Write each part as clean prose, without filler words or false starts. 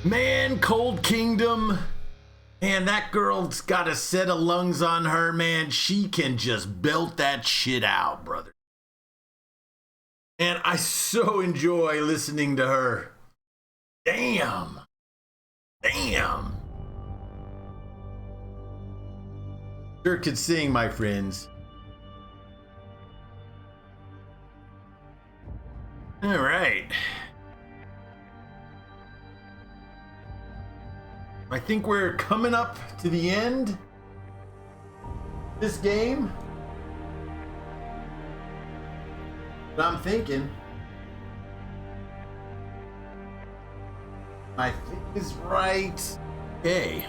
Man, Cold Kingdom. Man, that girl's got a set of lungs on her, man. She can just belt that shit out, brother. And I so enjoy listening to her. Damn. Damn. Sure could sing, my friends. All right. I think we're coming up to the end of this game. But I'm thinking I think is right. Okay.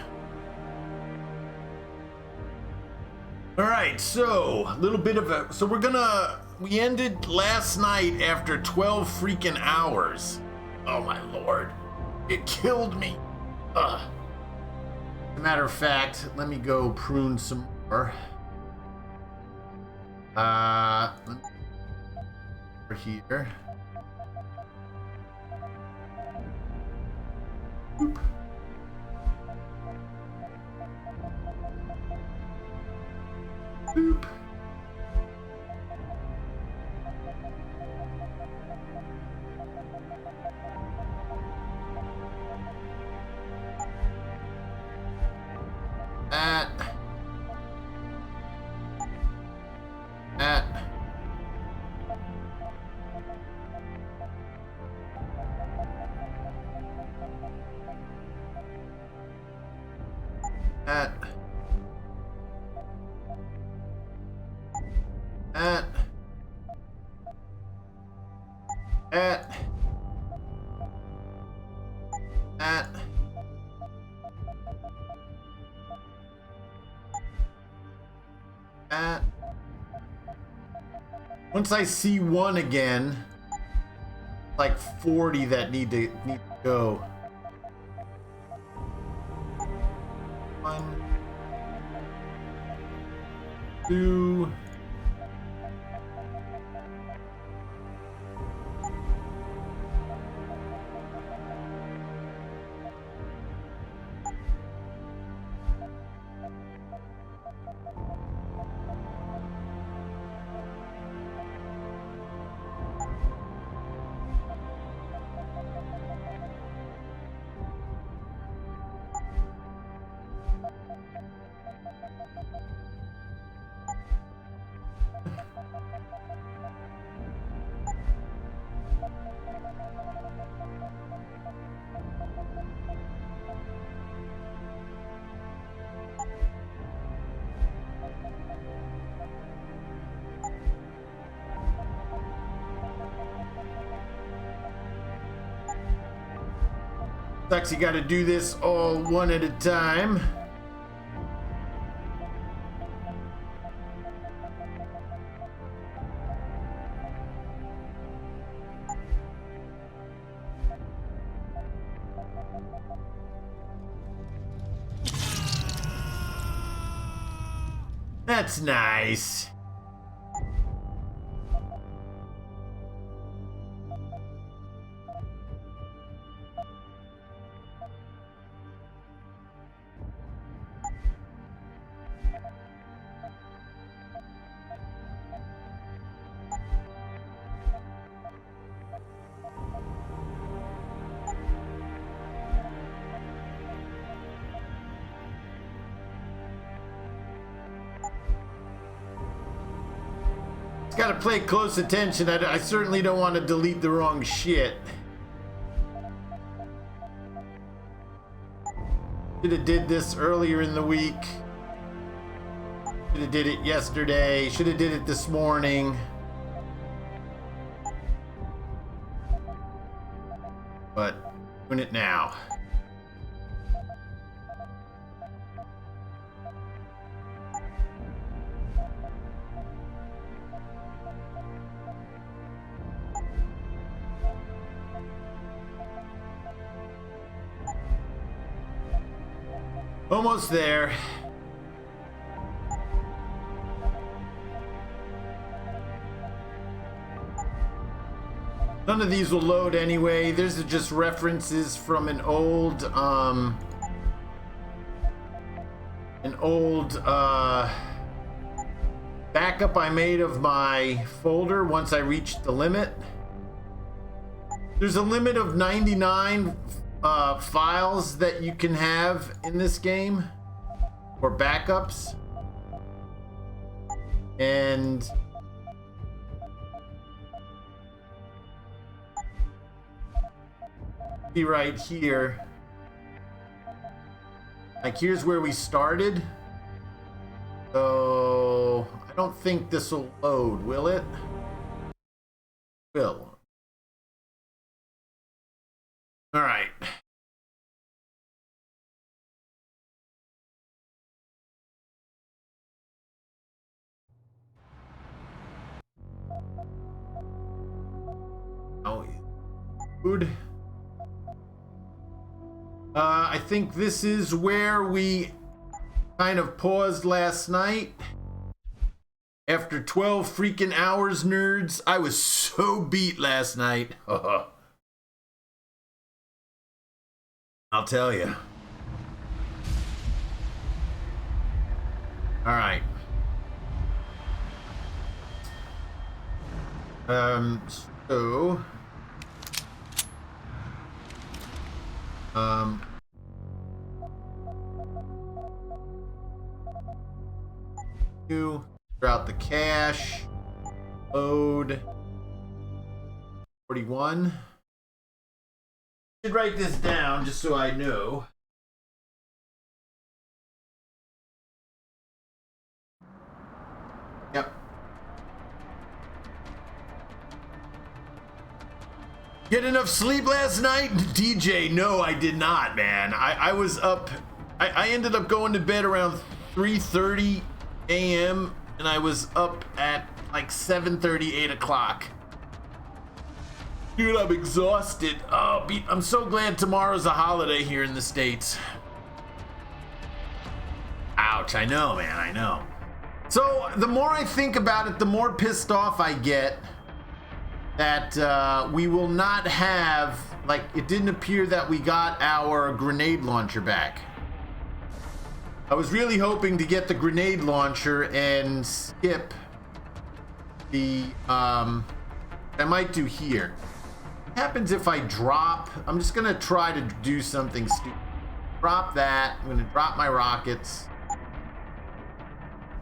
All right, so a little bit of a, we ended last night after 12 freaking hours. Oh my Lord, it killed me. As a matter of fact, let me go prune some more. Over here. Boop. Boop. That. Once I see one again, like 40 that need to go. One, two. Sucks, you gotta do this all one at a time. That's nice. Gotta pay close attention. I certainly don't want to delete the wrong shit. Should have did this earlier in the week. Should have did it yesterday. Should have did it this morning. But doing it now. Almost there. None of these will load anyway. There's just references from an old backup I made of my folder once I reached the limit. There's a limit of 99 files that you can have in this game, or backups. And see right here, like here's where we started. So I don't think this will load, will it? Will. All right. Oh, food. I think this is where we kind of paused last night. After 12 freaking hours, nerds. I was so beat last night. I'll tell you. All right. So you throughout the cache, load 41. I should write this down just so I know. Yep. Get enough sleep last night? DJ, no, I did not, man. I was up. I ended up going to bed around 3:30 a.m. and I was up at like 7:30, 8 o'clock. Dude, I'm exhausted. Oh, I'm so glad tomorrow's a holiday here in the States. Ouch, I know, man, I know. So the more I think about it, the more pissed off I get that we will not have, like, it didn't appear that we got our grenade launcher back. I was really hoping to get the grenade launcher and skip the, I might do here. What happens if I drop, I'm just gonna try to do something stupid. Drop that, I'm gonna drop my rockets,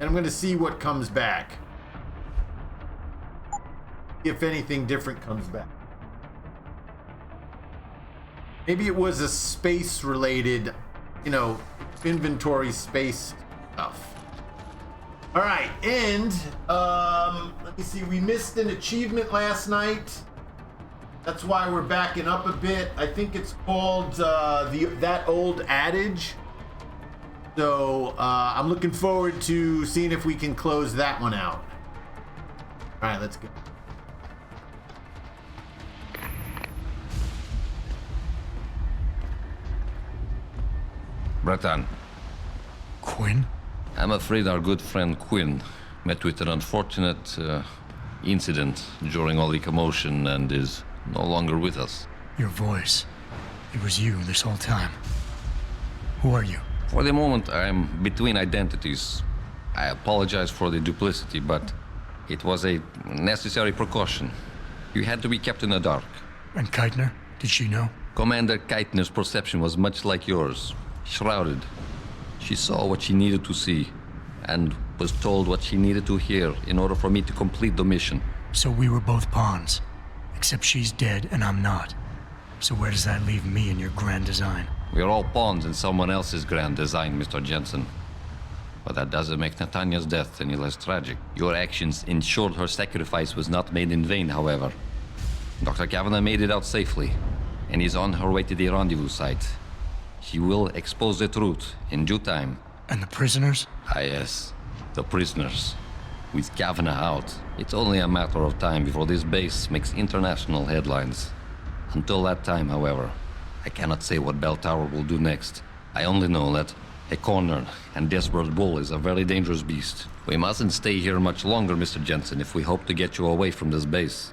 and I'm gonna see what comes back. If anything different comes back. Maybe it was a space related, you know, inventory space stuff. All right, and let me see, we missed an achievement last night. That's why we're backing up a bit. I think it's called that old adage. So I'm looking forward to seeing if we can close that one out. All right, let's go. Bratan. Quinn? I'm afraid our good friend Quinn met with an unfortunate incident during all the commotion and is no longer with us. Your voice. It was you this whole time. Who are you? For the moment, I'm between identities. I apologize for the duplicity, but it was a necessary precaution. You had to be kept in the dark. And Keitner? Did she know? Commander Keitner's perception was much like yours. Shrouded. She saw what she needed to see and was told what she needed to hear in order for me to complete the mission. So we were both pawns. Except she's dead and I'm not. So where does that leave me in your grand design? We're all pawns in someone else's grand design, Mr. Jensen. But that doesn't make Natanya's death any less tragic. Your actions ensured her sacrifice was not made in vain, however. Dr. Kavanagh made it out safely, and is on her way to the rendezvous site. She will expose the truth in due time. And the prisoners? Ah, yes. The prisoners. With Kavanagh out, it's only a matter of time before this base makes international headlines. Until that time, however, I cannot say what Bell Tower will do next. I only know that a cornered and desperate bull is a very dangerous beast. We mustn't stay here much longer, Mr. Jensen, if we hope to get you away from this base.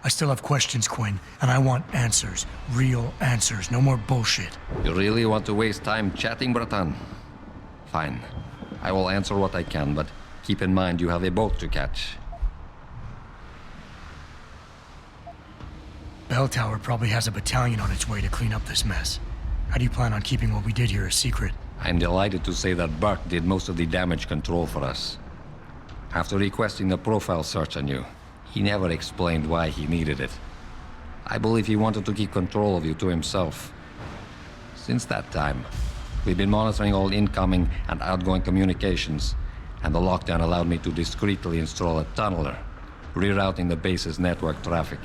I still have questions, Quinn, and I want answers. Real answers, no more bullshit. You really want to waste time chatting, Bratan? Fine. I will answer what I can, but keep in mind you have a boat to catch. Bell Tower probably has a battalion on its way to clean up this mess. How do you plan on keeping what we did here a secret? I'm delighted to say that Burke did most of the damage control for us. After requesting a profile search on you, he never explained why he needed it. I believe he wanted to keep control of you to himself. Since that time, we've been monitoring all incoming and outgoing communications, and the lockdown allowed me to discreetly install a tunneler, rerouting the base's network traffic.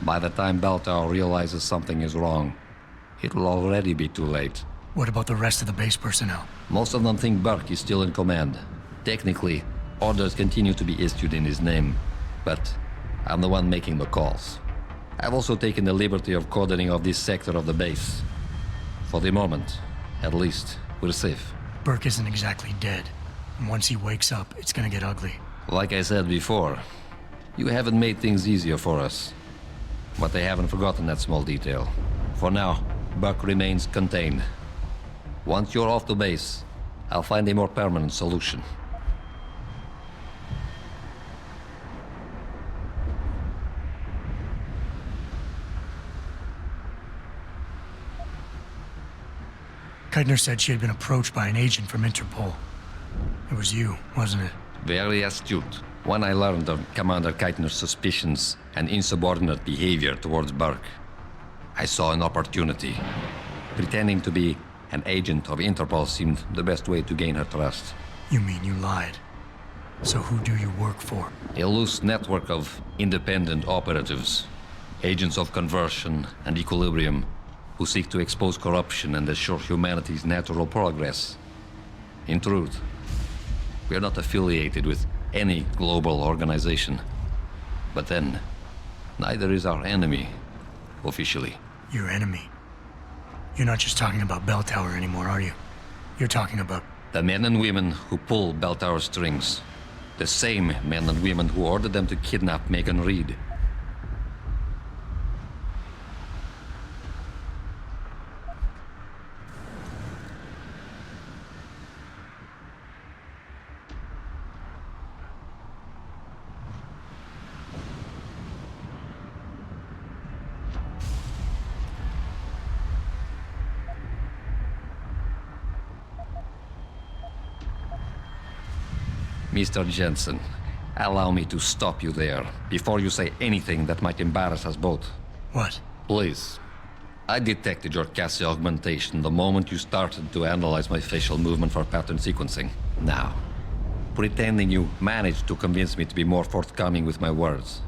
By the time Bell Tower realizes something is wrong, it will already be too late. What about the rest of the base personnel? Most of them think Burke is still in command. Technically, orders continue to be issued in his name, but I'm the one making the calls. I've also taken the liberty of cordoning off this sector of the base. For the moment, at least, we're safe. Burke isn't exactly dead, and once he wakes up, it's gonna get ugly. Like I said before, you haven't made things easier for us. But they haven't forgotten that small detail. For now, Burke remains contained. Once you're off the base, I'll find a more permanent solution. Keitner said she had been approached by an agent from Interpol. It was you, wasn't it? Very astute. When I learned of Commander Keitner's suspicions and insubordinate behavior towards Burke, I saw an opportunity. Pretending to be an agent of Interpol seemed the best way to gain her trust. You mean you lied? So who do you work for? A loose network of independent operatives, agents of conversion and equilibrium, who seek to expose corruption and assure humanity's natural progress. In truth, we are not affiliated with any global organization. But then, neither is our enemy, officially. Your enemy? You're not just talking about Bell Tower anymore, are you? You're talking about... The men and women who pull Bell Tower strings. The same men and women who ordered them to kidnap Megan Reed. Mr. Jensen, allow me to stop you there, before you say anything that might embarrass us both. What? Please. I detected your Cassie augmentation the moment you started to analyze my facial movement for pattern sequencing. Now, pretending you managed to convince me to be more forthcoming with my words,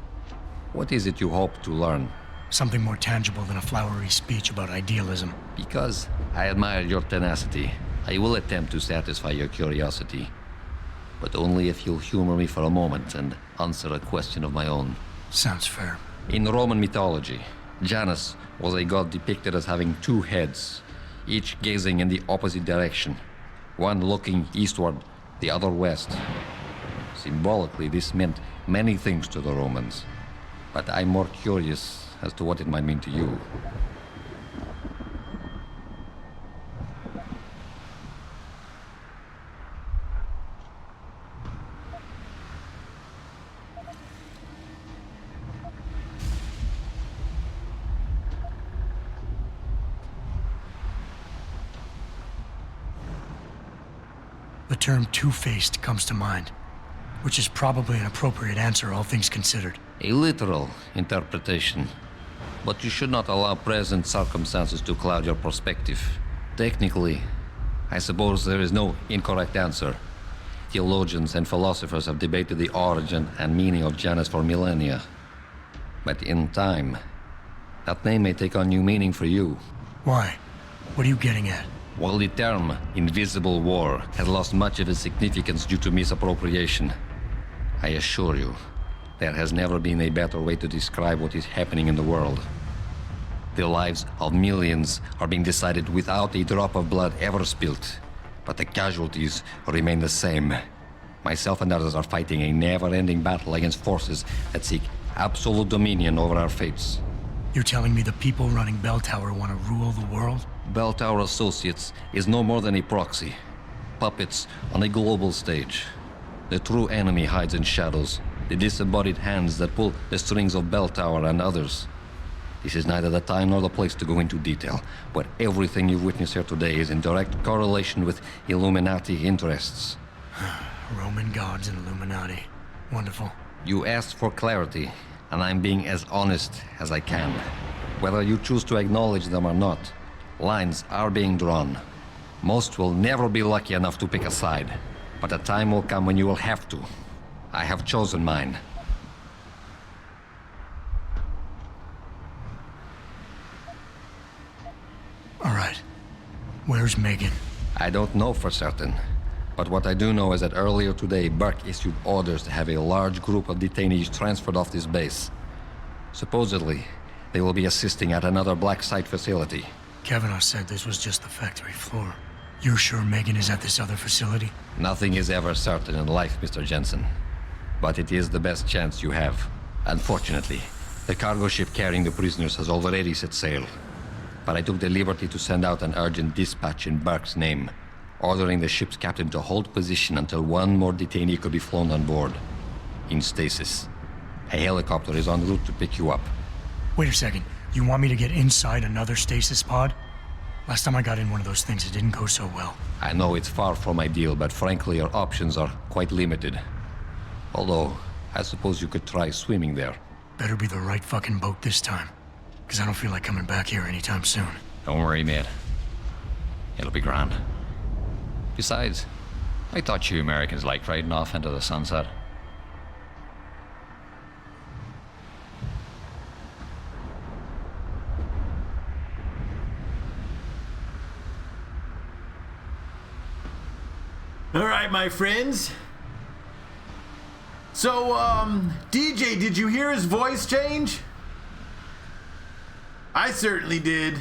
what is it you hope to learn? Something more tangible than a flowery speech about idealism. Because I admire your tenacity, I will attempt to satisfy your curiosity. But only if you'll humor me for a moment and answer a question of my own. Sounds fair. In Roman mythology, Janus was a god depicted as having two heads, each gazing in the opposite direction, one looking eastward, the other west. Symbolically, this meant many things to the Romans, but I'm more curious as to what it might mean to you. The term two-faced comes to mind, which is probably an appropriate answer, all things considered. A literal interpretation, but you should not allow present circumstances to cloud your perspective. Technically, I suppose there is no incorrect answer. Theologians and philosophers have debated the origin and meaning of Janus for millennia. But in time, that name may take on new meaning for you. Why? What are you getting at? While the term invisible war has lost much of its significance due to misappropriation, I assure you, there has never been a better way to describe what is happening in the world. The lives of millions are being decided without a drop of blood ever spilt, but the casualties remain the same. Myself and others are fighting a never-ending battle against forces that seek absolute dominion over our fates. You're telling me the people running Bell Tower want to rule the world? Bell Tower Associates is no more than a proxy. Puppets on a global stage. The true enemy hides in shadows, the disembodied hands that pull the strings of Bell Tower and others. This is neither the time nor the place to go into detail, but everything you've witnessed here today is in direct correlation with Illuminati interests. Roman gods and Illuminati. Wonderful. You asked for clarity, and I'm being as honest as I can. Whether you choose to acknowledge them or not, lines are being drawn. Most will never be lucky enough to pick a side, but a time will come when you will have to. I have chosen mine. All right. Where's Megan? I don't know for certain, but what I do know is that earlier today, Burke issued orders to have a large group of detainees transferred off this base. Supposedly, they will be assisting at another black site facility. Kavanaugh said this was just the factory floor. You're sure Megan is at this other facility? Nothing is ever certain in life, Mr. Jensen. But it is the best chance you have. Unfortunately, the cargo ship carrying the prisoners has already set sail. But I took the liberty to send out an urgent dispatch in Burke's name, ordering the ship's captain to hold position until one more detainee could be flown on board. In stasis. A helicopter is en route to pick you up. Wait a second. You want me to get inside another stasis pod? Last time I got in one of those things, it didn't go so well. I know it's far from ideal, but frankly, your options are quite limited. Although, I suppose you could try swimming there. Better be the right fucking boat this time. Because I don't feel like coming back here anytime soon. Don't worry, mate. It'll be grand. Besides, I thought you Americans liked riding off into the sunset. All right, my friends. So, DJ, did you hear his voice change? I certainly did.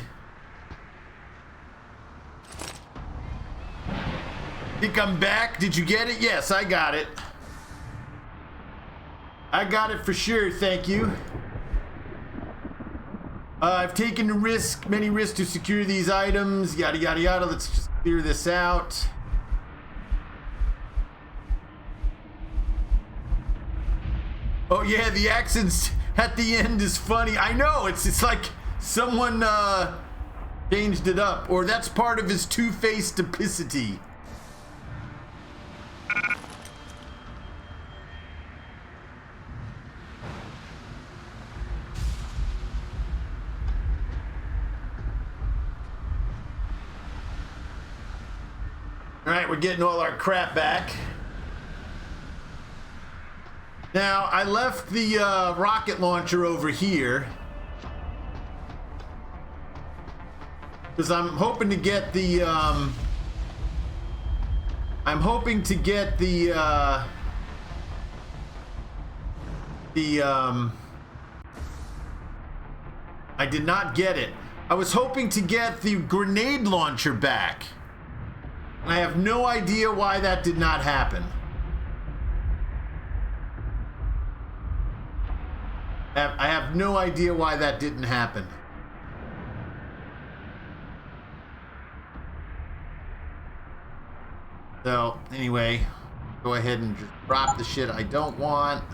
Think I'm back? Did you get it? Yes, I got it. I got it for sure, thank you. I've taken many risks to secure these items, yada yada yada. Let's just clear this out. Oh yeah, the accents at the end is funny. I know, it's like someone changed it up, or that's part of his two-faced epicity. All right, we're getting all our crap back. Now, I left the rocket launcher over here because I'm hoping to get the I did not get it. I was hoping to get the grenade launcher back. And I have no idea why that did not happen. I have no idea why that didn't happen. So, anyway, go ahead and just drop the shit I don't want.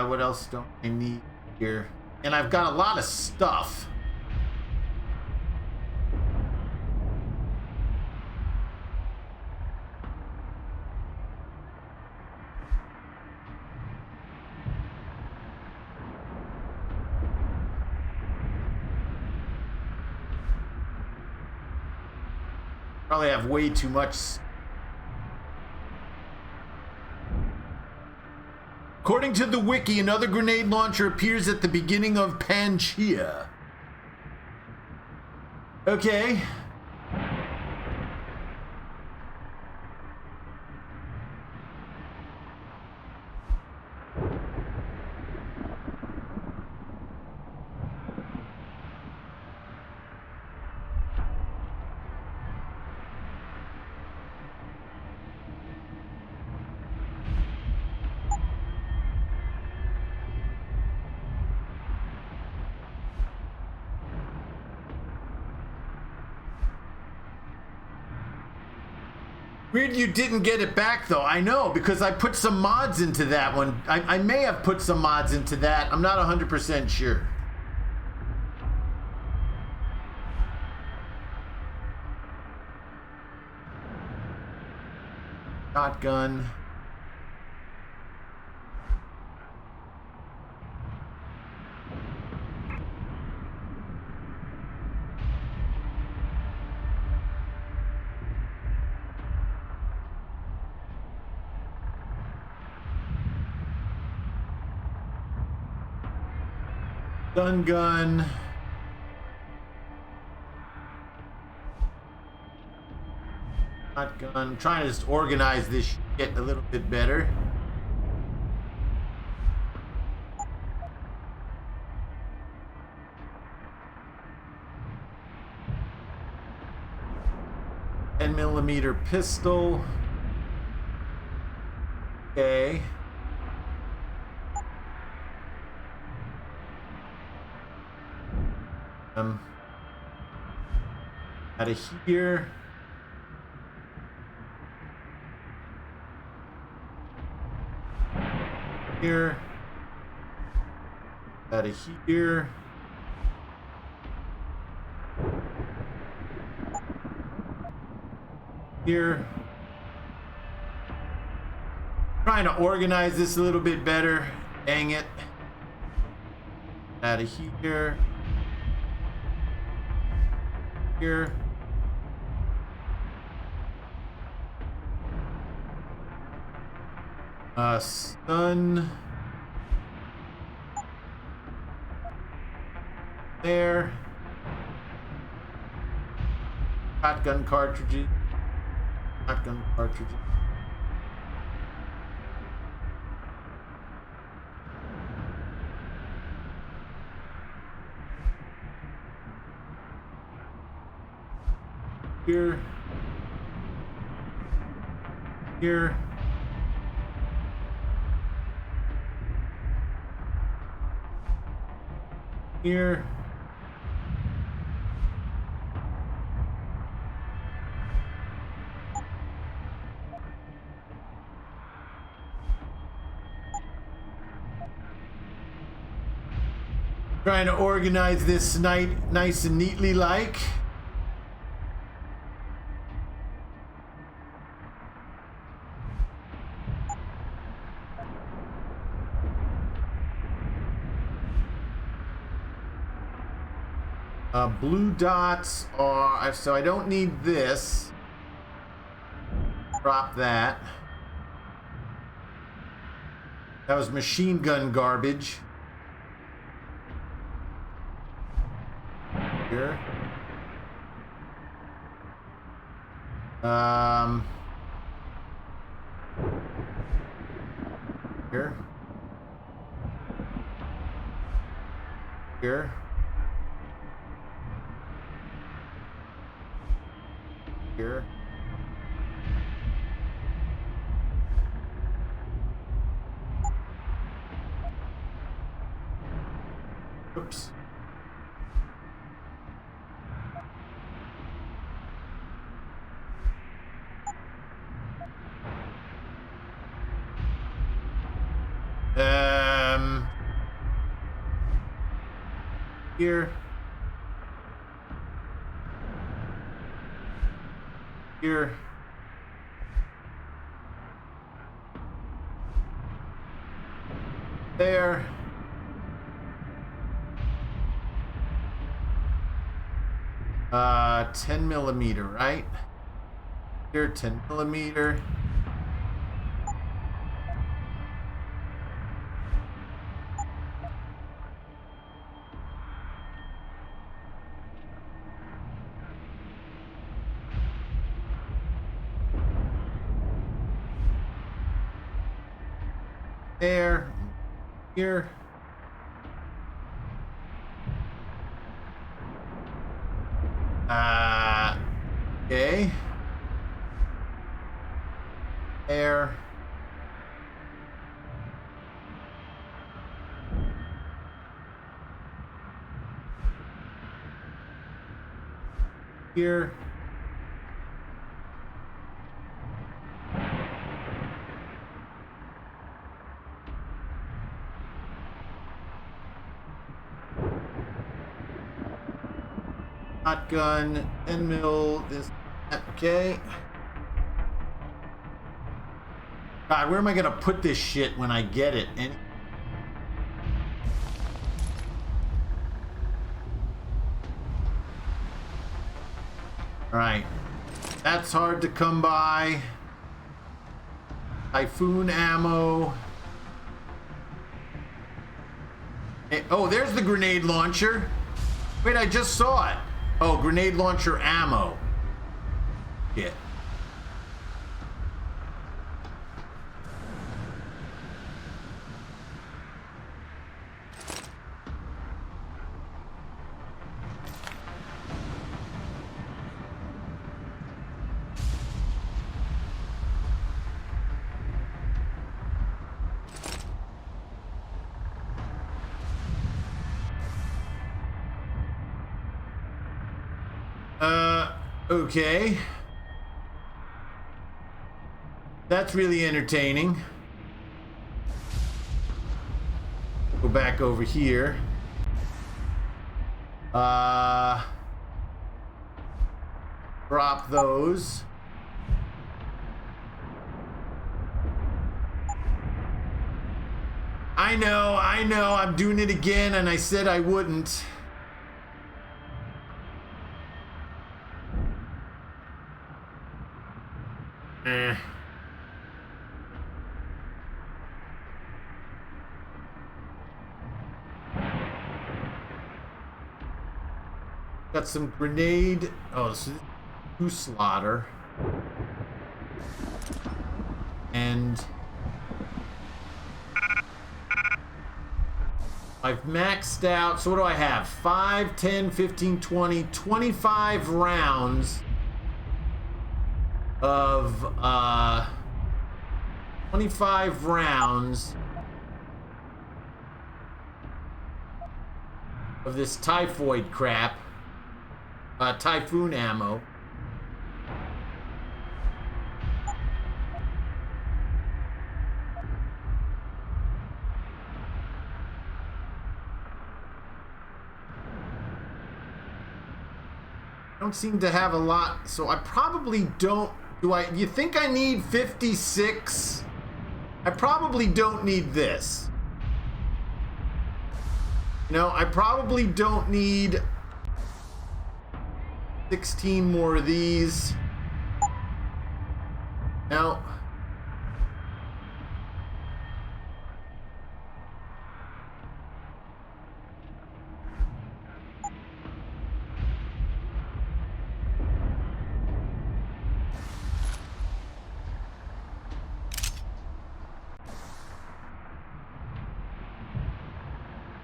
What else don't I need here? And I've got a lot of stuff. Probably have way too much. According to the wiki, another grenade launcher appears at the beginning of Pangaea. Okay. Weird you didn't get it back though. I know, because I put some mods into that one. I may have put some mods into that. I'm not 100% sure. Shotgun. Gun. Shotgun. I'm trying to just organize this shit a little bit better. .10mm pistol. Okay. Out of here. Here. Out of here. Here. Trying to organize this a little bit better. Dang it. Out of here. Here. Stun. There. Shotgun cartridges. Shotgun cartridges. Here. Here. Here. Trying to organize this nice and neatly like. Blue dots are, so I don't need this. Drop that. That was machine gun garbage. Here. Here. Here. Here. Oops. Here. Here. There. Uh, 10mm, right? Here, 10mm. There. Here. Okay. There. Here. Shotgun, 10 mil, this, okay. God, where am I gonna put this shit when I get it? Alright. That's hard to come by. Typhoon ammo. Hey, oh, there's the grenade launcher. Wait, I just saw it. Oh, grenade launcher ammo. Shit. Okay. That's really entertaining. Go back over here. Drop those. I know, I'm doing it again, and I said I wouldn't. Got some grenade. Oh, this is 2 slaughter. And I've maxed out. So what do I have? 5, 10, 15, 20, 25 rounds of 25 rounds of this typhoid crap. Typhoon ammo. I don't seem to have a lot, so I probably don't. You think I need 56? I probably don't need this. You know, I probably don't need 16 more of these. Now,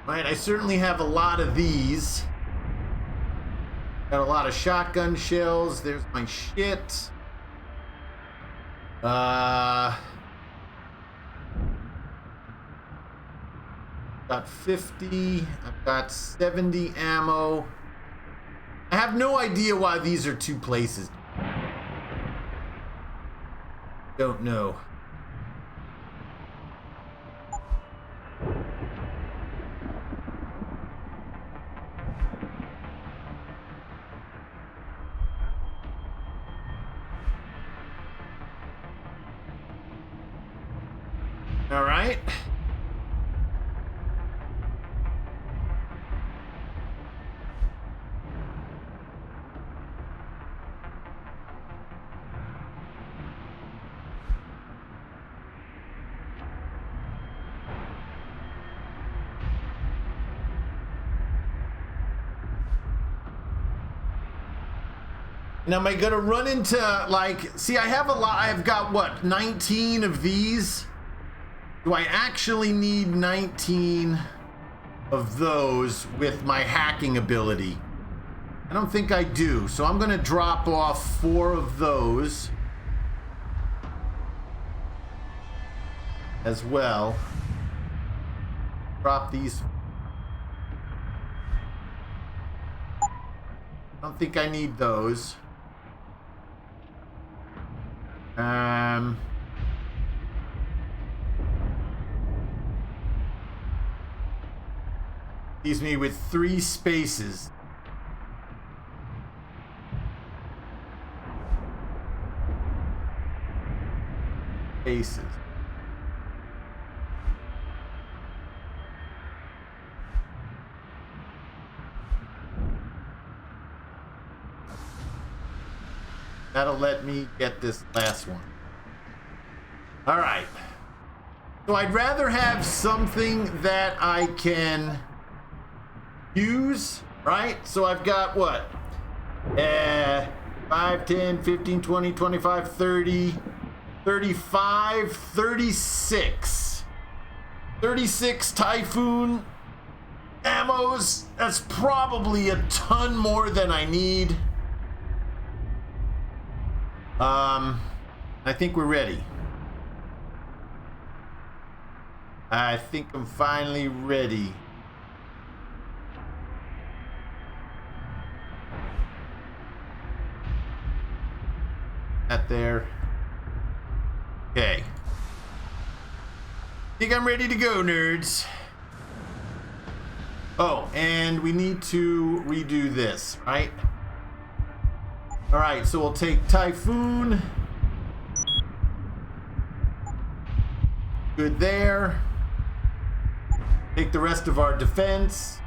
right, I certainly have a lot of these. Got a lot of shotgun shells. There's my shit. Got 50. I've got 70 ammo. I have no idea why these are 2 places. Don't know. All right. Now, am I gonna run into, like, see, I have a lot. I've got, what, 19 of these? Do I actually need 19 of those with my hacking ability? I don't think I do, so I'm gonna drop off 4 of those as well. Drop these. I don't think I need those. Leaves me with 3 spaces. faces. That'll let me get this last one. All right. So I'd rather have something that I can use, right? So I've got what? 5, 10, 15, 20, 25, 30, 35, 36. 36 Typhoon ammos. That's probably a ton more than I need. I think we're ready. I think I'm finally ready. That there. Okay. Think I'm ready to go, nerds. Oh, and we need to redo this, right? All right, so we'll take Typhoon. Good there. Take the rest of our defense.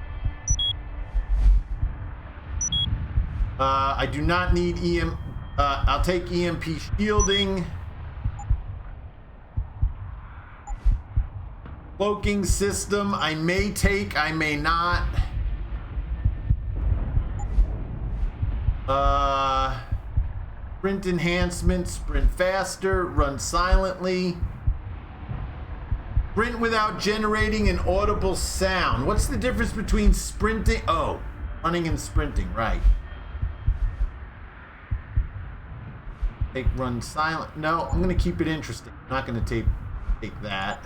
I do not need I'll take EMP shielding. Cloaking system, I may take, I may not. Sprint enhancement, sprint faster, run silently. Sprint without generating an audible sound. What's the difference between sprinting? Oh, running and sprinting, right. Take run silent. No, I'm gonna keep it interesting. I'm not gonna take that.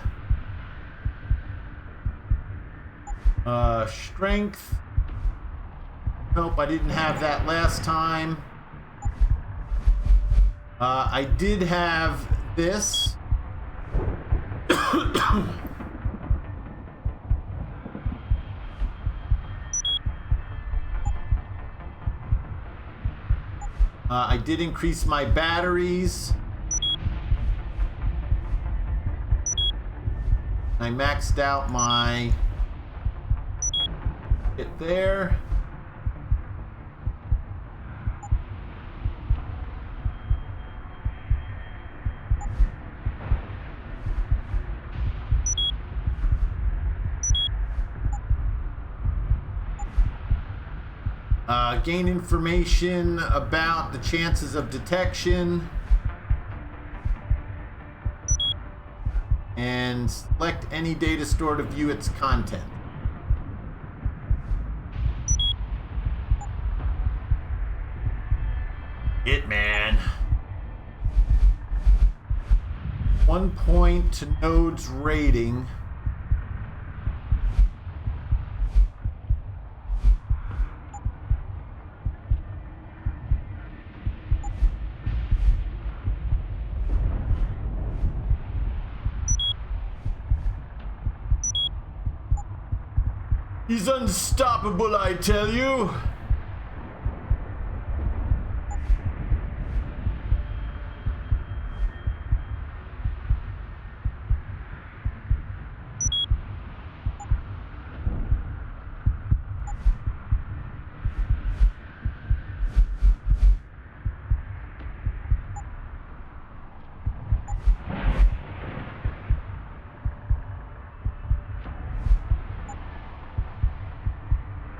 Strength. Nope, I didn't have that last time. I did have this. I did increase my batteries. I maxed out my hit there. Gain information about the chances of detection. And select any data store to view its content. Man. 1 point to nodes rating. He's unstoppable, I tell you.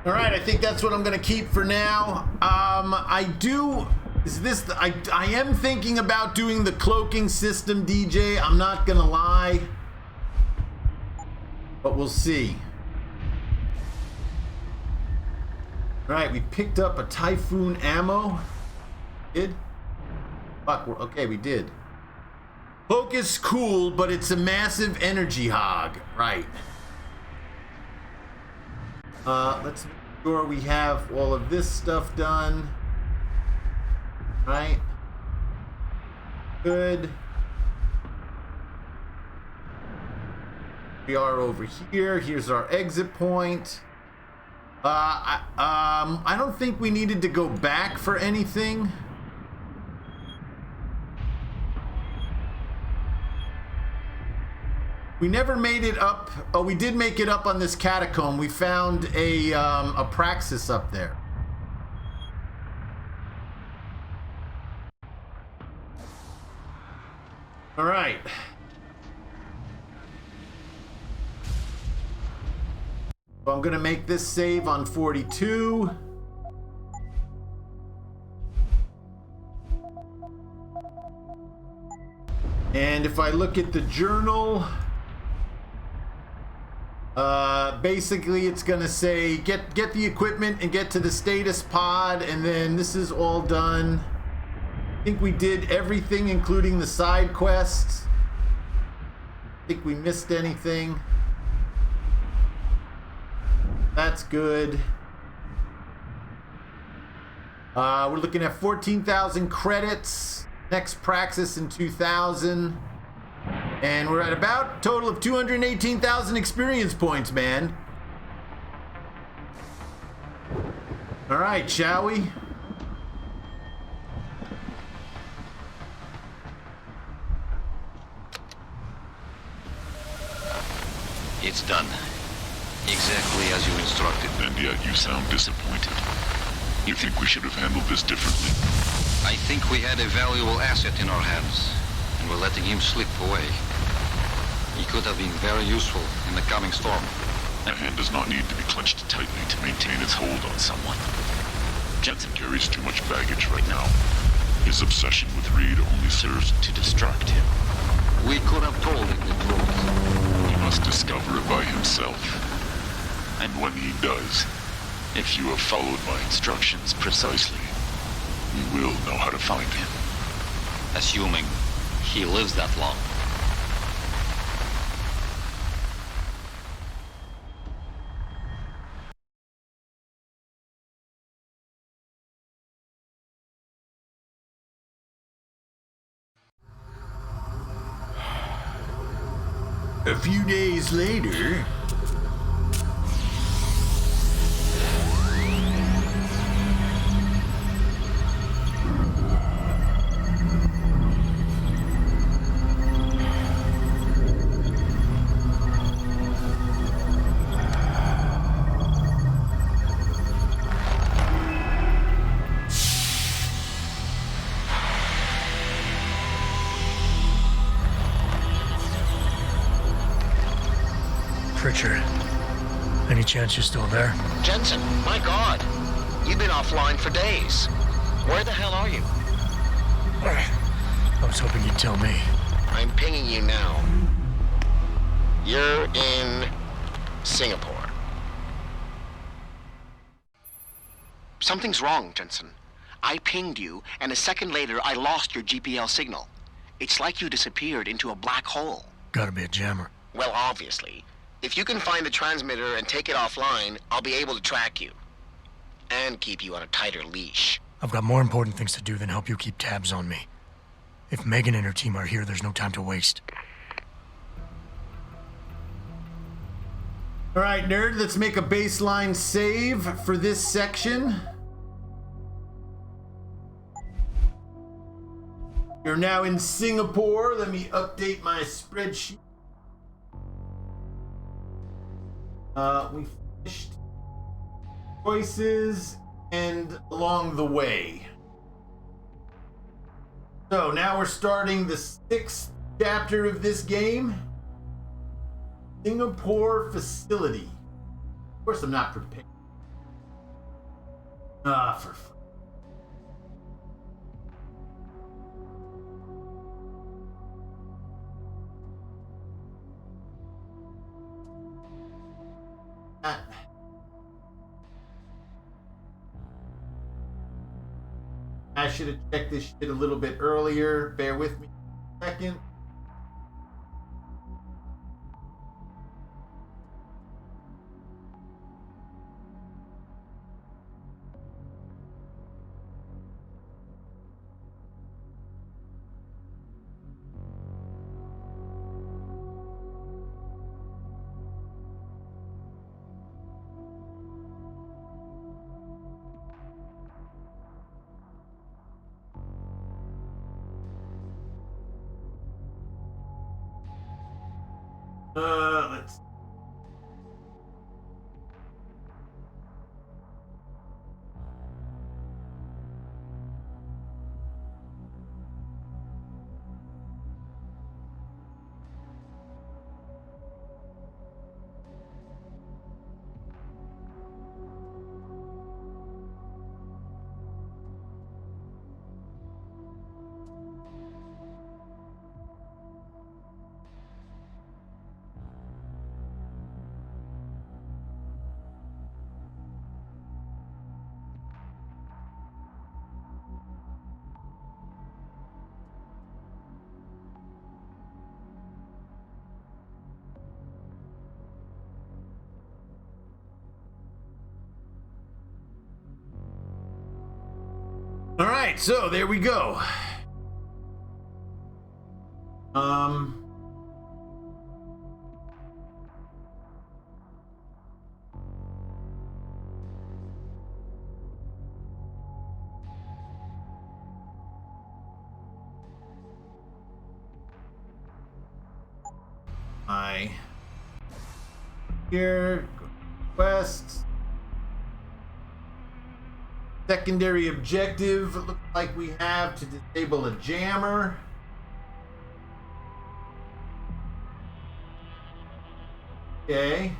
All right, I think that's what I'm gonna keep for now. I am thinking about doing the cloaking system, DJ. I'm not gonna lie, but we'll see. All right, we picked up a Typhoon ammo. Did? Fuck, okay, we did. Cloak is cool, but it's a massive energy hog. Right. Let's make sure we have all of this stuff done. Right. Good. We are over here. Here's our exit point. I don't think we needed to go back for anything. We never made it up. Oh, we did make it up on this catacomb. We found a praxis up there. All right. So I'm gonna make this save on 42. And if I look at the journal, basically it's gonna say get the equipment and get to the status pod, and then this is all done. I think we did everything, including the side quests. I think we missed anything. That's good. We're looking at 14,000 credits. Next praxis in 2,000. And we're at about a total of 218,000 experience points, man. All right, shall we? It's done. Exactly as you instructed. And yet you sound disappointed. You think we should have handled this differently? I think we had a valuable asset in our hands, and we're letting him slip away. He could have been very useful in the coming storm. A hand does not need to be clenched tightly to maintain its hold on someone. Jensen carries too much baggage right now. His obsession with Reed only serves to distract him. We could have told him the truth. He must discover it by himself. And when he does, if you have followed my instructions precisely, you will know how to find him. Assuming he lives that long. A few days later. Pritchard, any chance you're still there? Jensen, my God. You've been offline for days. Where the hell are you? I was hoping you'd tell me. I'm pinging you now. You're in Singapore. Something's wrong, Jensen. I pinged you, and a second later I lost your GPL signal. It's like you disappeared into a black hole. Gotta be a jammer. Well, obviously. If you can find the transmitter and take it offline, I'll be able to track you. And keep you on a tighter leash. I've got more important things to do than help you keep tabs on me. If Megan and her team are here, there's no time to waste. All right, nerd, let's make a baseline save for this section. You're now in Singapore. Let me update my spreadsheet. We finished choices and along the way. So now we're starting the 6th chapter of this game. Singapore facility. Of course I'm not prepared. For I should have checked this shit a little bit earlier. Bear with me a second. Let's. All right, so there we go. Here, go to quests. Secondary objective, it looks like we have to disable a jammer. Okay.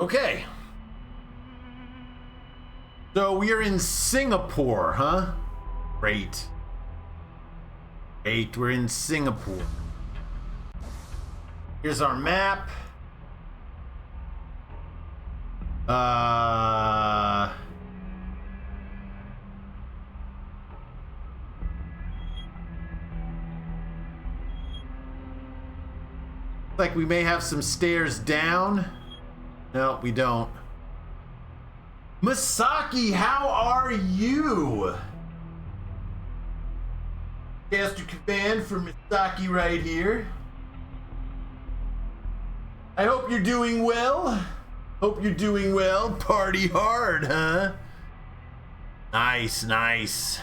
Okay. So we are in Singapore, huh? Great. Great, we're in Singapore. Here's our map. Like we may have some stairs down. No, we don't. Masaki, how are you? Caster command for Masaki right here. I hope you're doing well. Hope you're doing well. Party hard, huh? Nice, nice.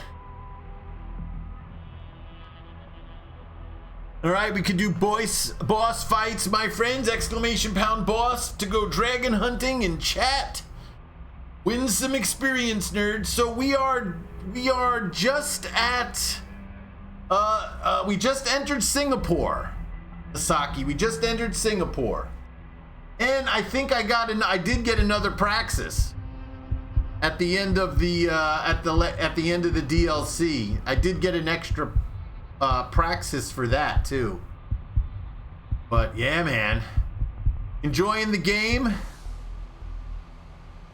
All right, we can do boss fights, my friends. Exclamation pound boss to go dragon hunting and chat. Win some experience, nerds. So we are just at we just entered Singapore. Asaki, we just entered Singapore. And I think I did get another praxis at the end of the at the end of the DLC. I did get an extra praxis for that too. But yeah, man, enjoying the game.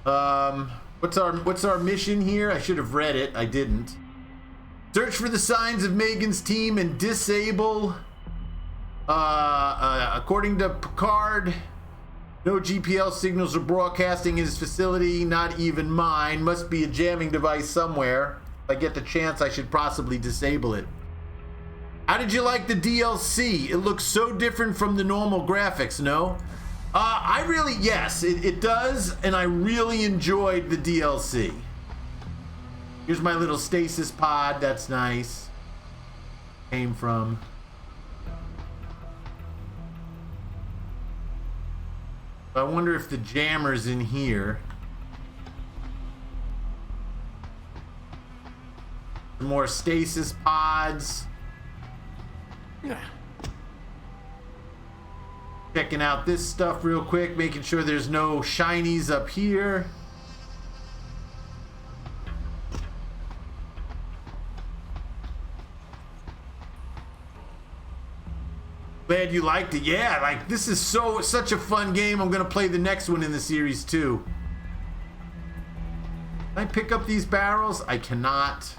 What's our mission here? I should have read it. I didn't. Search for the signs of Megan's team and disable. According to Picard, no GPL signals are broadcasting in his facility. Not even mine. Must be a jamming device somewhere. If I get the chance, I should possibly disable it. How did you like the DLC? It looks so different from the normal graphics, no? Yes, it does, and I really enjoyed the DLC. Here's my little stasis pod, that's nice. Came from. I wonder if the jammer's in here. Some more stasis pods. Checking out this stuff real quick, making sure there's no shinies up here. Glad you liked it. Yeah, like this is such a fun game. I'm gonna play the next one in the series too. pick up these barrels? I cannot.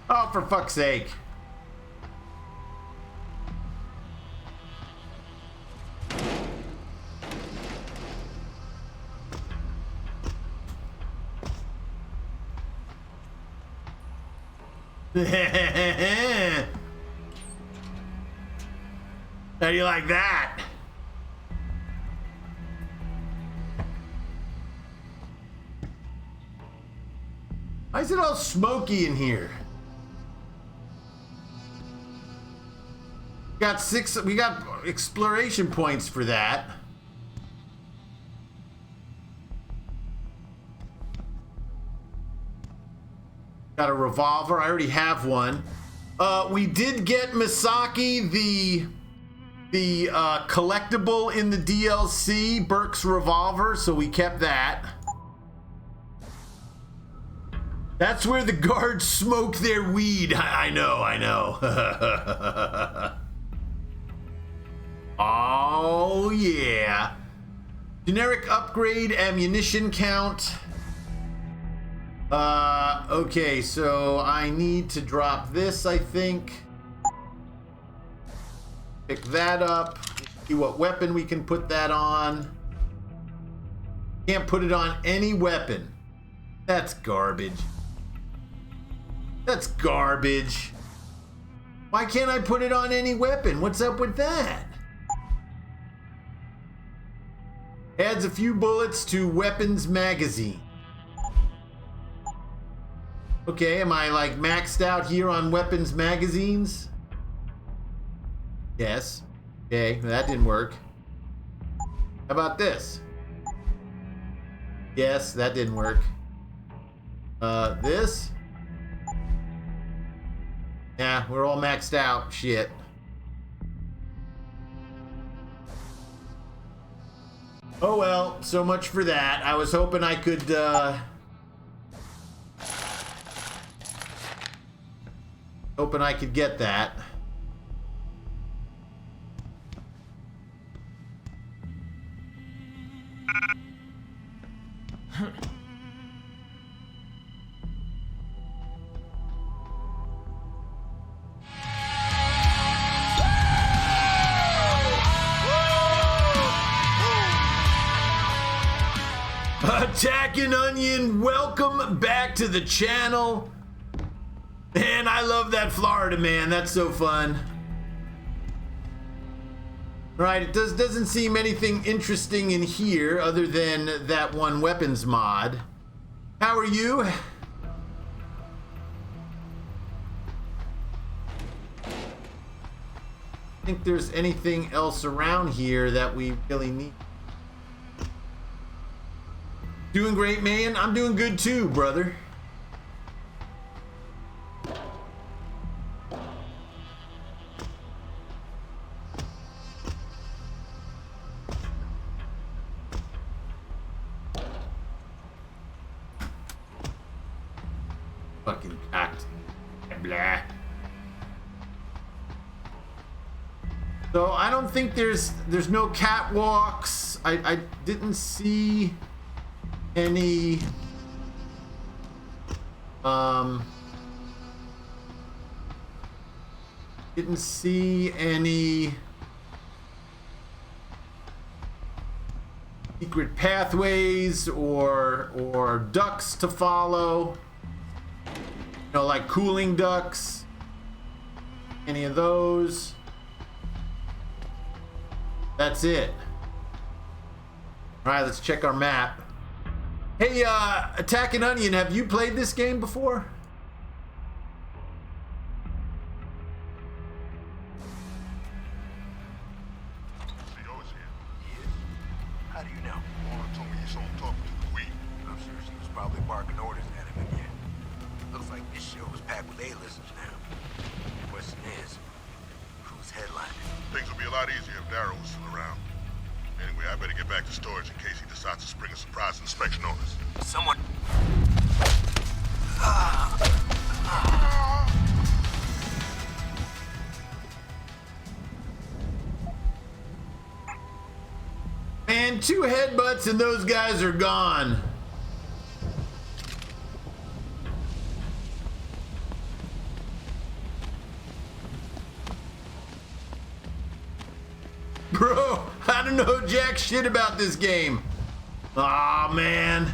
Oh, for fuck's sake. How do you like that? Why is it all smoky in here? We got exploration points for that. Got a revolver. I already have one. We did get Misaki the collectible in the DLC, Burke's revolver, so we kept that. That's where the guards smoke their weed. I know. Oh, yeah. Generic upgrade, ammunition count. Okay, so I need to drop this, I think. Pick that up. See what weapon we can put that on. Can't put it on any weapon. That's garbage. That's garbage. Why can't I put it on any weapon? What's up with that? Adds a few bullets to weapons magazine. Okay, am I like maxed out here on weapons magazines? Yes. Okay, that didn't work. How about this? Yes, that didn't work. This? Yeah, we're all maxed out. Shit. Oh well, so much for that. I was hoping I could, hoping I could get that. Attacking Onion, welcome back to the channel. Man, I love that Florida man. That's so fun. Right, it doesn't seem anything interesting in here other than that one weapons mod. How are you? I think there's anything else around here that we really need. Doing great, man. I'm doing good too, brother. Fucking cocked. Blah. So I don't think there's no catwalks. I didn't see any Didn't see any secret pathways or ducts to follow. You know, like cooling ducts. Any of those. That's it. All right, let's check our map. Hey, Attack and Onion, have you played this game before? How do you know? Warren told me you saw him talking to the Queen. I'm sure she was probably barking orders at him again. Looks like this show is packed with A-listers now. The question is, who's headlining? Things would be a lot easier if Darrow was still around. Anyway, I better get back to storage in case he decides to spring a surprise inspection on us. Someone... Man, 2 headbutts and those guys are gone. Bro, I don't know jack shit about this game. Aw, man.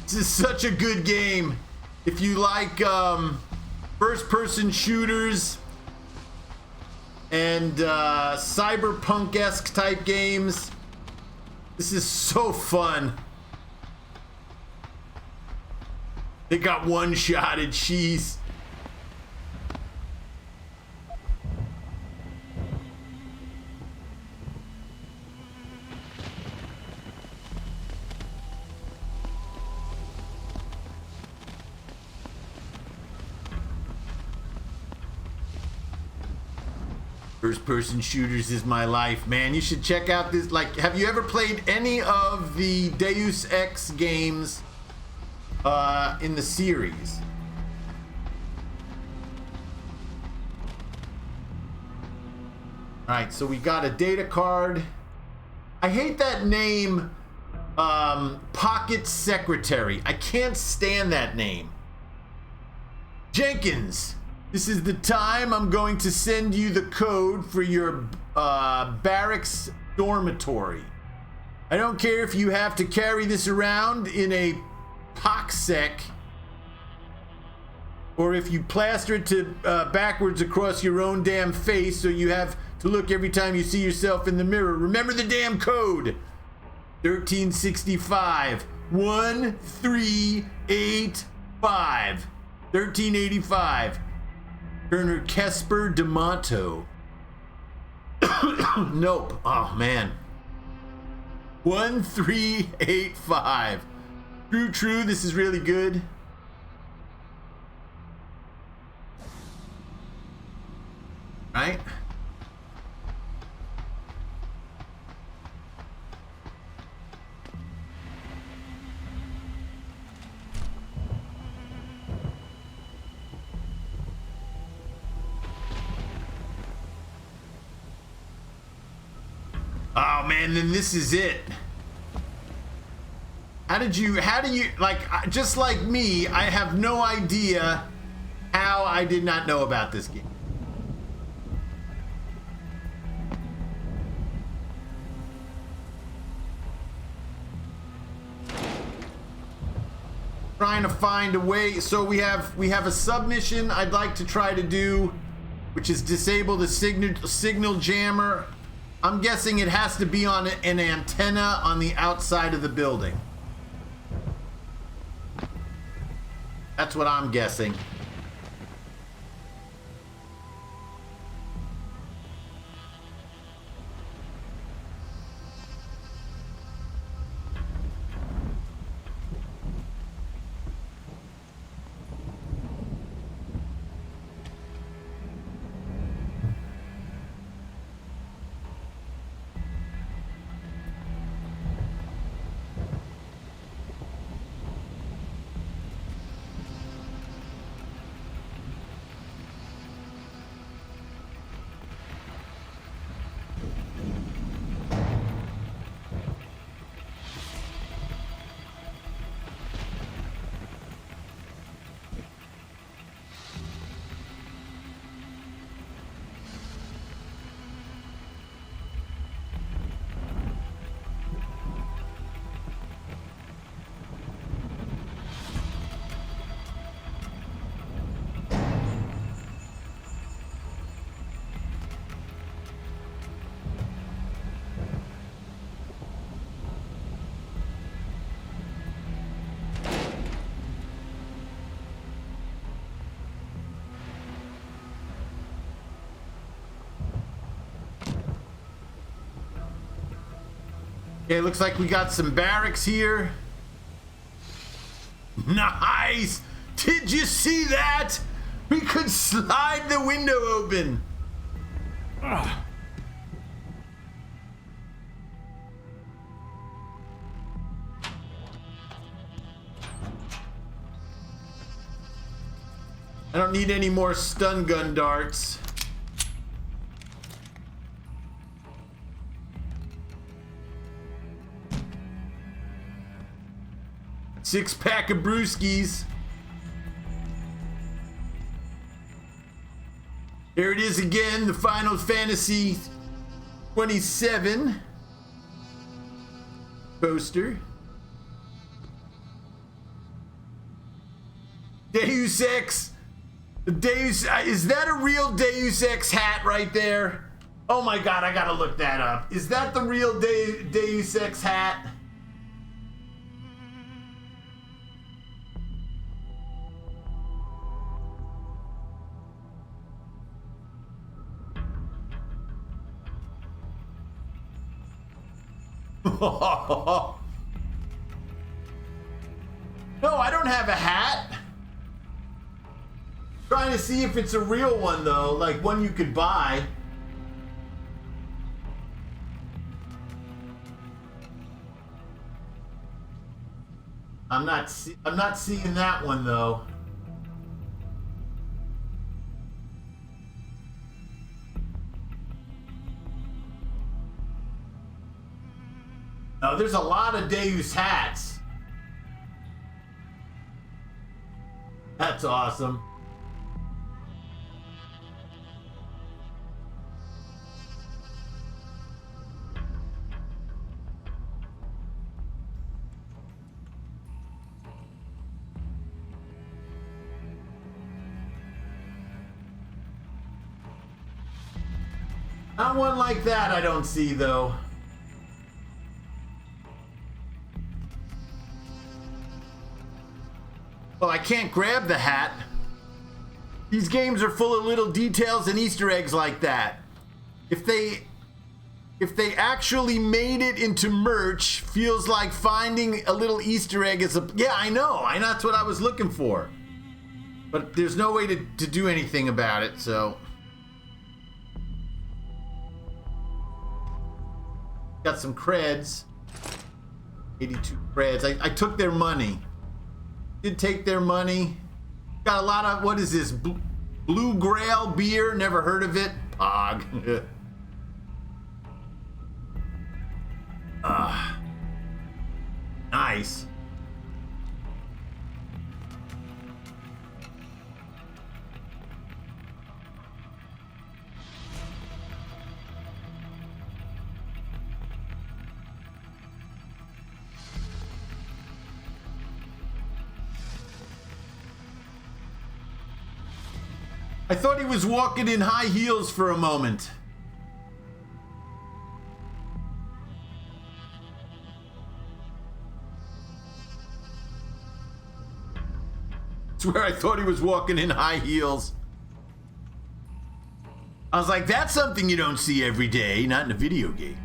This is such a good game. If you like first-person shooters and cyberpunk-esque type games, this is so fun. They got one-shotted, jeez. First-person shooters is my life, man. You should check out this. Like, have you ever played any of the Deus Ex games in the series? All right, so we got a data card. I hate that name, Pocket Secretary. I can't stand that name. Jenkins. This is the time I'm going to send you the code for your barracks dormitory. I don't care if you have to carry this around in a poxsec or if you plaster it to backwards across your own damn face so you have to look every time you see yourself in the mirror. Remember the damn code. 1365 1385 1385. Turner Kesper D'Amato. Nope. Oh, man. 1385. True. This is really good. Right? Oh man, then this is it. How do you, like, just like me, I have no idea how I did not know about this game. Trying to find a way. So we have a submission I'd like to try to do, which is disable the signal jammer. I'm guessing it has to be on an antenna on the outside of the building. That's what I'm guessing. Okay, looks like we got some barracks here. Nice! Did you see that? We could slide the window open. Ugh. I don't need any more stun gun darts. Six-pack of brewskis. Here it is again, the Final Fantasy 27 poster. Deus Ex. Deus, is that a real Deus Ex hat right there? Oh my god, I gotta look that up. Is that the real Deus Ex hat? No, I don't have a hat. Trying to see if it's a real one though, like one you could buy. I'm not seeing that one though. No, there's a lot of Deus hats. That's awesome. Not one like that I don't see though. Well, I can't grab the hat. These games are full of little details and Easter eggs like that. If they actually made it into merch, feels like finding a little Easter egg is a... Yeah, I know. That's what I was looking for. But there's no way to do anything about it, so... Got some creds. 82 creds. I took their money. Did take their money. Got a lot of, what is this? Blue Grail beer? Never heard of it. Pog. Nice. I thought he was walking in high heels for a moment. I swear I thought he was walking in high heels. I was like, that's something you don't see every day, not in a video game.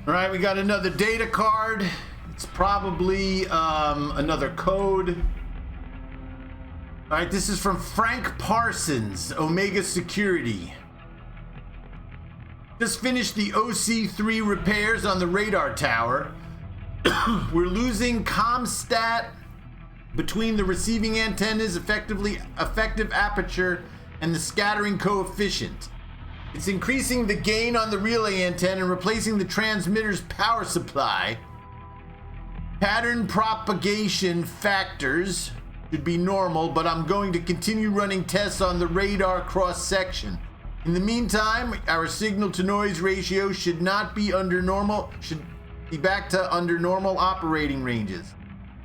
All right, we got another data card. It's probably another code. All right, this is from Frank Parsons, Omega Security. Just finished the OC3 repairs on the radar tower. We're losing comstat between the receiving antenna's effective aperture and the scattering coefficient. It's increasing the gain on the relay antenna and replacing the transmitter's power supply. Pattern propagation factors should be normal, but I'm going to continue running tests on the radar cross-section. In the meantime, our signal to noise ratio should not be under normal, should be back to under normal operating ranges.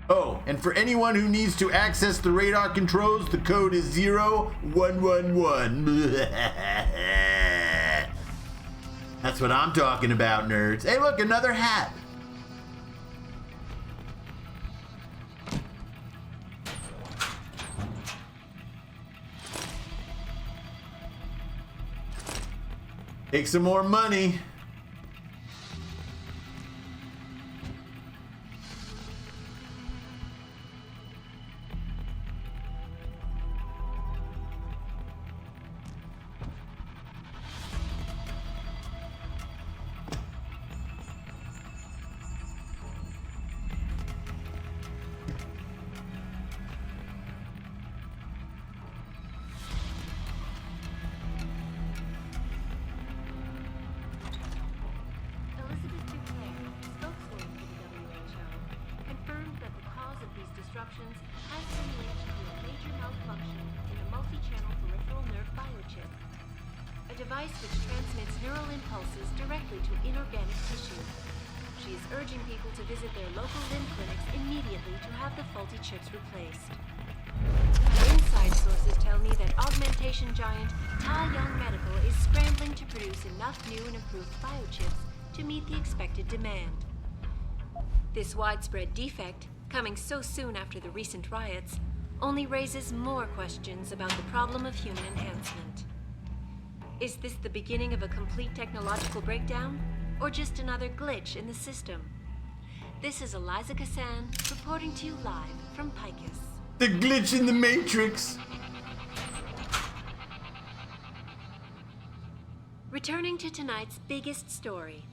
Oh, and for anyone who needs to access the radar controls, the code is 0111. That's what I'm talking about, nerds. Hey, look, another hat. Take some more money. Giant is scrambling to produce enough new and improved biochips to meet the expected demand. This widespread defect, coming so soon after the recent riots, only raises more questions about the problem of human enhancement. Is this the beginning of a complete technological breakdown, or just another glitch in the system? This is Eliza Kassan reporting to you live from Picus. The glitch in the Matrix. Returning to tonight's biggest story,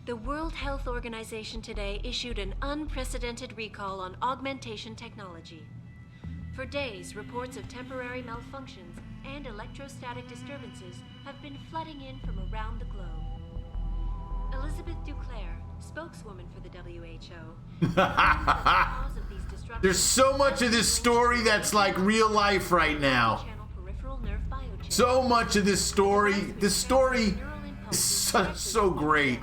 the World Health Organization today issued an unprecedented recall on augmentation technology. For days, reports of temporary malfunctions and electrostatic disturbances have been flooding in from around the globe. Elizabeth Duclair, spokeswoman for the WHO, there's so much of this story that's like real life right now. So much of this story is so great.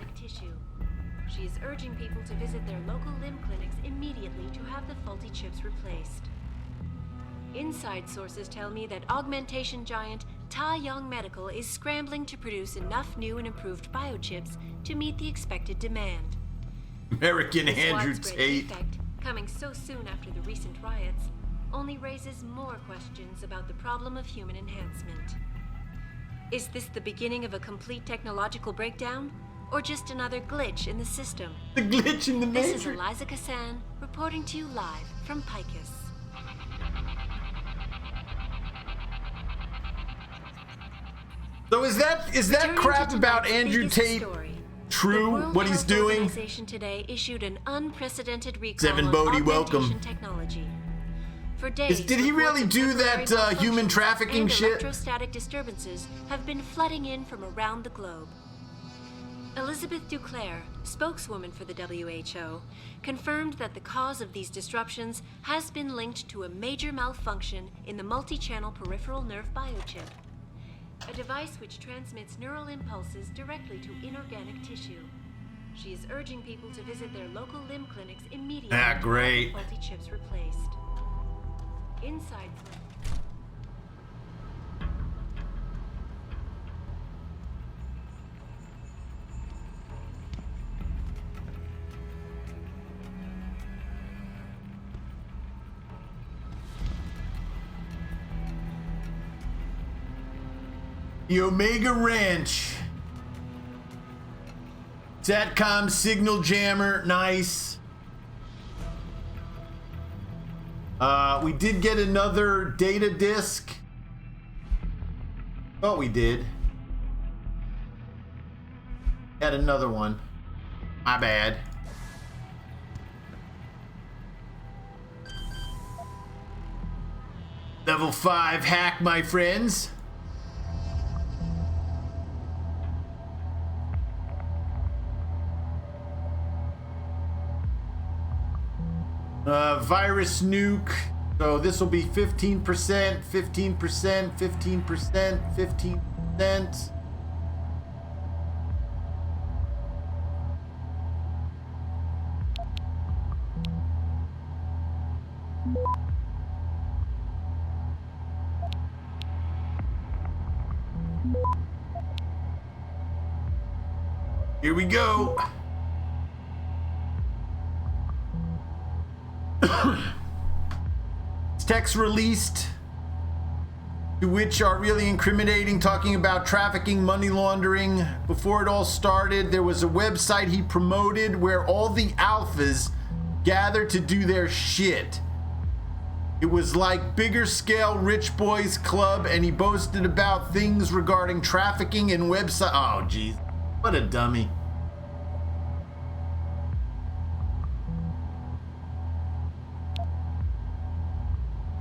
She is urging people to visit their local limb clinics immediately to have the faulty chips replaced. Inside sources tell me that augmentation giant Ta Young Medical is scrambling to produce enough new and improved biochips to meet the expected demand. American This Andrew widespread Tate. defect, coming so soon after the recent riots, only raises more questions about the problem of human enhancement. Is this the beginning of a complete technological breakdown, or just another glitch in the system? The glitch in the This Matrix. is Eliza Kassan reporting to you live from Picus. So is that Returning crap to about tonight's Andrew biggest Tate story, true? the World What he's Health doing? Organization today issued an unprecedented recall Seven on Bodhi, augmentation welcome. technology. For days, Did he really reports of do that temporary human malfunctions trafficking and shit? Electrostatic disturbances have been flooding in from around the globe. Elizabeth Duclair, spokeswoman for the WHO, confirmed that the cause of these disruptions has been linked to a major malfunction in the multi-channel peripheral nerve biochip, a device which transmits neural impulses directly to inorganic tissue. She is urging people to visit their local limb clinics immediately Ah, to great. have the faulty chips replaced. Inside. The Omega Ranch. Satcom signal jammer, nice. We did get another data disk. Oh, we did. Got another one. My bad. Level 5 hack, my friends. Virus nuke. So this will be 15%, 15%, 15%, 15%. Here we go. Text released, to which are really incriminating, talking about trafficking, money laundering. Before it all started, there was a website he promoted where all the alphas gathered to do their shit. It was like bigger scale rich boys club, and he boasted about things regarding trafficking and website. Oh geez, what a dummy.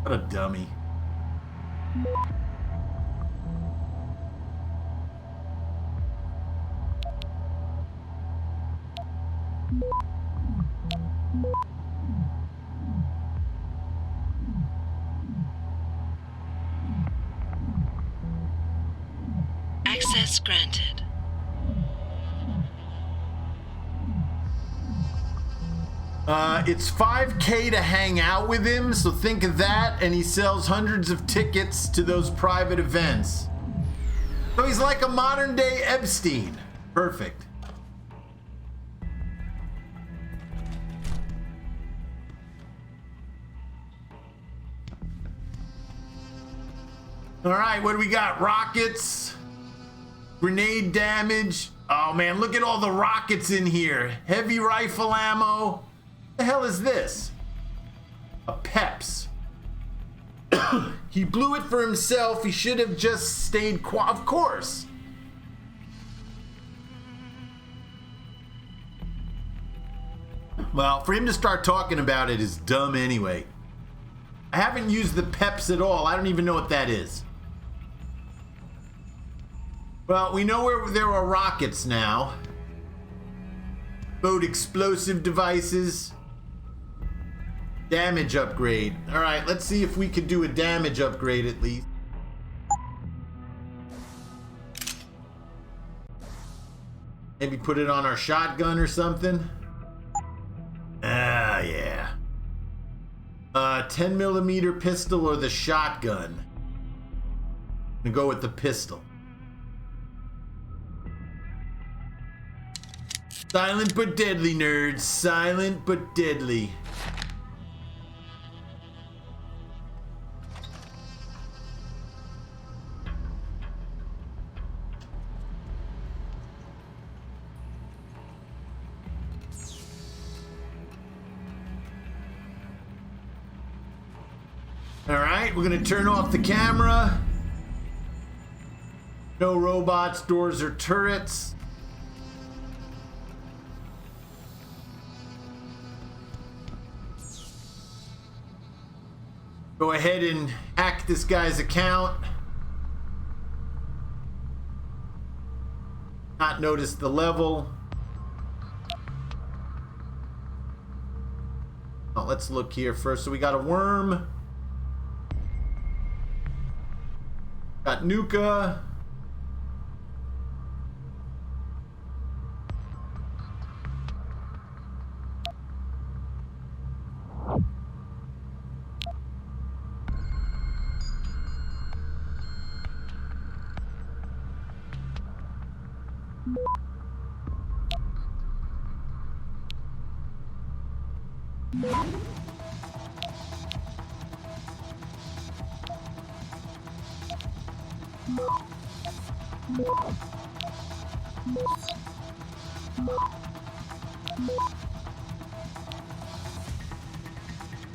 What a dummy. Access granted. It's $5K to hang out with him, so think of that, and he sells hundreds of tickets to those private events. So he's like a modern day Epstein. Perfect. All right, what do we got? Rockets, grenade damage. Oh man, look at all the rockets in here. Heavy rifle ammo. What the hell is this? A Peps. He blew it for himself. He should have just stayed quiet. Of course. Well, for him to start talking about it is dumb anyway. I haven't used the Peps at all. I don't even know what that is. Well, we know where there are rockets now. Both explosive devices. Damage upgrade. All right, let's see if we could do a damage upgrade at least. Maybe put it on our shotgun or something. Ah, yeah. 10mm pistol or the shotgun. I'm gonna go with the pistol. Silent but deadly, nerds. Silent but deadly. All right, we're gonna turn off the camera. No robots, doors, or turrets. Go ahead and hack this guy's account. Not notice the level. Oh, let's look here first. So we got a worm. Got Nuka.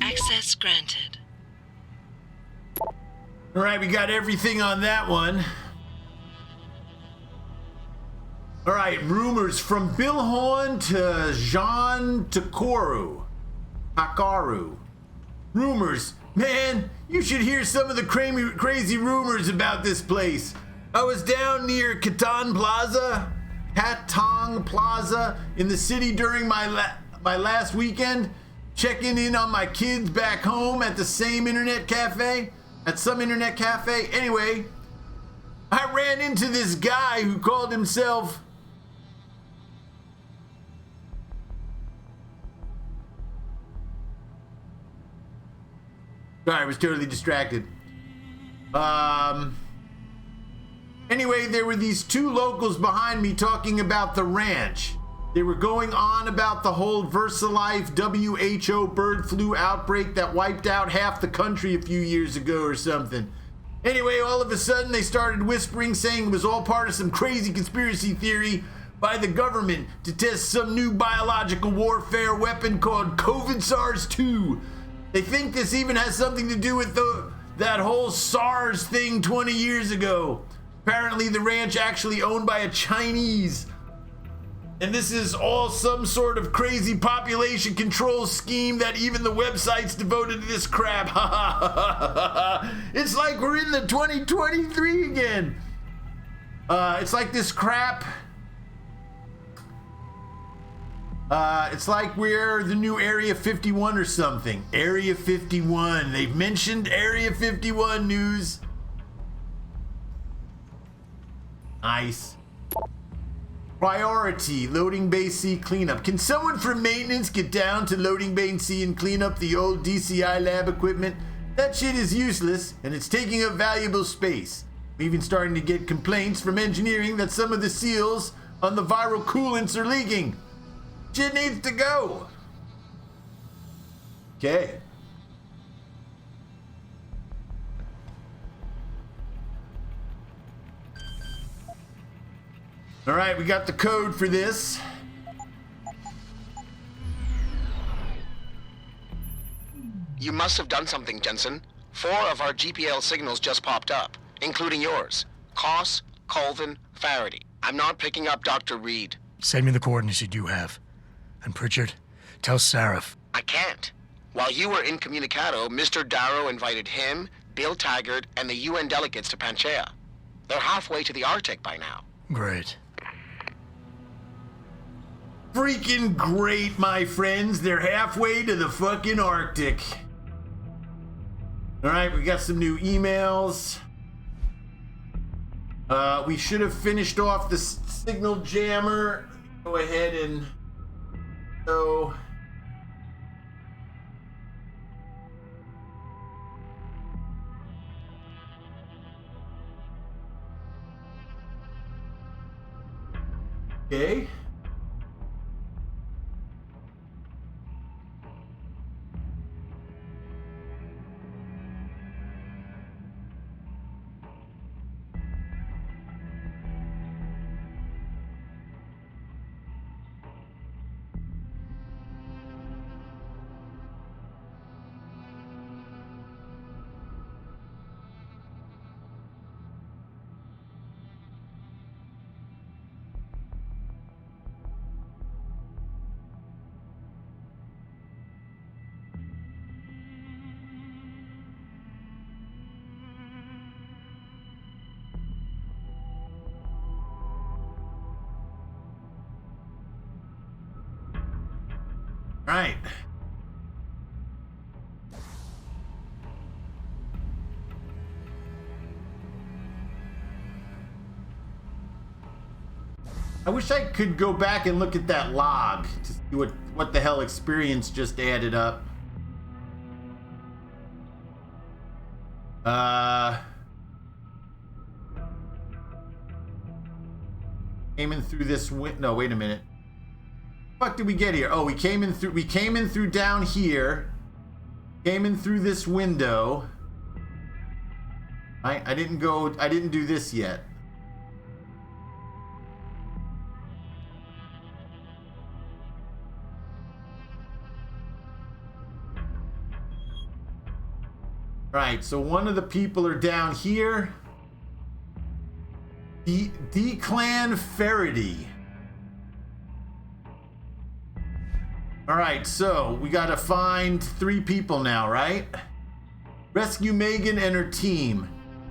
Access granted. All right, we got everything on that one. All right, rumors from Bill Horn to Jean Takaru. Rumors. Man, you should hear some of the crazy rumors about this place. I was down near Katong Plaza in the city during my last weekend. checking in on my kids back home at the same internet cafe, at some internet cafe. Anyway, I ran into this guy who called himself Sorry, I was totally distracted. Anyway, there were these two locals behind me talking about the ranch. They were going on about the whole VersaLife WHO bird flu outbreak that wiped out half the country a few years ago or something. Anyway, all of a sudden they started whispering, saying it was all part of some crazy conspiracy theory by the government to test some new biological warfare weapon called COVID SARS-2. They think this even has something to do with that whole SARS thing 20 years ago. Apparently the ranch actually owned by a Chinese. And this is all some sort of crazy population control scheme that even the website's devoted to this crap. It's like we're in the 2023 again. It's like this crap. It's like we're the new Area 51 or something. Area 51. They've mentioned Area 51 news. Nice. Priority, loading bay C cleanup. Can someone from maintenance get down to loading bay C and clean up the old DCI lab equipment? That shit is useless and it's taking up valuable space. I'm even starting to get complaints from engineering that some of the seals on the viral coolants are leaking. Shit needs to go. Okay. All right, we got the code for this. You must have done something, Jensen. 4 of our GPL signals just popped up, including yours. Koss, Colvin, Faraday. I'm not picking up Dr. Reed. Send me the coordinates you do have. And Pritchard, tell Sarif. I can't. While you were incommunicado, Mr. Darrow invited him, Bill Taggart, and the UN delegates to Panchaea. They're halfway to the Arctic by now. Great. Freaking great, my friends. They're halfway to the fucking Arctic. All right, we got some new emails. We should have finished off the signal jammer. Go ahead and so. Okay. Right. I wish I could go back and look at that log to see what the hell experience just added up. Came in through this window. No, wait a minute. Fuck did we get here? Oh, we came in through down here. Came in through this window. I didn't do this yet. Right, so one of the people are down here. Declan Faraday. All right, so we gotta find 3 people now, right? Rescue Megan and her team.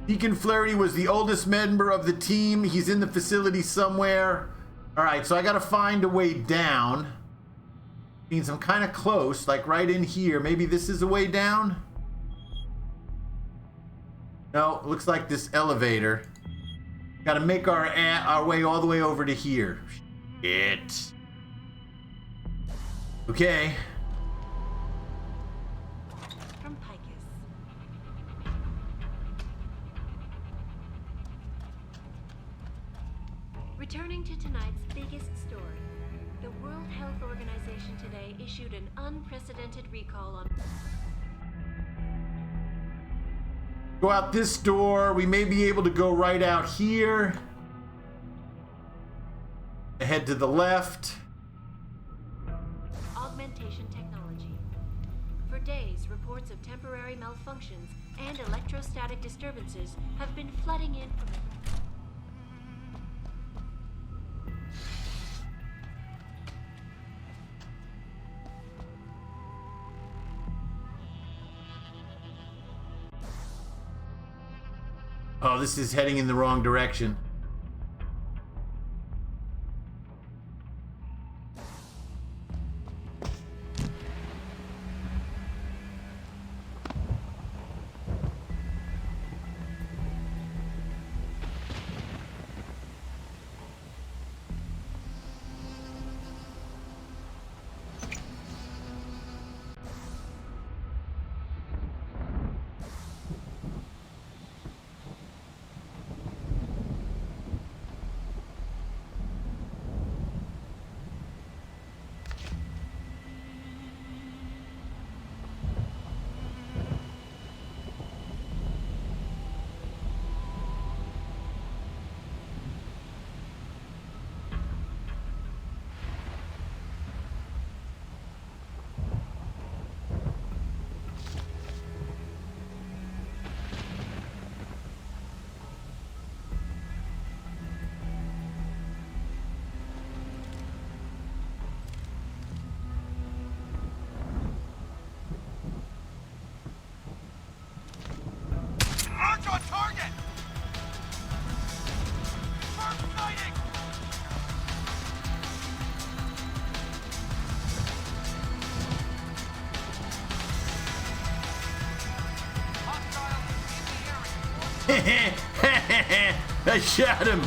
Deacon Flaherty was the oldest member of the team. He's in the facility somewhere. All right, so I gotta find a way down. Means I'm kind of close, like right in here. Maybe this is a way down? No, looks like this elevator. Gotta make our way all the way over to here. Shit. Okay. From Picus. Returning to tonight's biggest story. The World Health Organization today issued an unprecedented recall on... Go out this door. We may be able to go right out here. Head to the left. Augmentation technology. For days, reports of temporary malfunctions and electrostatic disturbances have been flooding in from... Oh, this is heading in the wrong direction. I shot him.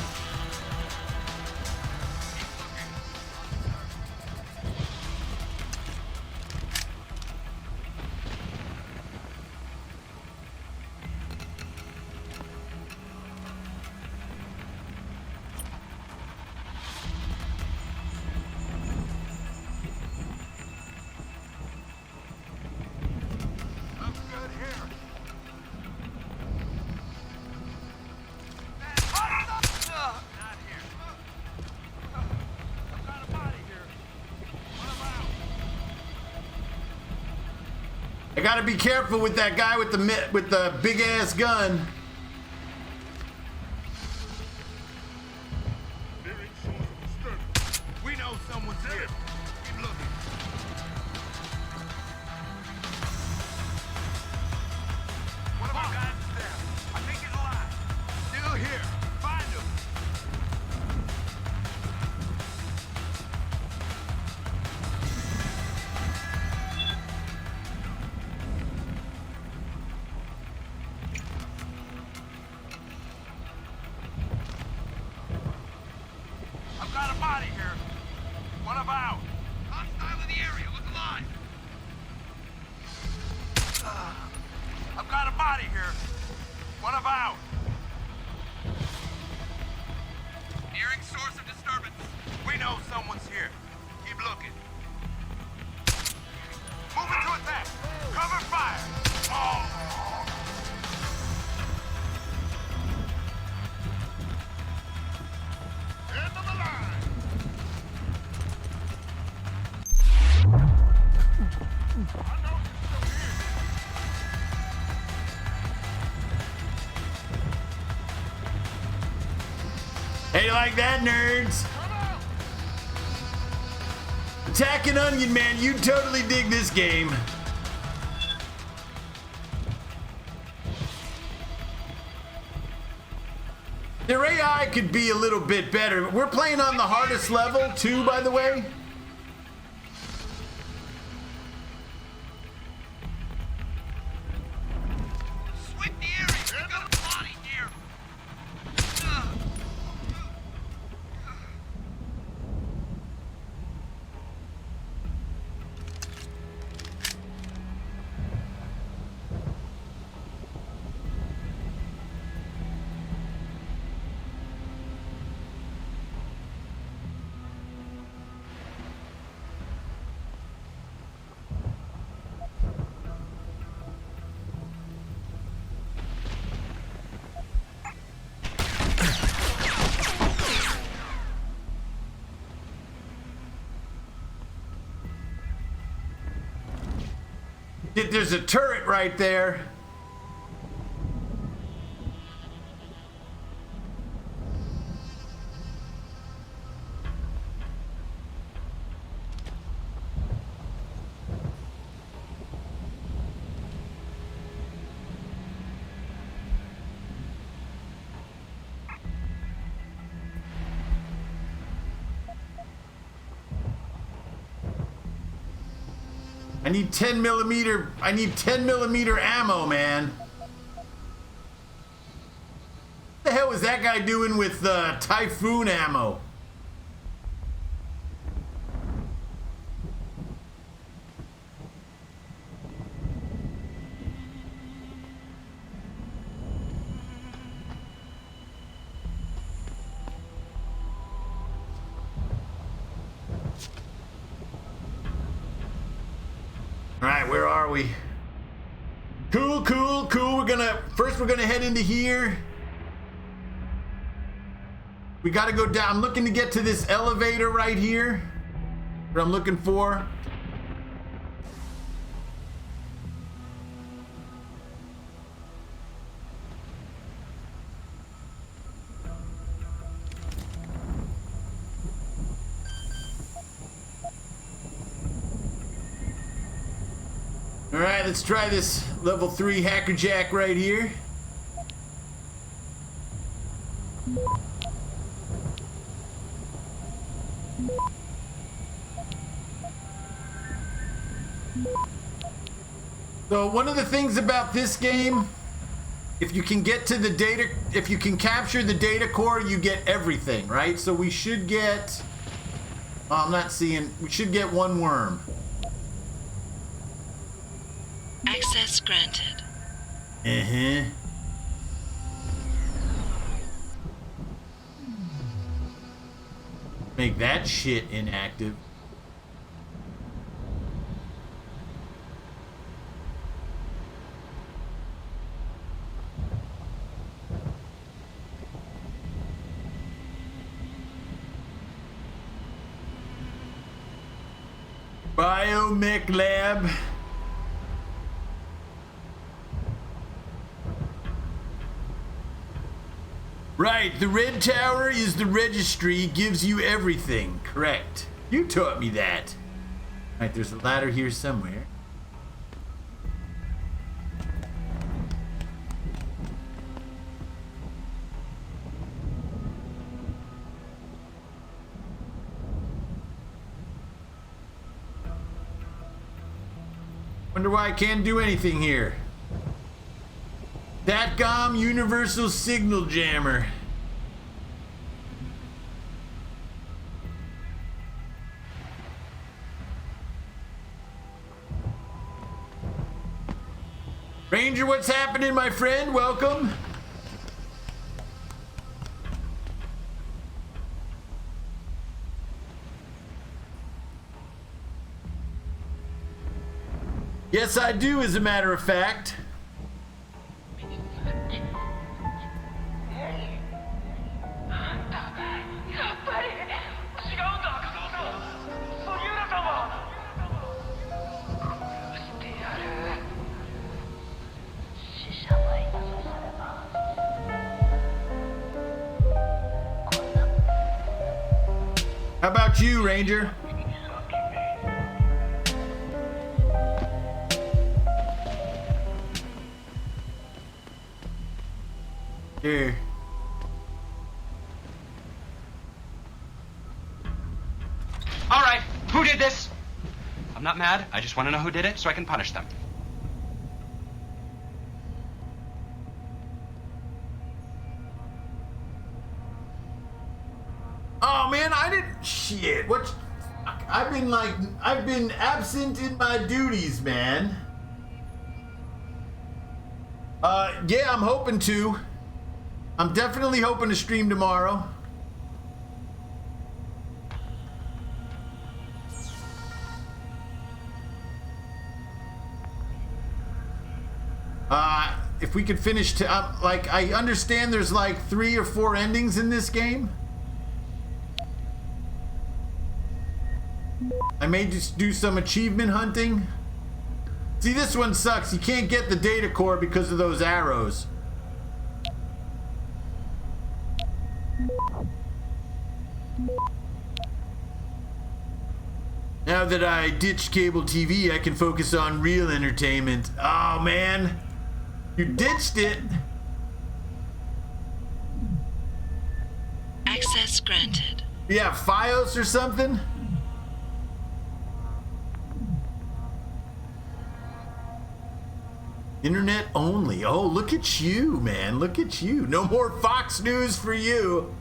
I gotta be careful with that guy with the big ass gun. We know someone's here. Keep looking. One of our guys is there. I think he's alive. Still here. Find him. I've got a body here. What about? Hostile in the area. Look alive. I've got a body here. What about? Nearing source of disturbance. We know someone's here. Keep looking. Moving to attack. Cover fire. Oh. End of the line. I know you're still here. How you like that, nerds? Attack an Onion Man, you totally dig this game. Their AI could be a little bit better. We're playing on the hardest level too, by the way. There's a turret right there. I need 10 millimeter ammo, man. What the hell was that guy doing with Typhoon ammo? Alright, where are we? Cool. We're gonna head into here. We gotta go down. I'm looking to get to this elevator right here. What I'm looking for. All right, let's try this level 3 hackerjack right here. So one of the things about this game, if you can get to the data, if you can capture the data core, you get everything, right? So we should get, I'm not seeing, we should get one worm. Access granted. Make that shit inactive. Biomech lab. Right, the red tower is the registry, gives you everything. Correct. You taught me that. Right, there's a ladder here somewhere. Wonder why I can't do anything here. Datcom Universal Signal Jammer. Ranger, what's happening, my friend? Welcome. Yes, I do, as a matter of fact. How about you, Ranger? Here. All right, who did this? I'm not mad. I just want to know who did it so I can punish them. Oh man, I didn't. Shit. What? I've been absent in my duties, man. Yeah, I'm hoping to. I'm definitely hoping to stream tomorrow. If we could finish like, I understand there's like 3 or 4 endings in this game. I may just do some achievement hunting. See, this one sucks. You can't get the data core because of those arrows. Now that I ditched cable TV, I can focus on real entertainment. Oh, man. You ditched it. Access granted. Yeah, Fios or something? Internet only. Oh, look at you, man. Look at you. No more Fox News for you.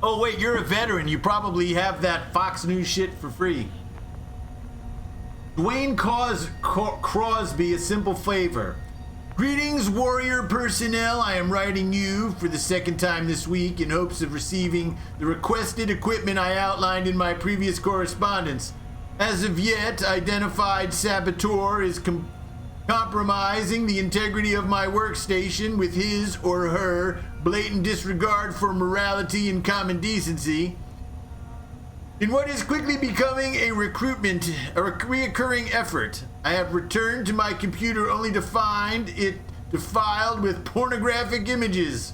Oh, wait, you're a veteran. You probably have that Fox News shit for free. Dwayne Crosby, a simple favor. Greetings, warrior personnel. I am writing you for the second time this week in hopes of receiving the requested equipment I outlined in my previous correspondence. As of yet, identified saboteur is compromising the integrity of my workstation with his or her blatant disregard for morality and common decency. In what is quickly becoming a reoccurring effort, I have returned to my computer only to find it defiled with pornographic images.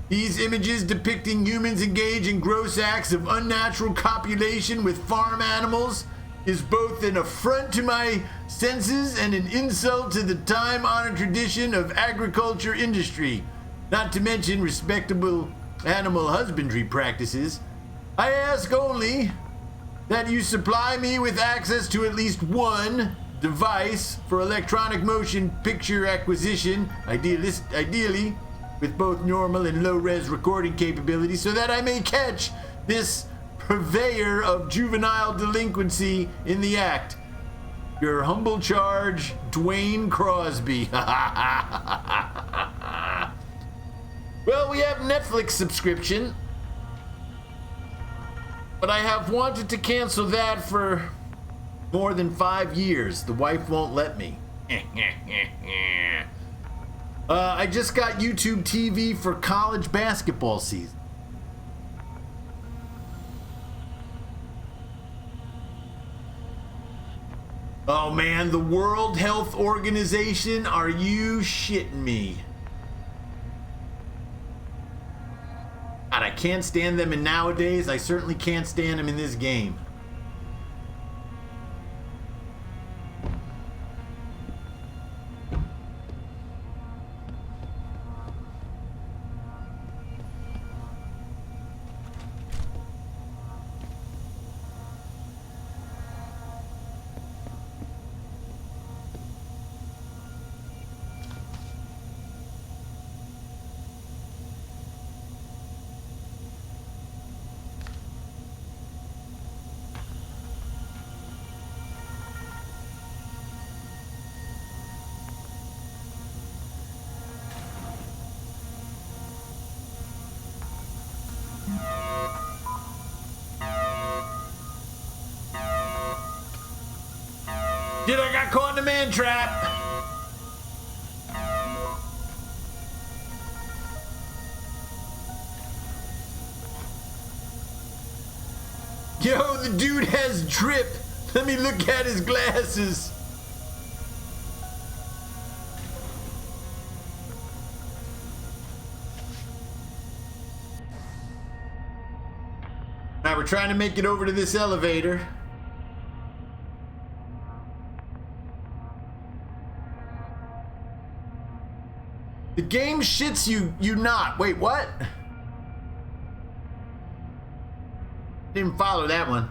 These images depicting humans engaged in gross acts of unnatural copulation with farm animals is both an affront to my senses and an insult to the time-honored tradition of agriculture industry, not to mention respectable animal husbandry practices. I ask only that you supply me with access to at least one device for electronic motion picture acquisition, ideally with both normal and low-res recording capability, so that I may catch this purveyor of juvenile delinquency in the act. Your humble charge, Dwayne Crosby. Well, we have Netflix subscription, but I have wanted to cancel that for more than 5 years. The wife won't let me. I just got YouTube TV for college basketball season. Oh man, the World Health Organization, are you shitting me? God, I can't stand them in nowadays. I certainly can't stand them in this game. Dude, I got caught in a man trap. Yo, the dude has drip. Let me look at his glasses. Now we're trying to make it over to this elevator. The game shits you not. Wait, what? Didn't follow that one.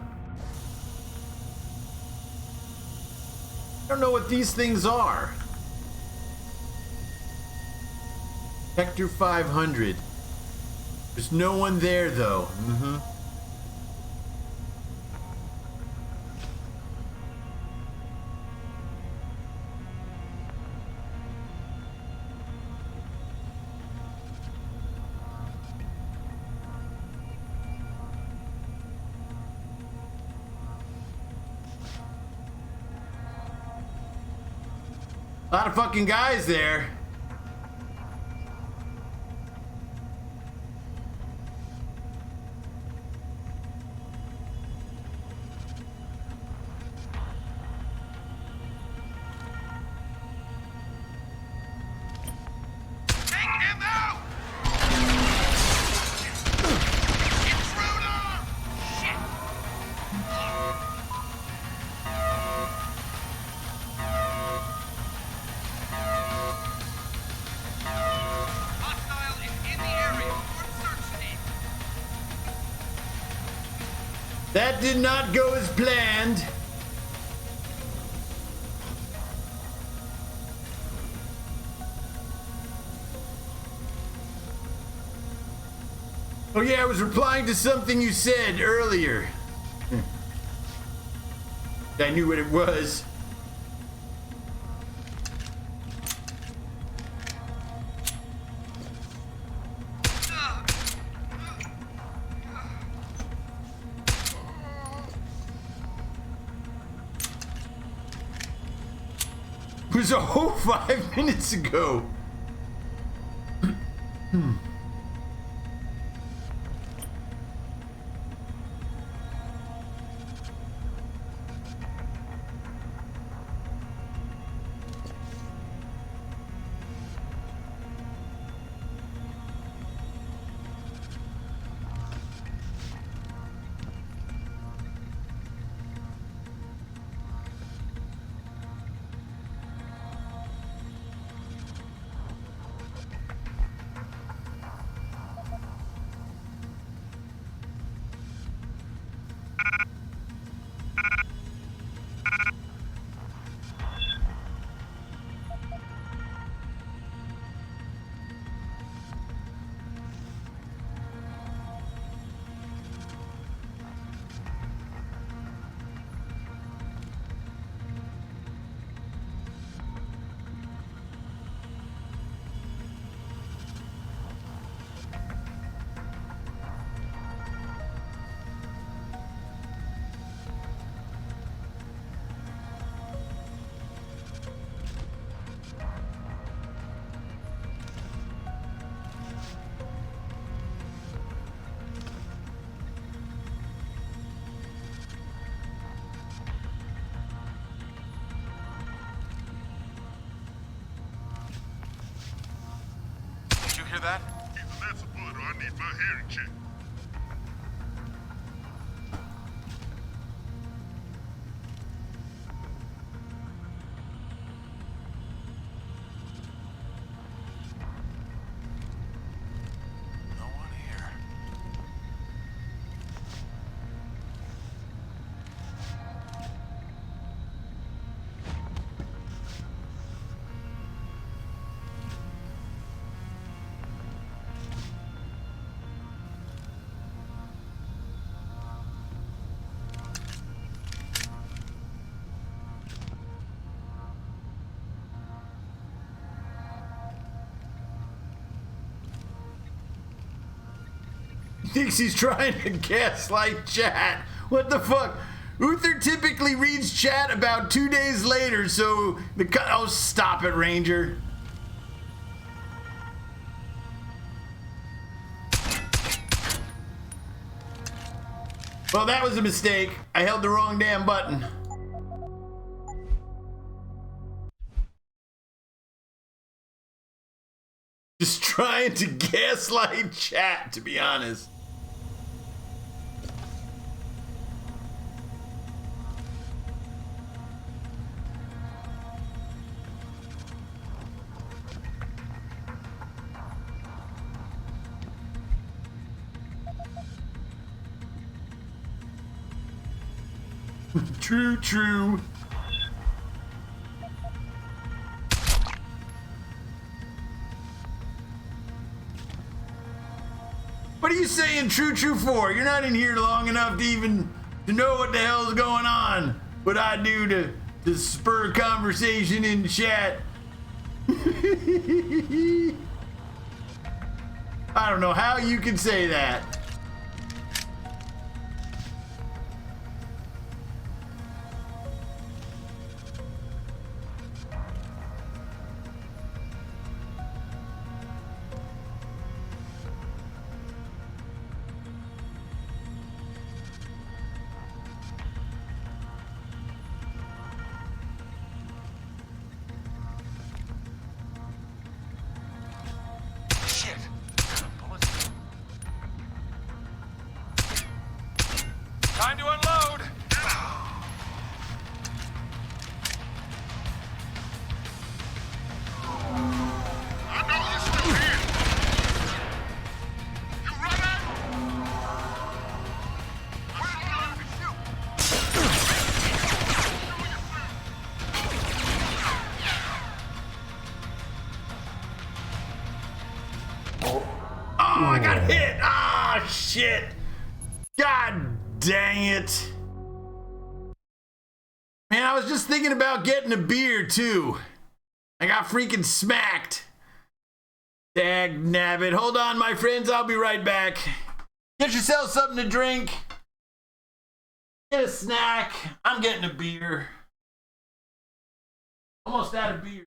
I don't know what these things are. Hector 500. There's no one there though. A lot of fucking guys there. That did not go as planned. Oh yeah, I was replying to something you said earlier. I knew what it was. It was a whole 5 minutes ago. Hear that? Either that's a bullet or I need my hearing checked. No one here. Thinks he's trying to gaslight chat. What the fuck? Euther typically reads chat about 2 days later, so oh, stop it, Ranger. Well, that was a mistake. I held the wrong damn button. Just trying to gaslight chat, to be honest. True, true. What are you saying true for? You're not in here long enough to even to know what the hell's going on. What I do to spur conversation in chat. I don't know how you can say that. hit. Ah, shit. God dang it. Man, I was just thinking about getting a beer, too. I got freaking smacked. Dag nabbit. Hold on, my friends. I'll be right back. Get yourself something to drink. Get a snack. I'm getting a beer. Almost out of beer.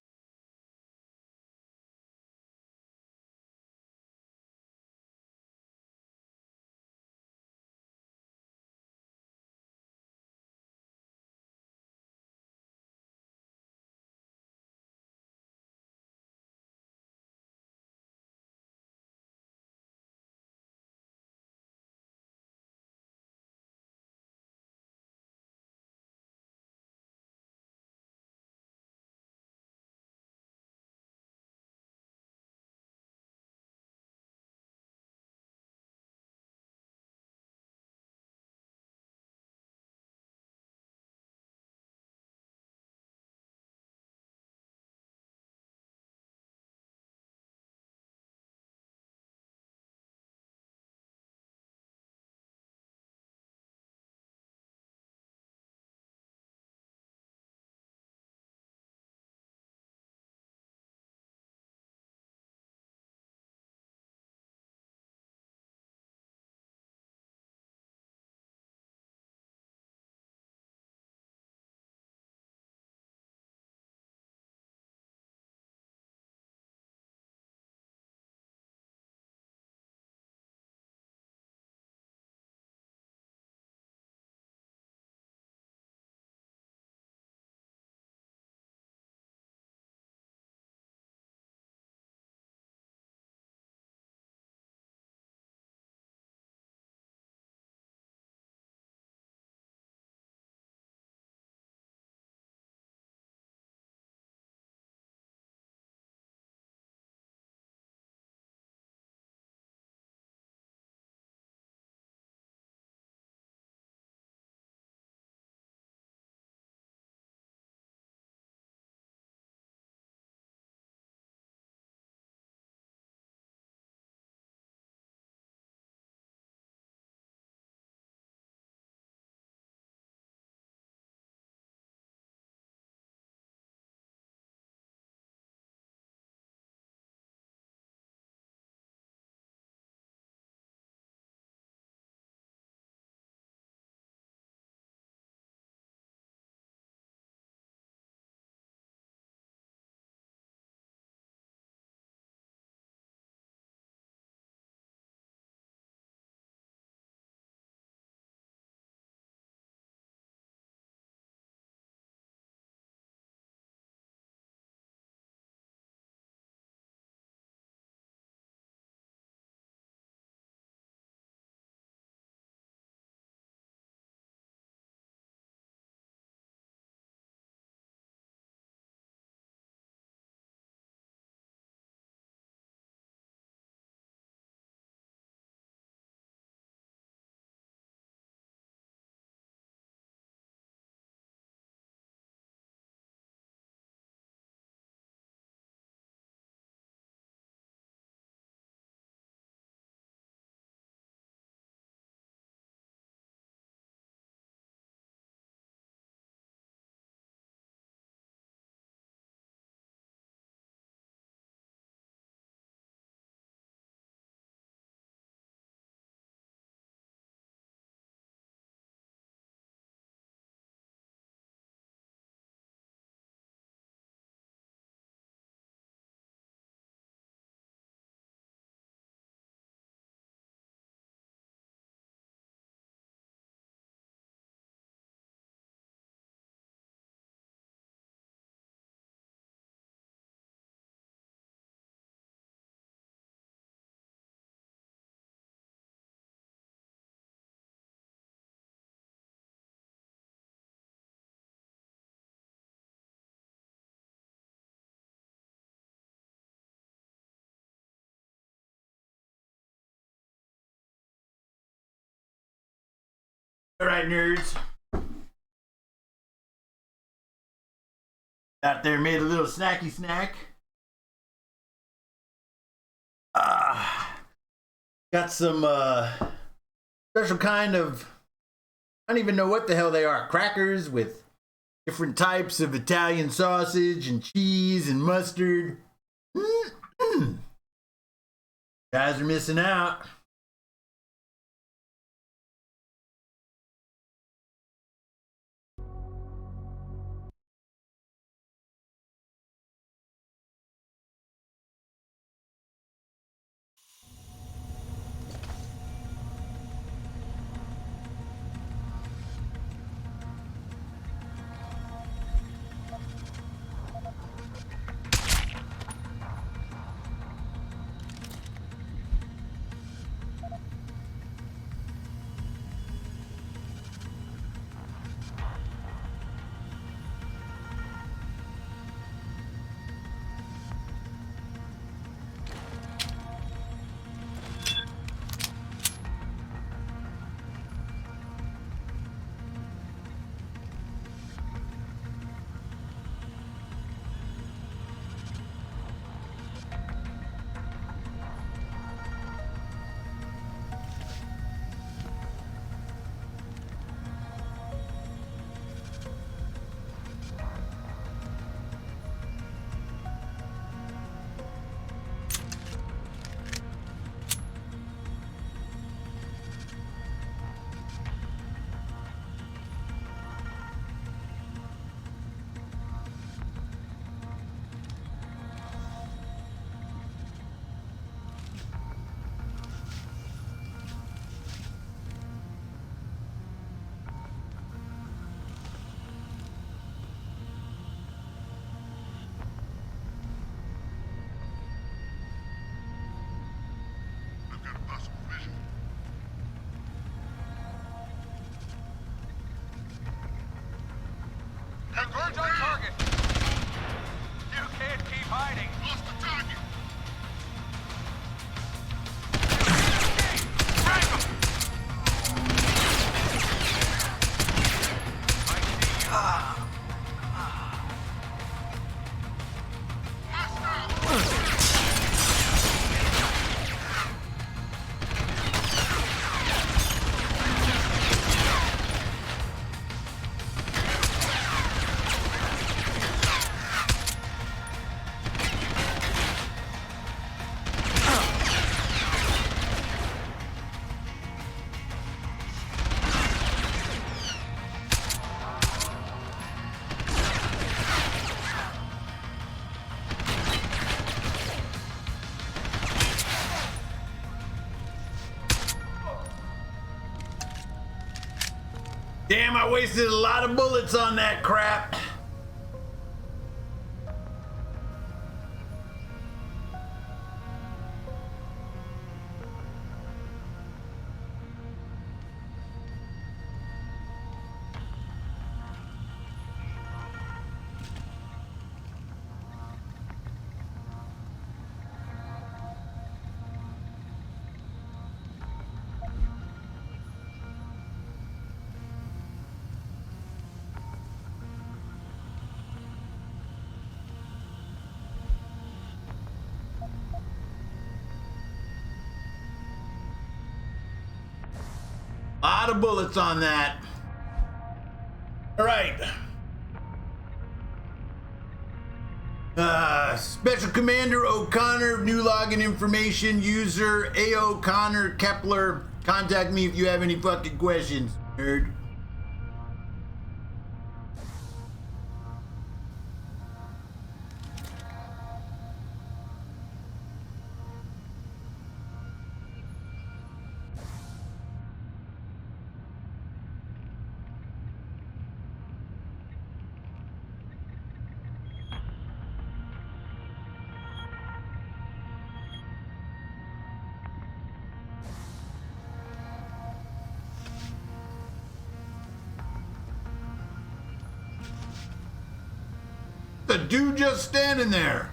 All right, nerds. Out there made a little snacky snack. Got some special kind of, I don't even know what the hell they are, crackers with different types of Italian sausage and cheese and mustard. Guys are missing out. Converge on target! You can't keep hiding! Lost the target! Frag him! I see you. Damn, I wasted a lot of bullets on that crap. Lot of bullets on that. All right. Special Commander O'Connor, new login information, user A.O. Connor Kepler. Contact me if you have any fucking questions, nerd. The dude just standing there.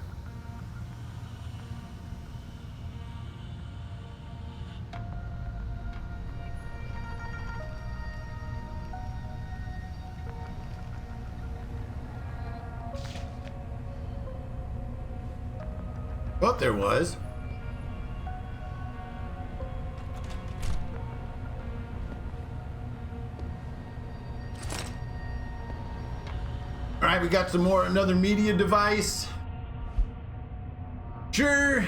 Thought there was. right, we got another media device. Sure.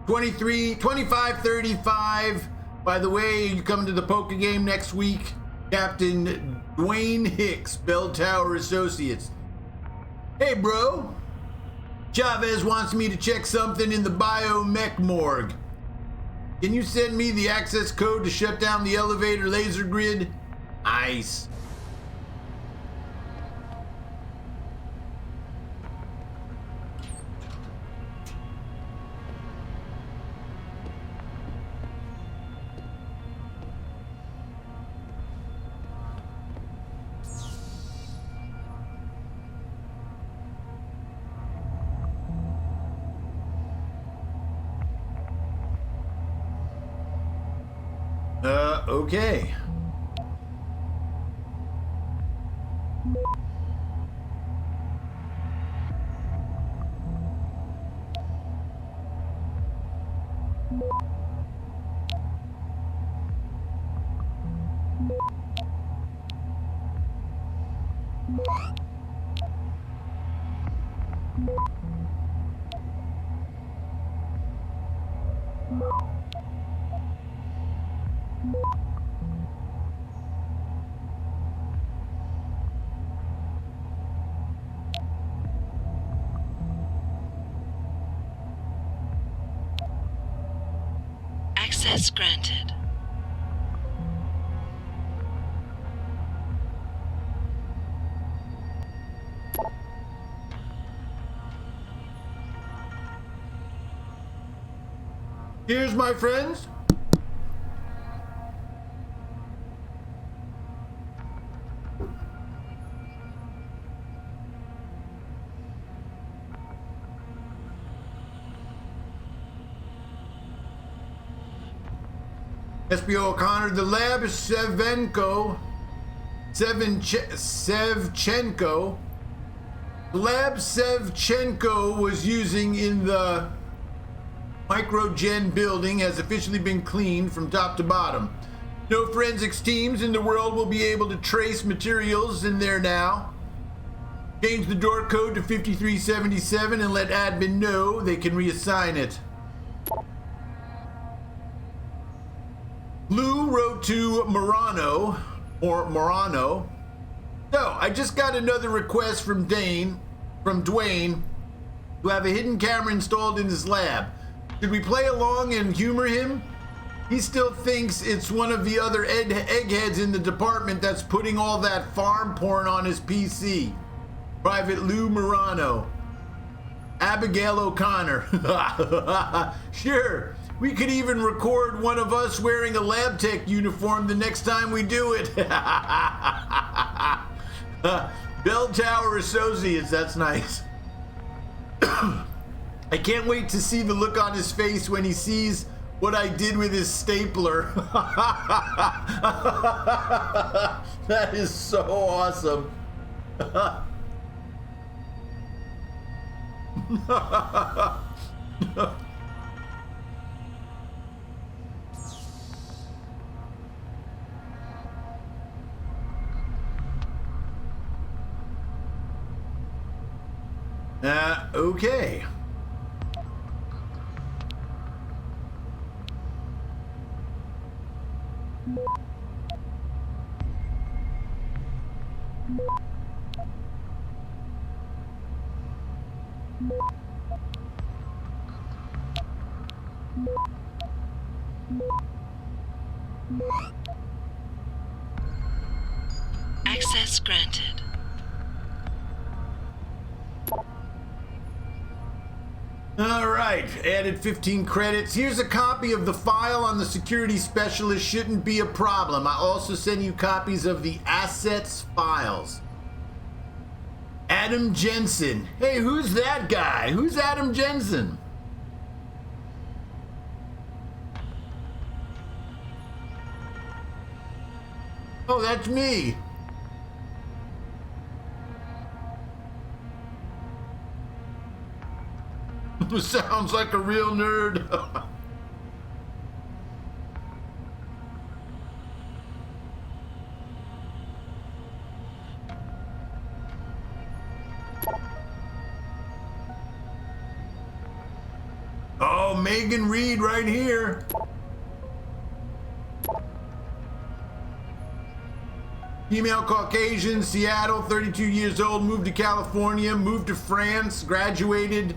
2535. By the way, you come to the poker game next week. Captain Dwayne Hicks, Bell Tower Associates. Hey, bro. Chavez wants me to check something in the biomech morgue. Can you send me the access code to shut down the elevator laser grid? Nice. Okay. Access granted. Cheers, my friends. SBO O'Connor, the lab Sevchenko. The lab Sevchenko was using in the Microgen building has officially been cleaned from top to bottom. No forensics teams in the world will be able to trace materials in there now. Change the door code to 5377 and let admin know they can reassign it. Lou wrote to Morano. So, I just got another request from Dwayne to have a hidden camera installed in his lab. Should we play along and humor him? He still thinks it's one of the other eggheads in the department that's putting all that farm porn on his PC. Private Lou Morano. Abigail O'Connor. Sure. We could even record one of us wearing a lab tech uniform the next time we do it. Bell Tower Associates, that's nice. I can't wait to see the look on his face when he sees what I did with his stapler. That is so awesome. Okay. Access granted. All right, added 15 credits. Here's a copy of the file on the security specialist. Shouldn't be a problem. I also send you copies of the assets files. Adam Jensen. Hey, who's that guy? Who's Adam Jensen? Oh, that's me. Sounds like a real nerd. Oh, Megan Reed right here. Female Caucasian, Seattle, 32 years old, moved to California, moved to France, graduated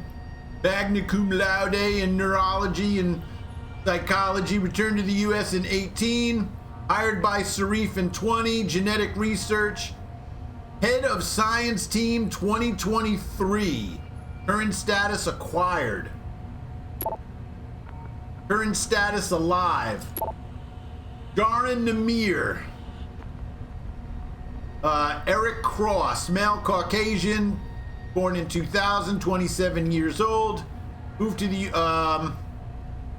magna cum laude in neurology and psychology, returned to the US in 18, hired by Sarif in 20, genetic research, head of science team 2023, current status acquired, current status alive, Garin Namir, Eric Cross, male Caucasian, born in 2000, 27 years old, moved to the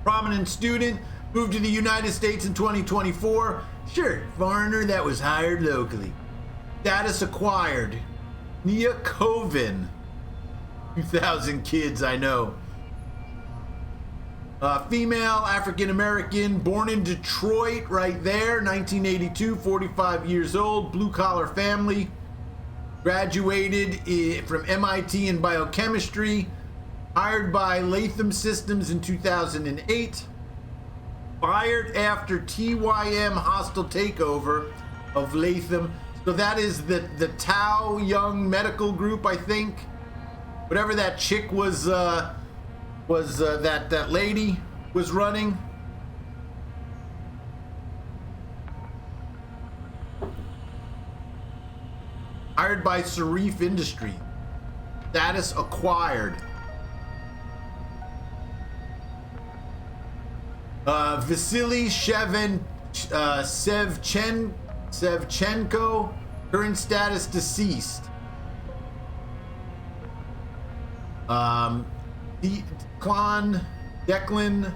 prominent student, moved to the United States in 2024. Sure, foreigner that was hired locally. Status acquired. Nia Coven. 2,000 kids, I know. Female, African American, born in Detroit, right there, 1982, 45 years old, blue collar family. Graduated from MIT in biochemistry. Hired by Latham Systems in 2008. Fired after TYM hostile takeover of Latham. So that is the Tao Young Medical Group, I think. Whatever that chick was that lady was running. Hired by Sarif Industries. Status acquired. Vasily Sevchenko, current status deceased. Declan,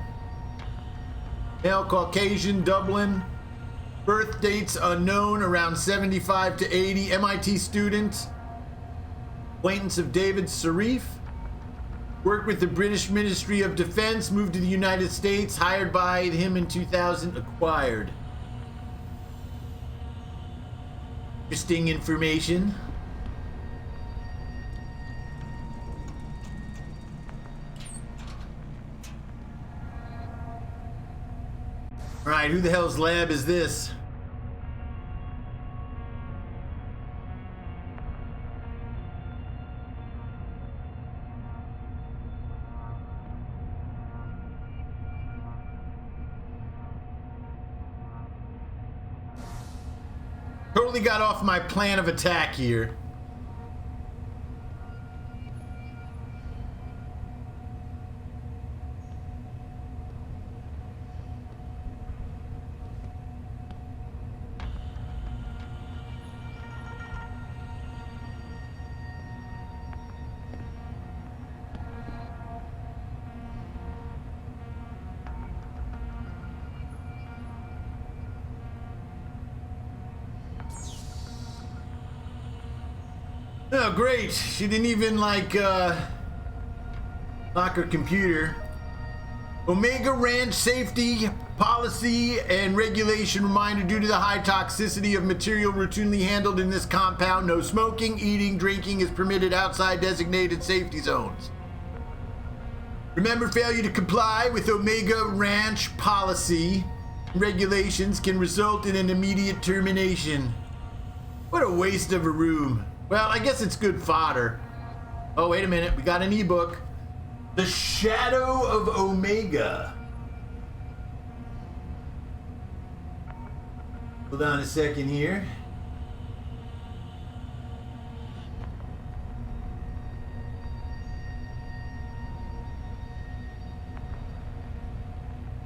male Caucasian, Dublin. Birth dates unknown, around 75 to 80. MIT student. Acquaintance of David Sarif. Worked with the British Ministry of Defense, moved to the United States, hired by him in 2000, acquired. Interesting information. All right, who the hell's lab is this? Totally got off my plan of attack here. Oh, great. She didn't even, like, lock her computer. Omega Ranch safety policy and regulation reminder: due to the high toxicity of material routinely handled in this compound, no smoking, eating, drinking is permitted outside designated safety zones. Remember, failure to comply with Omega Ranch policy and regulations can result in an immediate termination. What a waste of a room. Well, I guess it's good fodder. Oh, wait a minute. We got an ebook. The Shadow of Omega. Hold on a second here.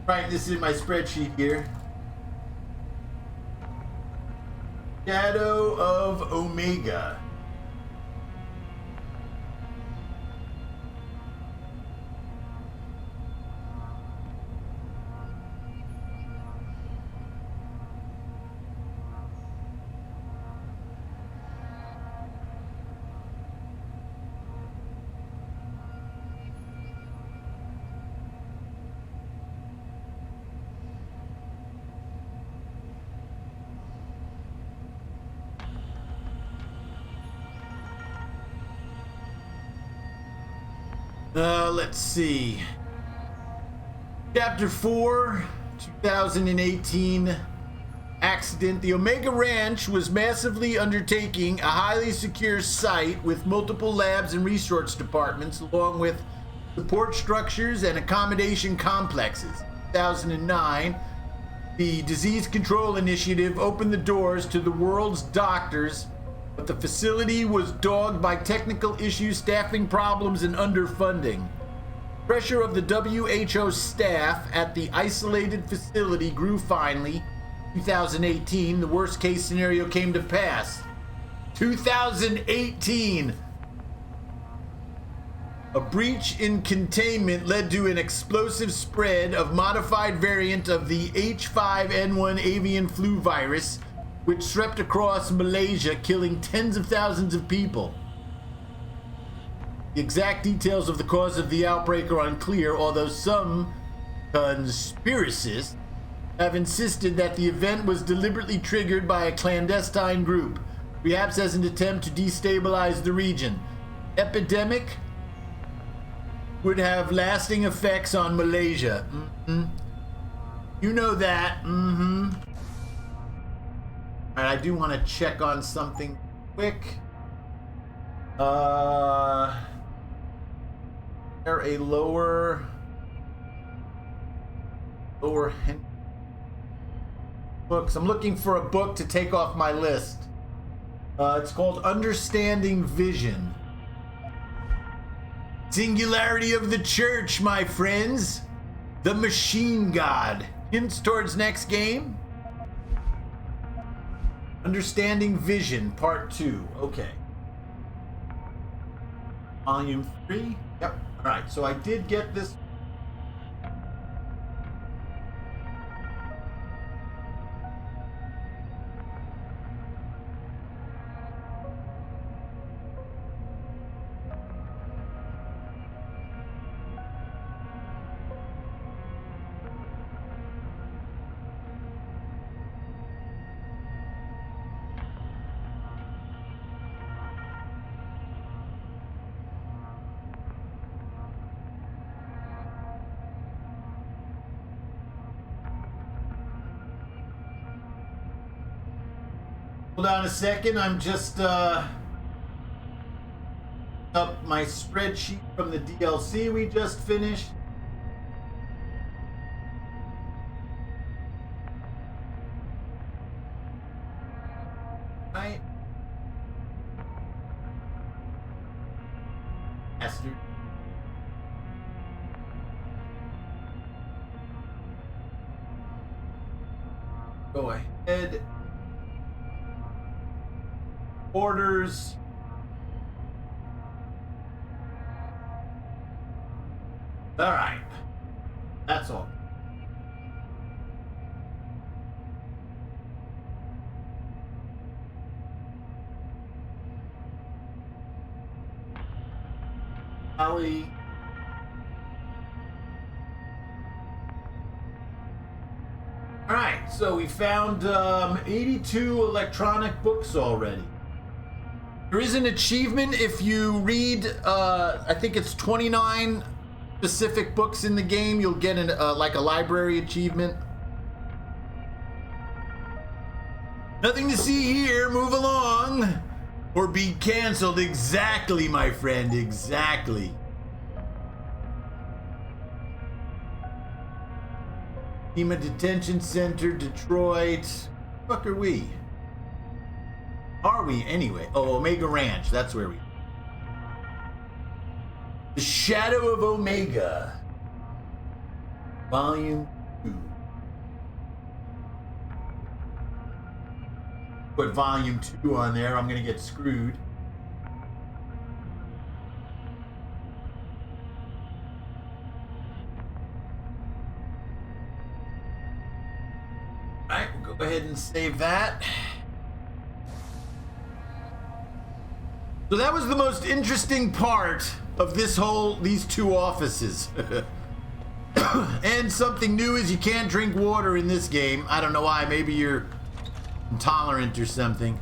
Right, this is my spreadsheet here. Shadow of Omega. Let's see. Chapter 4, 2018 accident. The Omega Ranch was massively undertaking a highly secure site with multiple labs and research departments, along with support structures and accommodation complexes. 2009, the Disease Control Initiative opened the doors to the world's doctors, but the facility was dogged by technical issues, staffing problems, and underfunding. Pressure of the WHO staff at the isolated facility grew finally. 2018, the worst case scenario came to pass. 2018! A breach in containment led to an explosive spread of modified variant of the H5N1 avian flu virus, which swept across Malaysia, killing tens of thousands of people. The exact details of the cause of the outbreak are unclear, although some conspiracists have insisted that the event was deliberately triggered by a clandestine group, perhaps as an attempt to destabilize the region. Epidemic would have lasting effects on Malaysia. You know that. Alright, I do want to check on something quick. There a lower books. I'm looking for a book to take off my list. It's called Understanding Vision. Singularity of the Church, my friends. The Machine God. Hints towards next game. Understanding Vision, Part 2. Okay. Volume 3. Yep. Alright, so I did get this. Hold on a second, I'm just up my spreadsheet from the DLC we just finished. Right. Bastard. Go ahead. Orders. All right. That's all. Ali. All right. So we found 82 electronic books already. There is an achievement if you read, I think it's 29 specific books in the game. You'll get like a library achievement. Nothing to see here. Move along. Or be canceled. Exactly, my friend. Exactly. Hema Detention Center, Detroit. What the fuck are we? Are we anyway? Oh, Omega Ranch. That's where we are. The Shadow of Omega. Volume 2. Put Volume 2 on there. I'm going to get screwed. Alright, we'll go ahead and save that. So that was the most interesting part of these two offices. And something new is you can't drink water in this game. I don't know why, maybe you're intolerant or something.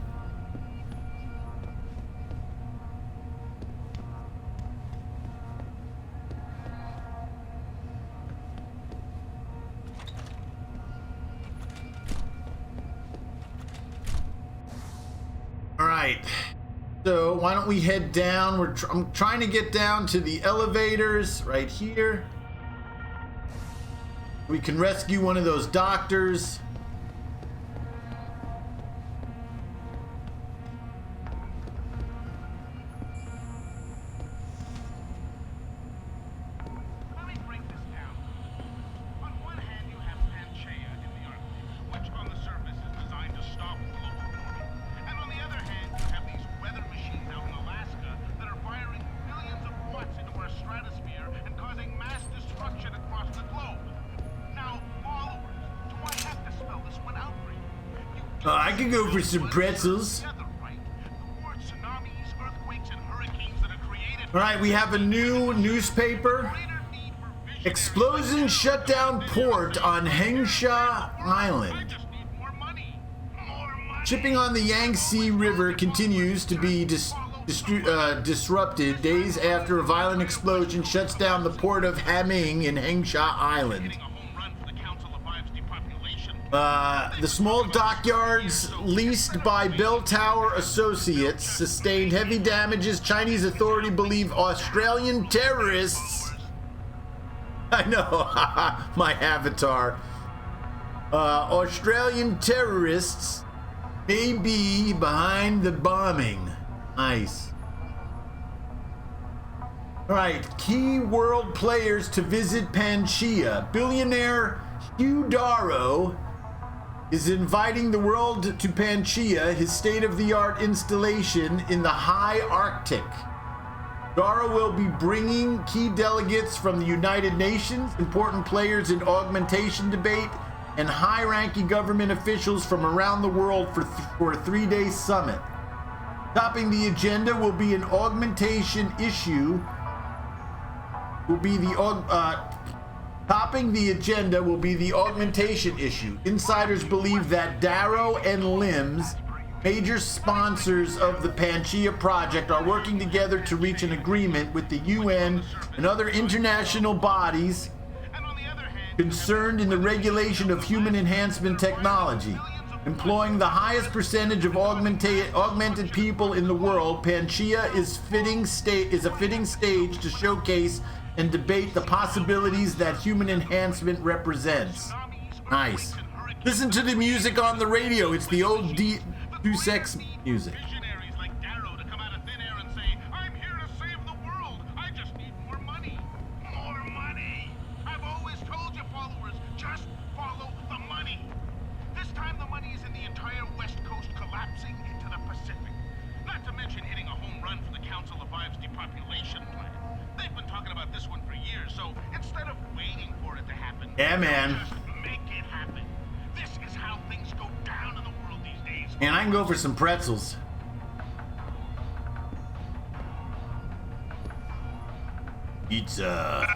right. So why don't we head down? I'm trying to get down to the elevators right here. We can rescue one of those doctors. I could go for some pretzels. All right, we have a new newspaper. Explosion shut down port on Hengsha Island. Shipping on the Yangtze River continues to be disrupted days after a violent explosion shuts down the port of Haming in Hengsha Island. The small dockyards leased by Bell Tower Associates sustained heavy damages. Chinese authorities believe Australian terrorists... I know, my avatar. Australian terrorists may be behind the bombing. Nice. Alright, key world players to visit Pangaea. Billionaire Hugh Darrow is inviting the world to Pangaea, his state-of-the-art installation in the high Arctic. Darrow will be bringing key delegates from the United Nations, important players in augmentation debate, and high-ranking government officials from around the world for a three-day summit. Topping the agenda will be an augmentation issue. Topping the agenda will be the augmentation issue. Insiders believe that Darrow and LIMS, major sponsors of the Pangaea project, are working together to reach an agreement with the UN and other international bodies concerned in the regulation of human enhancement technology. Employing the highest percentage of augmented people in the world, Pangaea is a fitting stage to showcase and debate the possibilities that human enhancement represents. Nice. Listen to the music on the radio. It's the old Deus Ex music. Yeah, man. And I can go for some pretzels. Pizza.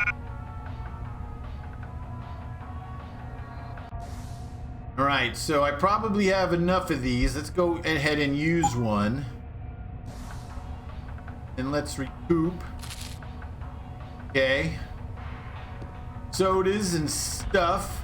All right, so I probably have enough of these. Let's go ahead and use one. And let's recoup. Okay. Sodas and stuff.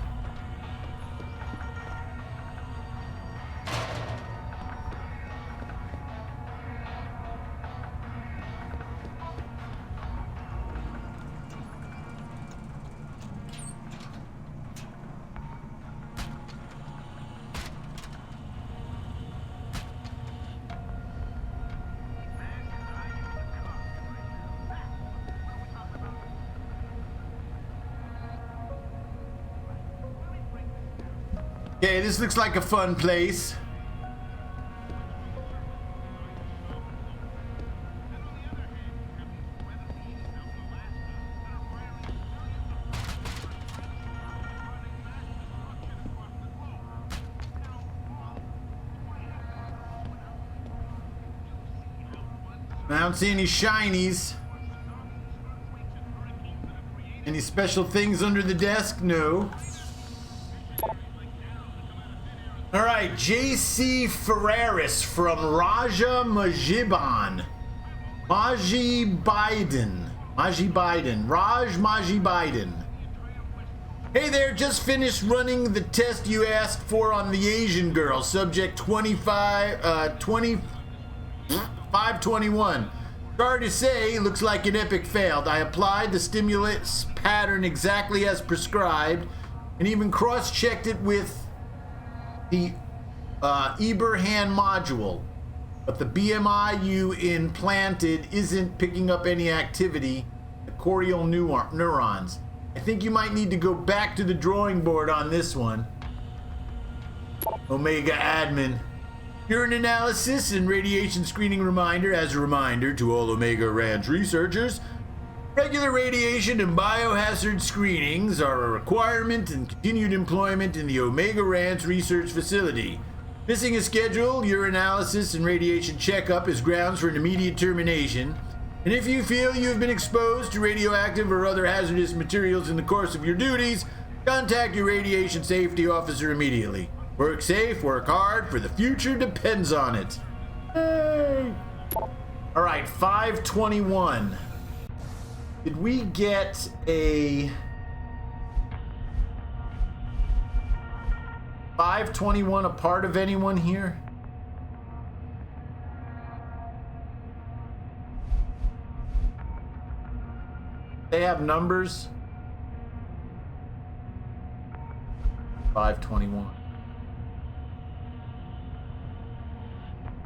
Okay, this looks like a fun place. I don't see any shinies. Any special things under the desk? No. All right, J.C. Ferraris from Raja Majiban. Maji Biden. Raj Maji Biden. Hey there, just finished running the test you asked for on the Asian girl. Subject 25, 521. Sorry to say, looks like an epic failed. I applied the stimulus pattern exactly as prescribed and even cross-checked it with the Eber hand module. But the BMI you implanted isn't picking up any activity, the cortical neurons. I think you might need to go back to the drawing board on this one. Omega admin. Urine analysis and radiation screening reminder. As a reminder to all Omega Ranch researchers, regular radiation and biohazard screenings are a requirement and continued employment in the Omega Ranch research facility. Missing a scheduled urinalysis and radiation checkup is grounds for an immediate termination. And if you feel you have been exposed to radioactive or other hazardous materials in the course of your duties, contact your radiation safety officer immediately. Work safe, work hard, for the future depends on it. Hey. All right, 521. Did we get a 521 a part of anyone here? They have numbers. 521.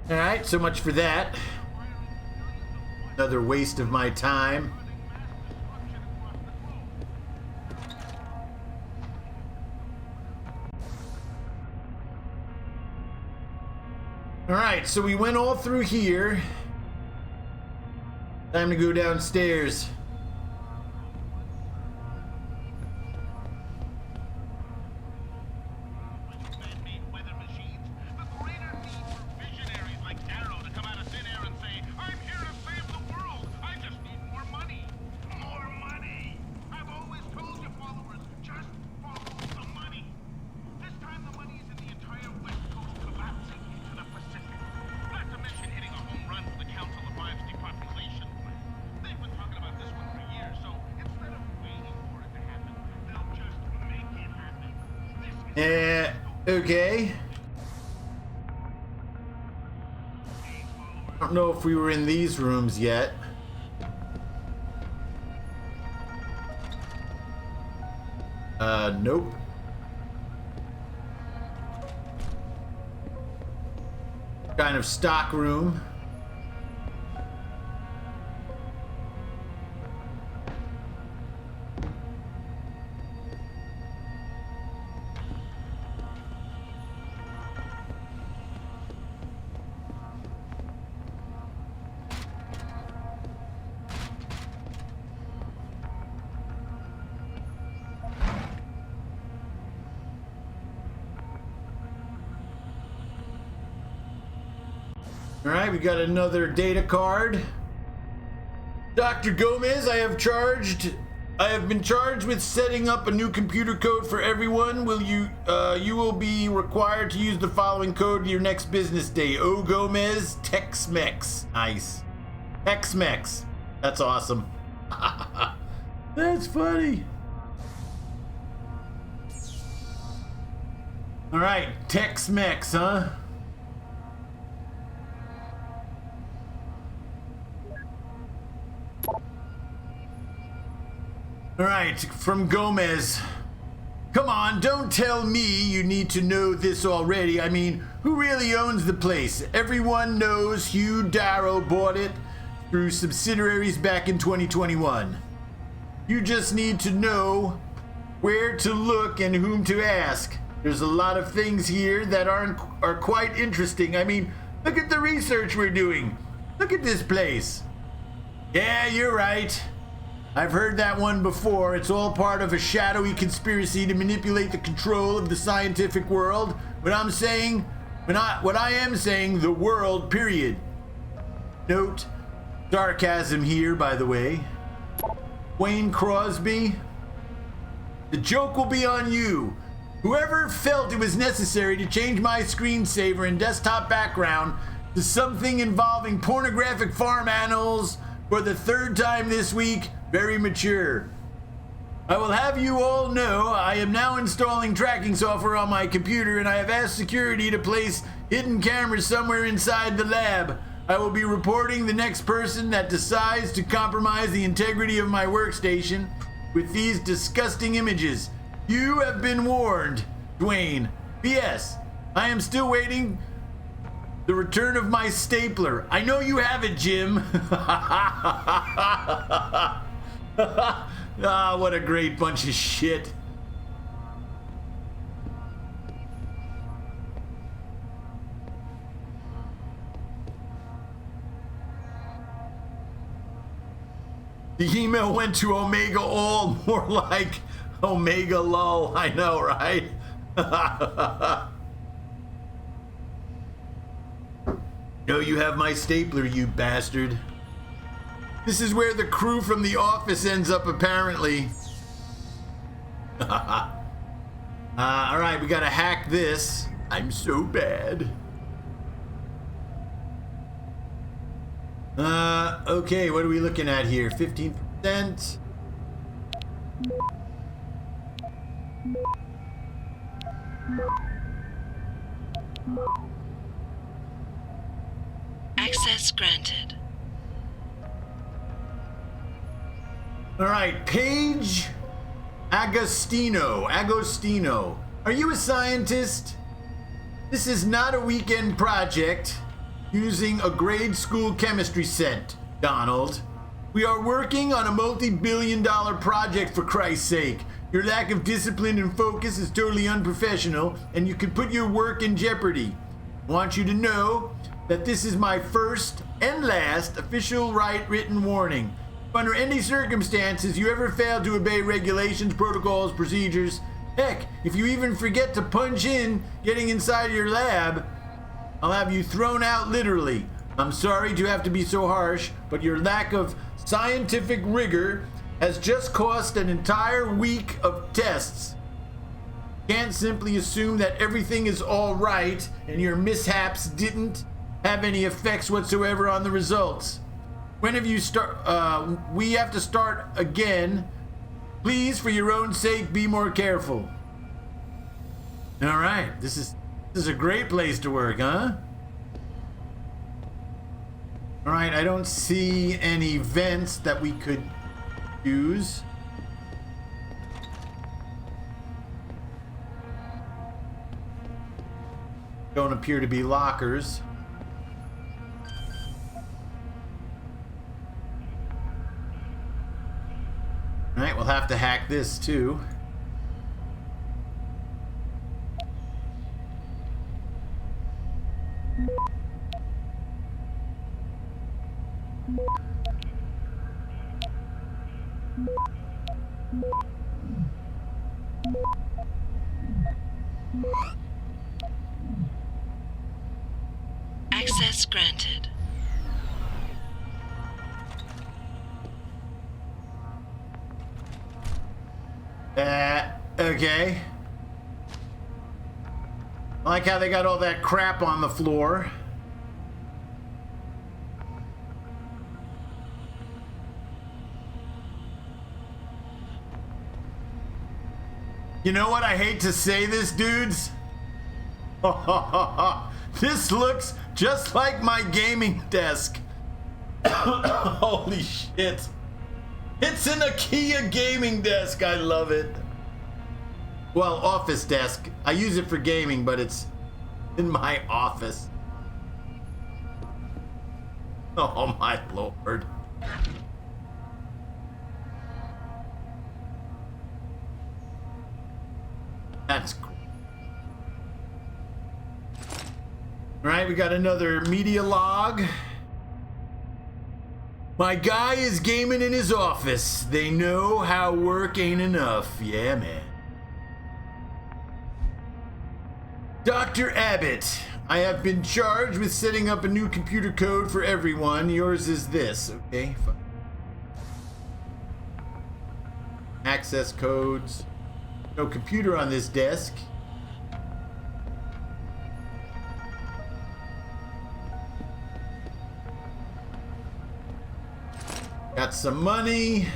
All right, so much for that. Another waste of my time. All right, so we went all through here. Time to go downstairs. Okay. I don't know if we were in these rooms yet. Nope. Kind of stock room. All right, we got another data card. Dr. Gomez, I have been charged with setting up a new computer code for everyone. You will be required to use the following code to your next business day. O Gomez, Tex-Mex. Nice. Tex-Mex. That's awesome. That's funny. All right, Tex-Mex, huh? All right, from Gomez. Come on, don't tell me you need to know this already. I mean, who really owns the place? Everyone knows Hugh Darrow bought it through subsidiaries back in 2021. You just need to know where to look and whom to ask. There's a lot of things here that are quite interesting. I mean, look at the research we're doing. Look at this place. Yeah, you're right. I've heard that one before. It's all part of a shadowy conspiracy to manipulate the control of the scientific world. What I am saying, the world, period. Note, sarcasm here, by the way. Wayne Crosby, the joke will be on you. Whoever felt it was necessary to change my screensaver and desktop background to something involving pornographic farm animals for the third time this week, very mature. I will have you all know I am now installing tracking software on my computer, and I have asked security to place hidden cameras somewhere inside the lab. I will be reporting the next person that decides to compromise the integrity of my workstation with these disgusting images. You have been warned, Dwayne. P.S. I am still waiting the return of my stapler. I know you have it, Jim. Ah, what a great bunch of shit. The email went to Omega All, more like Omega Lol. I know, right? No, you have my stapler, you bastard. This is where the crew from The Office ends up, apparently. Alright, we gotta hack this. I'm so bad. Okay, what are we looking at here? 15%. Access granted. Alright, Paige Agostino. Are you a scientist? This is not a weekend project using a grade school chemistry set, Donald. We are working on a multi-billion-dollar project, for Christ's sake. Your lack of discipline and focus is totally unprofessional, and you could put your work in jeopardy. I want you to know that this is my first and last official written warning. If under any circumstances you ever fail to obey regulations, protocols, procedures, heck, if you even forget to punch in getting inside your lab, I'll have you thrown out literally. I'm sorry to have to be so harsh, but your lack of scientific rigor has just cost an entire week of tests. Can't simply assume that everything is all right and your mishaps didn't have any effects whatsoever on the results. Whenever you start, we have to start again. Please, for your own sake, be more careful. All right, this is a great place to work, huh? All right, I don't see any vents that we could use. Don't appear to be lockers. All right, we'll have to hack this too. Access granted. Okay. I like how they got all that crap on the floor. You know what? I hate to say this, dudes. This looks just like my gaming desk. Holy shit. It's an IKEA gaming desk. I love it. Well, office desk. I use it for gaming, but it's in my office. Oh my lord. That's cool. All right, we got another media log. My guy is gaming in his office. They know how work ain't enough. Yeah, man. Dr. Abbott, I have been charged with setting up a new computer code for everyone. Yours is this, okay? Fine. Access codes. No computer on this desk. Got some money.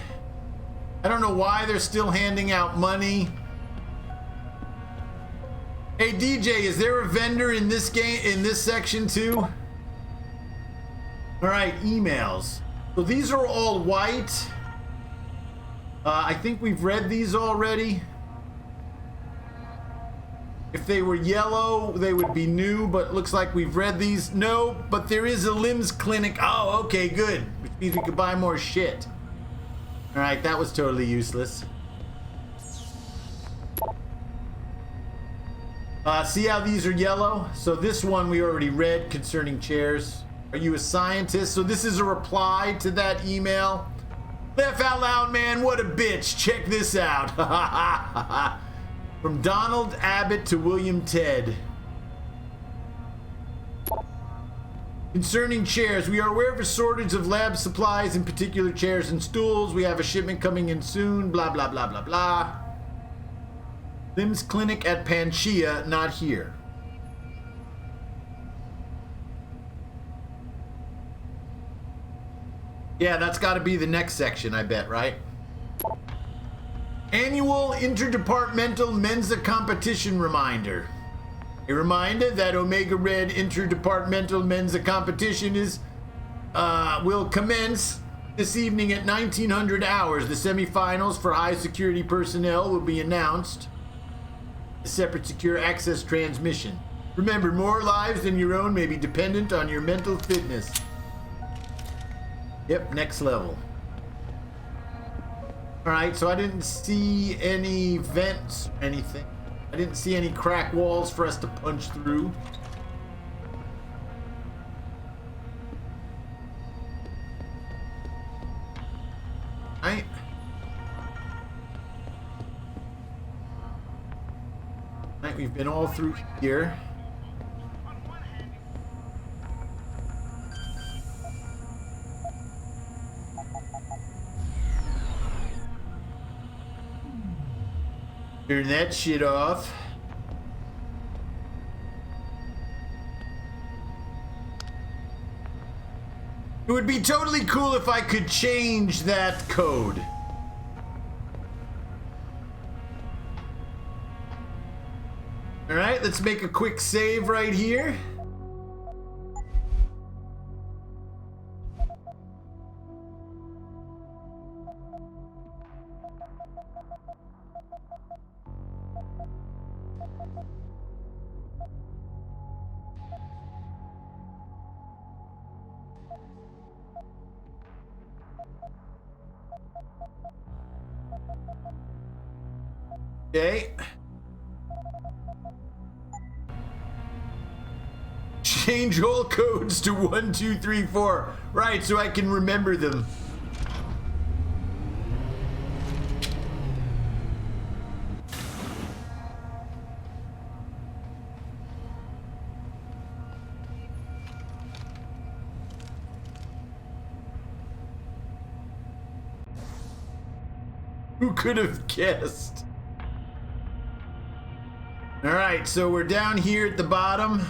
I don't know why they're still handing out money. Hey DJ, is there a vendor in this game, in this section too? All right, emails. So these are all white. I think we've read these already. If they were yellow, they would be new, but looks like we've read these. No, but there is a limbs clinic. Oh, okay, good. Which means we could buy more shit. All right, that was totally useless. See how these are yellow? So this one we already read concerning chairs. Are you a scientist? So this is a reply to that email. Laugh out loud, man. What a bitch. Check this out. From Donald Abbott to William Ted. Concerning chairs, we are aware of a shortage of lab supplies, in particular chairs and stools. We have a shipment coming in soon. Blah, blah, blah, blah, blah. Limbs clinic at Panchea, not here. Yeah, that's got to be the next section, I bet, right? Annual Interdepartmental Mensa Competition Reminder. A reminder that Omega Red Interdepartmental Mensa Competition will commence this evening at 1900 hours. The semifinals for high security personnel will be announced. A separate secure access transmission. Remember, more lives than your own may be dependent on your mental fitness. Yep, next level. Alright, so I didn't see any vents or anything. I didn't see any crack walls for us to punch through. Right. Right, we've been all through here. Turn that shit off. It would be totally cool if I could change that code. All right, let's make a quick save right here. Okay. Change all codes to 1, 2, 3, 4. Right, so I can remember them. Who could have guessed? All right, so we're down here at the bottom.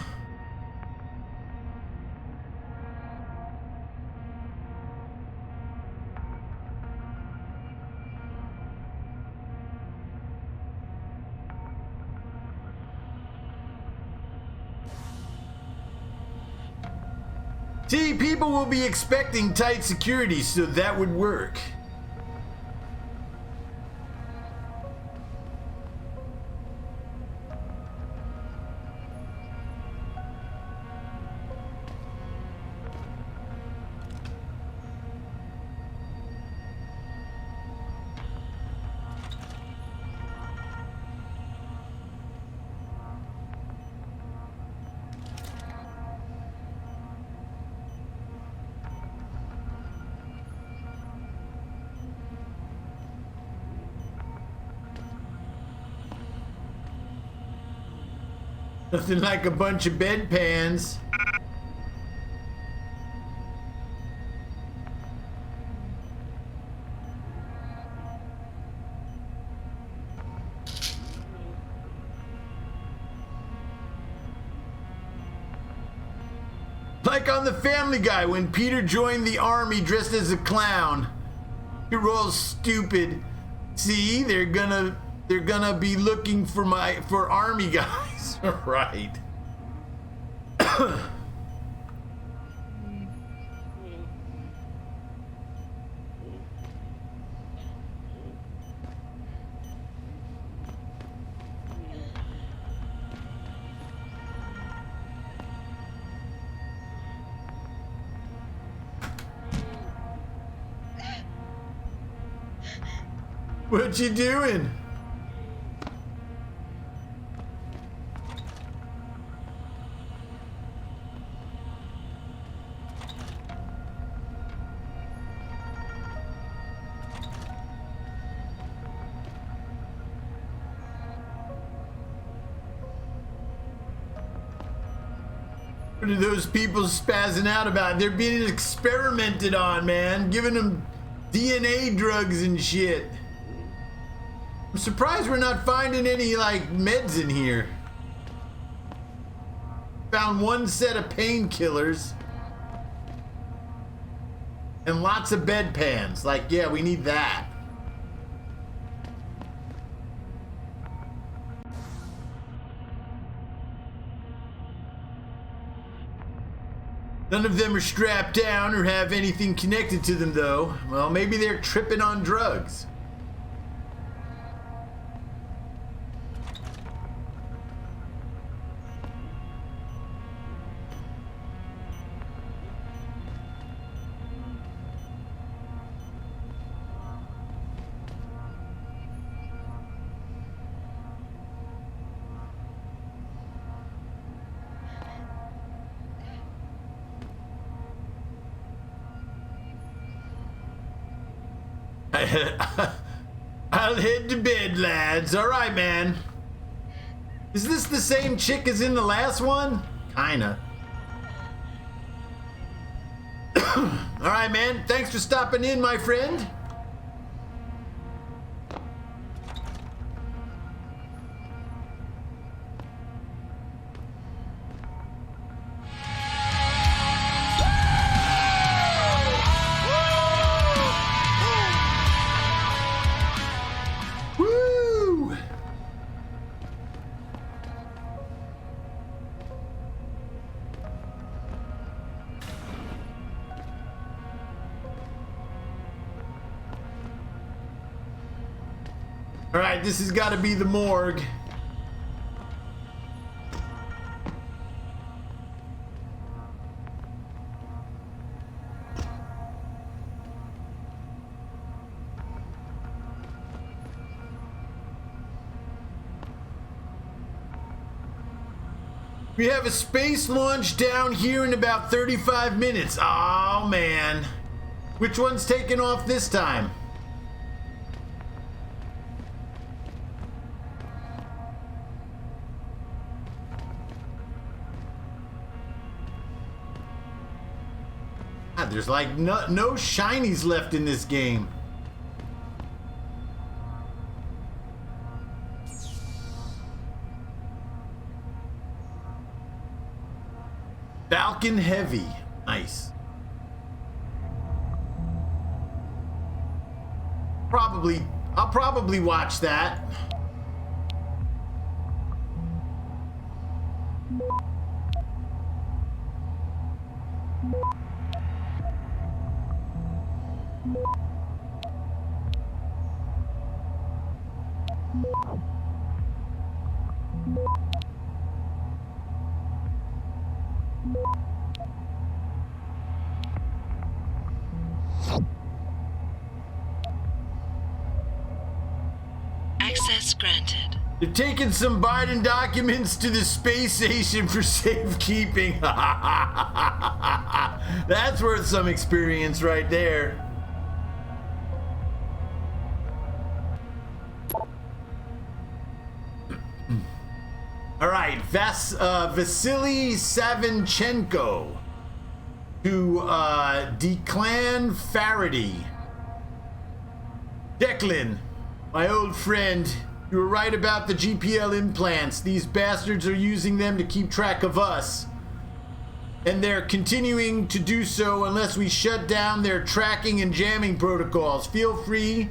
See, people will be expecting tight security, so that would work. Nothing like a bunch of bedpans. Like on the Family Guy when Peter joined the army dressed as a clown. You're all stupid. See, they're gonna be looking for army guys. Right. What you doing? What are those people spazzing out about? They're being experimented on, man. Giving them DNA drugs and shit. I'm surprised we're not finding any, like, meds in here. Found one set of painkillers. And lots of bedpans. Like, yeah, we need that. None of them are strapped down or have anything connected to them, though. Well, maybe they're tripping on drugs. I'll head to bed, lads. All right, man. Is this the same chick as in the last one? Kinda. All right, man. Thanks for stopping in, my friend. All right, this has got to be the morgue. We have a space launch down here in about 35 minutes. Oh, man. Which one's taking off this time? God, there's like no shinies left in this game. Falcon Heavy. Nice. I'll probably watch that. Access granted. They're taking some Biden documents to the space station for safekeeping. That's worth some experience right there. All right, Vasily Savinchenko to Declan Faraday. Declan, my old friend, you were right about the GPL implants. These bastards are using them to keep track of us. And they're continuing to do so unless we shut down their tracking and jamming protocols. Feel free.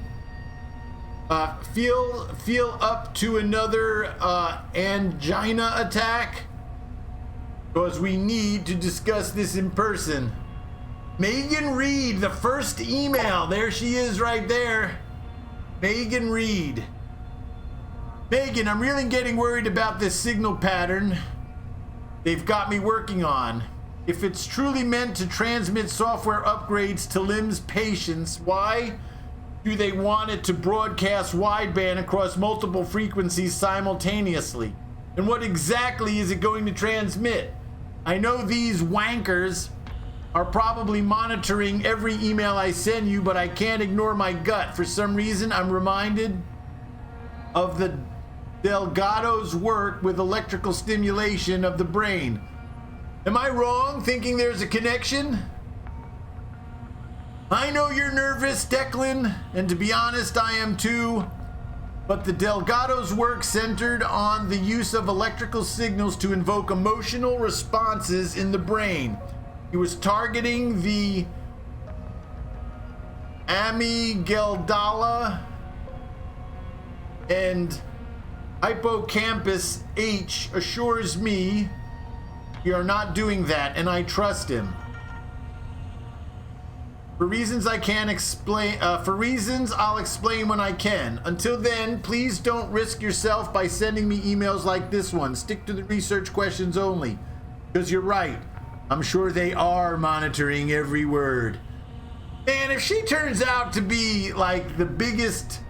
Feel up to another angina attack, because we need to discuss this in person. Megan Reed, the first email. There she is right there. Megan Reed. Megan, I'm really getting worried about this signal pattern they've got me working on. If it's truly meant to transmit software upgrades to LIMS patients, why Do they want it to broadcast wideband across multiple frequencies simultaneously? And what exactly is it going to transmit? I know these wankers are probably monitoring every email I send you, but I can't ignore my gut. For some reason, I'm reminded of the Delgado's work with electrical stimulation of the brain. Am I wrong thinking there's a connection? I know you're nervous, Declan, and to be honest, I am too. But the Delgado's work centered on the use of electrical signals to invoke emotional responses in the brain. He was targeting the amygdala and hippocampus. H assures me we are not doing that, and I trust him. For reasons I can't explain, I'll explain when I can. Until then, please don't risk yourself by sending me emails like this one. Stick to the research questions only. Because you're right. I'm sure they are monitoring every word. Man, if she turns out to be like the biggest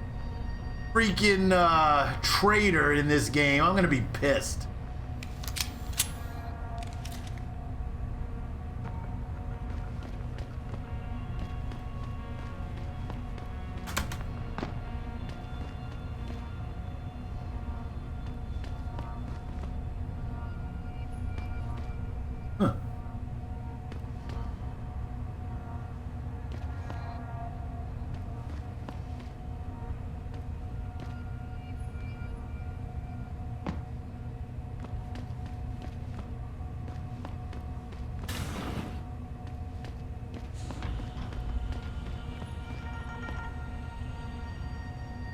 freaking traitor in this game, I'm gonna be pissed.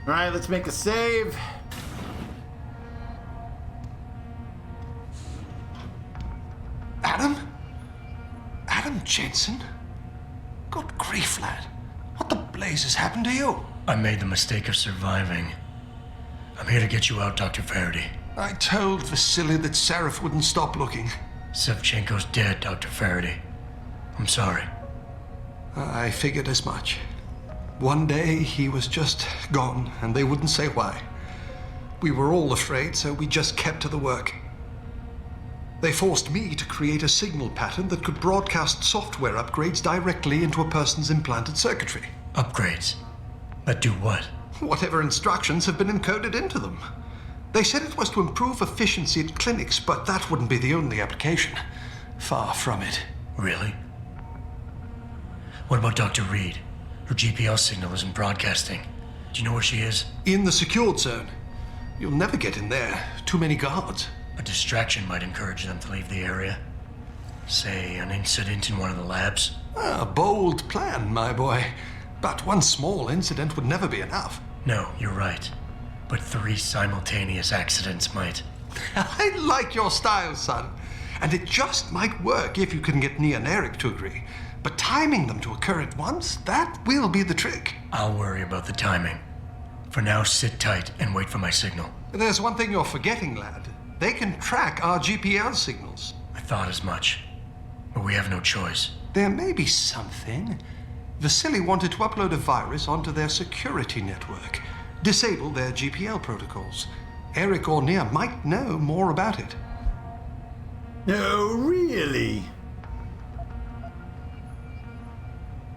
All right, let's make a save. Adam? Adam Jensen? Good grief, lad. What the blazes happened to you? I made the mistake of surviving. I'm here to get you out, Dr. Faraday. I told Vasily that Sarif wouldn't stop looking. Sevchenko's dead, Dr. Faraday. I'm sorry. I figured as much. One day he was just gone, and they wouldn't say why. We were all afraid, so we just kept to the work. They forced me to create a signal pattern that could broadcast software upgrades directly into a person's implanted circuitry. Upgrades? But do what? Whatever instructions have been encoded into them. They said it was to improve efficiency at clinics, but that wouldn't be the only application. Far from it. Really? What about Dr. Reed? Her GPL signal isn't broadcasting. Do you know where she is? In the secured zone. You'll never get in there. Too many guards. A distraction might encourage them to leave the area. Say, an incident in one of the labs. A bold plan, my boy. But one small incident would never be enough. No, you're right. But 3 simultaneous accidents might. I like your style, son. And it just might work if you can get Nia and Eric to agree. But timing them to occur at once, that will be the trick. I'll worry about the timing. For now, sit tight and wait for my signal. There's one thing you're forgetting, lad. They can track our GPL signals. I thought as much. But we have no choice. There may be something. Vasily wanted to upload a virus onto their security network. Disable their GPL protocols. Eric or Nia might know more about it. No, really?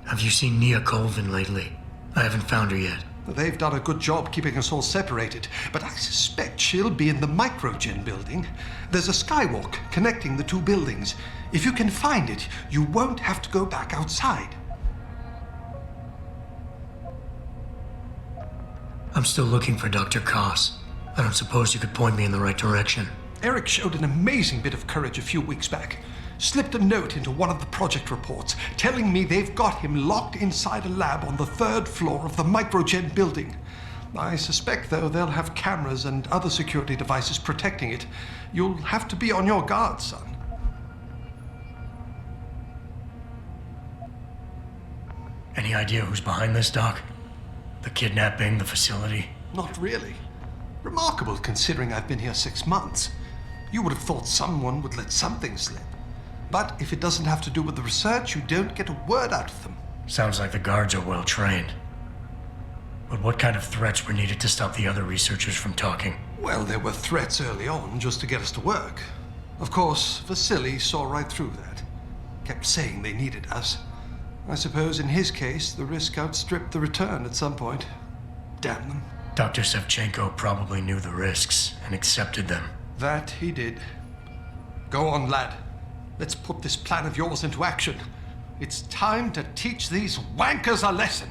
Have you seen Nia Colvin lately? I haven't found her yet. They've done a good job keeping us all separated, but I suspect she'll be in the Microgen building. There's a skywalk connecting the 2 buildings. If you can find it, you won't have to go back outside. I'm still looking for Dr. Koss. I don't suppose you could point me in the right direction. Eric showed an amazing bit of courage a few weeks back. Slipped a note into one of the project reports, telling me they've got him locked inside a lab on the 3rd floor of the Microgen building. I suspect, though, they'll have cameras and other security devices protecting it. You'll have to be on your guard, son. Any idea who's behind this, Doc? The kidnapping, the facility? Not really. Remarkable, considering I've been here 6 months. You would have thought someone would let something slip. But if it doesn't have to do with the research, you don't get a word out of them. Sounds like the guards are well trained. But what kind of threats were needed to stop the other researchers from talking? Well, there were threats early on just to get us to work. Of course, Vasily saw right through that. Kept saying they needed us. I suppose in his case, the risk outstripped the return at some point. Damn them. Dr. Sevchenko probably knew the risks and accepted them. That he did. Go on, lad. Let's put this plan of yours into action. It's time to teach these wankers a lesson.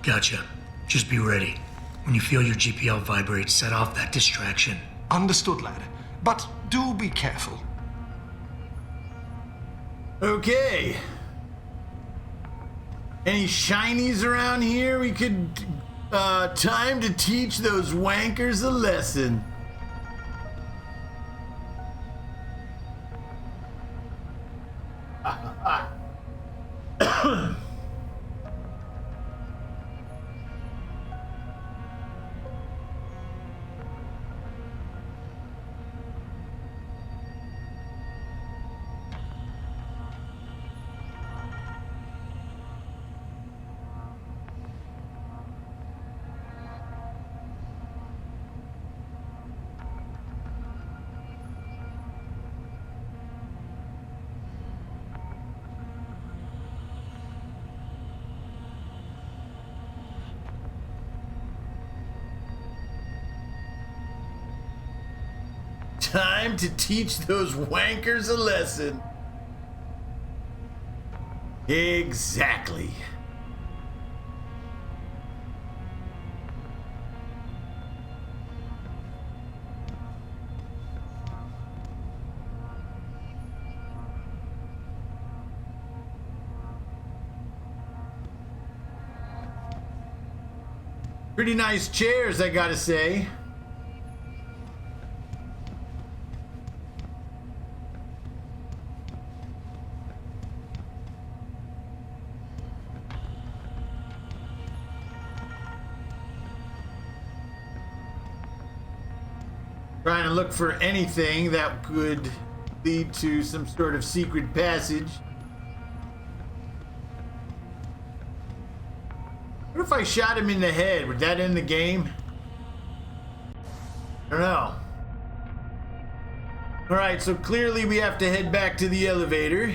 Gotcha. Just be ready. When you feel your GPL vibrate, set off that distraction. Understood, lad. But do be careful. Okay. Any shinies around here we could... time to teach those wankers a lesson. Time to teach those wankers a lesson. Exactly. Pretty nice chairs, I gotta say. Trying to look for anything that could lead to some sort of secret passage. What if I shot him in the head? Would that end the game? I don't know. Alright, so clearly we have to head back to the elevator.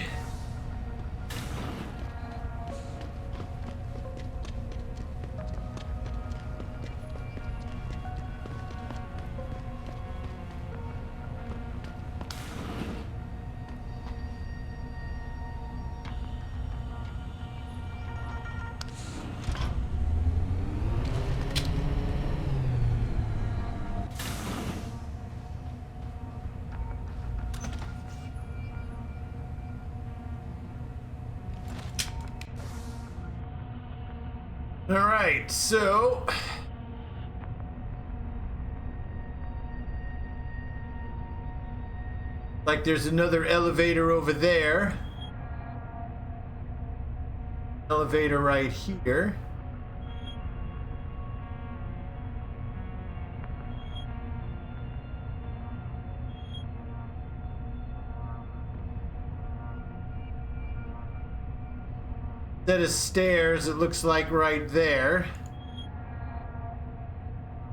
Alright, so... like there's another elevator over there. Elevator right here. Set of stairs, it looks like right there,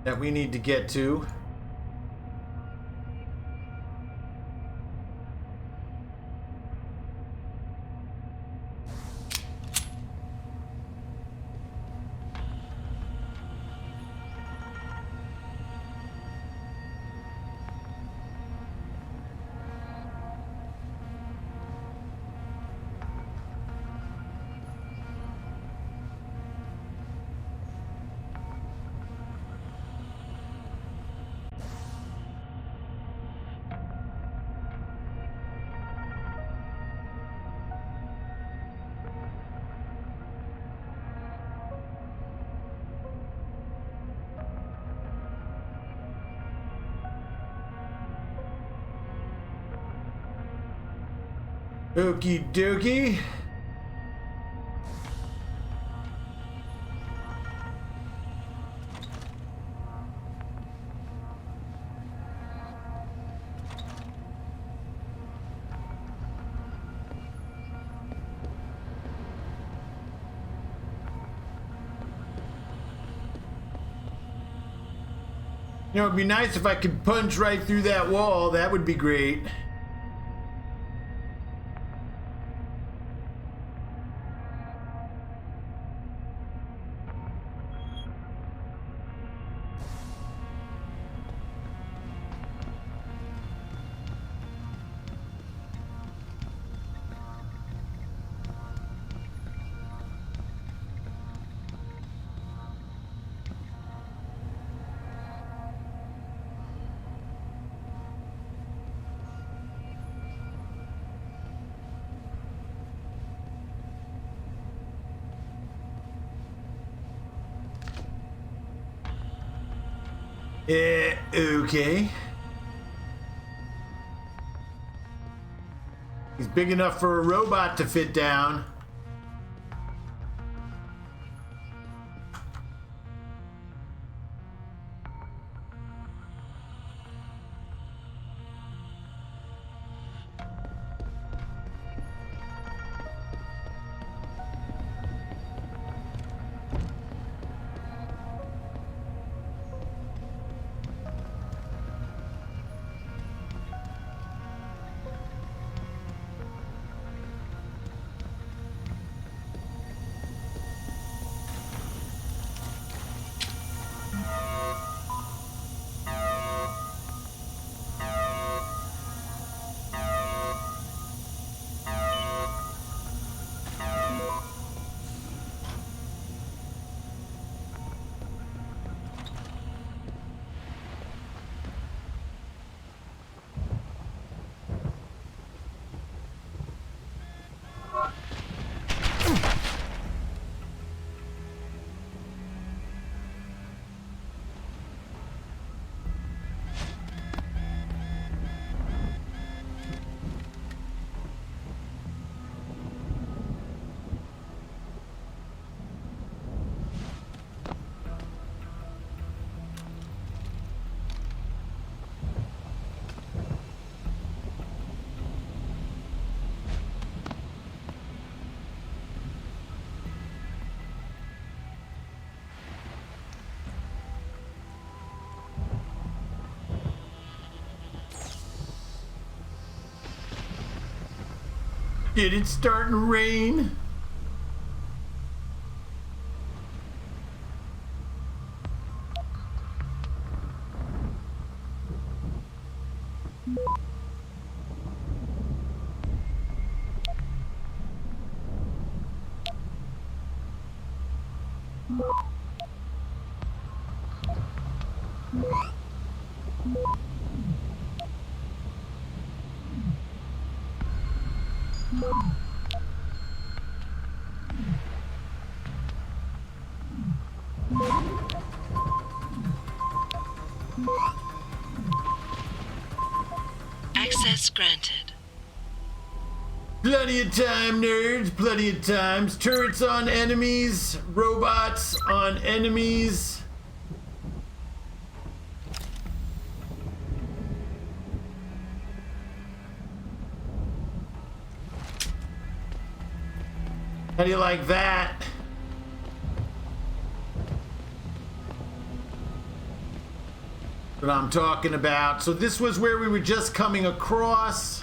that we need to get to. Okie dokie. You know, it'd be nice if I could punch right through that wall. That would be great. Okay. He's big enough for a robot to fit down. Did it start to rain? Access granted. Plenty of time, nerds. Plenty of times. Turrets on enemies. Robots on enemies. How do you like that? What I'm talking about. So this was where we were just coming across.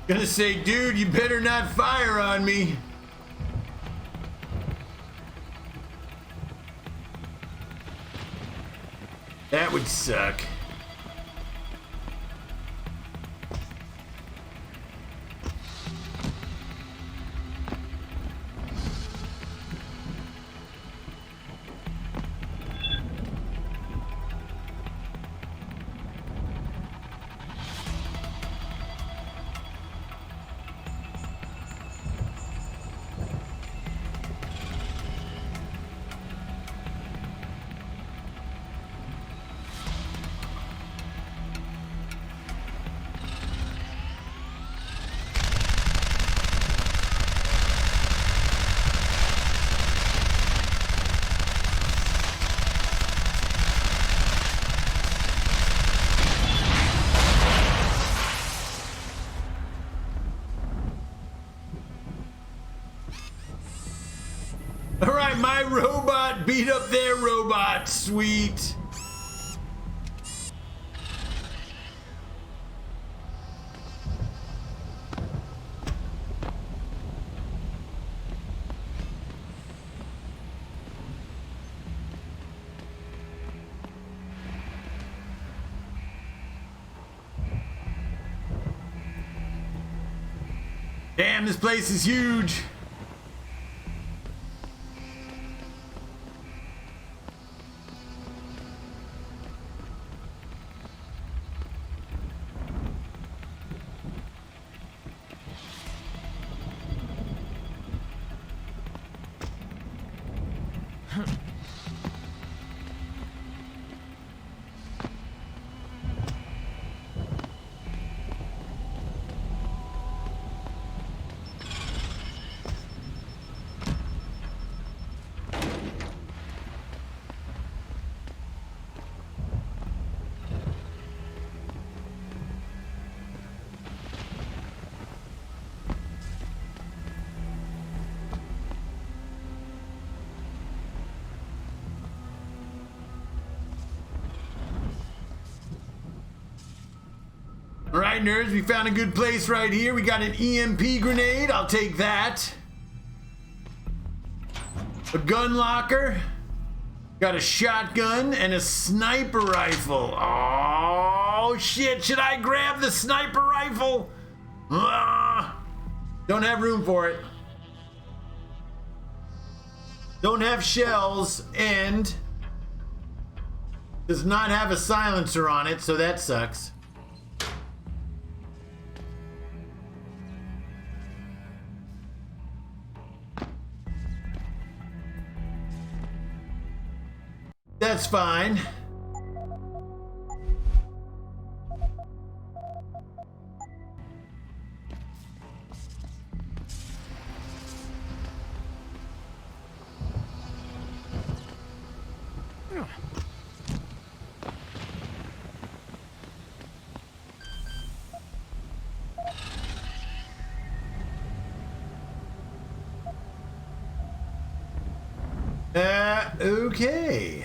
Gonna say, dude, you better not fire on me. That would suck. my robot beat up their robot. Sweet. Damn, this place is huge. All right, nerds, we found a good place right here. We got an EMP grenade. I'll take that. A gun locker. Got a shotgun and a sniper rifle. Oh, shit. Should I grab the sniper rifle? Don't have room for it. Don't have shells and does not have a silencer on it, so that sucks. That's fine. Okay.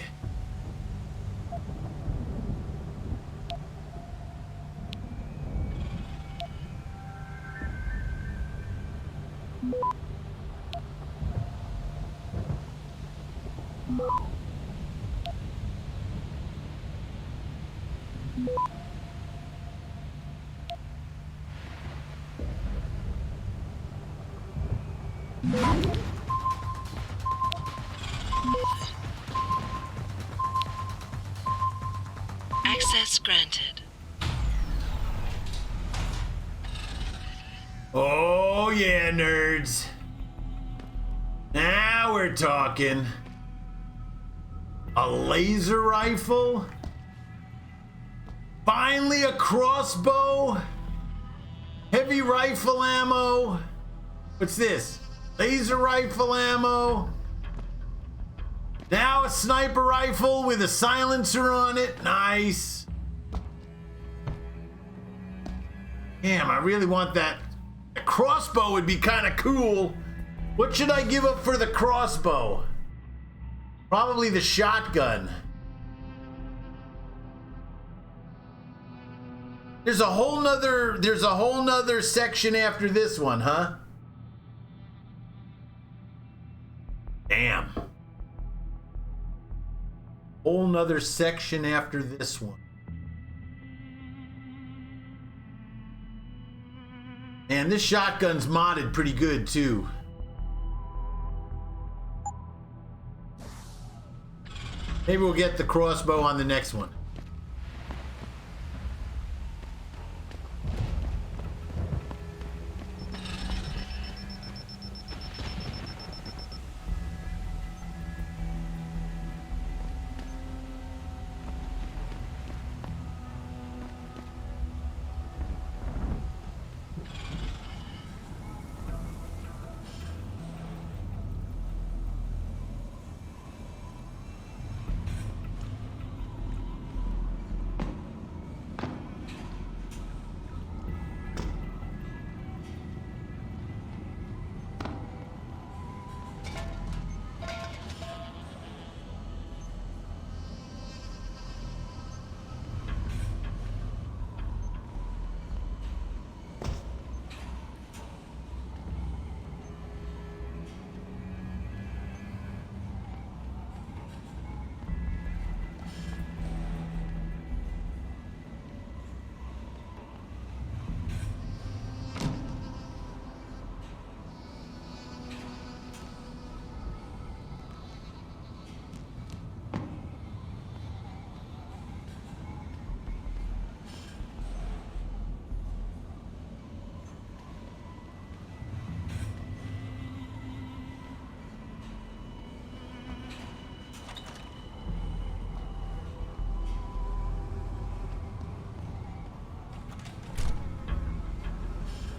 Access granted. Oh yeah, nerds. Now we're talking. A laser rifle? Finally a crossbow? Heavy rifle ammo? What's this? Laser rifle ammo? Now a sniper rifle with a silencer on it. Nice. Damn, I really want that. A crossbow would be kind of cool. What should I give up for the crossbow? Probably the shotgun. There's a whole nother section after this one, huh? Damn. Whole nother section after this one. And this shotgun's modded pretty good too. Maybe we'll get the crossbow on the next one.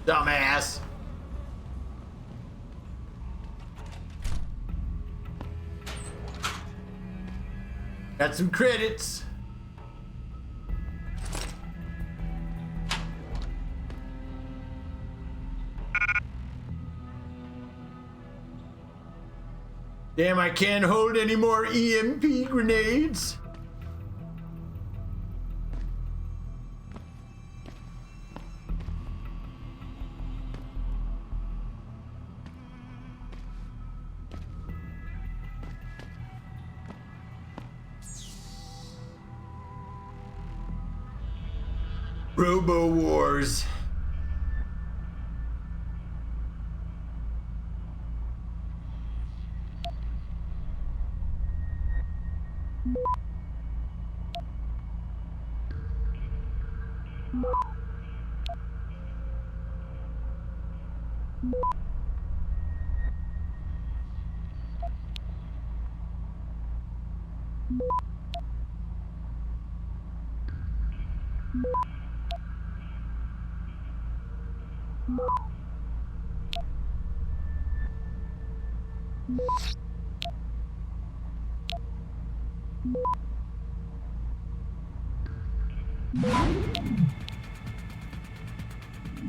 Dumbass. Got some credits. Damn, I can't hold any more EMP grenades. Robo Wars.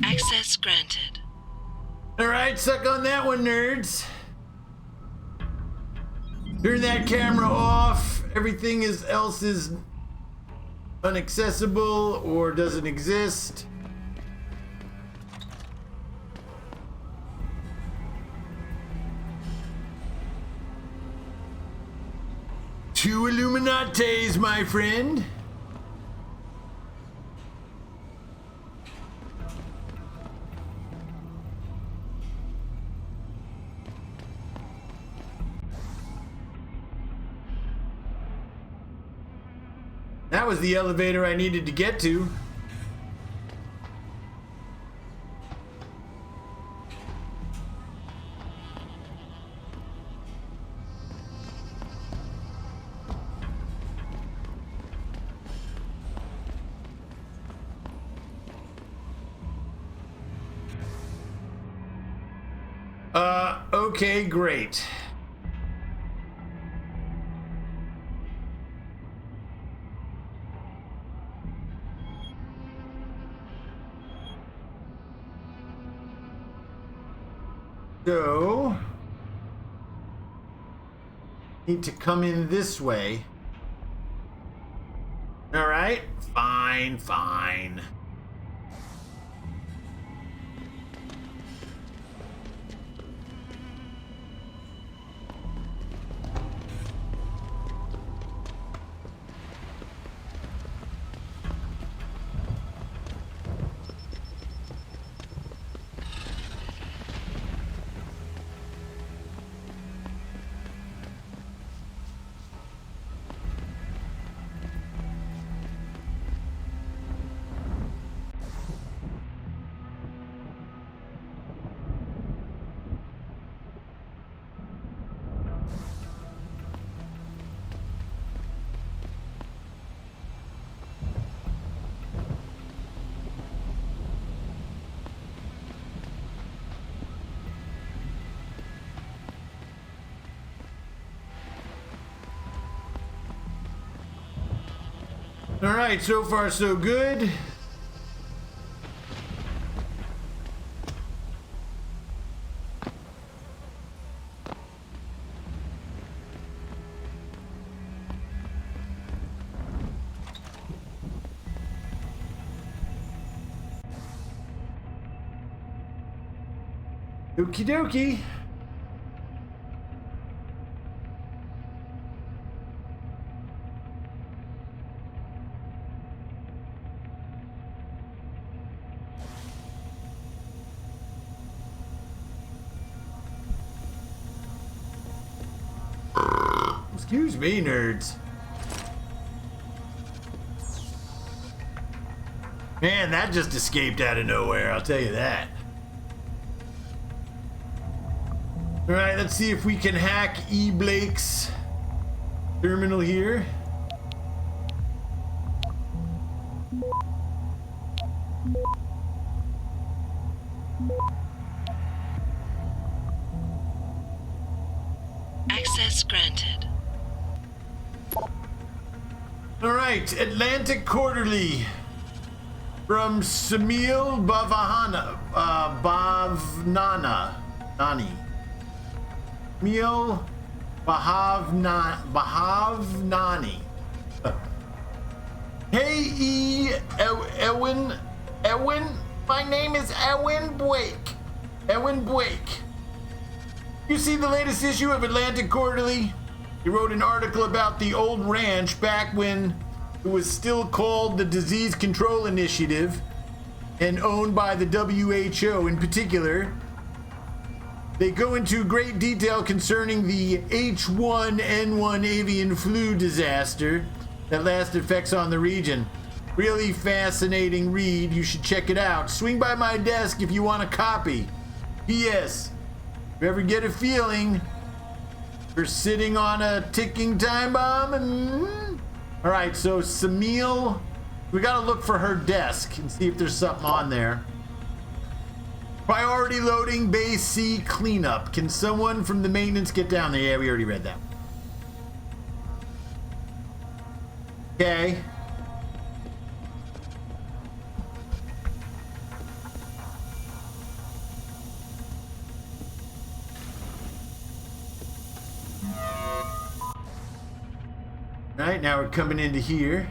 Access granted. All right, suck on that one, nerds. Turn that camera off. Everything else is inaccessible or doesn't exist. Two Illuminates, my friend. That was the elevator I needed to get to. Okay, great. So, need to come in this way. All right, fine, fine. All right, so far so good. Okie dokie. Excuse me, nerds. Man, that just escaped out of nowhere, I'll tell you that. All right, let's see if we can hack E. Blake's terminal here. Access granted. All right, Atlantic Quarterly from Samil Nani. Samil Bhavnani. Hey, Ewan, my name is Ewan Blake. You see the latest issue of Atlantic Quarterly? He wrote an article about the old ranch back when it was still called the Disease Control Initiative and owned by the WHO in particular. They go into great detail concerning the H1N1 avian flu disaster that last effects on the region. Really fascinating read. You should check it out. Swing by my desk if you want a copy. P.S. If you ever get a feeling you're sitting on a ticking time bomb. All right, so Samil, we gotta look for her desk and see if there's something on there. Priority loading, Bay C cleanup. Can someone from the maintenance get down there? Yeah, we already read that. Okay. All right, now we're coming into here.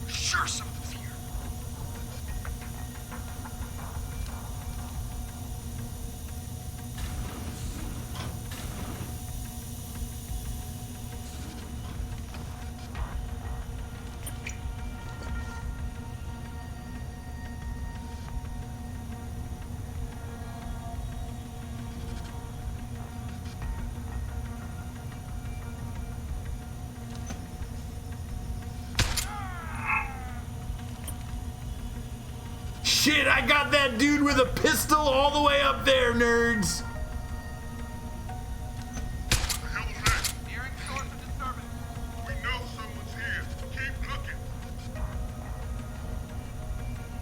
Sure, something's here. Shit, I got that dude with a pistol all the way up there, nerds. Hearing source of disturbance. We know someone's here. Keep looking.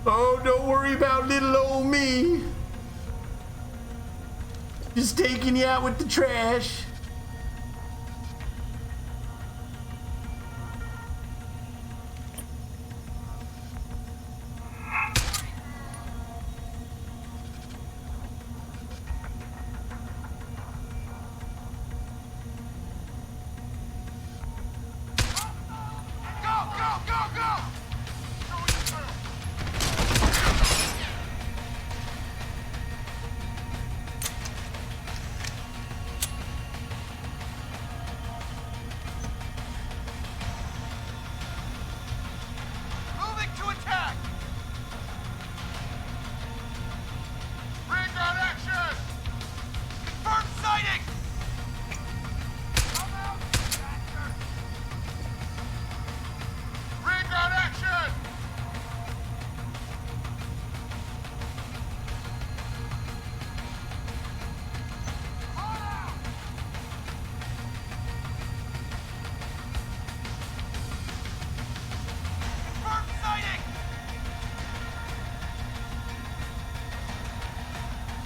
Oh, don't worry about little old me. Just taking you out with the trash.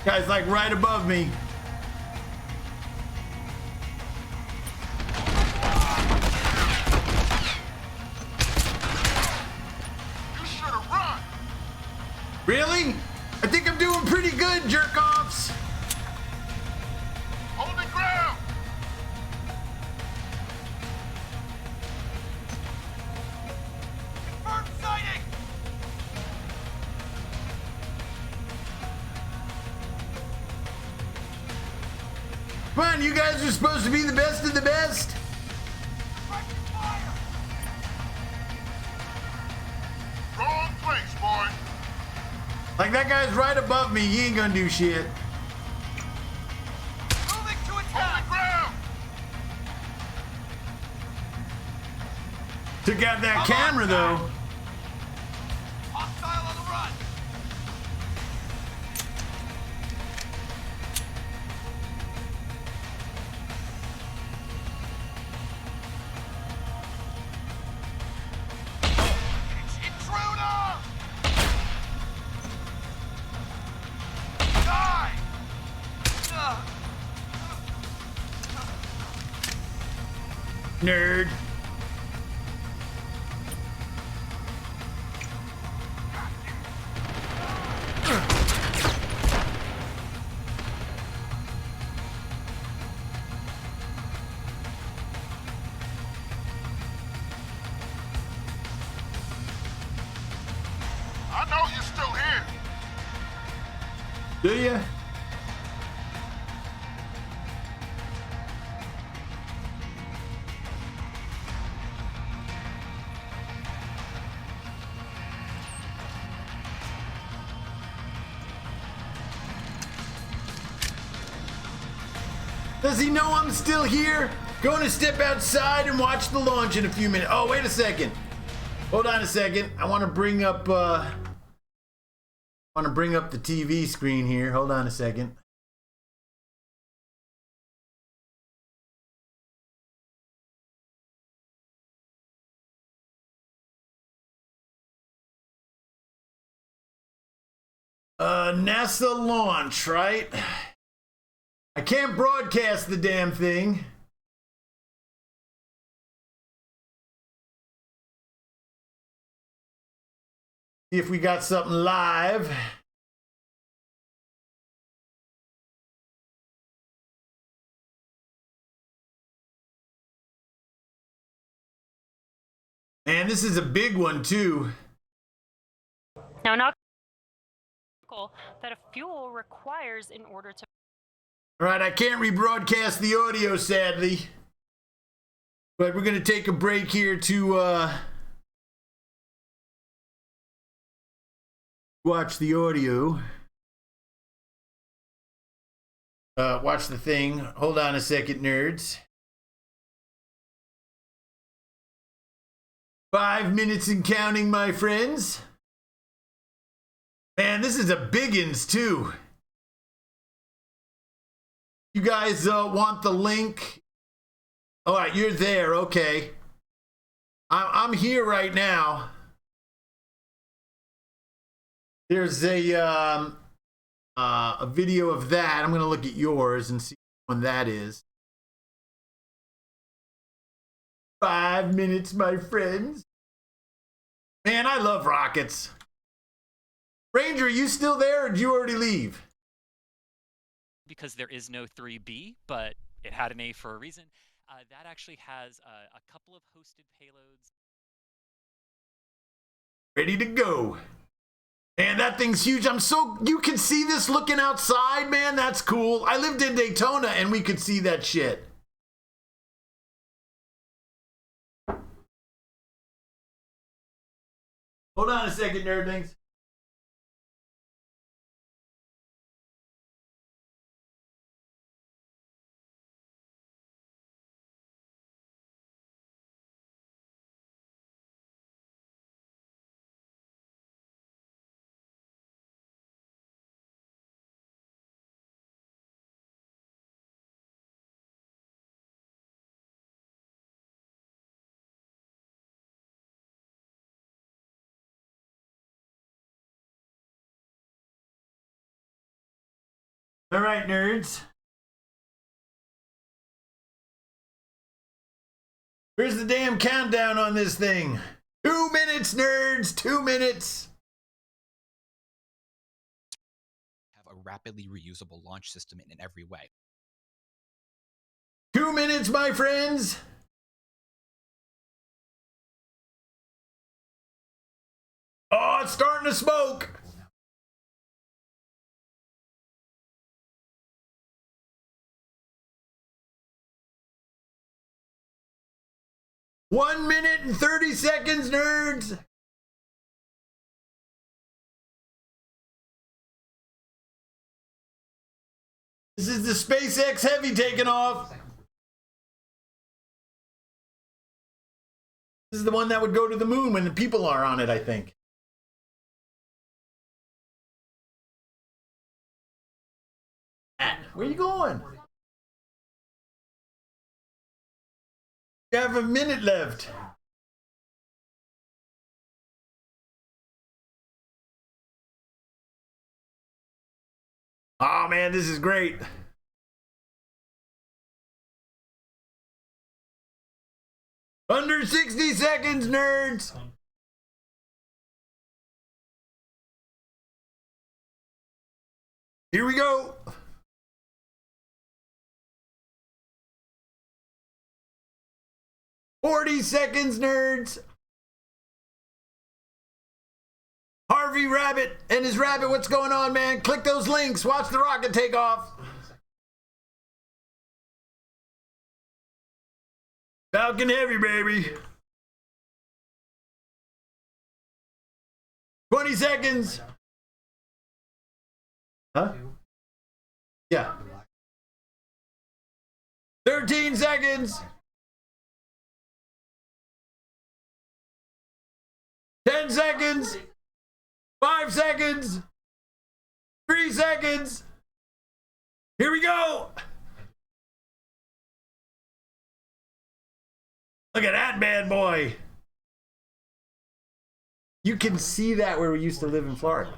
Guy's like right above me. You should have run. Really? I think I'm doing pretty good, jerk-offs. Hold the ground. Confirmed sighting! Come on, you guys are supposed to be the best of the best. Wrong place, boy. Like that guy's right above me. He ain't gonna do shit. Moving to Hold attack! the ground. Took out that camera though. Hostile on the run! Intruder! Die! Nerd. I know you're still here. Do ya? Does he know I'm still here? Going to step outside and watch the launch in a few minutes. Oh, wait a second. Hold on a second. I want to bring up the TV screen here. Hold on a second. NASA launch, right? I can't broadcast the damn thing. See if we got something live. Man, this is a big one too. Now, not that a fuel requires in order to. All right, I can't rebroadcast the audio, sadly. But we're going to take a break here to watch the audio. Watch the thing. Hold on a second, nerds. 5 minutes and counting, my friends. Man, this is a biggins too. You guys want the link? All right, you're there. Okay. I'm here right now. There's a video of that. I'm going to look at yours and see when that is. 5 minutes, my friends. Man, I love rockets. Ranger, are you still there or did you already leave? Because there is no 3B, but it had an A for a reason. That actually has a couple of hosted payloads. Ready to go. Man, that thing's huge. You can see this looking outside, man. That's cool. I lived in Daytona and we could see that shit. Hold on a second, nerdlings. All right, nerds. Where's the damn countdown on this thing? 2 minutes, nerds. 2 minutes. Have a rapidly reusable launch system in every way. 2 minutes, my friends. Oh, it's starting to smoke. One minute and 30 seconds, nerds. This is the SpaceX Heavy taking off. This is the one that would go to the moon when the people are on it, I think. Where you going? You have a minute left. Oh man, this is great. Under 60 seconds, nerds. Here we go. "40 seconds, nerds." Harvey Rabbit and his rabbit, what's going on, man? Click those links. Watch the rocket take off. Falcon Heavy, baby. 20 seconds. Huh? Yeah. 13 seconds. 10 seconds. 5 seconds. 3 seconds. Here we go. Look at that bad boy. You can see that where we used to live in Florida.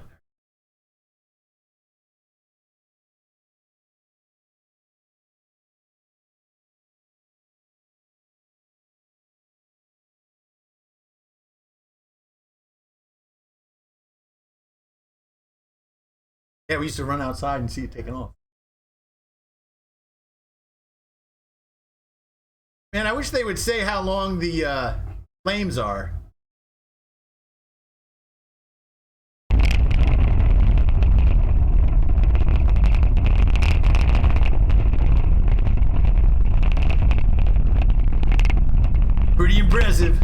Yeah, we used to run outside and see it taking off. Man, I wish they would say how long the flames are. Pretty impressive.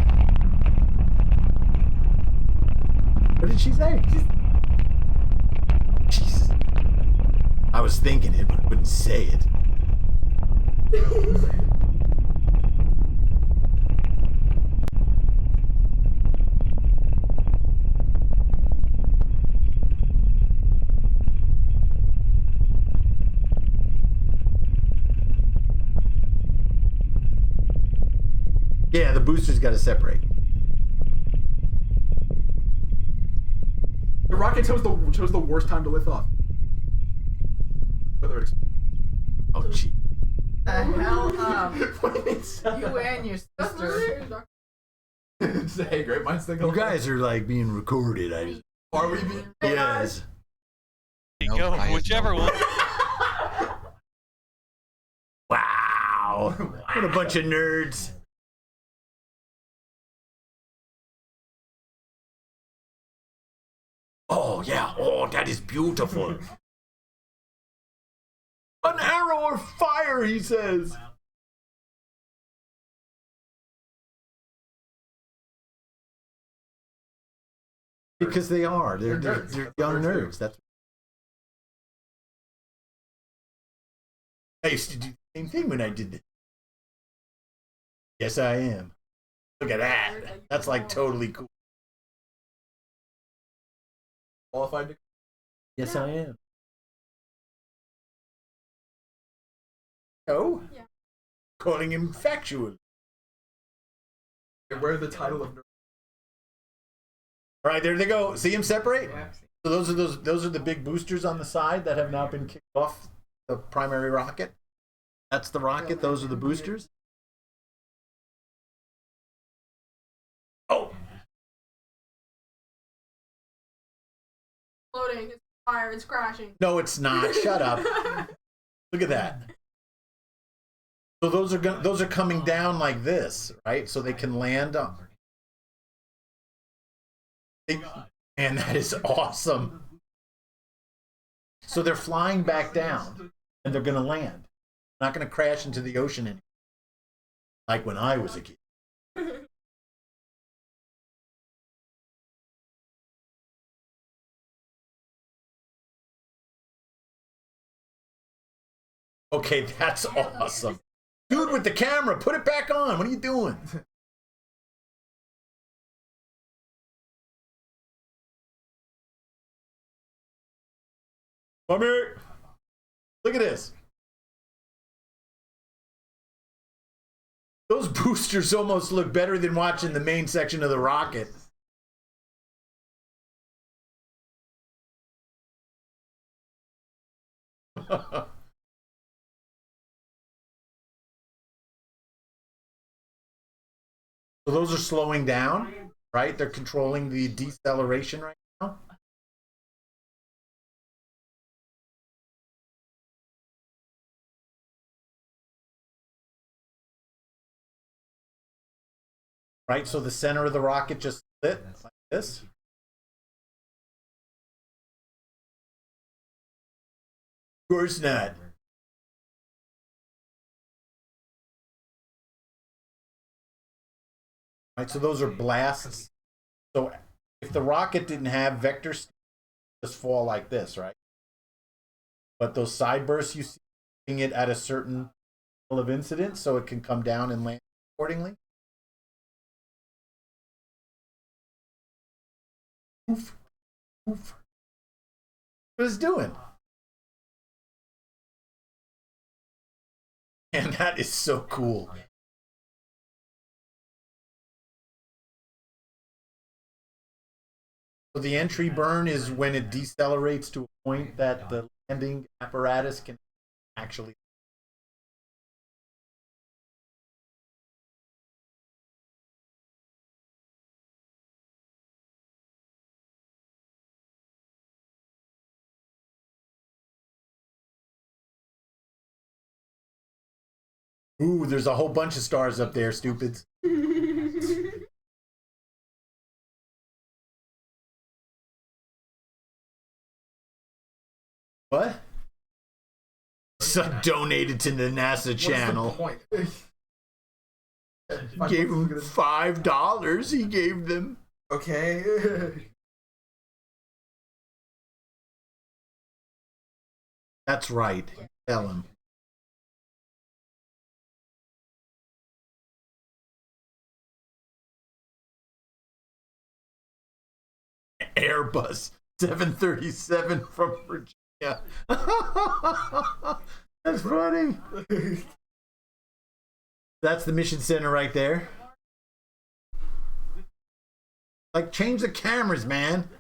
What did she say? Jesus. I was thinking it, but I wouldn't say it. Yeah, the boosters got to separate. The rocket chose the worst time to lift off. Whether it's gee. The hell up. You and your sister. Hey, great minds think You guys are like being recorded. Are we being? Yes. Go whichever one. Wow. What a bunch of nerds. Oh, yeah. Oh, that is beautiful. An arrow of fire, he says. Because they are. They're young nerds. That's. I used to do the same thing when I did this. Yes, I am. Look at that. That's like totally cool. Qualified to... Yes, I am. Oh? Yeah. Calling him factual. Wear the title of... All right, there they go. See him separate? So those are the big boosters on the side that have now been kicked off the primary rocket. That's the rocket. Those are the boosters. Oh. Floating. It's fire. It's crashing. No, it's not. Shut up. Look at that. So those are coming down like this, right? So they can land on. And that is awesome. So they're flying back down, and they're going to land. Not going to crash into the ocean anymore, like when I was a kid. Okay, that's awesome. Dude with the camera, put it back on. What are you doing? Come here. Look at this. Those boosters almost look better than watching the main section of the rocket. So those are slowing down, right? They're controlling the deceleration right now. Right, so the center of the rocket just split like this. Of course not. Right, so those are blasts. So if the rocket didn't have vectors, just fall like this, right? But those side bursts, you see it at a certain level of incidence, so it can come down and land accordingly. Oof. Oof. What is it doing? And that is so cool. So the entry burn is when it decelerates to a point that the landing apparatus can actually. Ooh, there's a whole bunch of stars up there, stupids. What? So donated to the NASA channel. What's the point? Gave him $5. He gave them. Okay. That's right. Tell him. Airbus 737 from Virginia. That's funny. That's the mission center right there. Like, change the cameras, man.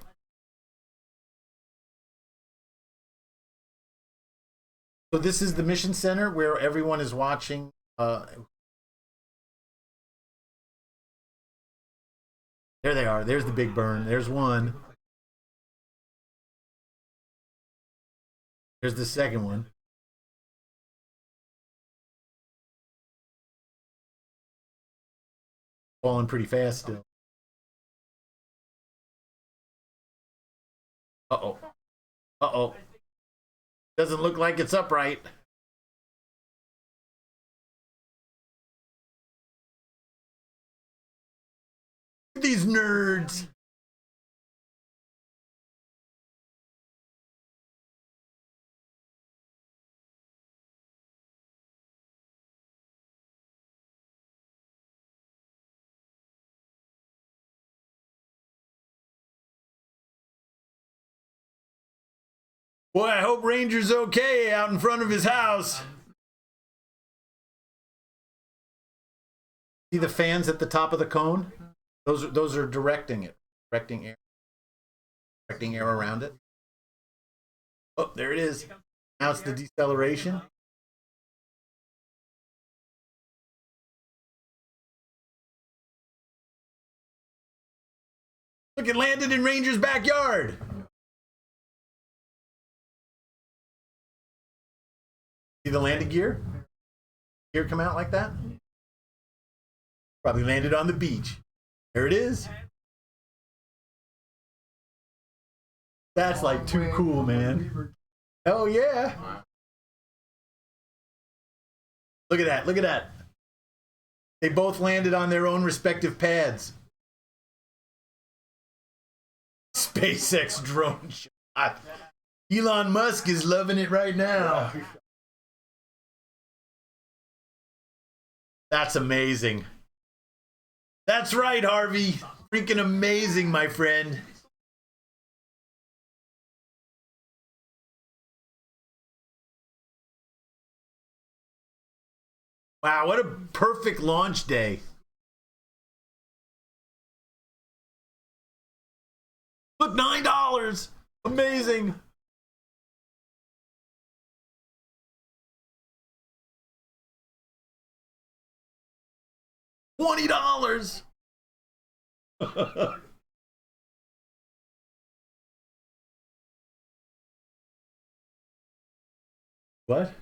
So this is the mission center where everyone is watching. There they are. There's the big burn. There's one. There's the second one. Falling pretty fast still. Uh-oh. Uh-oh. Doesn't look like it's upright. These nerds. Boy, I hope Ranger's okay out in front of his house. See the fans at the top of the cone? Those are directing it, directing air around it. Oh, there it is. Announce the deceleration. Look, it landed in Ranger's backyard. See the landing gear? Gear come out like that? Probably landed on the beach. There it is. That's like too cool, man. Oh yeah. Look at that, look at that. They both landed on their own respective pads. SpaceX drone shot. Elon Musk is loving it right now. That's amazing. That's right, Harvey. Freaking amazing, my friend. Wow, what a perfect launch day. Look, $9. Amazing. $20. What?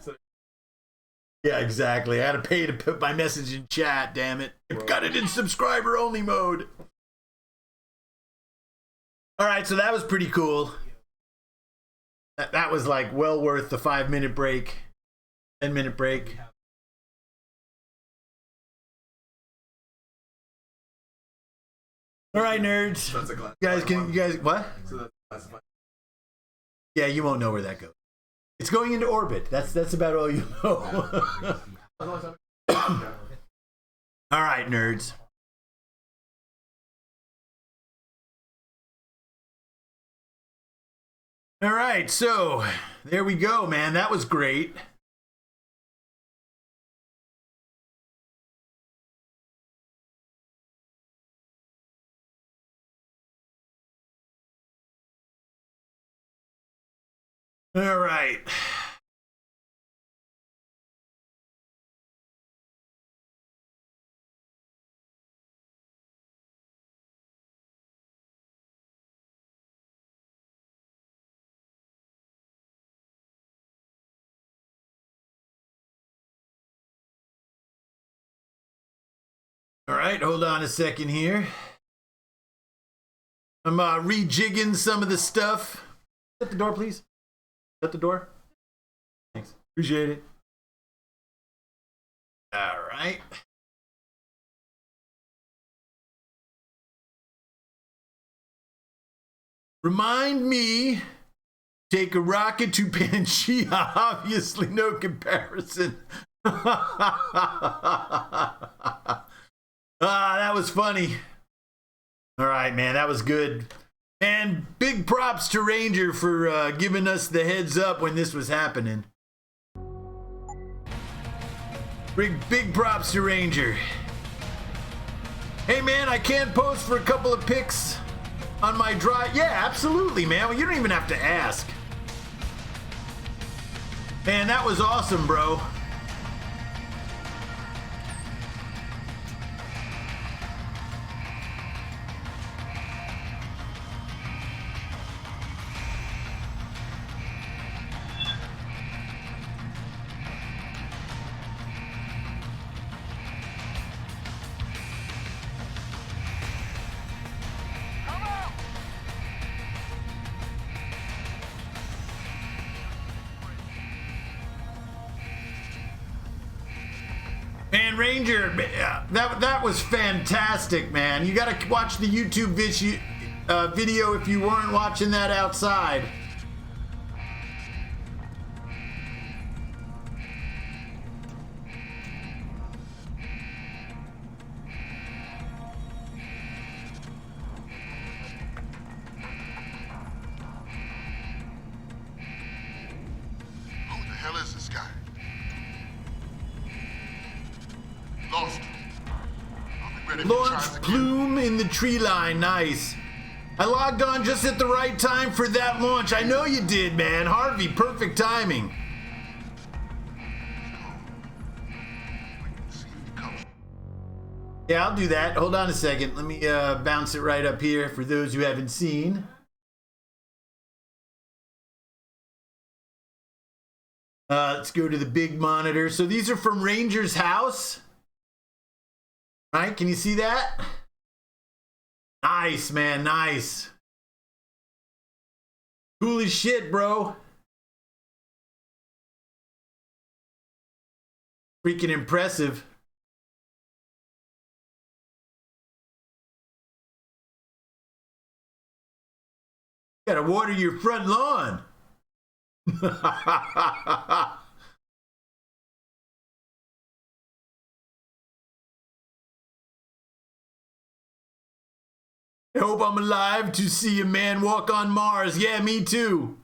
Yeah, exactly. I had to pay to put my message in chat, damn it. I've got it in subscriber only mode. All right, so that was pretty cool. That was like well worth the 5-minute break, 10-minute break. All right, nerds. You guys, what? Yeah, you won't know where that goes. It's going into orbit. That's about all you know. All right, nerds. All right, so there we go, man. That was great. All right. All right, hold on a second here. I'm rejigging some of the stuff. Shut the door, please. Shut the door. Thanks. Appreciate it. All right. Remind me, take a rocket to Pangea. Obviously, no comparison. That was funny. All right, man, that was good. And big props to Ranger for giving us the heads up when this was happening. Big props to Ranger. Hey, man, I can post for a couple of pics on my drive. Yeah, absolutely, man. Well, you don't even have to ask. Man, that was awesome, bro. Man, Ranger, that was fantastic, man. You got to watch the YouTube video if you weren't watching that outside. Who the hell is this guy? Lost. Launch plume in the tree line. Nice. I logged on just at the right time for that launch. I know you did, man. Harvey, perfect timing. Yeah, I'll do that. Hold on a second. Let me bounce it right up here for those who haven't seen. Let's go to the big monitor. So these are from Ranger's house. Right? Can you see that? Nice, man. Nice. Cool as shit, bro. Freaking impressive. You gotta water your front lawn. I hope I'm alive to see a man walk on Mars. Yeah, me too.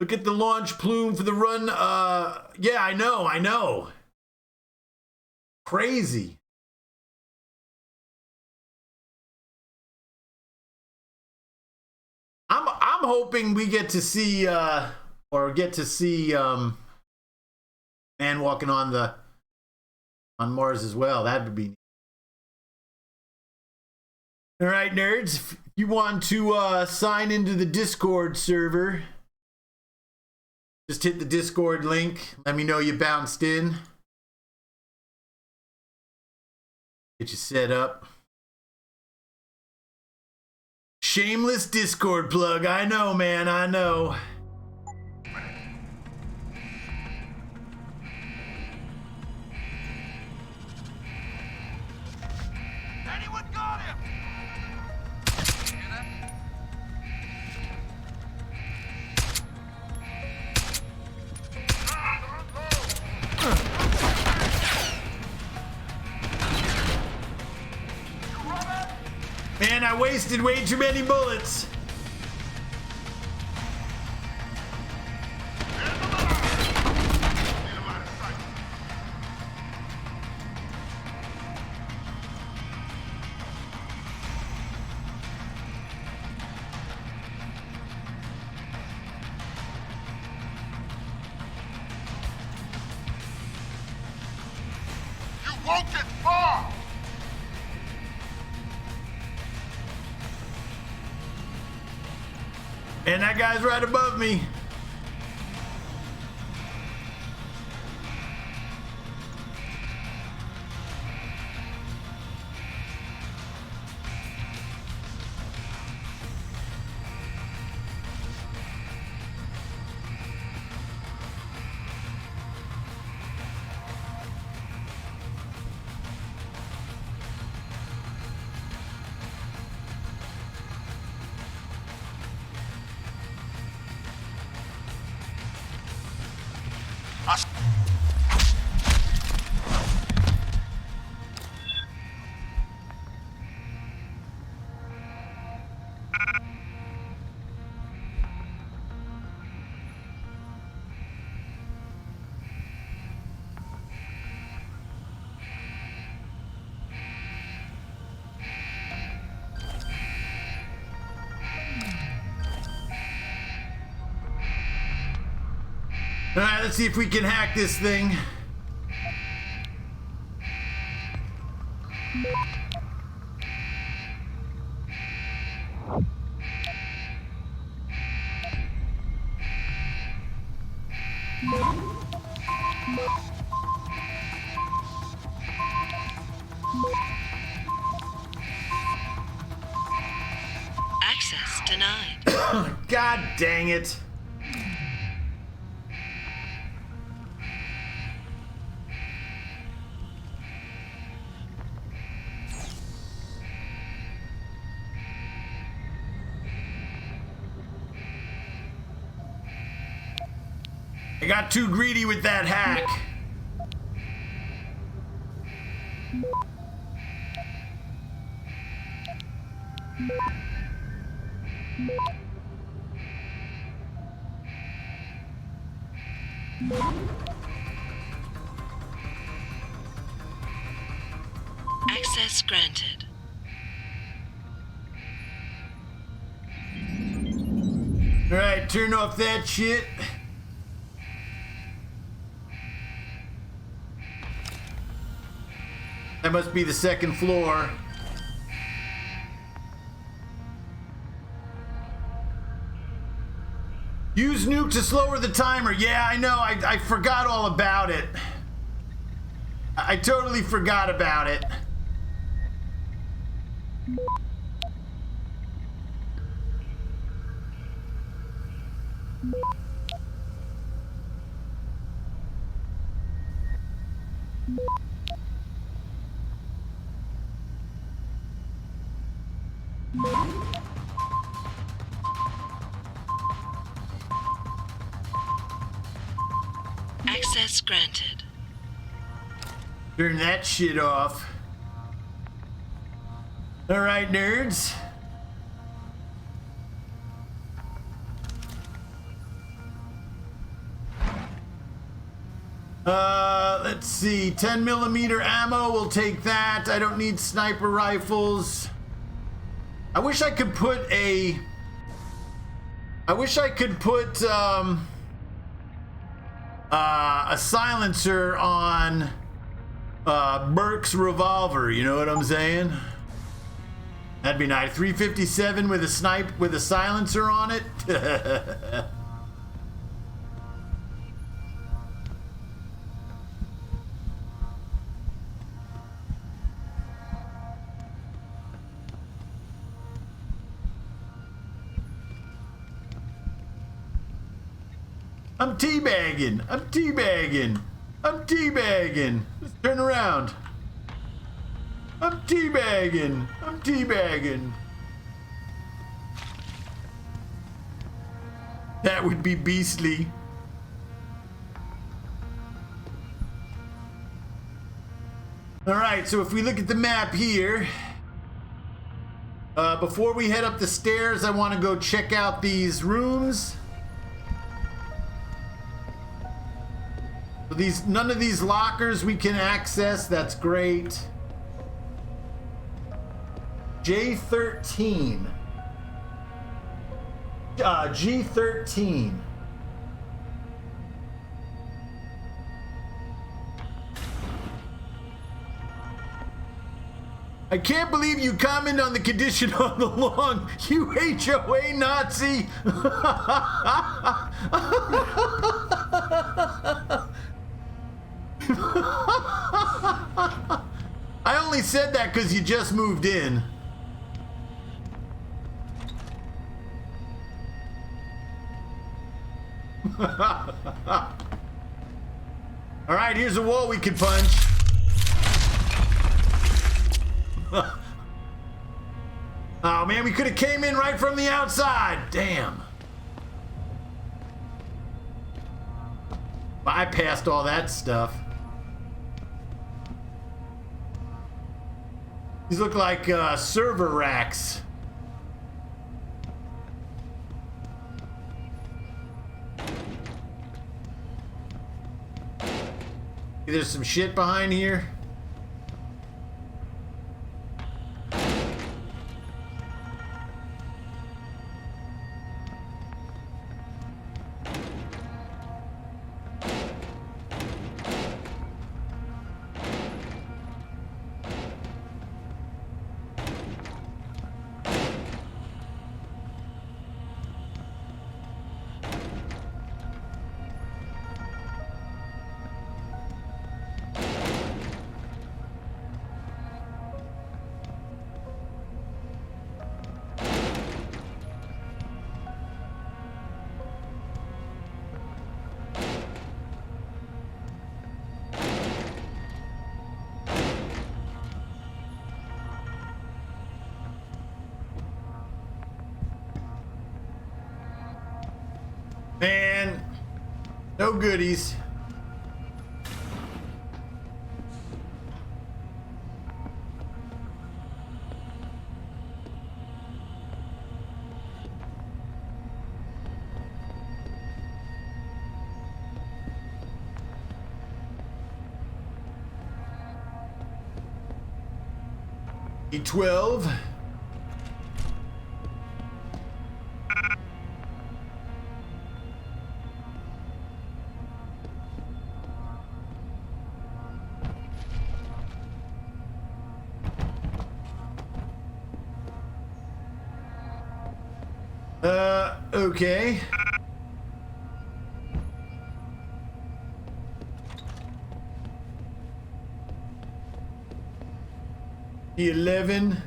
Look at the launch plume for the run. Yeah, I know. Crazy. I'm hoping we get to see man walking on Mars as well. That would be neat. All right, nerds, if you want to sign into the Discord server, just hit the Discord link. Let me know you bounced in. Get you set up. Shameless Discord plug. I know, man. I know. Anyone got him? Man, I wasted way too many bullets. You won't get far! And that guy's right above me. All right, let's see if we can hack this thing. Access denied. God dang it. I got too greedy with that hack. Access granted. All right, turn off that shit. That must be the second floor. Use nuke to lower the timer. Yeah, I know. I forgot all about it. I totally forgot about it. Access granted. Turn that shit off. All right, nerds. Let's see. 10mm ammo, we'll take that. I don't need sniper rifles. I wish I could put a silencer on Burke's revolver, you know what I'm saying? That'd be nice. 357 with a silencer on it. I'm teabagging. I'm teabagging. I'm teabagging. Let's turn around. I'm teabagging. I'm teabagging. That would be beastly. All right, so if we look at the map here, before we head up the stairs, I want to go check out these rooms. None of these lockers we can access. That's great. J13. G13. I can't believe you comment on the condition on the lawn, you HOA Nazi. I only said that because you just moved in. All right, here's a wall we can punch. Oh man, we could have came in right from the outside. Damn. Bypassed all that stuff. These look like server racks. There's some shit behind here. Man, no goodies. E12. Okay. The 11.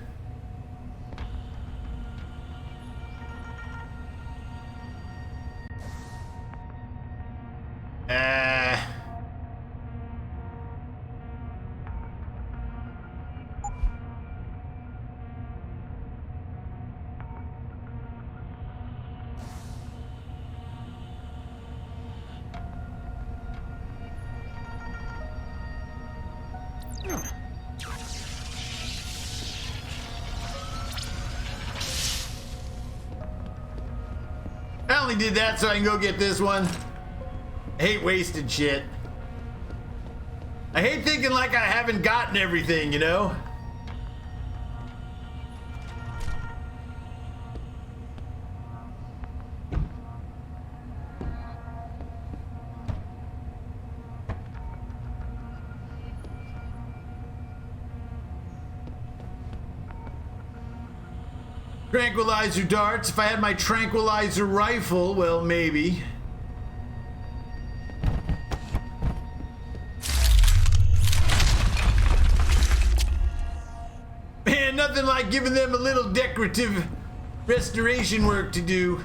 I only did that so I can go get this one. I hate wasted shit. I hate thinking like I haven't gotten everything, you know? Tranquilizer darts. If I had my tranquilizer rifle, well, maybe. Man, nothing like giving them a little decorative restoration work to do.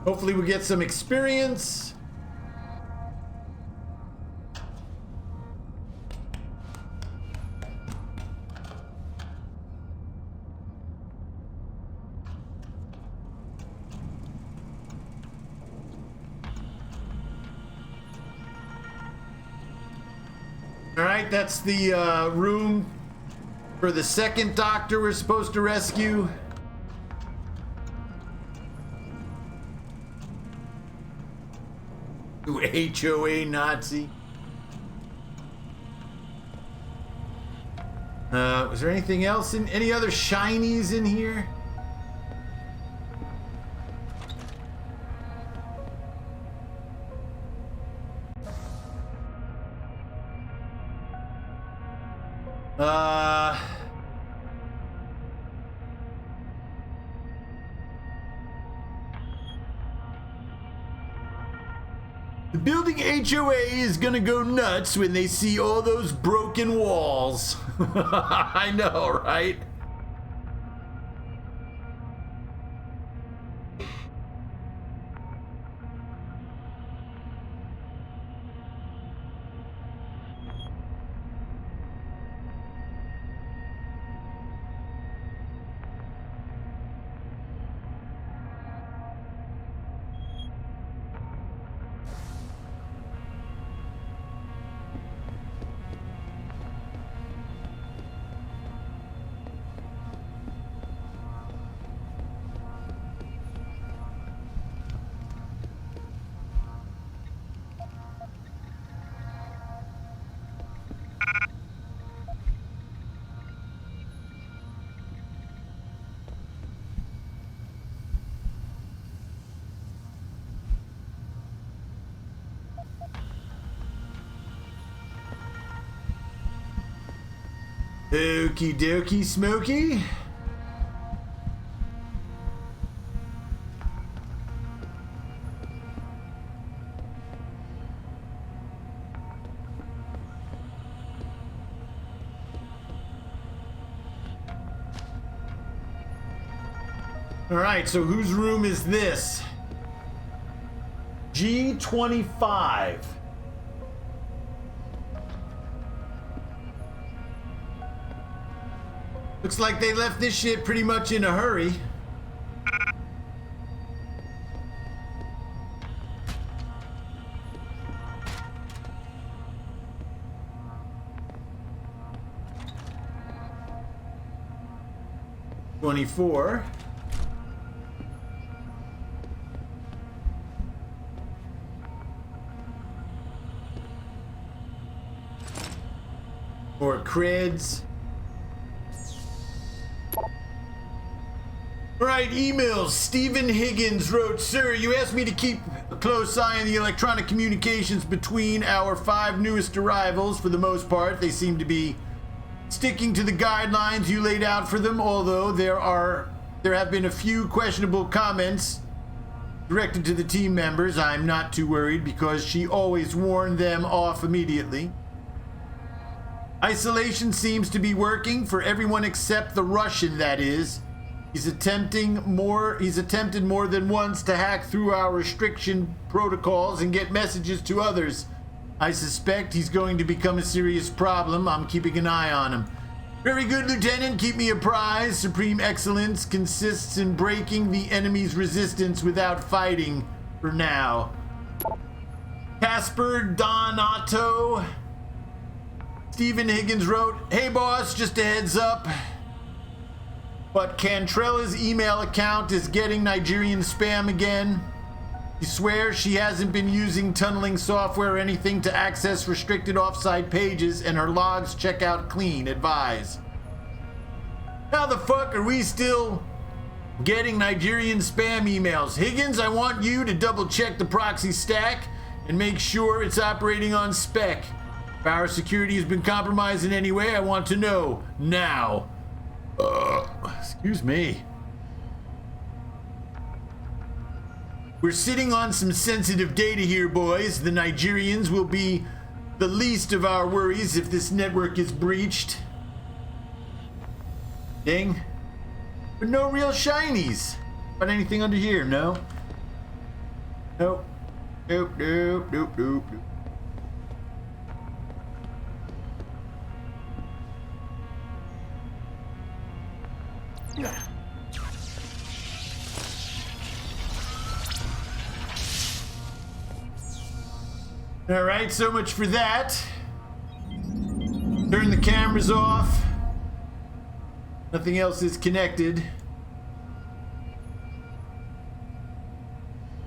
Hopefully we get some experience. All right, that's the room for the second doctor we're supposed to rescue. HOA Nazi. Was there anything else in any other shinies in here? The building HOA is gonna go nuts when they see all those broken walls. I know, right? Okie dokie, Smokey. All right, so whose room is this? G25. Looks like they left this shit pretty much in a hurry. $24. More creds. All right, emails. Stephen Higgins wrote, "Sir, you asked me to keep close eye on the electronic communications between our 5 newest arrivals. For the most part, they seem to be sticking to the guidelines you laid out for them, although there have been a few questionable comments directed to the team members. I'm not too worried because she always warned them off immediately. Isolation seems to be working for everyone except the Russian, that is. He's attempted more than once to hack through our restriction protocols and get messages to others. I suspect he's going to become a serious problem. I'm keeping an eye on him. Very good, Lieutenant. Keep me apprised. Supreme excellence consists in breaking the enemy's resistance without fighting, for now. Casper Donato. Stephen Higgins wrote, "Hey boss, just a heads up. But Cantrella's email account is getting Nigerian spam again. She swears she hasn't been using tunneling software or anything to access restricted offsite pages, and her logs check out clean. Advise." How the fuck are we still getting Nigerian spam emails? Higgins, I want you to double check the proxy stack and make sure it's operating on spec. If our security has been compromised in any way, I want to know now. Excuse me. We're sitting on some sensitive data here, boys. The Nigerians will be the least of our worries if this network is breached. Ding. But no real shinies. But anything under here? No. Nope. Nope, nope, nope, nope, nope. All right, so much for that. Turn the cameras off. Nothing else is connected.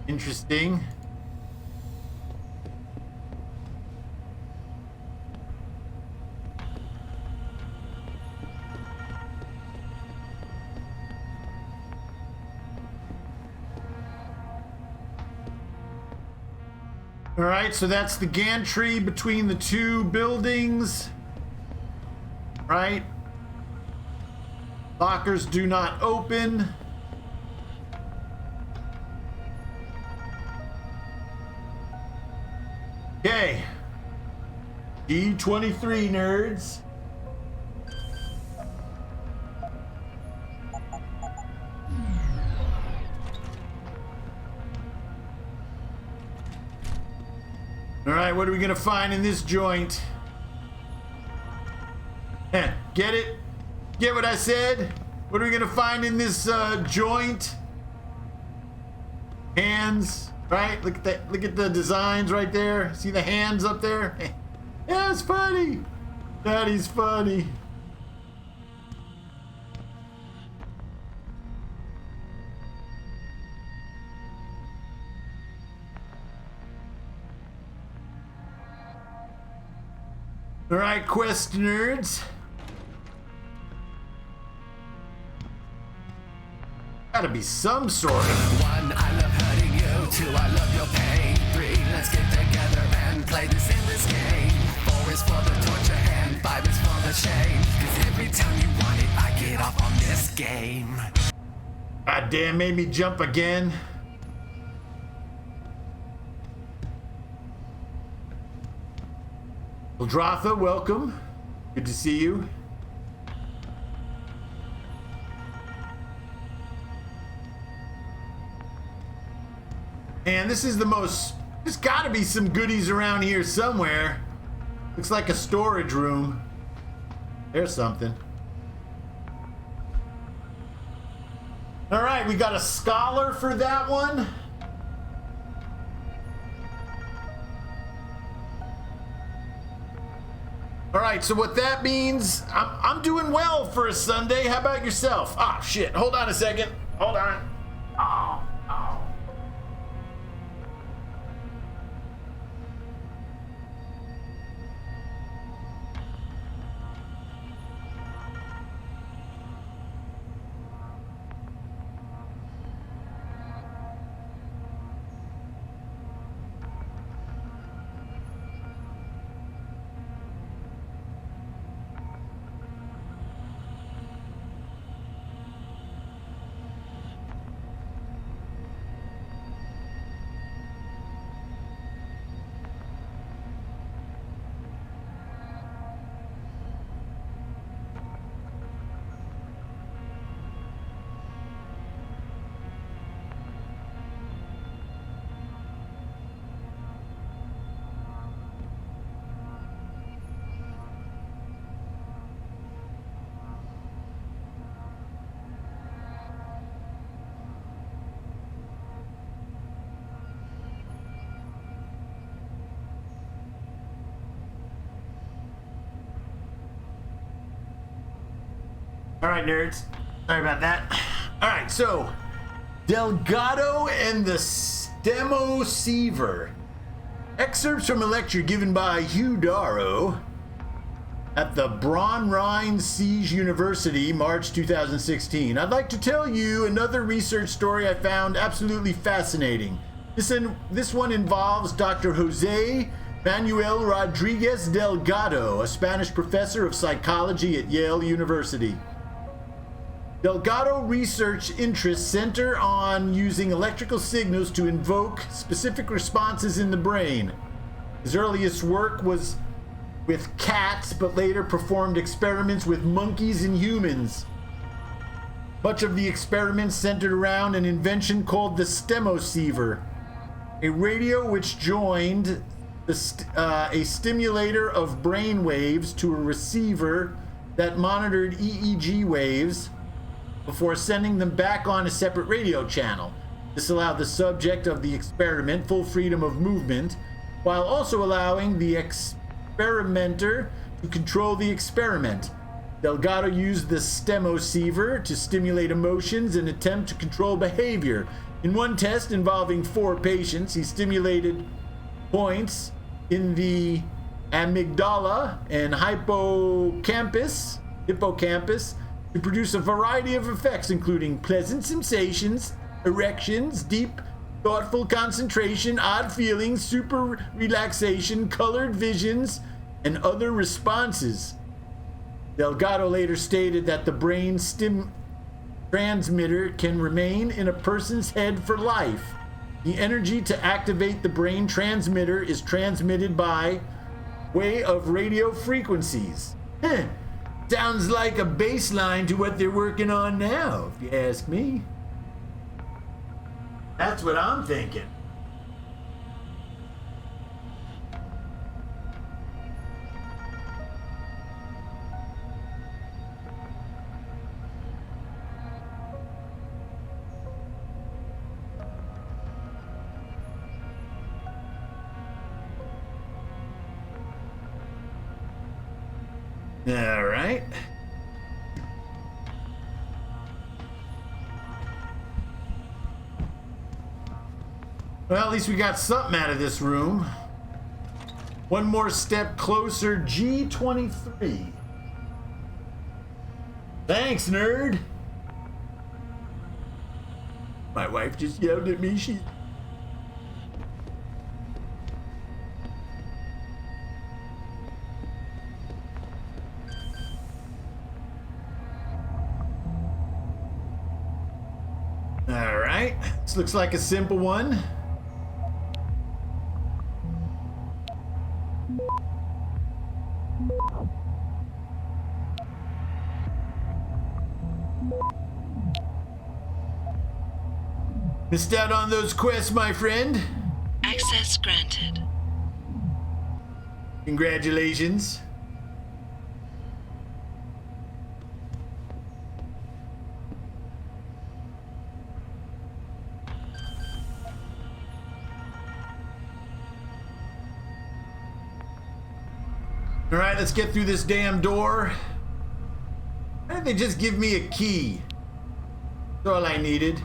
Interesting. All right, so that's the gantry between the 2 buildings. Right? Lockers do not open. Okay. D23 nerds. All right, what are we gonna find in this joint? Get it? Get what I said? What are we gonna find in this joint? Hands, right? Look at that. Look at the designs right there. See the hands up there? Yeah, it's funny. That is funny. All right, quest nerds. Gotta be some sort of. 1, I love hurting you. 2, I love your pain. 3, let's get together and play this in this game. 4 is for the torture and 5 is for the shame. 'Cause every time you want it, I get off on this game. God damn, made me jump again. Eldratha, welcome. Good to see you. And this is the most... There's gotta be some goodies around here somewhere. Looks like a storage room. There's something. Alright, we got a scholar for that one. All right, so what that means, I'm doing well for a Sunday. How about yourself? Ah, shit. Hold on a second. Hold on. Oh. All right, nerds. Sorry about that. All right, so Delgado and the Stemoceiver. Excerpts from a lecture given by Hugh Darrow at the Braunrhein Siege University, March 2016. I'd like to tell you another research story I found absolutely fascinating. This one involves Dr. Jose Manuel Rodriguez Delgado, a Spanish professor of psychology at Yale University. Delgado research interests center on using electrical signals to invoke specific responses in the brain. His earliest work was with cats, but later performed experiments with monkeys and humans. Much of the experiments centered around an invention called the Stemoceiver, a radio which joined a stimulator of brain waves to a receiver that monitored EEG waves before sending them back on a separate radio channel. This allowed the subject of the experiment full freedom of movement, while also allowing the experimenter to control the experiment. Delgado used the Stemoceiver to stimulate emotions and attempt to control behavior. In one test involving 4 patients, he stimulated points in the amygdala and hippocampus to produce a variety of effects, including pleasant sensations, erections, deep, thoughtful concentration, odd feelings, super relaxation, colored visions, and other responses. Delgado later stated that the brain transmitter can remain in a person's head for life. The energy to activate the brain transmitter is transmitted by way of radio frequencies. Sounds like a baseline to what they're working on now, if you ask me. That's what I'm thinking. All right. Well, at least we got something out of this room. One more step closer, G23. Thanks, nerd. My wife just yelled at me. She... All right, this looks like a simple one. Missed out on those quests, my friend. Access granted. Congratulations. All right, let's get through this damn door. Why didn't they just give me a key? That's all I needed.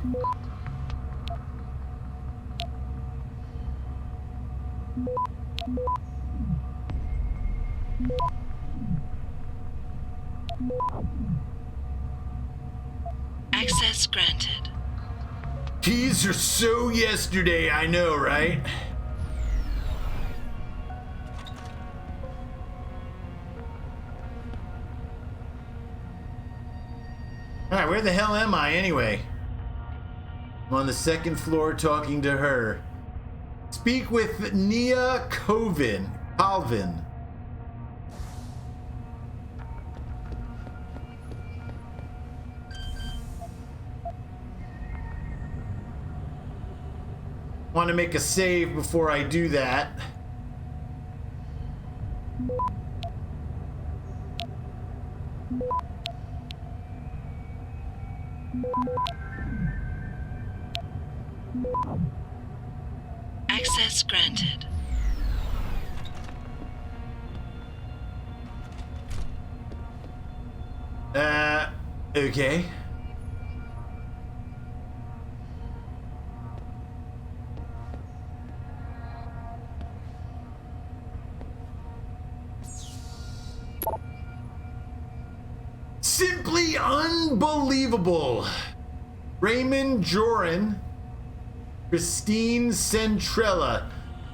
Access granted. Keys are so yesterday, I know, right? Alright, where the hell am I anyway? I'm on the 2nd floor talking to her. Speak with Nia Calvin. Want to make a save before I do that. Access granted. Okay. Simply unbelievable. Raymond Joran, Christine Centrella,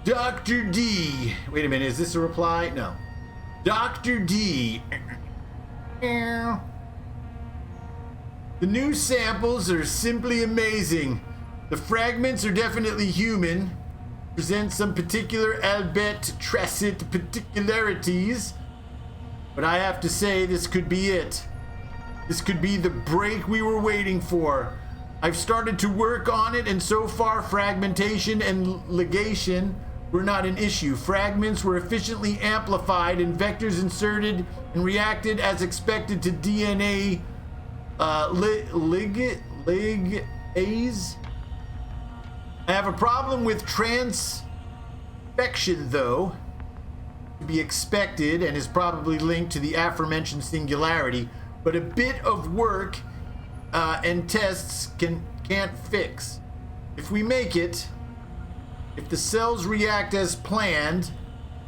Dr. D. Wait a minute, is this a reply? No. Dr. D. The new samples are simply amazing. The fragments are definitely human, present some particular albeit tracit particularities, but I have to say this could be it. This could be the break we were waiting for. I've started to work on it, and so far fragmentation and ligation were not an issue. Fragments were efficiently amplified and vectors inserted and reacted as expected to DNA ligase. I have a problem with transfection, though, to be expected, and is probably linked to the aforementioned singularity, but a bit of work and tests can't fix. If we make it, if the cells react as planned,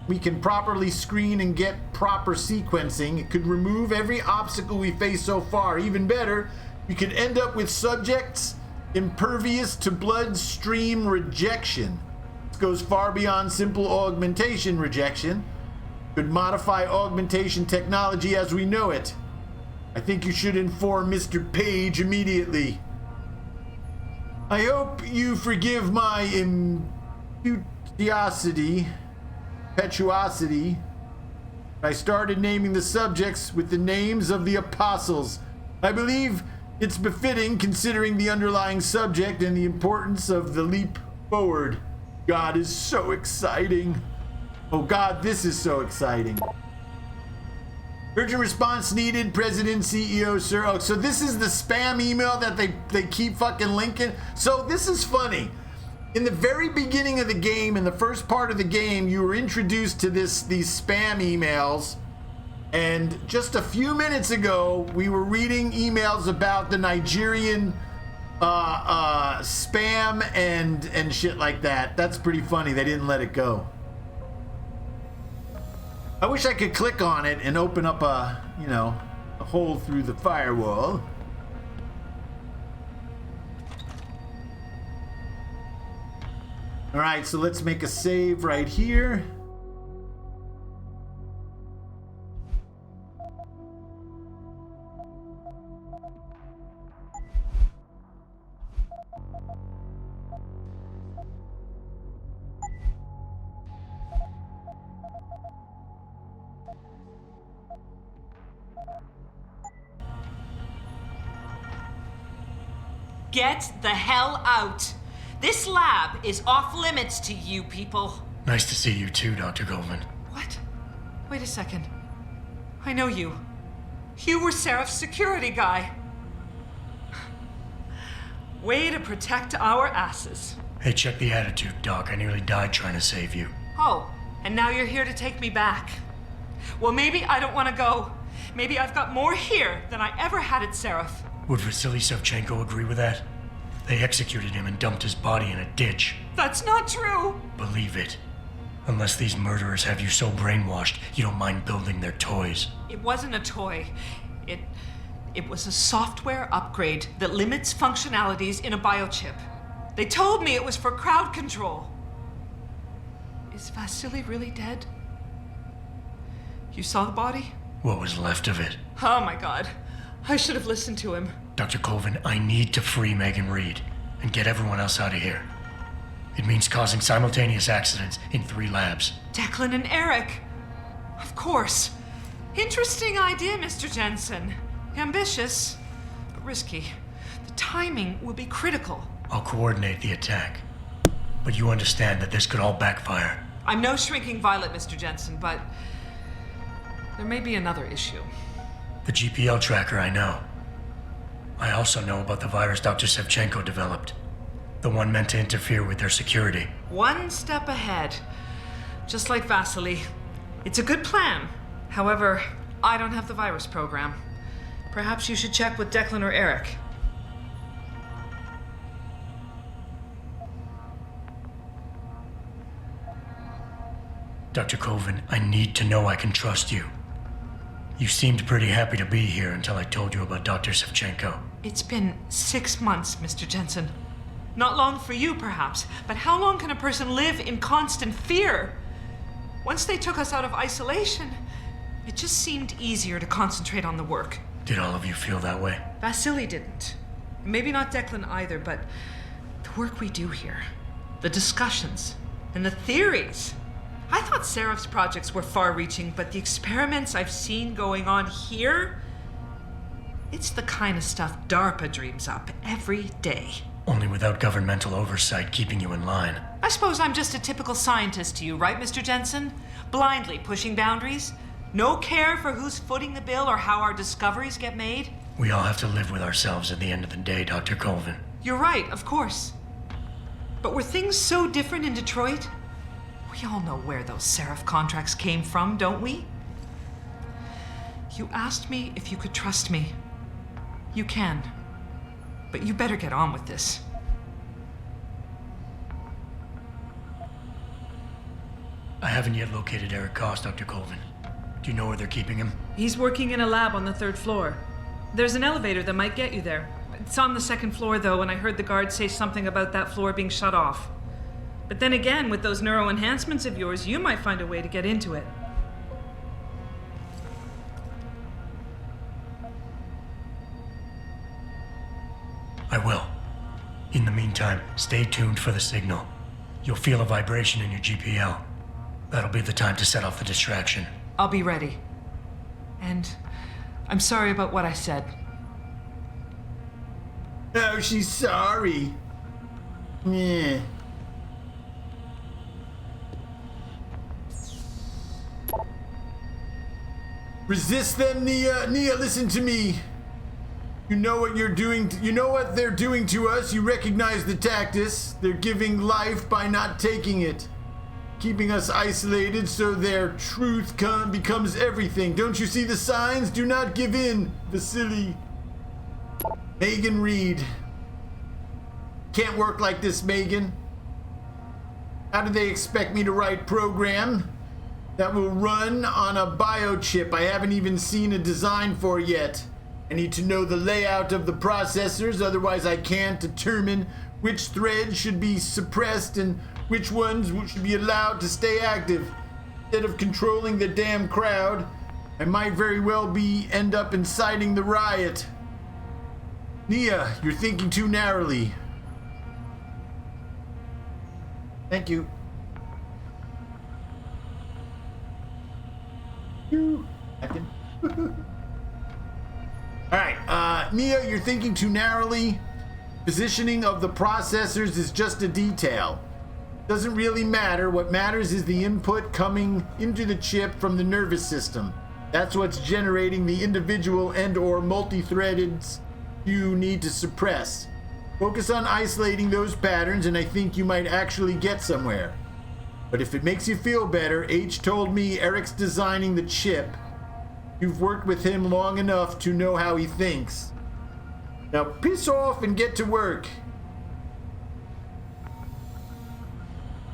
we can properly screen and get proper sequencing. It could remove every obstacle we face so far. Even better, we could end up with subjects impervious to bloodstream rejection. This goes far beyond simple augmentation rejection. Could modify augmentation technology as we know it. I think you should inform Mr. Page immediately. I hope you forgive my impetuosity. I started naming the subjects with the names of the apostles. I believe it's befitting considering the underlying subject and the importance of the leap forward. God is so exciting. Oh God, this is so exciting. Urgent response needed, President, CEO, sir. Oh, so this is the spam email that they keep fucking linking. So this is funny. In the very beginning of the game, in the first part of the game, you were introduced to these spam emails. And just a few minutes ago, we were reading emails about the Nigerian spam and shit like that. That's pretty funny. They didn't let it go. I wish I could click on it and open up a hole through the firewall. All right, so let's make a save right here. Get the hell out. This lab is off limits to you people. Nice to see you too, Dr. Goldman. What? Wait a second. I know you. You were Sarif's security guy. Way to protect our asses. Hey, check the attitude, Doc. I nearly died trying to save you. Oh, and now you're here to take me back. Well, maybe I don't want to go. Maybe I've got more here than I ever had at Sarif. Would Vasily Savchenko agree with that? They executed him and dumped his body in a ditch. That's not true. Believe it. Unless these murderers have you so brainwashed, you don't mind building their toys. It wasn't a toy. It was a software upgrade that limits functionalities in a biochip. They told me it was for crowd control. Is Vasily really dead? You saw the body? What was left of it? Oh my God. I should have listened to him. Dr. Colvin, I need to free Megan Reed and get everyone else out of here. It means causing simultaneous accidents in 3 labs. Declan and Eric. Of course. Interesting idea, Mr. Jensen. Ambitious, but risky. The timing will be critical. I'll coordinate the attack. But you understand that this could all backfire. I'm no shrinking violet, Mr. Jensen, but there may be another issue. The GPL tracker, I know. I also know about the virus Dr. Savchenko developed. The one meant to interfere with their security. One step ahead. Just like Vasily. It's a good plan. However, I don't have the virus program. Perhaps you should check with Declan or Eric. Dr. Colvin, I need to know I can trust you. You seemed pretty happy to be here until I told you about Dr. Savchenko. It's been 6 months, Mr. Jensen. Not long for you, perhaps, but how long can a person live in constant fear? Once they took us out of isolation, it just seemed easier to concentrate on the work. Did all of you feel that way? Vasily didn't. Maybe not Declan either, but the work we do here, the discussions, and the theories. I thought Sarif's projects were far-reaching, but the experiments I've seen going on here, it's the kind of stuff DARPA dreams up every day. Only without governmental oversight keeping you in line. I suppose I'm just a typical scientist to you, right, Mr. Jensen? Blindly pushing boundaries? No care for who's footing the bill or how our discoveries get made? We all have to live with ourselves at the end of the day, Dr. Colvin. You're right, of course. But were things so different in Detroit? We all know where those Sarif contracts came from, don't we? You asked me if you could trust me. You can. But you better get on with this. I haven't yet located Eric Koss, Dr. Colvin. Do you know where they're keeping him? He's working in a lab on the 3rd floor. There's an elevator that might get you there. It's on the 2nd floor, though, and I heard the guard say something about that floor being shut off. But then again, with those neuro enhancements of yours, you might find a way to get into it. I will. In the meantime, stay tuned for the signal. You'll feel a vibration in your GPL. That'll be the time to set off the distraction. I'll be ready. And I'm sorry about what I said. Oh, she's sorry. Yeah. Resist them, Nia. Nia, listen to me. You know what you're doing. You know what they're doing to us. You recognize the tactics. They're giving life by not taking it. Keeping us isolated so their truth becomes everything. Don't you see the signs? Do not give in, Vasily. Megan Reed. Can't work like this, Megan. How do they expect me to write program that will run on a biochip I haven't even seen a design for yet? I need to know the layout of the processors, otherwise I can't determine which threads should be suppressed and which ones should be allowed to stay active. Instead of controlling the damn crowd, I might very well end up inciting the riot. Nia, you're thinking too narrowly. Thank you. I can. Alright, Nia, you're thinking too narrowly. Positioning of the processors is just a detail. Doesn't really matter. What matters is the input coming into the chip from the nervous system. That's what's generating the individual and/or multi-threaded you need to suppress. Focus on isolating those patterns and I think you might actually get somewhere. But if it makes you feel better, H told me Eric's designing the chip. You've worked with him long enough to know how he thinks. Now piss off and get to work.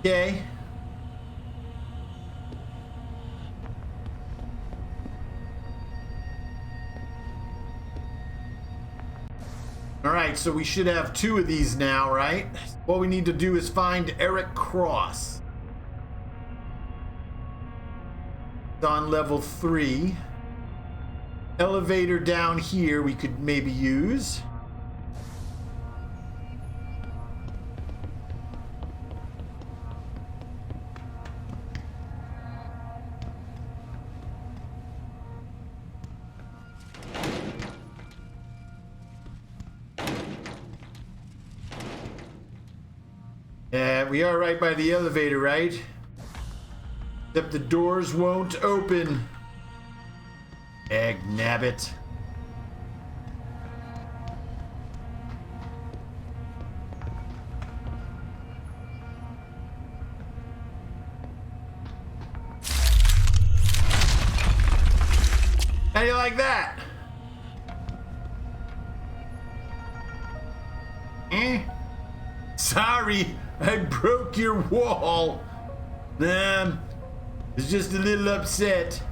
Okay. Alright, so we should have 2 of these now, right? What we need to do is find Eric Cross. It's on level 3. Elevator down here we could maybe use. We are right by the elevator, right? Except the doors won't open. Nabbit. How do you like that? Sorry, I broke your wall. Was just a little upset.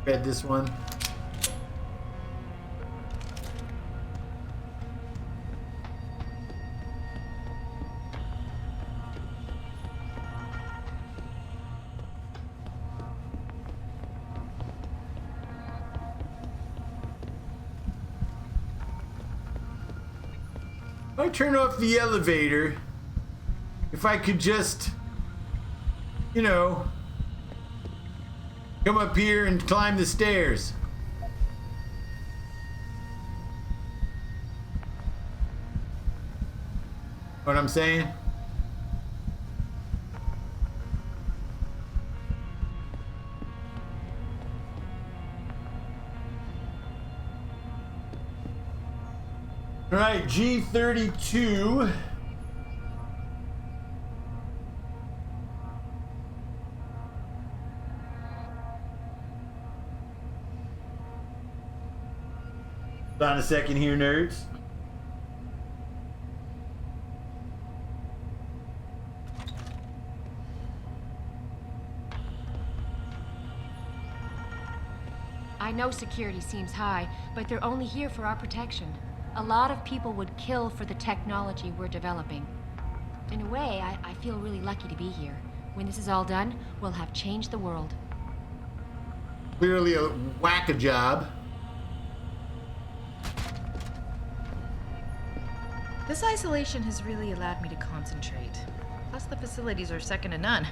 Read this one. I turn off the elevator. If I could just, you know, come up here and climb the stairs. What I'm saying? All right, G32. Hold on a second here, nerds. I know security seems high, but they're only here for our protection. A lot of people would kill for the technology we're developing. In a way, I feel really lucky to be here. When this is all done, we'll have changed the world. Clearly a whack-a-job. This isolation has really allowed me to concentrate. Plus, the facilities are second to none.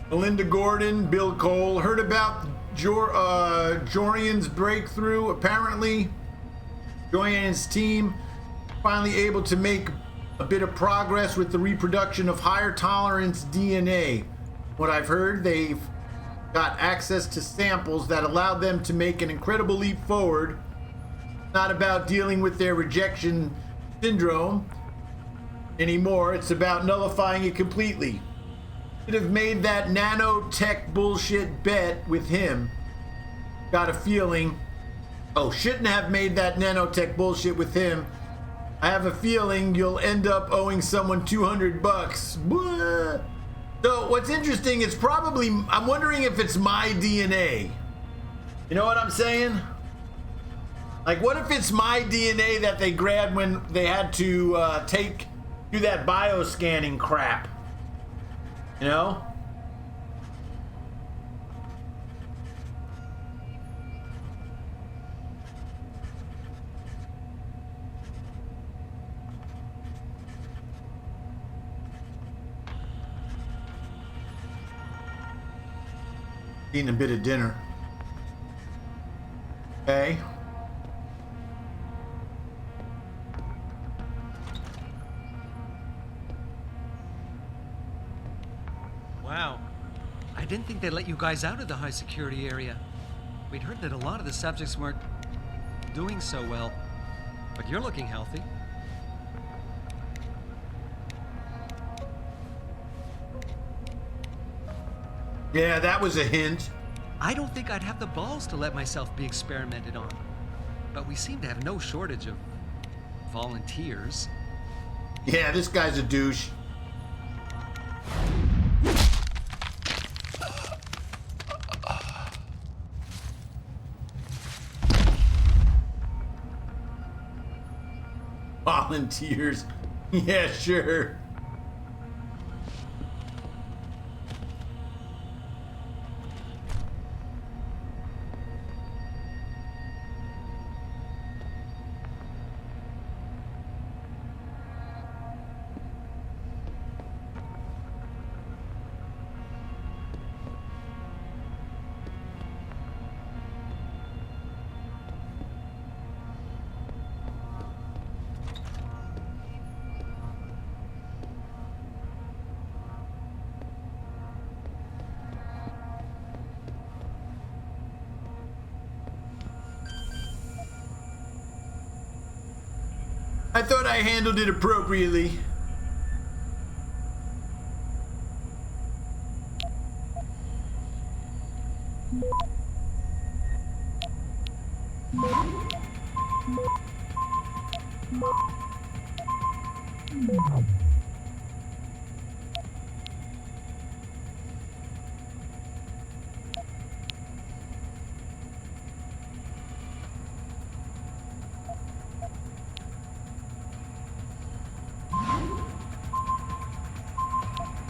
Melinda Gordon, Bill Cole, heard about Jorian's breakthrough. Apparently, Jorian's team finally able to make a bit of progress with the reproduction of higher tolerance DNA. What I've heard, they've got access to samples that allowed them to make an incredible leap forward. Not about dealing with their rejection syndrome anymore. It's about nullifying it completely. Should have made that nanotech bullshit bet with him. Got a feeling. Oh, shouldn't have made that nanotech bullshit with him. I have a feeling you'll end up owing someone $200. Blah. So what's interesting is probably, I'm wondering if it's my DNA. You know what I'm saying? Like, what if it's my DNA that they grabbed when they had to do that bioscanning crap? You know? Eating a bit of dinner. Okay. Wow. I didn't think they'd let you guys out of the high security area. We'd heard that a lot of the subjects weren't doing so well. But you're looking healthy. Yeah, that was a hint. I don't think I'd have the balls to let myself be experimented on. But we seem to have no shortage of volunteers. Yeah, this guy's a douche. Volunteers. Yeah, sure. I thought I handled it appropriately.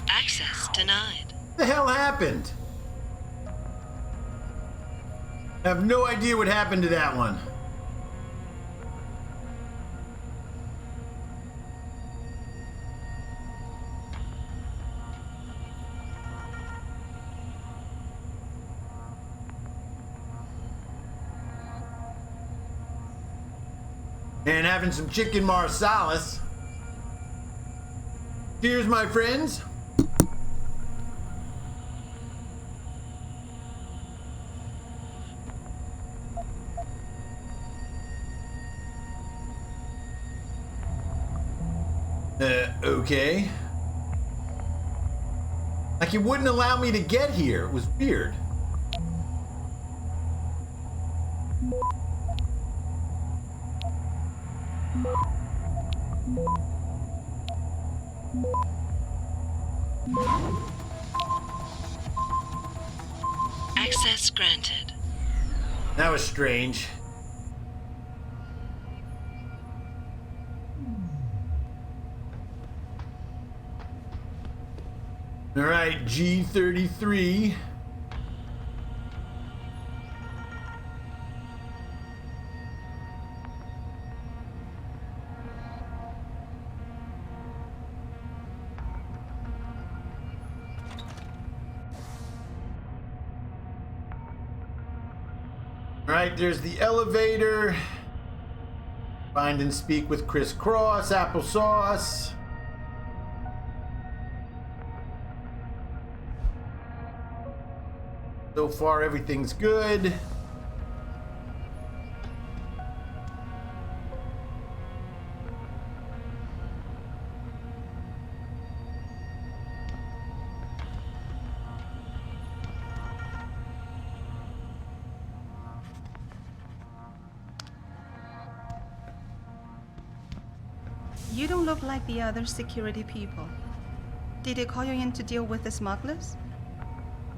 Access denied. What the hell happened? I have no idea what happened to that one. And having some chicken marsalis. Cheers, my friends. Okay. Like, it wouldn't allow me to get here. It was weird. Access granted. That was strange. All right, G33. All right, there's the elevator. Find and speak with Chris Cross, applesauce. So far, everything's good. You don't look like the other security people. Did they call you in to deal with the smugglers?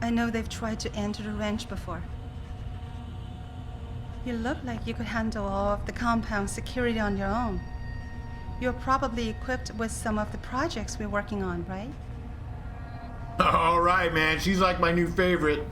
I know they've tried to enter the ranch before. You look like you could handle all of the compound security on your own. You're probably equipped with some of the projects we're working on, right? All right, man. She's like my new favorite.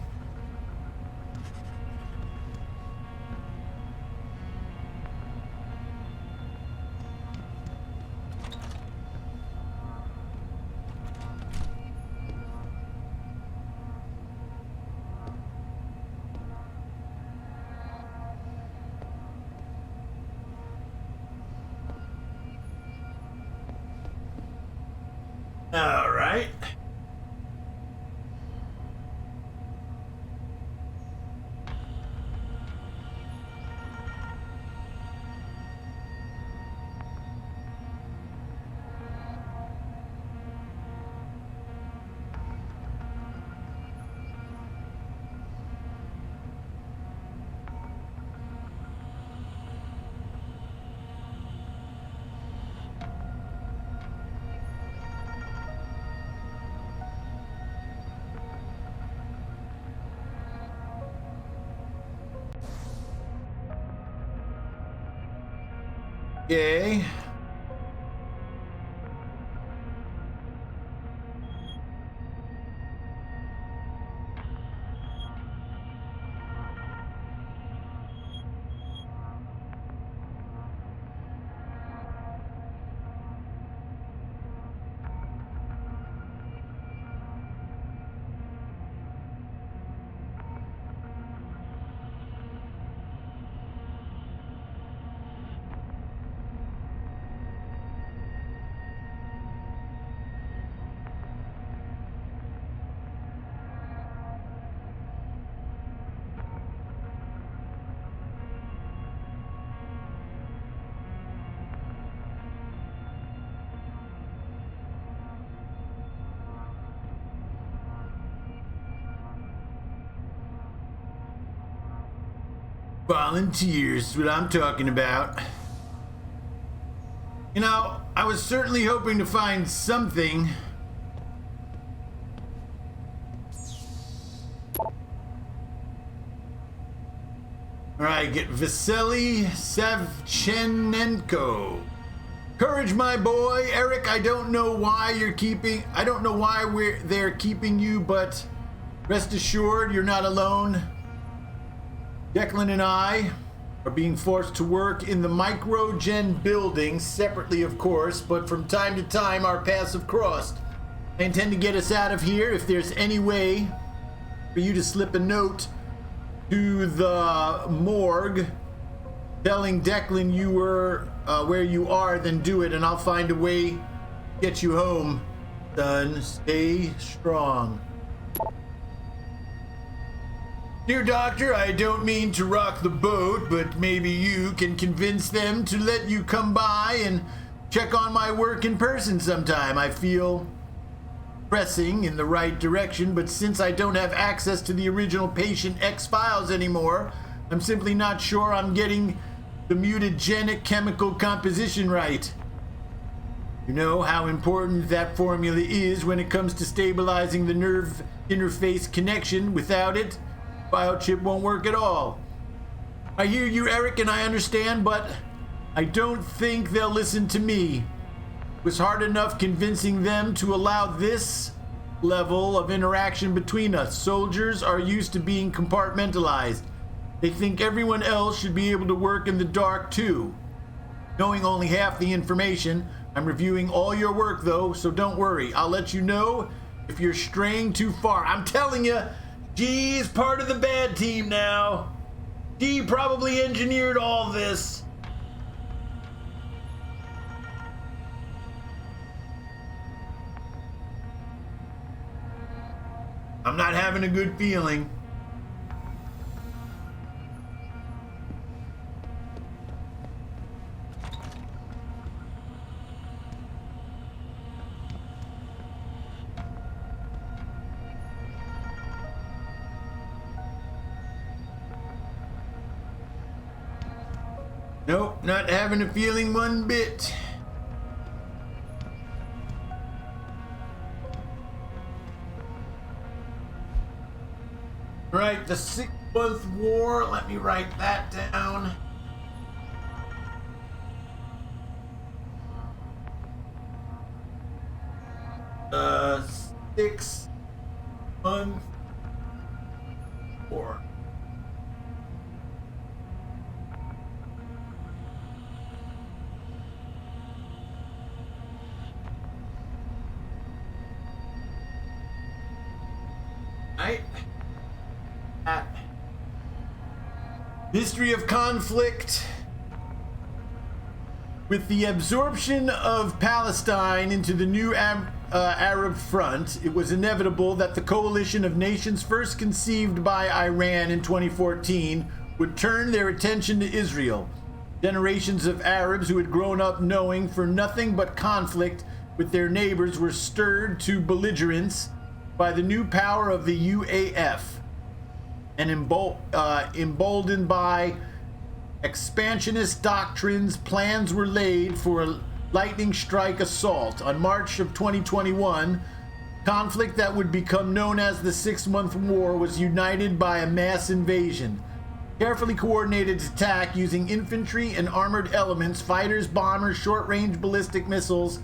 All right. Okay. Volunteers, what I'm talking about. You know, I was certainly hoping to find something. Alright, get Vasily Savchenenko. Courage, my boy. Eric, I don't know why they're keeping you, but rest assured you're not alone. Declan and I are being forced to work in the Microgen building, separately of course, but from time to time our paths have crossed. I intend to get us out of here. If there's any way for you to slip a note to the morgue telling Declan you were where you are, then do it, and I'll find a way to get you home. Son, stay strong. Dear Doctor, I don't mean to rock the boat, but maybe you can convince them to let you come by and check on my work in person sometime. I feel pressing in the right direction, but since I don't have access to the original Patient X files anymore, I'm simply not sure I'm getting the mutagenic chemical composition right. You know how important that formula is when it comes to stabilizing the nerve interface connection. Without it, biochip won't work at all. I hear you, Eric, and I understand, but I don't think they'll listen to me. It was hard enough convincing them to allow this level of interaction between us. Soldiers are used to being compartmentalized. They think everyone else should be able to work in the dark too. Knowing only half the information, I'm reviewing all your work though, so don't worry. I'll let you know if you're straying too far. I'm telling you, G is part of the bad team now. G probably engineered all this. I'm not having a good feeling. Nope, not having a feeling one bit. Right, the 6-month war, let me write that down. The 6-month war. Right. History of conflict. With the absorption of Palestine into the new Arab front, it was inevitable that the coalition of nations first conceived by Iran in 2014 would turn their attention to Israel. Generations of Arabs who had grown up knowing for nothing but conflict with their neighbors were stirred to belligerence by the new power of the UAF, and emboldened by expansionist doctrines, plans were laid for a lightning strike assault. On March of 2021, conflict that would become known as the 6-month war was united by a mass invasion. Carefully coordinated attack using infantry and armored elements, fighters, bombers, short-range ballistic missiles,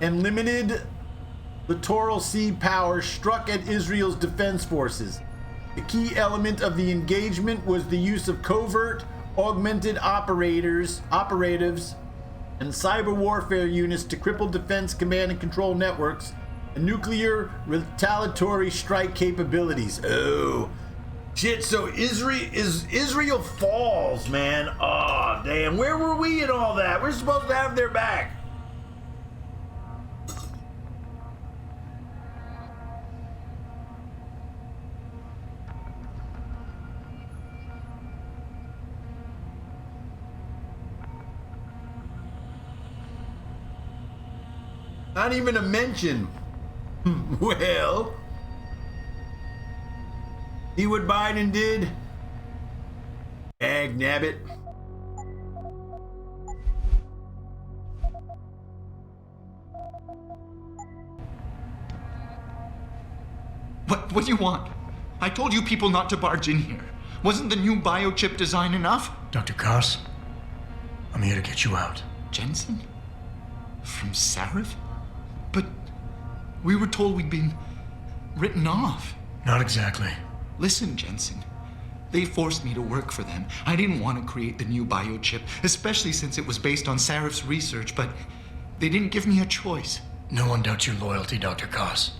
and limited littoral sea power struck at Israel's defense forces. The key element of the engagement was the use of covert, augmented operatives, and cyber warfare units to cripple defense command and control networks and nuclear retaliatory strike capabilities. Oh, shit, so Israel falls, man. Oh, damn. Where were we in all that? We're supposed to have their back. Not even a mention. Well, see what Biden did? Ag nabbit. What do you want? I told you people not to barge in here. Wasn't the new biochip design enough? Dr. Koss, I'm here to get you out. Jensen? From Sarif? But we were told we'd been written off. Not exactly. Listen, Jensen. They forced me to work for them. I didn't want to create the new biochip, especially since it was based on Sarif's research, but they didn't give me a choice. No one doubts your loyalty, Dr. Koss.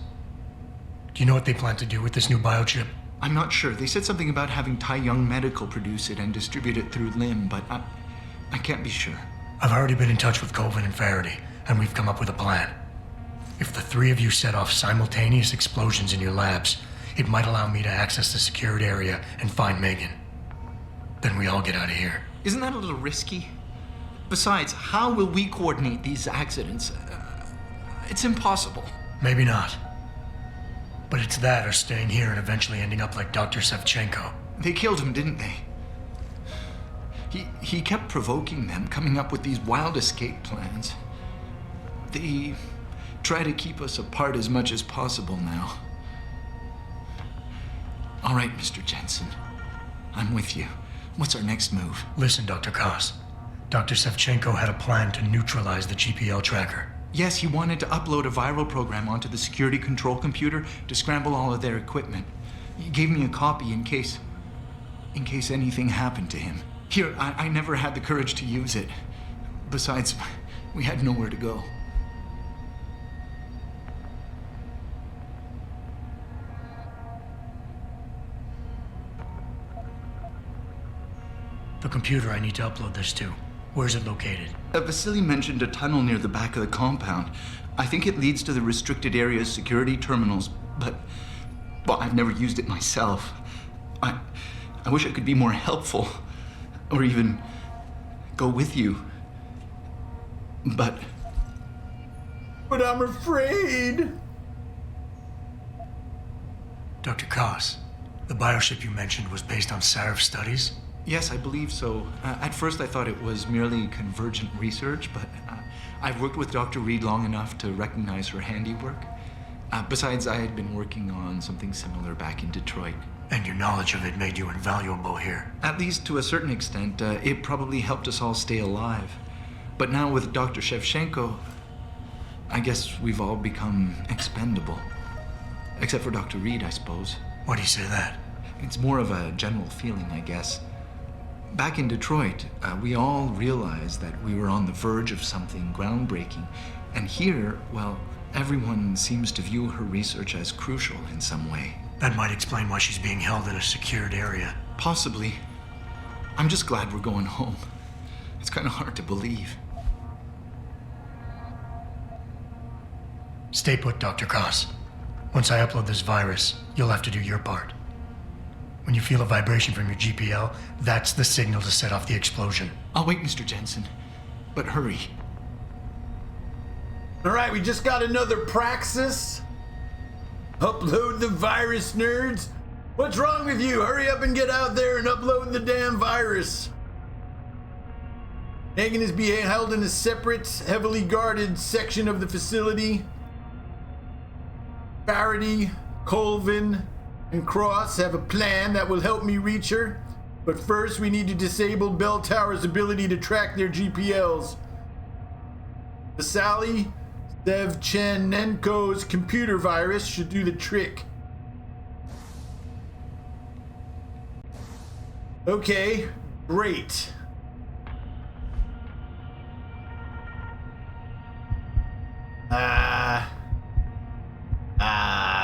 Do you know what they plan to do with this new biochip? I'm not sure. They said something about having Tai Young Medical produce it and distribute it through LIM, but I can't be sure. I've already been in touch with Colvin and Faraday, and we've come up with a plan. If the three of you set off simultaneous explosions in your labs, it might allow me to access the secured area and find Megan. Then we all get out of here. Isn't that a little risky? Besides, how will we coordinate these accidents? It's impossible. Maybe not. But it's that or staying here and eventually ending up like Dr. Sevchenko. They killed him, didn't they? He kept provoking them, coming up with these wild escape plans. They try to keep us apart as much as possible now. All right, Mr. Jensen. I'm with you. What's our next move? Listen, Dr. Koss. Dr. Sevchenko had a plan to neutralize the GPL tracker. Yes, he wanted to upload a viral program onto the security control computer to scramble all of their equipment. He gave me a copy in case anything happened to him. Here, I never had the courage to use it. Besides, we had nowhere to go. The computer I need to upload this to. Where's it located? Vasily mentioned a tunnel near the back of the compound. I think it leads to the restricted area's security terminals, but I've never used it myself. I wish I could be more helpful, or even go with you. But I'm afraid. Dr. Koss, the bioship you mentioned was based on Sarif studies? Yes, I believe so. At first I thought it was merely convergent research, but I've worked with Dr. Reed long enough to recognize her handiwork. Besides, I had been working on something similar back in Detroit. And your knowledge of it made you invaluable here. At least to a certain extent, it probably helped us all stay alive. But now with Dr. Shevchenko, I guess we've all become expendable. Except for Dr. Reed, I suppose. Why do you say that? It's more of a general feeling, I guess. Back in Detroit, we all realized that we were on the verge of something groundbreaking. And here, well, everyone seems to view her research as crucial in some way. That might explain why she's being held in a secured area. Possibly. I'm just glad we're going home. It's kind of hard to believe. Stay put, Dr. Koss. Once I upload this virus, you'll have to do your part. When you feel a vibration from your GPL, that's the signal to set off the explosion. I'll wait, Mr. Jensen. But hurry. All right, we just got another praxis. Upload the virus, nerds. What's wrong with you? Hurry up and get out there and upload the damn virus. Megan is being held in a separate, heavily guarded section of the facility. Faraday, Colvin, and Cross have a plan that will help me reach her. But first, we need to disable Bell Tower's ability to track their GPLs. Vasily Sevchenko's computer virus should do the trick. Okay, great.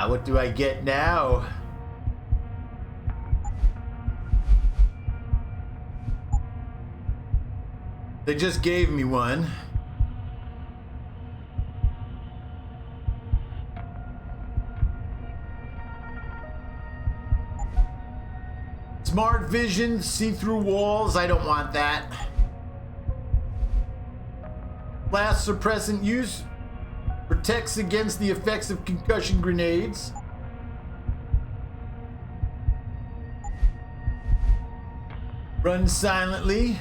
What do I get now? They just gave me one. Smart vision, see-through walls, I don't want that. Blast suppressant use protects against the effects of concussion grenades. Run silently.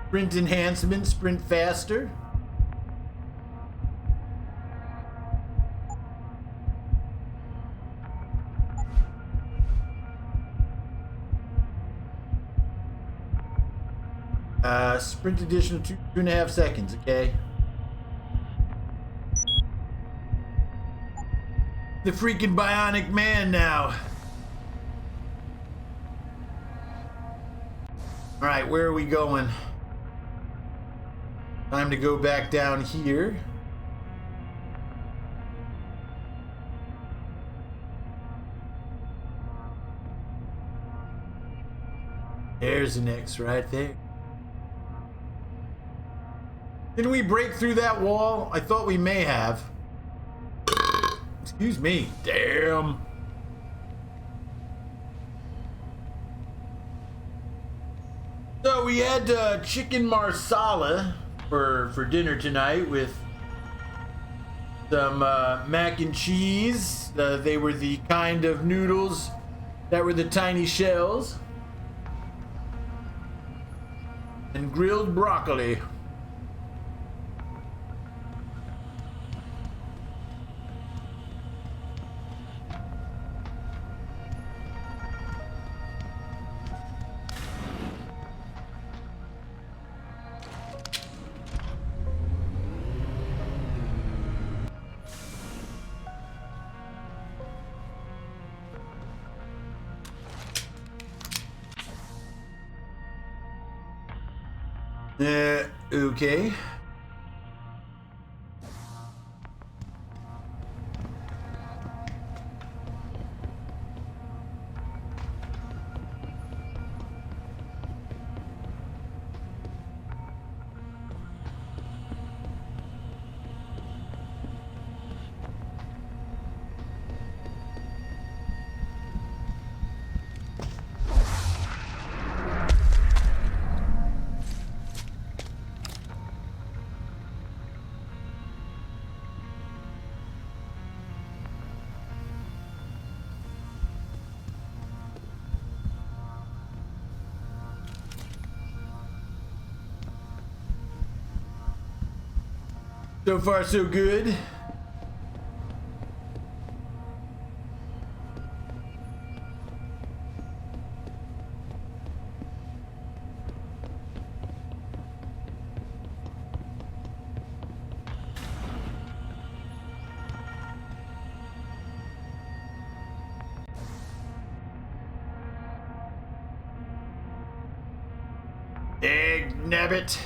Sprint enhancement, sprint faster. Sprint additional 2.5 seconds, okay? The freaking bionic man now. All right, where are we going? Time to go back down here. There's an X right there. Didn't we break through that wall? I thought we may have. Excuse me. Damn. So we had chicken marsala for dinner tonight with some mac and cheese. They were the kind of noodles that were the tiny shells. And grilled broccoli. Okay. So far, so good. Egg nabbit.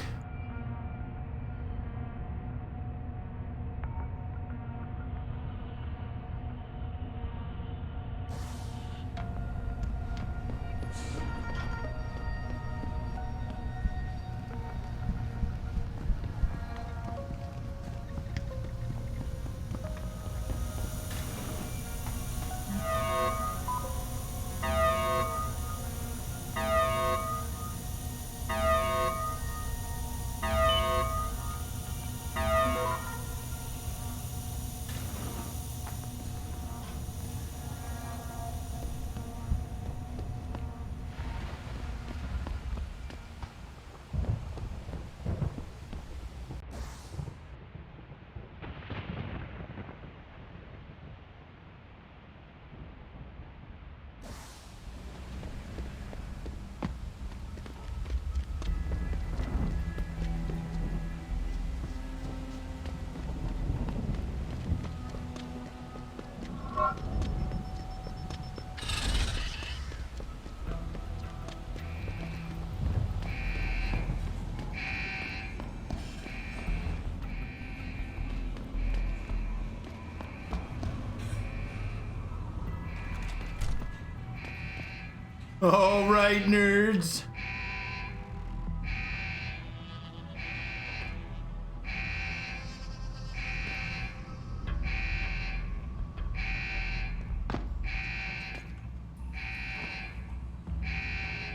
All right, nerds.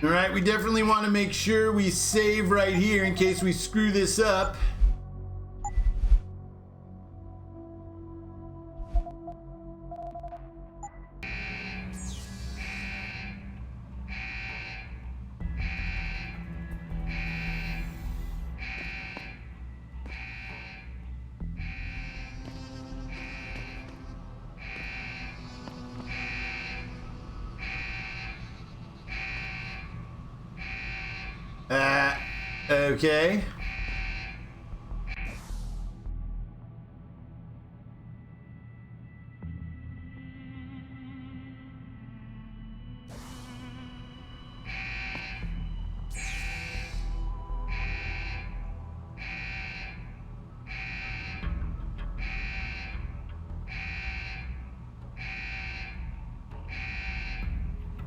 All right, we definitely want to make sure we save right here in case we screw this up. Okay.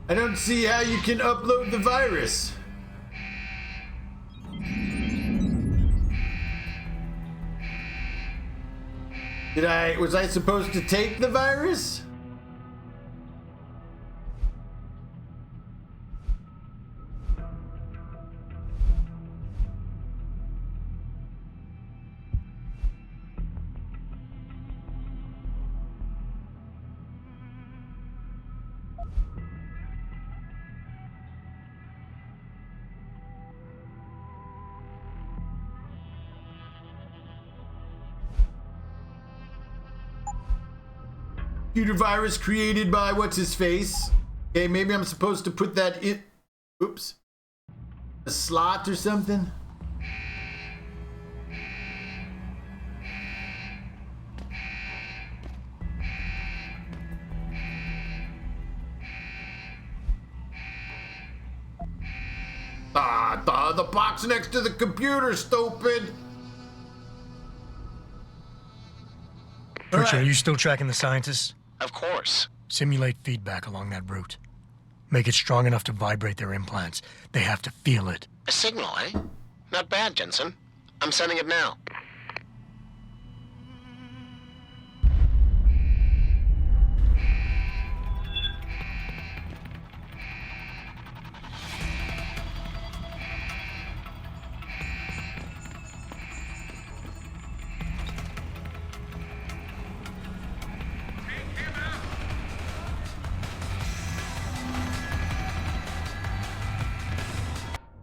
I don't see how you can upload the virus. Was I supposed to take the virus? Computer virus created by what's his face. Okay, maybe I'm supposed to put that in. Oops. A slot or something. The box next to the computer, stupid. Pritchard, are you still tracking the scientists? Of course. Simulate feedback along that route. Make it strong enough to vibrate their implants. They have to feel it. A signal, eh? Not bad, Jensen. I'm sending it now.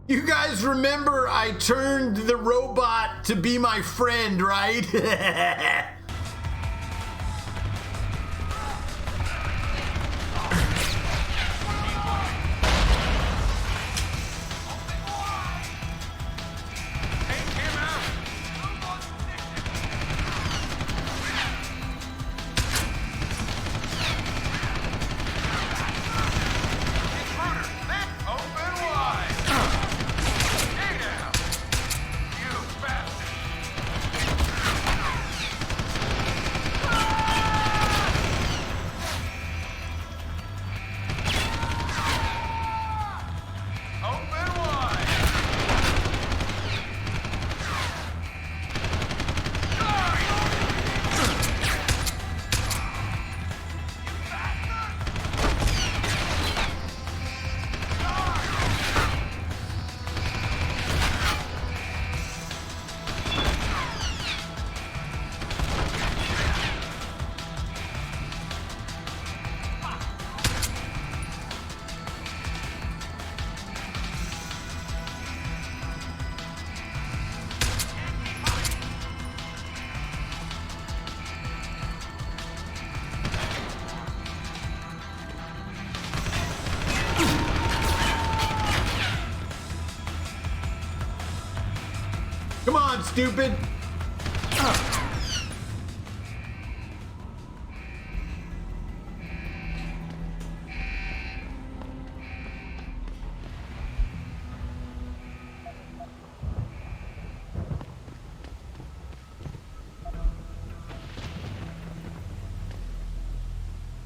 You guys remember I turned the robot to be my friend, right? Come on, stupid.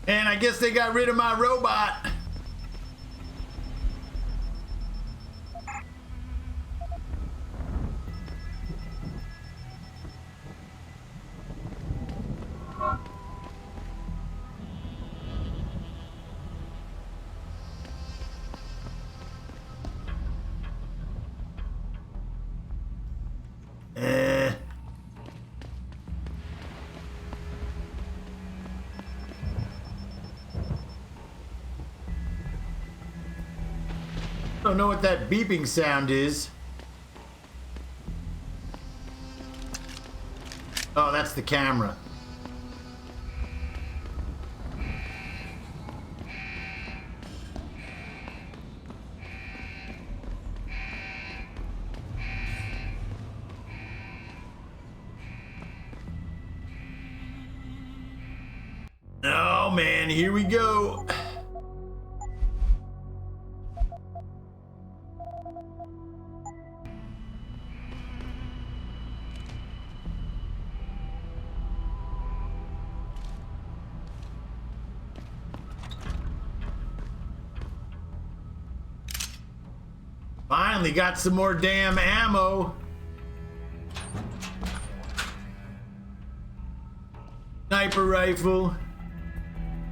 And I guess they got rid of my robot. I don't know what that beeping sound is. Oh, that's the camera. man, here we go. Finally got some more damn ammo. Sniper rifle,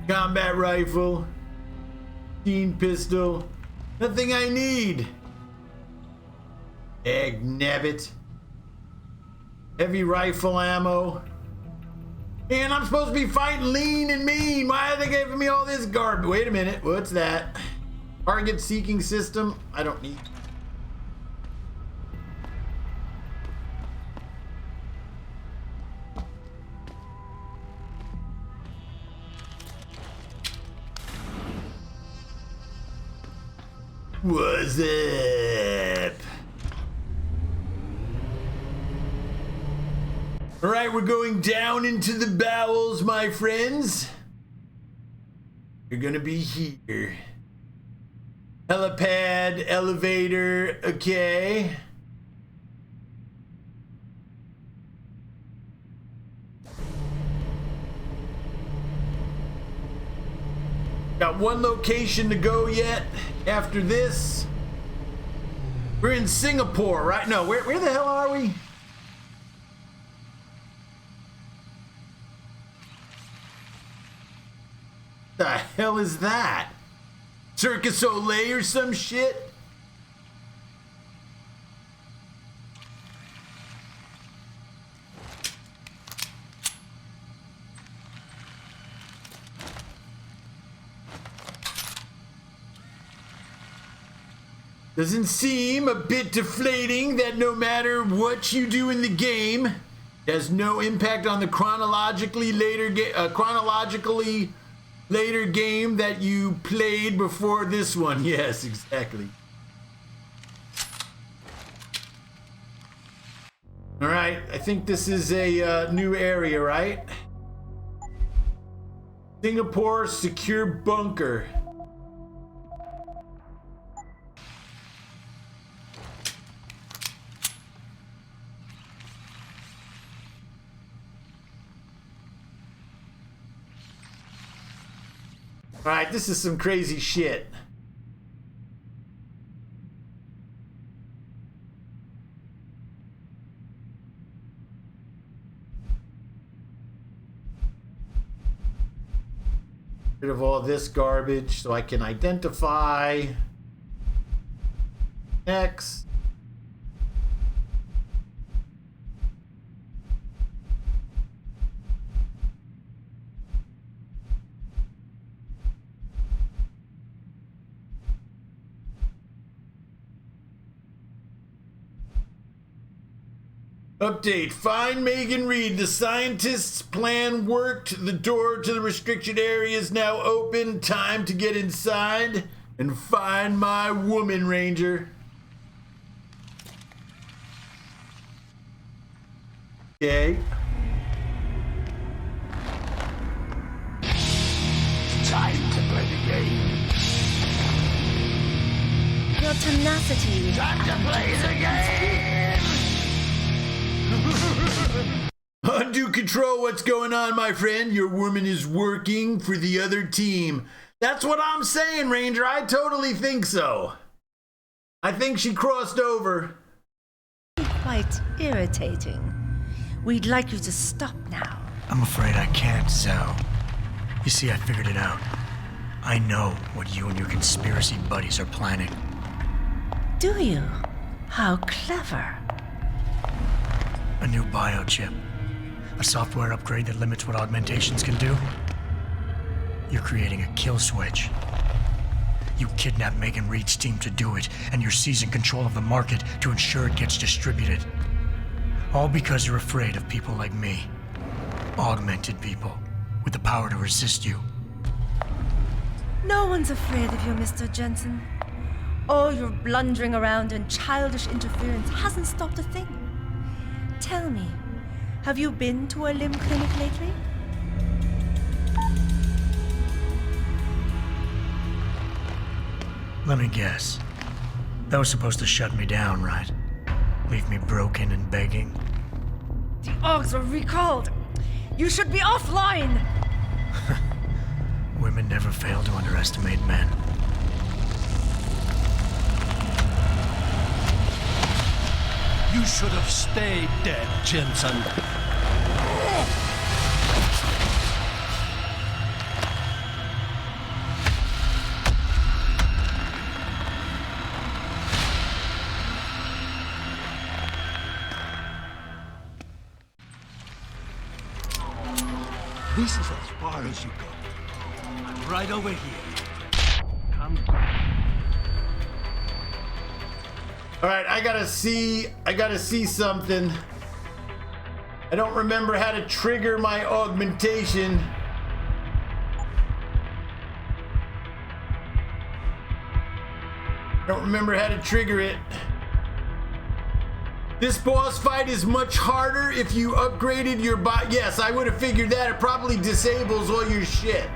combat rifle, machine pistol, nothing I need. Egg nabbit. Heavy rifle ammo. And I'm supposed to be fighting lean and mean. Why are they giving me all this garbage? Wait a minute, what's that? Target seeking system, I don't need. What's up? All right, we're going down into the bowels, my friends. You're gonna be here. Helipad, elevator, okay. Got one location to go yet. After this, we're in Singapore, right? No, where the hell are we? The hell is that? Circus Soleil or some shit? Doesn't seem a bit deflating that no matter what you do in the game, it has no impact on the chronologically later game that you played before this one. Yes, exactly. All right, I think this is a new area, right? Singapore secure bunker. All right, this is some crazy shit. Rid of all this garbage so I can identify. Next. Update. Find Megan Reed. The scientist's plan worked. The door to the restricted area is now open. Time to get inside and find my woman, Ranger. Okay. Time to play the game. Your tenacity. Time to play the game. Undo control. What's going on, my friend? Your woman is working for the other team. That's what I'm saying, Ranger. I totally think so. I think she crossed over. Quite irritating. We'd like you to stop now. I'm afraid I can't, Zhao. You see, I figured it out. I know what you and your conspiracy buddies are planning. Do you? How clever. A new biochip. A software upgrade that limits what augmentations can do. You're creating a kill switch. You kidnapped Megan Reed's team to do it, and you're seizing control of the market to ensure it gets distributed. All because you're afraid of people like me. Augmented people, with the power to resist you. No one's afraid of you, Mr. Jensen. All your blundering around and childish interference hasn't stopped a thing. Tell me, have you been to a limb clinic lately? Let me guess. That was supposed to shut me down, right? Leave me broken and begging? The Augs were recalled. You should be offline. Women never fail to underestimate men. You should have stayed dead, Jensen. This is as far as you go. I'm right over here. Come. All right, I gotta see something. I don't remember how to trigger my augmentation. I don't remember how to trigger it. This boss fight is much harder if you upgraded your bot. Yes, I would have figured that. It probably disables all your shit.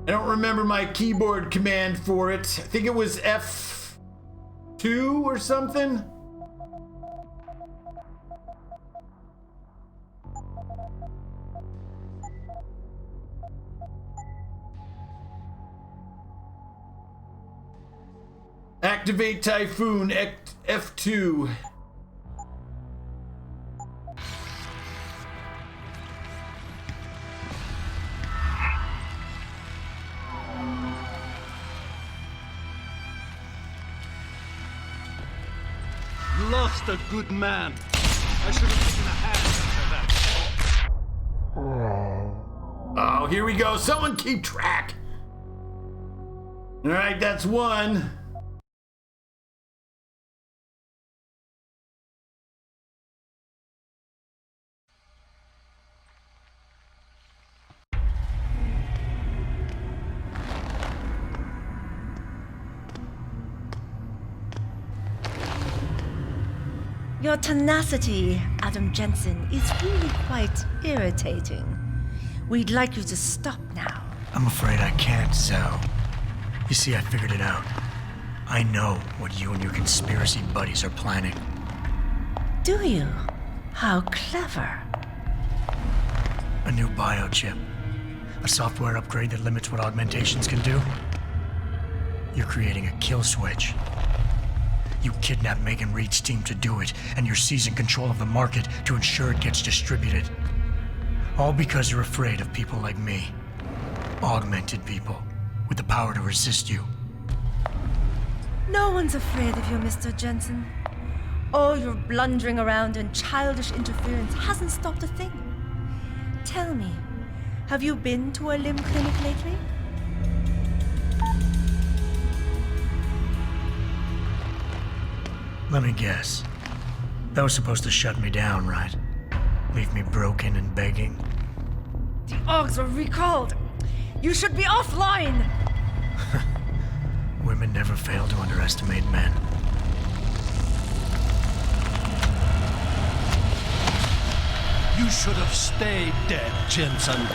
I don't remember my keyboard command for it. I think it was F2 or something. Activate Typhoon F2. You lost a good man. I should have taken a hand after that. Oh, here we go. Someone keep track. All right, that's one. Your tenacity, Adam Jensen, is really quite irritating. We'd like you to stop now. I'm afraid I can't, Zoe. You see, I figured it out. I know what you and your conspiracy buddies are planning. Do you? How clever. A new biochip. A software upgrade that limits what augmentations can do. You're creating a kill switch. You kidnapped Megan Reed's team to do it, and you're seizing control of the market to ensure it gets distributed. All because you're afraid of people like me. Augmented people, with the power to resist you. No one's afraid of you, Mr. Jensen. All your blundering around and childish interference hasn't stopped a thing. Tell me, have you been to a limb clinic lately? Let me guess. That was supposed to shut me down, right? Leave me broken and begging? The Augs were recalled. You should be offline. Women never fail to underestimate men. You should have stayed dead, Jensen.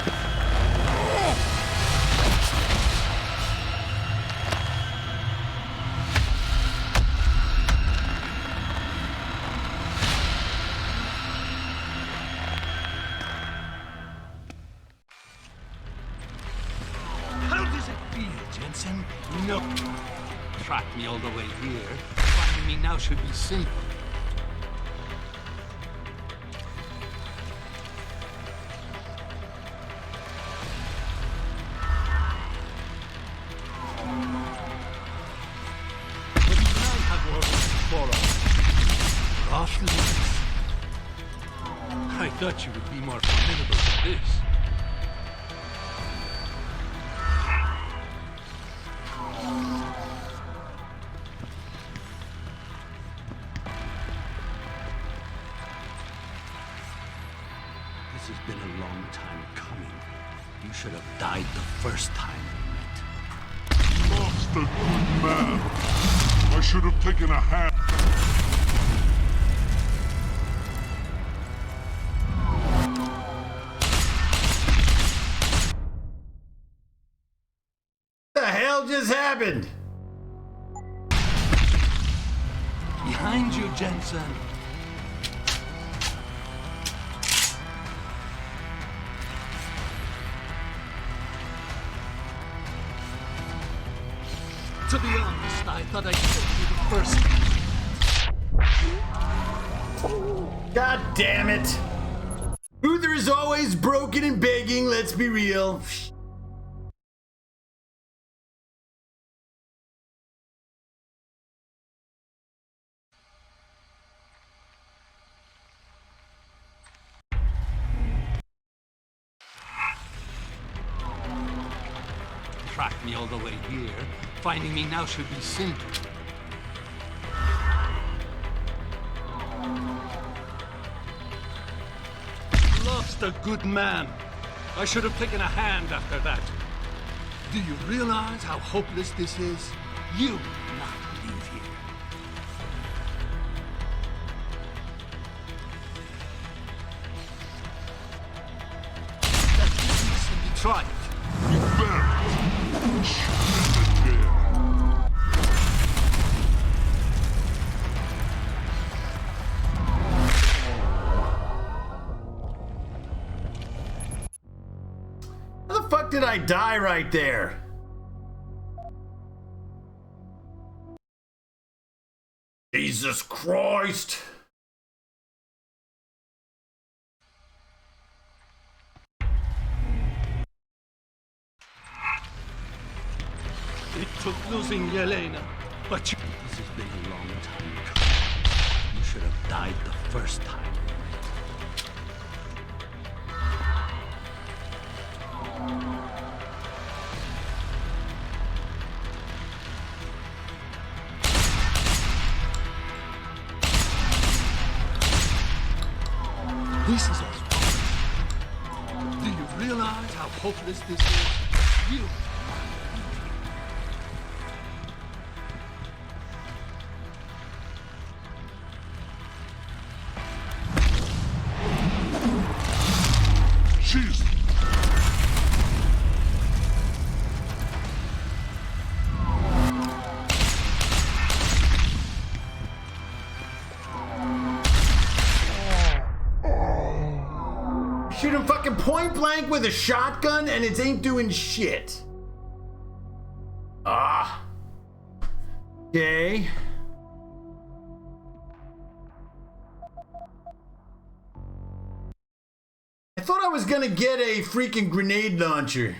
How does it feel, Jensen? No. Tracked me all the way here. Finding me now should be simple. But you can have words for us. Rough lips. I thought you would be more formidable than this. This has been a long time coming. You should have died the first time we met. Lost a good man. I should have taken a hand. just happened? Behind you, Jensen. To be honest, I thought I killed you the first. God damn it. Euther is always broken and begging, let's be real. Tracked me all the way here. Finding me now should be simple. Lost a good man. I should have taken a hand after that. Do you realize how hopeless this is? You not leave here. That business in Detroit. You better. How the fuck did I die right there? Jesus Christ. It took losing Yelena, but you... This has been a long time coming. You should have died the first time. This is us. Do you realize how hopeless this is? You. Jesus. Shoot him fucking point blank with a shotgun and it ain't doing shit. Ah. Okay. I thought I was gonna get a freaking grenade launcher.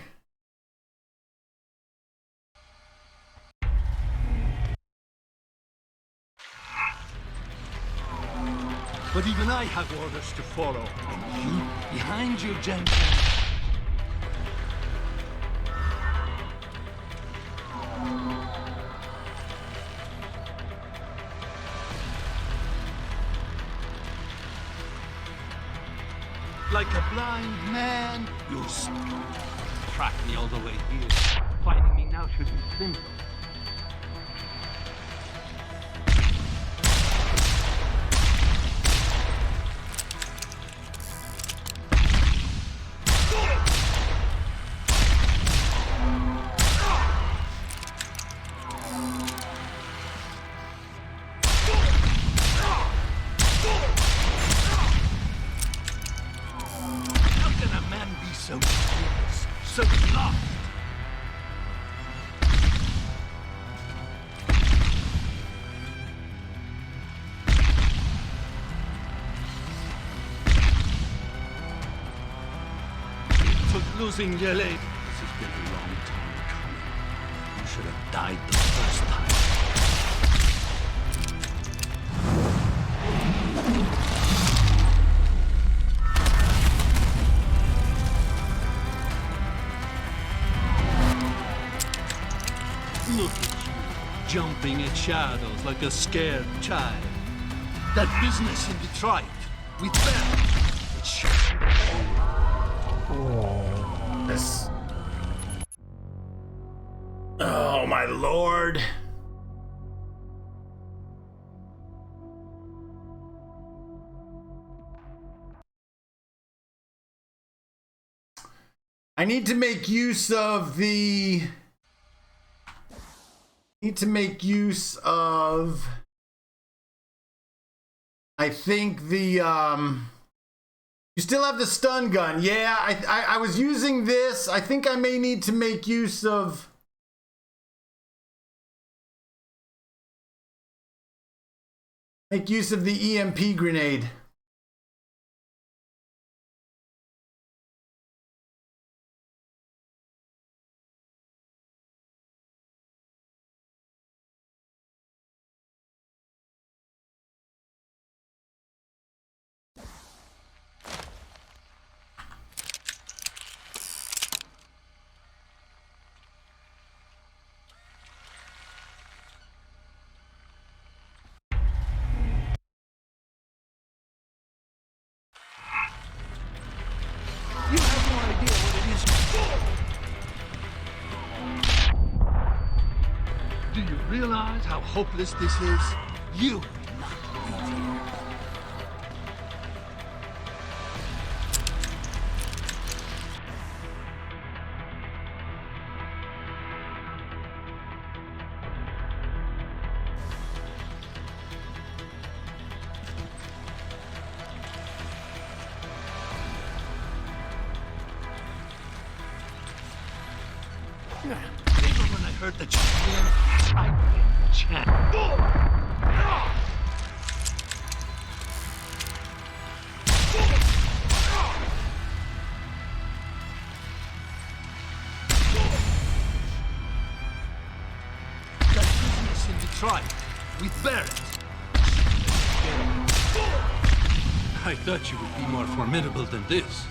But even I have orders to follow. And you, behind you, Jensen. Like a blind man, you tracked me all the way here. Finding me now should be simple. So lost. It took losing Yelena. This has been a long time coming. You should have died the first time. Look at you, jumping at shadows like a scared child. That business in Detroit, with them, it should This. Oh my lord. I need to make use of the Need to make use of, I think the you still have the stun gun. Yeah, I was using this. I think I may need to make use of the EMP grenade. You have no idea what it is. Do you realize how hopeless this is? You even when I heard the champion, I didn't chant. That business in Detroit with Barrett. I thought you would be more formidable than this.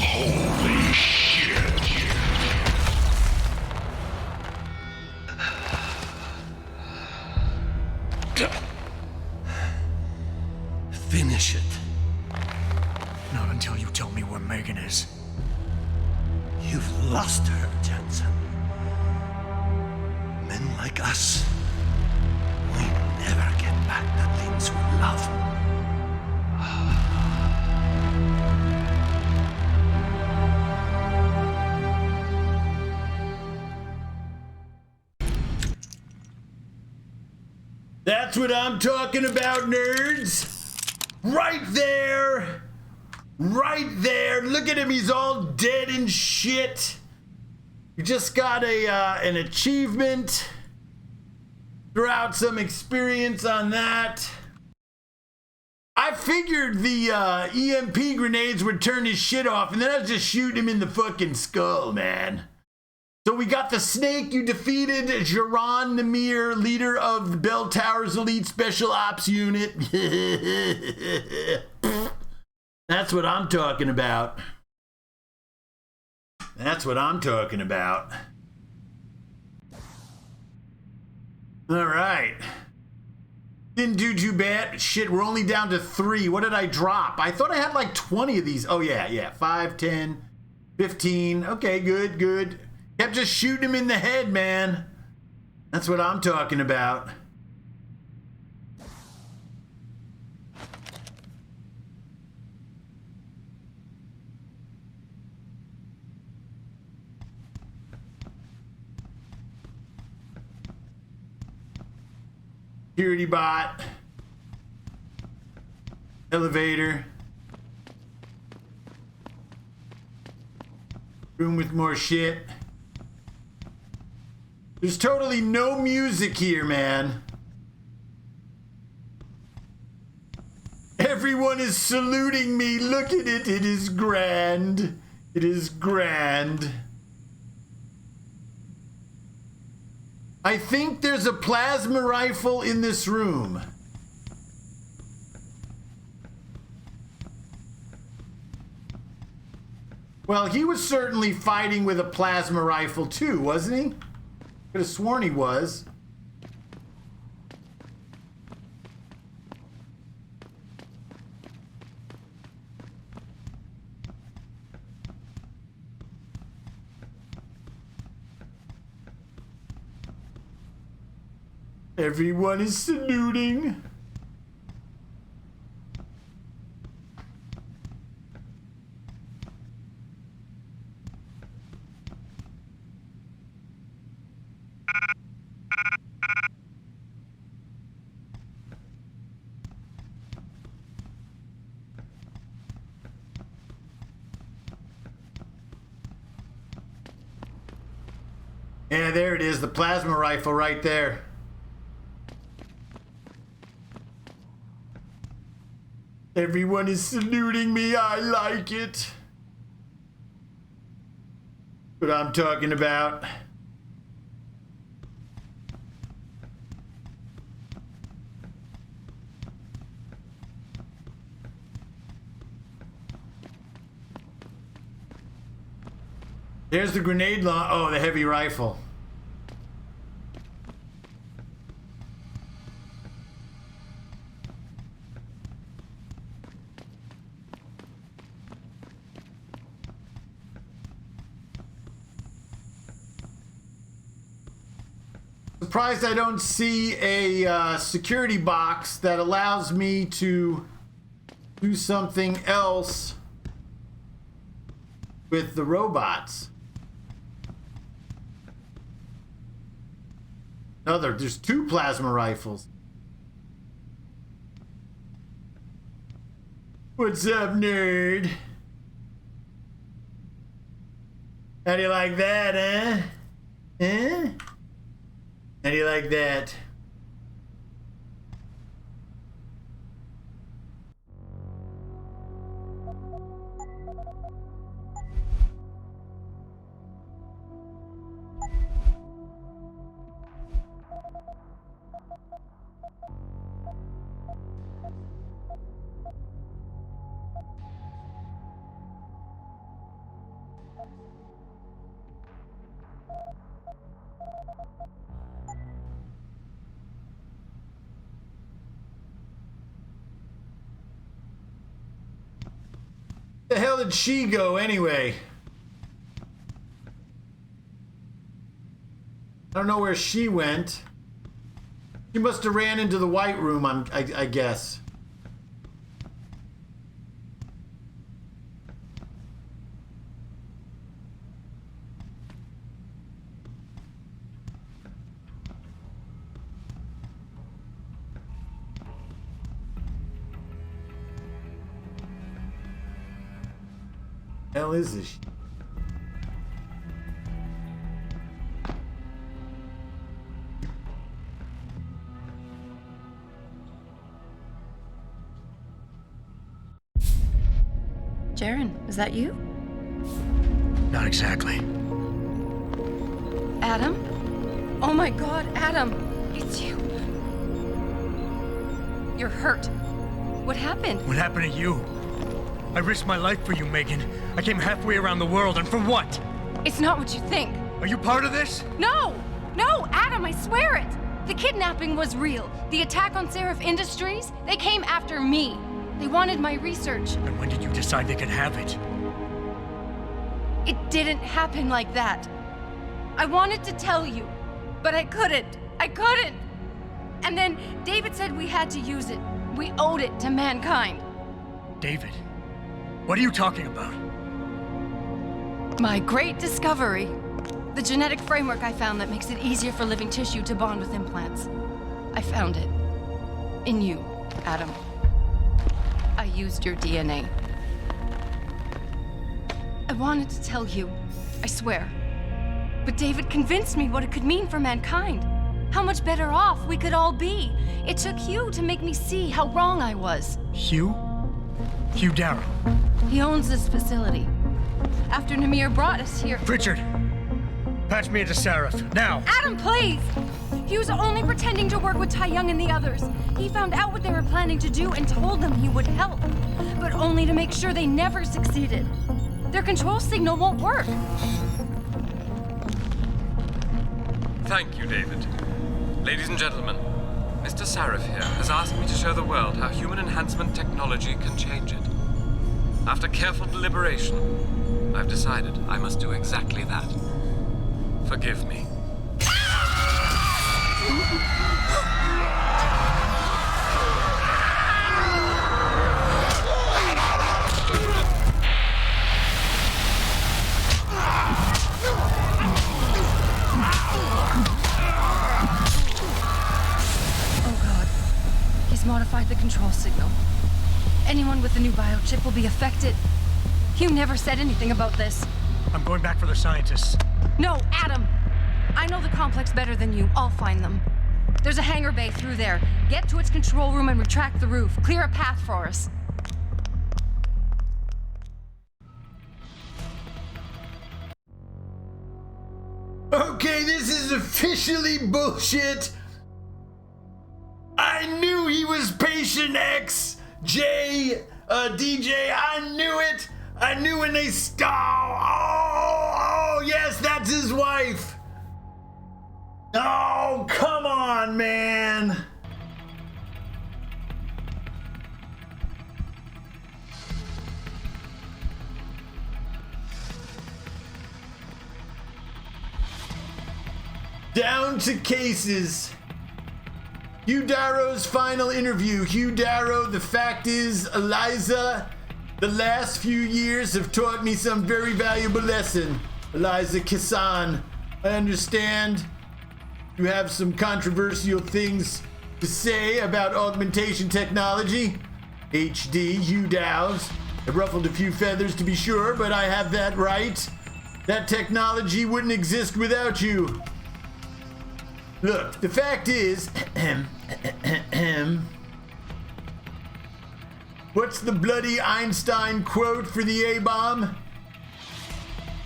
Holy shit. Finish it. Not until you tell me where Megan is. You've lost her, Jensen. Men like us, we never get back the things we love. That's what I'm talking about, nerds. Right there. Right there. Look at him. He's all dead and shit. You just got an achievement. Throw out some experience on that. I figured the EMP grenades would turn his shit off, and then I was just shooting him in the fucking skull, man. So we got the Snake. You defeated Jaron Namir, leader of the Bell Towers Elite Special Ops Unit. That's what I'm talking about. That's what I'm talking about. All right. Didn't do too bad. Shit, we're only down to 3. What did I drop? I thought I had like 20 of these. Oh, yeah. 5, 10, 15. Okay, good. Kept just shooting him in the head, man. That's what I'm talking about. Security bot. Elevator. Room with more shit. There's totally no music here, man. Everyone is saluting me. Look at it. It is grand. It is grand. I think there's a plasma rifle in this room. Well, he was certainly fighting with a plasma rifle too, wasn't he? Could have sworn he was. Everyone is saluting. Yeah, there it is, the plasma rifle right there. Everyone is saluting me, I like it. What I'm talking about. There's the grenade launch. Oh, the heavy rifle. Surprised I don't see a security box that allows me to do something else with the robots. There's 2 plasma rifles. What's up, nerd? How do you like that, huh? Huh? How do you like that? The hell did she go anyway? I don't know where she went. She must have ran into the white room, I guess. Hell is this? Jaren, is that you? Not exactly. Adam? Oh my God, Adam! It's you. You're hurt. What happened? What happened to you? I risked my life for you, Megan. I came halfway around the world, and for what? It's not what you think. Are you part of this? No! No, Adam, I swear it! The kidnapping was real. The attack on Sarif Industries, they came after me. They wanted my research. And when did you decide they could have it? It didn't happen like that. I wanted to tell you, but I couldn't. I couldn't! And then David said we had to use it. We owed it to mankind. David? What are you talking about? My great discovery. The genetic framework I found that makes it easier for living tissue to bond with implants. I found it. In you, Adam. I used your DNA. I wanted to tell you, I swear. But David convinced me what it could mean for mankind. How much better off we could all be. It took Hugh to make me see how wrong I was. Hugh? Hugh Darrow. He owns this facility. After Namir brought us here... Richard! Patch me into Sarif, now! Adam, please! He was only pretending to work with Tai Young and the others. He found out what they were planning to do and told them he would help. But only to make sure they never succeeded. Their control signal won't work. Thank you, David. Ladies and gentlemen, Mr. Sarif here has asked me to show the world how human enhancement technology can change it. After careful deliberation, I've decided I must do exactly that. Forgive me. amplified the control signal. Anyone with the new biochip will be affected. You never said anything about this. I'm going back for the scientists. No, Adam! I know the complex better than you. I'll find them. There's a hangar bay through there. Get to its control room and retract the roof. Clear a path for us. Okay, this is officially bullshit. I knew he was Patient X, DJ. I knew it. I knew when they oh, yes, that's his wife. Oh, come on, man. Down to cases. Hugh Darrow's final interview. Hugh Darrow, the fact is, Eliza, the last few years have taught me some very valuable lesson. Eliza Kissan, I understand you have some controversial things to say about augmentation technology. HD, Hugh Dow's. It ruffled a few feathers to be sure, but I have that right. That technology wouldn't exist without you. Look, the fact is, what's the bloody Einstein quote for the A-bomb?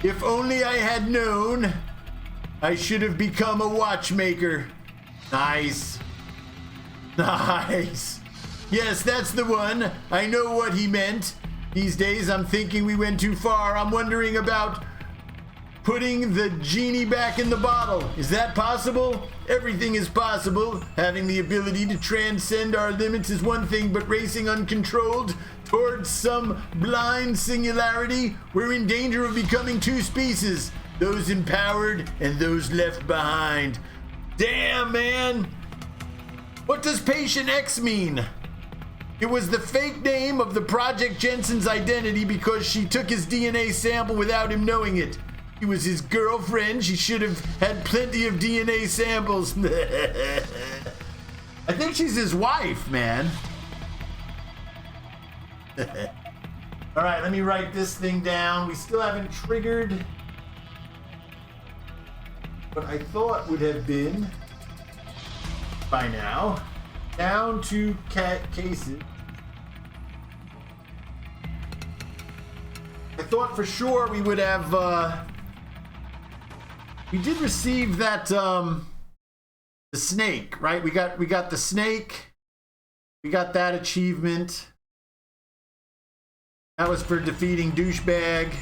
If only I had known, I should have become a watchmaker. Nice. Nice. Yes, that's the one. I know what he meant. These days I'm thinking we went too far. I'm wondering about putting the genie back in the bottle. Is that possible? Everything is possible. Having the ability to transcend our limits is one thing, but racing uncontrolled towards some blind singularity, we're in danger of becoming two species. Those empowered and those left behind. Damn, man. What does Patient X mean? It was the fake name of the Project Jensen's identity because she took his DNA sample without him knowing it. He was his girlfriend. She should have had plenty of DNA samples. I think she's his wife, man. All right, let me write this thing down. We still haven't triggered what I thought would have been, by now, down to cases. I thought for sure we would have, we did receive that, the snake, right? We got the snake. We got that achievement. That was for defeating Douchebag.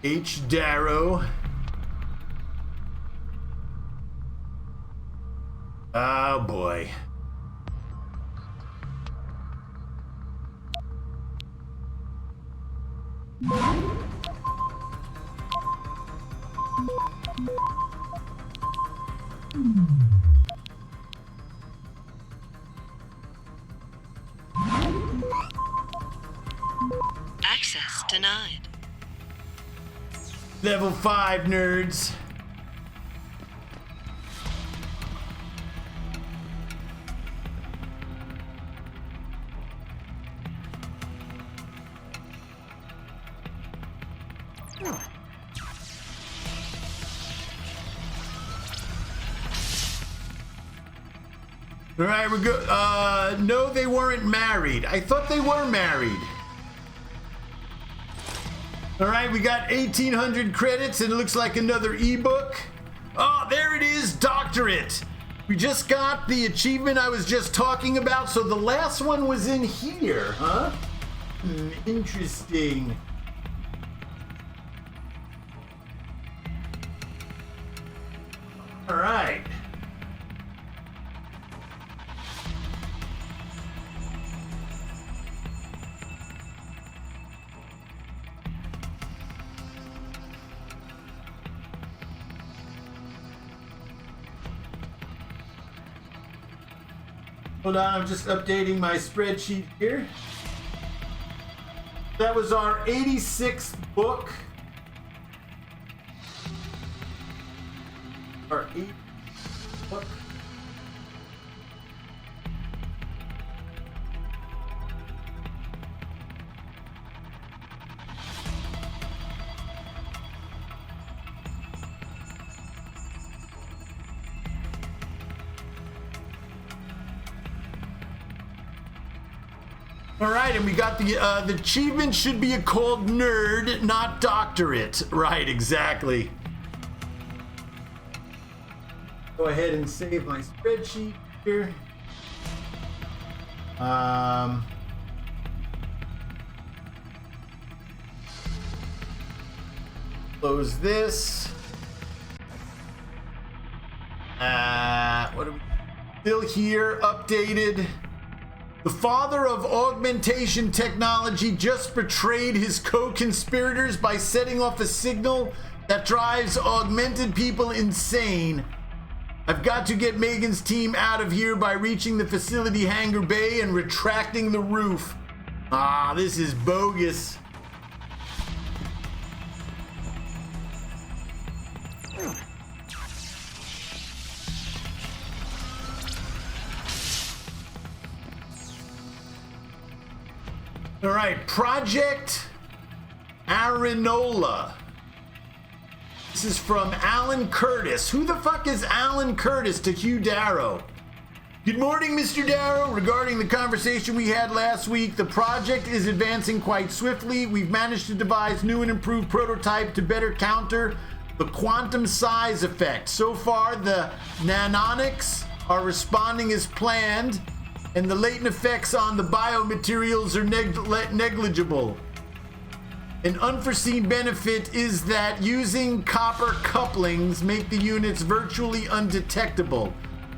H. Darrow. Oh boy. Access denied. Level 5 nerds. All right, we're good. No, they weren't married. I thought they were married. All right, we got 1,800 credits, and it looks like another ebook. Oh, there it is, Doctorate. We just got the achievement I was just talking about, so the last one was in here, huh? Interesting. All right. Hold on, I'm just updating my spreadsheet here. That was our 86th book. Our 8th book. All right, and we got the achievement should be called nerd, not doctorate. Right, exactly. Go ahead and save my spreadsheet here. Close this. What are we? Still here, updated. The father of augmentation technology just betrayed his co-conspirators by setting off a signal that drives augmented people insane. I've got to get Megan's team out of here by reaching the facility hangar bay and retracting the roof. Ah, this is bogus. All right, Project Arenola. This is from Alan Curtis. Who the fuck is Alan Curtis to Hugh Darrow? Good morning, Mr. Darrow. Regarding the conversation we had last week, the project is advancing quite swiftly. We've managed to devise new and improved prototype to better counter the quantum size effect. So far, the nanonics are responding as planned, and the latent effects on the biomaterials are negligible. An unforeseen benefit is that using copper couplings make the units virtually undetectable.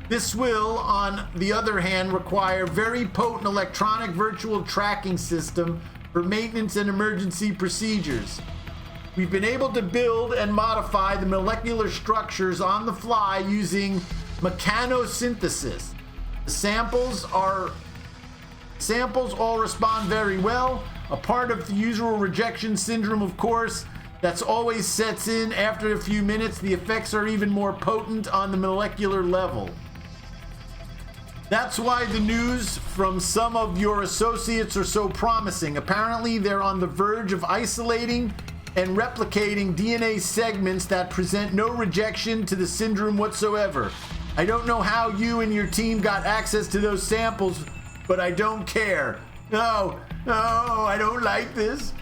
This will, on the other hand, require very potent electronic virtual tracking system for maintenance and emergency procedures. We've been able to build and modify the molecular structures on the fly using mechanosynthesis. The samples all respond very well. A part of the usual rejection syndrome, of course, that's always sets in after a few minutes. The effects are even more potent on the molecular level. That's why the news from some of your associates are so promising. Apparently, they're on the verge of isolating and replicating DNA segments that present no rejection to the syndrome whatsoever. I don't know how you and your team got access to those samples, but I don't care. No, I don't like this.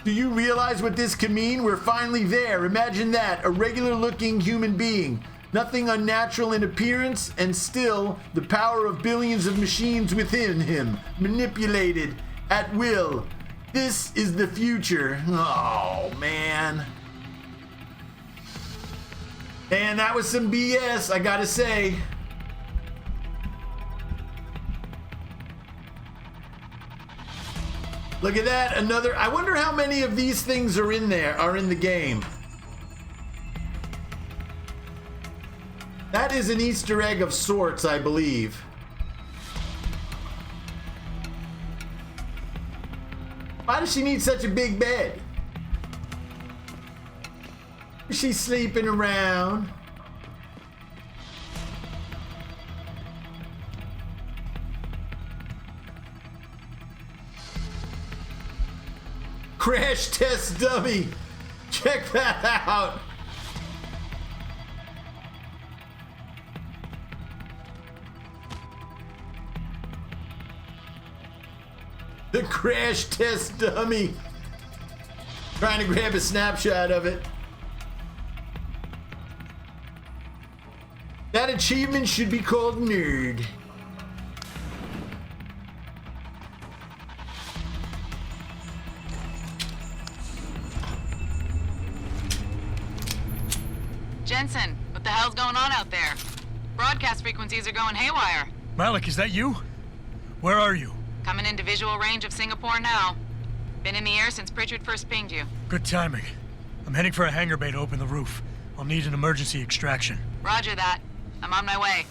Do you realize what this can mean? We're finally there. Imagine that, a regular looking human being. Nothing unnatural in appearance, and still the power of billions of machines within him, manipulated at will. This is the future. Oh, man. Man, that was some BS, I gotta say. Look at that, another. I wonder how many of these things are in the game. That is an Easter egg of sorts, I believe. Why does she need such a big bed? Is she sleeping around? Crash test dummy. Check that out. The crash test dummy. Trying to grab a snapshot of it. That achievement should be called nerd. Jensen, what the hell's going on out there? Broadcast frequencies are going haywire. Malik, is that you? Where are you? Coming into visual range of Singapore now. Been in the air since Pritchard first pinged you. Good timing. I'm heading for a hangar bay to open the roof. I'll need an emergency extraction. Roger that. I'm on my way.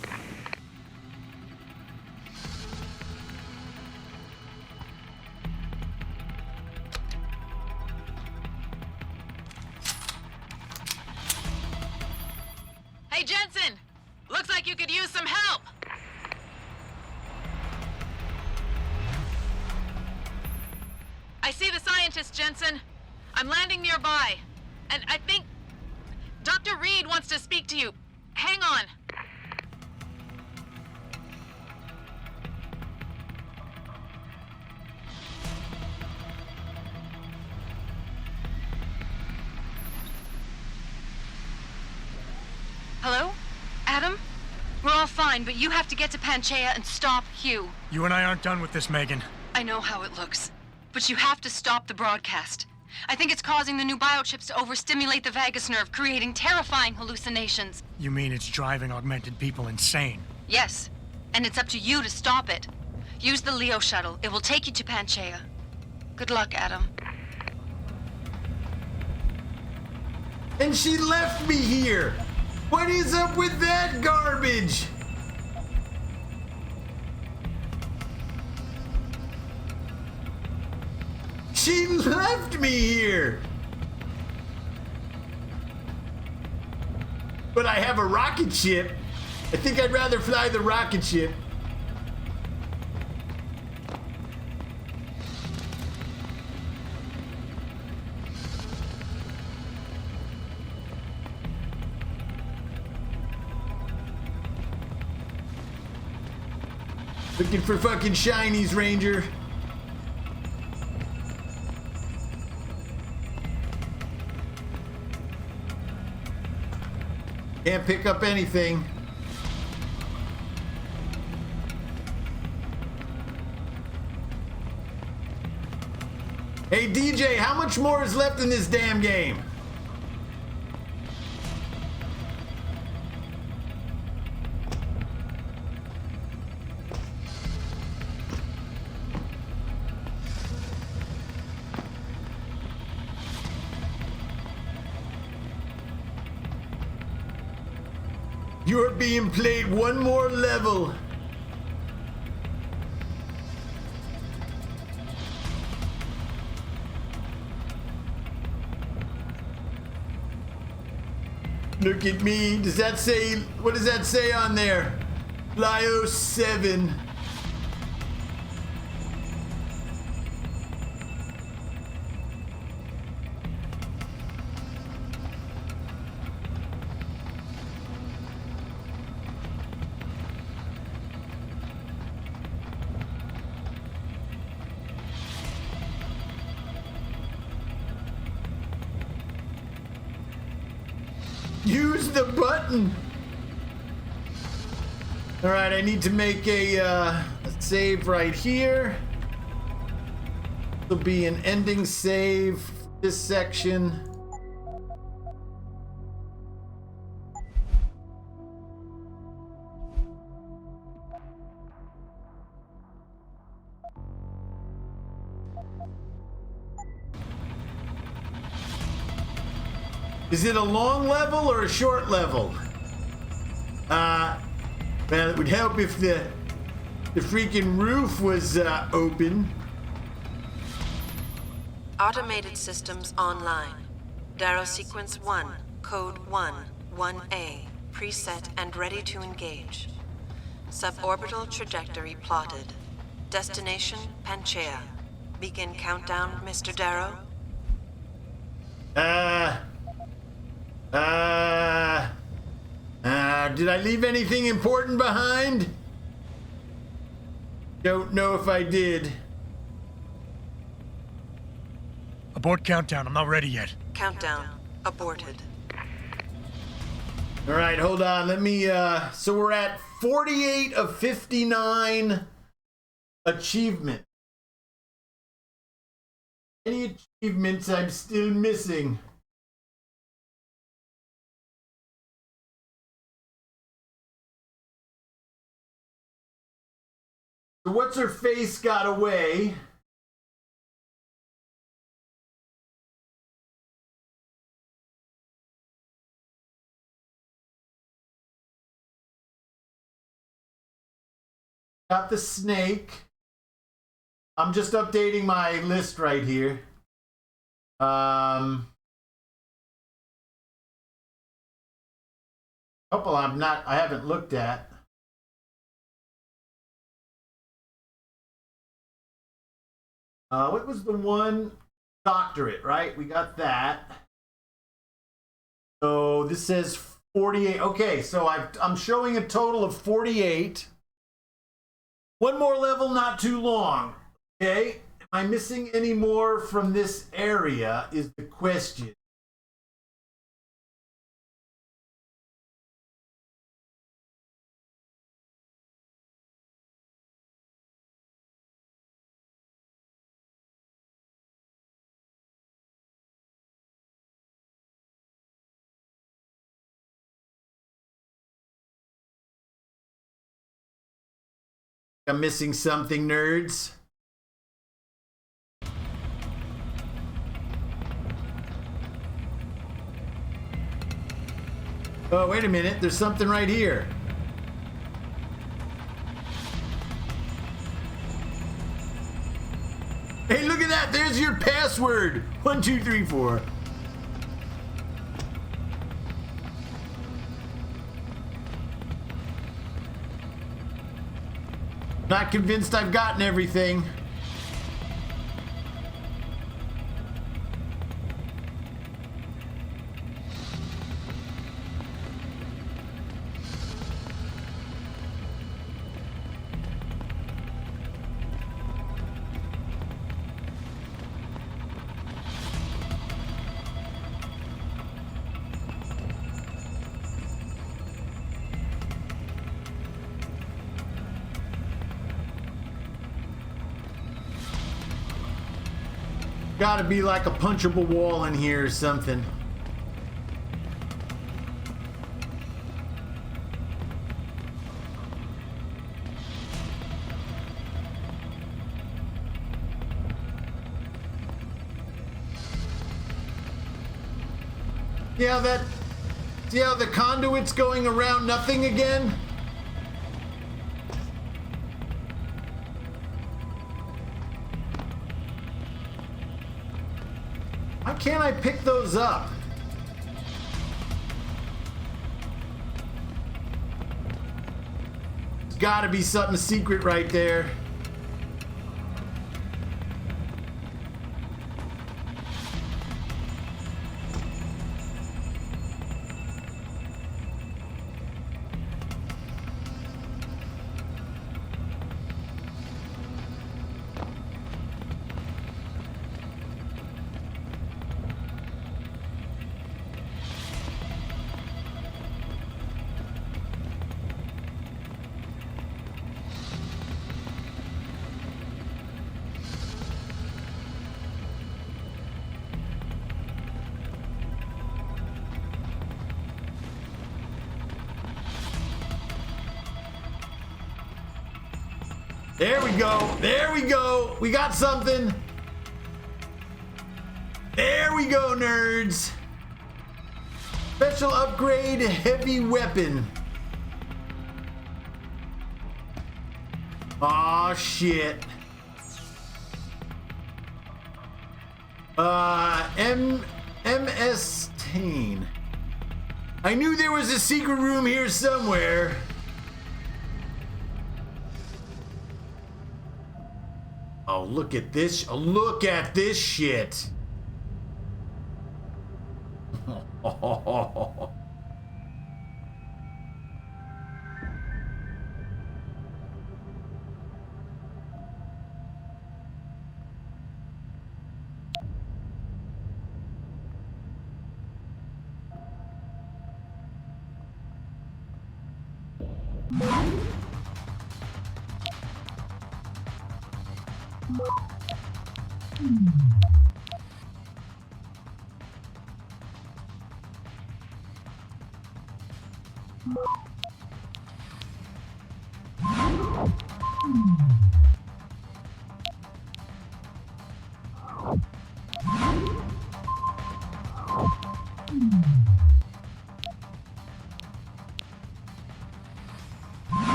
Jensen! Looks like you could use some help! I see the scientist, Jensen. I'm landing nearby. And I think Dr. Reed wants to speak to you. Hang on. Hello? Adam? We're all fine, but you have to get to Panchaea and stop Hugh. You and I aren't done with this, Megan. I know how it looks, but you have to stop the broadcast. I think it's causing the new biochips to overstimulate the vagus nerve, creating terrifying hallucinations. You mean it's driving augmented people insane? Yes, and it's up to you to stop it. Use the Leo shuttle. It will take you to Panchaea. Good luck, Adam. And she left me here! What is up with that garbage? She left me here! But I have a rocket ship. I think I'd rather fly the rocket ship. Looking for fucking shinies, Ranger. Can't pick up anything. Hey DJ, how much more is left in this damn game? You're being played one more level. Look at me. Does that say, what does that say on there? Flyo 7. Use the button. All right, I need to make a save right here. This will be an ending save, this section. Is it a long level or a short level? Well, it would help if the freaking roof was open. Automated systems online. Darrow sequence 1, code 1, 1A, preset and ready to engage. Suborbital trajectory plotted. Destination Panchaea. Begin countdown, Mr. Darrow. Did I leave anything important behind? Don't know if I did. Abort countdown, I'm not ready yet. Countdown aborted. All right, hold on. Let me, so we're at 48 of 59 achievements. Any achievements I'm still missing? So what's her face got away? Got the snake. I'm just updating my list right here. Couple I haven't looked at. What was the one? Doctorate, right? We got that. So this says 48. Okay, so I'm showing a total of 48. One more level, not too long. Okay, am I missing any more from this area is the question. I'm missing something, nerds. Oh, wait a minute. There's something right here. Hey, look at that. There's your password. 1, 2, 3, 4. Not convinced I've gotten everything. Gotta be like a punchable wall in here or something. See how the conduit's going around nothing again? Why can't I pick those up? There's gotta be something secret right there. There we go. There we go. We got something. There we go, nerds. Special upgrade heavy weapon. Aw, shit. MS Tane. I knew there was a secret room here somewhere. Oh, look at this. Oh, look at this shit.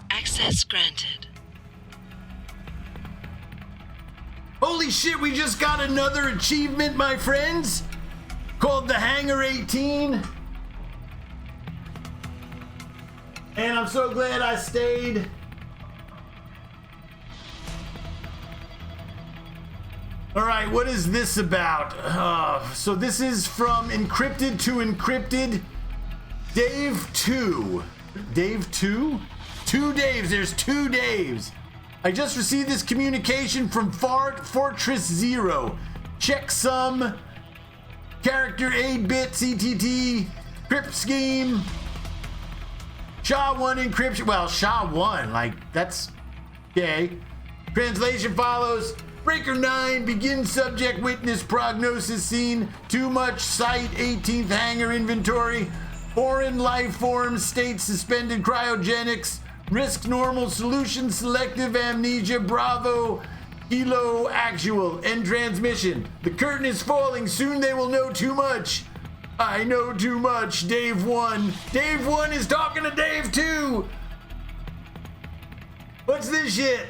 Access granted. Holy shit, we just got another achievement, my friends, called the Hangar 18. And I'm so glad I stayed. All right, what is this about? So this is from Encrypted to Encrypted. Dave 2. Dave 2? Two Daves, there's two Daves. I just received this communication from Fortress Zero. Checksum, character 8-bit CTT, crypt scheme, SHA-1 encryption. Well, SHA-1, like, that's okay. Translation follows. Breaker 9, begin subject witness prognosis scene. Too much site, 18th hangar inventory. Foreign life forms, state suspended cryogenics. Risk normal, solution selective amnesia, Bravo, Kilo actual, end transmission. The curtain is falling, soon they will know too much. I know too much, Dave 1. Dave 1 is talking to Dave 2. What's this shit?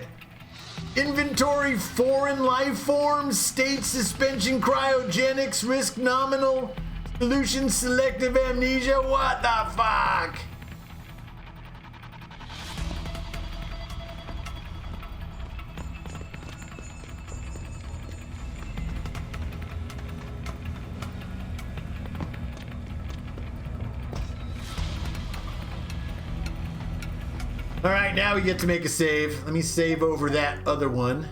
Inventory, foreign life forms, state suspension cryogenics, risk nominal, solution selective amnesia, what the fuck? All right, now we get to make a save. Let me save over that other one.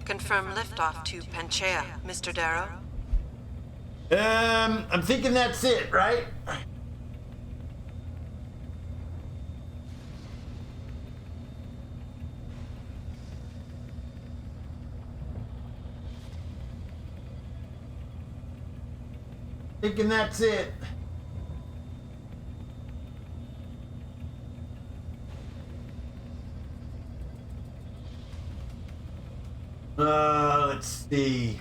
Confirm liftoff to Panchea, Mr. Darrow. I'm thinking that's it, right? Thinking that's it. Let's see.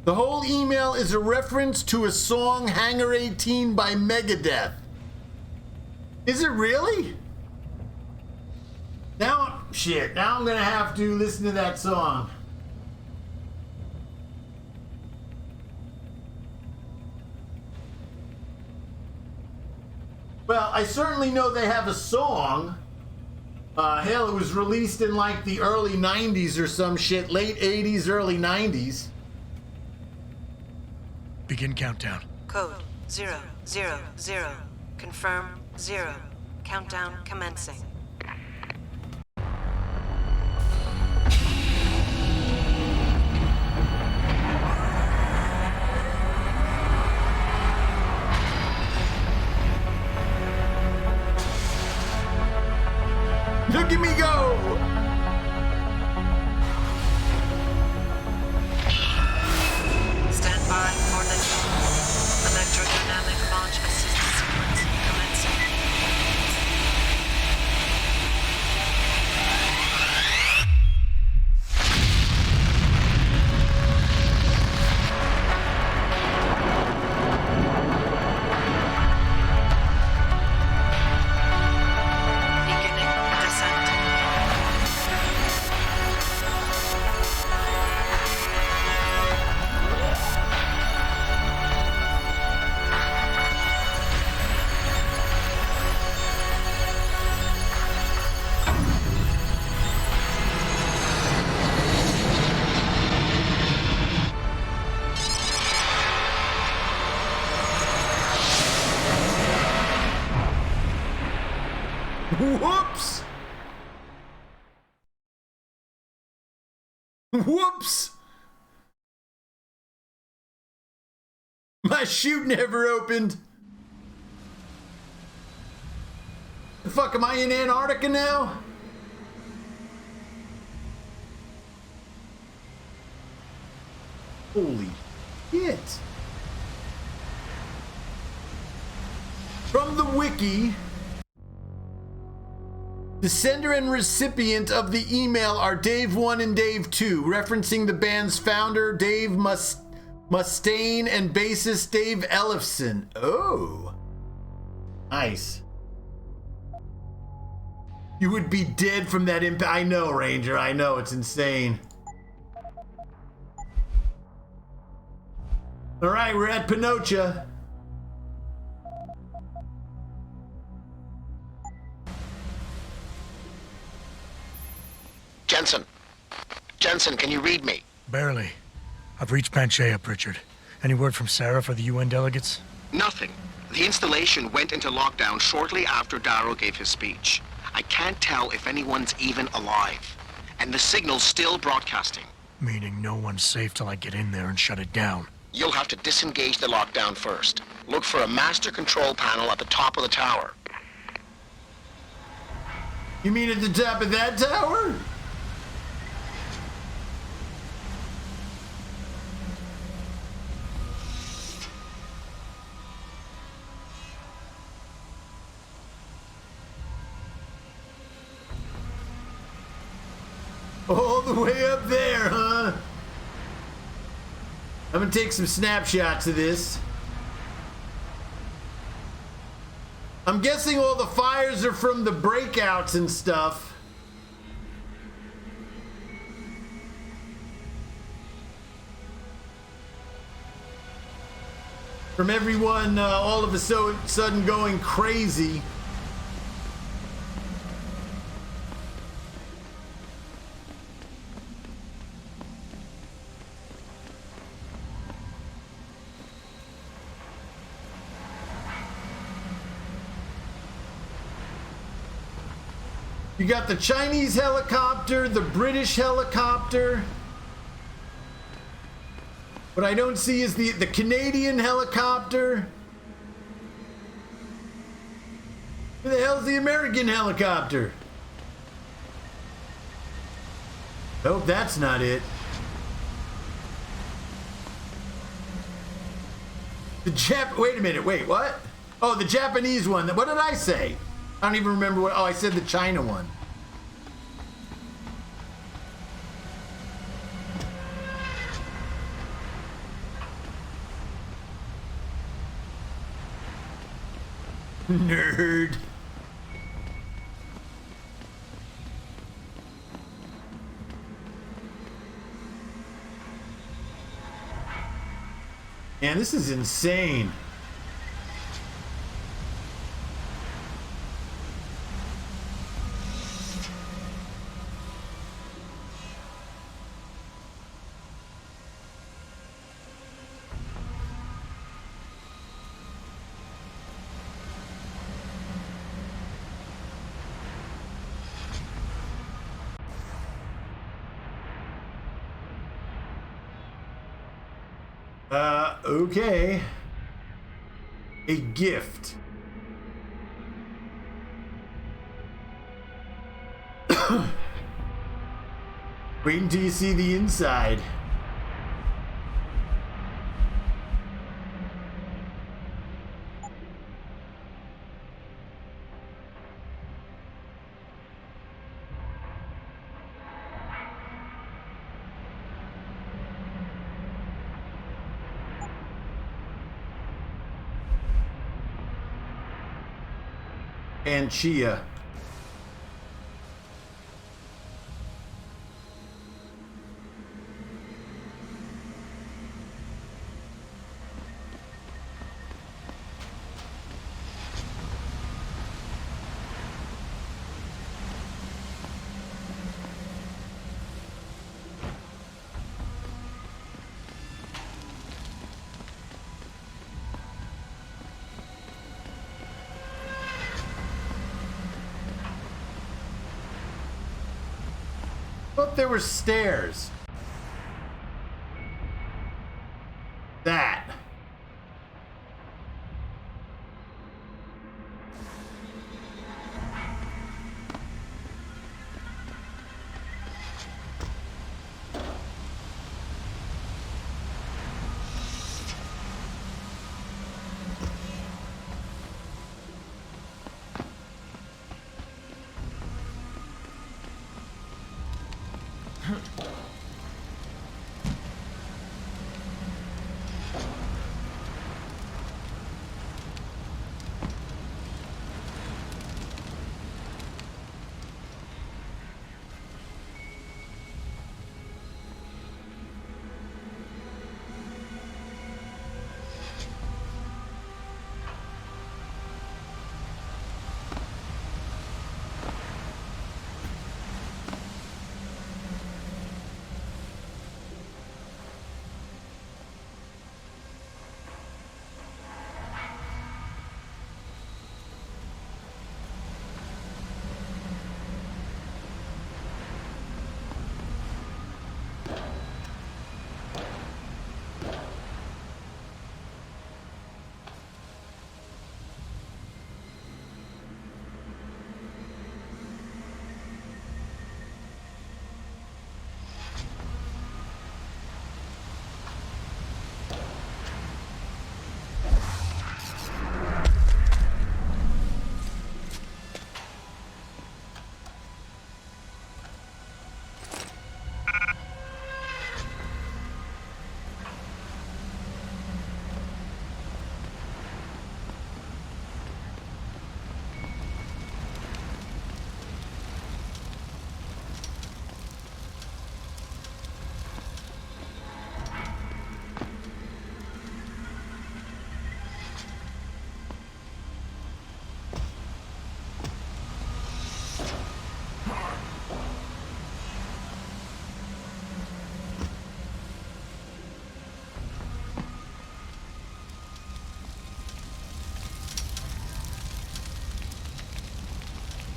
The whole email is a reference to a song, Hangar 18 by Megadeth. Is it really? Now I'm gonna have to listen to that song. Well, I certainly know they have a song. Hell, it was released in like the early 90s or some shit, late 80s, early 90s. Begin countdown. Code 000. Confirm 0. Countdown commencing. Look at me go! Stand by for liftoff. Electrodynamic launch assist sequence commencing. Whoops! Whoops! My chute never opened. The fuck, am I in Antarctica now? Holy shit. From the wiki, the sender and recipient of the email are Dave 1 and Dave 2, referencing the band's founder, Dave Mustaine, and bassist Dave Ellefson. Oh. Nice. You would be dead from that impact. I know, Ranger. I know. It's insane. All right, we're at Pinocha. Jensen, can you read me? Barely. I've reached Panchea, Pritchard. Any word from Sarif or the UN delegates? Nothing. The installation went into lockdown shortly after Darrow gave his speech. I can't tell if anyone's even alive. And the signal's still broadcasting. Meaning no one's safe till I get in there and shut it down. You'll have to disengage the lockdown first. Look for a master control panel at the top of the tower. You mean at the top of that tower? All the way up there, huh? I'm gonna take some snapshots of this. I'm guessing all the fires are from the breakouts and stuff. From everyone all of a sudden going crazy. You got the Chinese helicopter, the British helicopter. What I don't see is the Canadian helicopter. Who the hell's the American helicopter? Nope, that's not it. Wait a minute, wait, what? Oh, the Japanese one. What did I say? I don't even remember what. Oh, I said the China one. Nerd. Man, this is insane. Okay. A gift. Wait until you see the inside. And Chia. Thought there were stairs. That.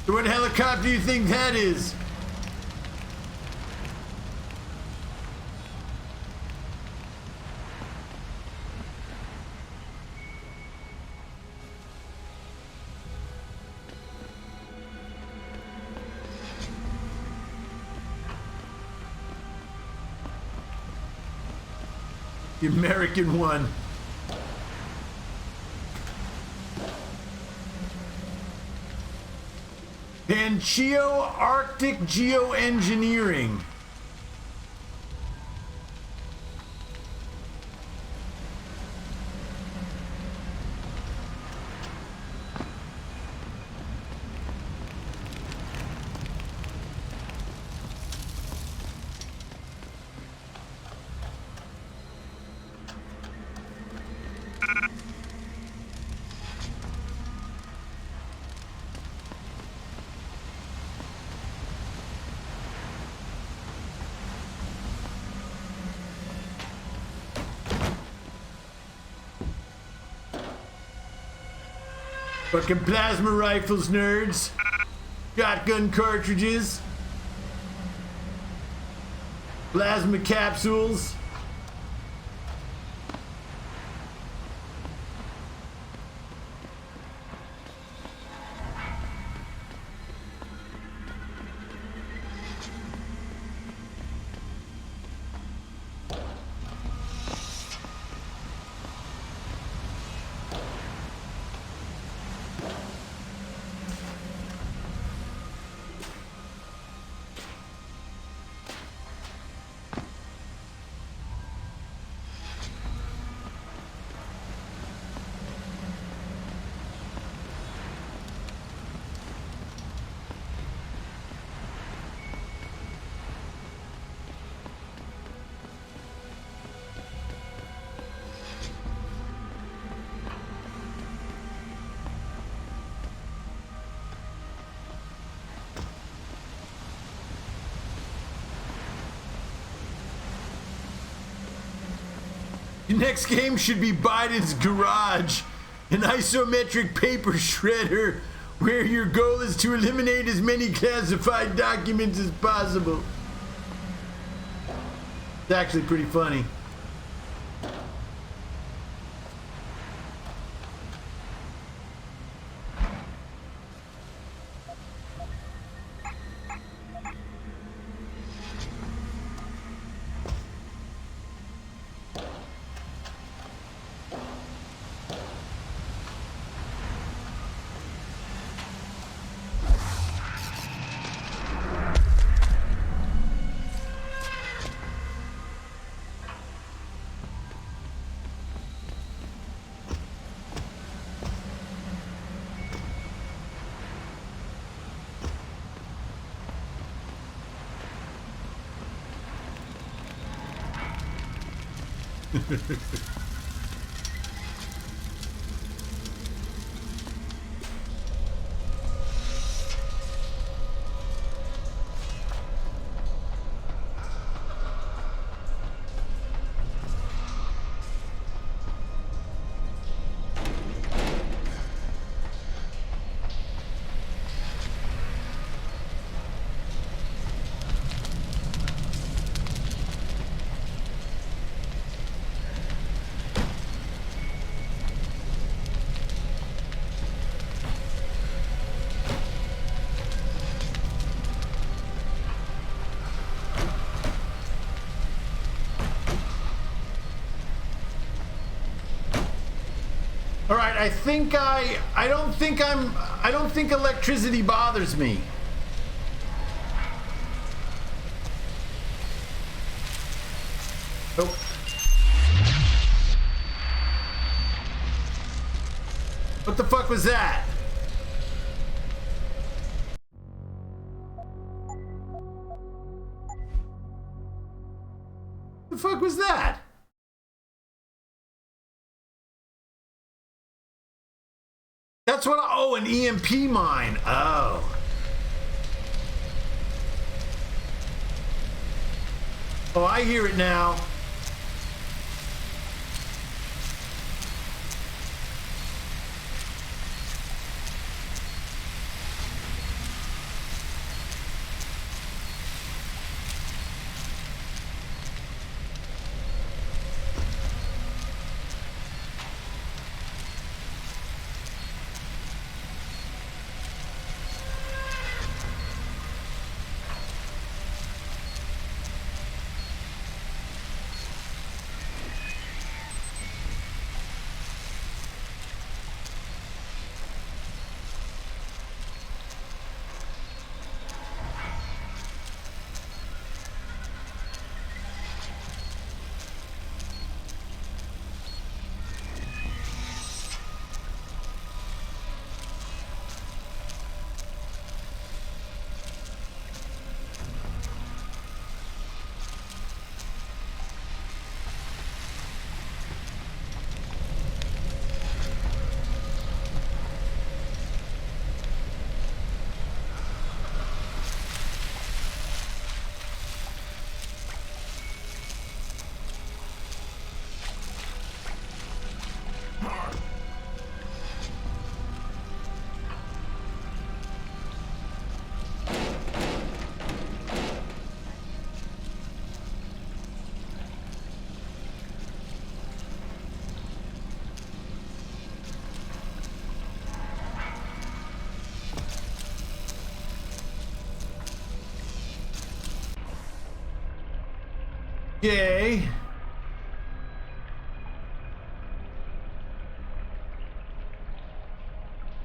So what helicopter do you think that is? The American one. Pancheo Arctic Geoengineering. Fucking plasma rifles, nerds. Shotgun cartridges. Plasma capsules. Your next game should be Biden's Garage, an isometric paper shredder where your goal is to eliminate as many classified documents as possible. It's actually pretty funny. All right, I don't think electricity bothers me. Nope. What the fuck was that? The fuck was that? That's what oh, an EMP mine. Oh. Oh, I hear it now. Okay.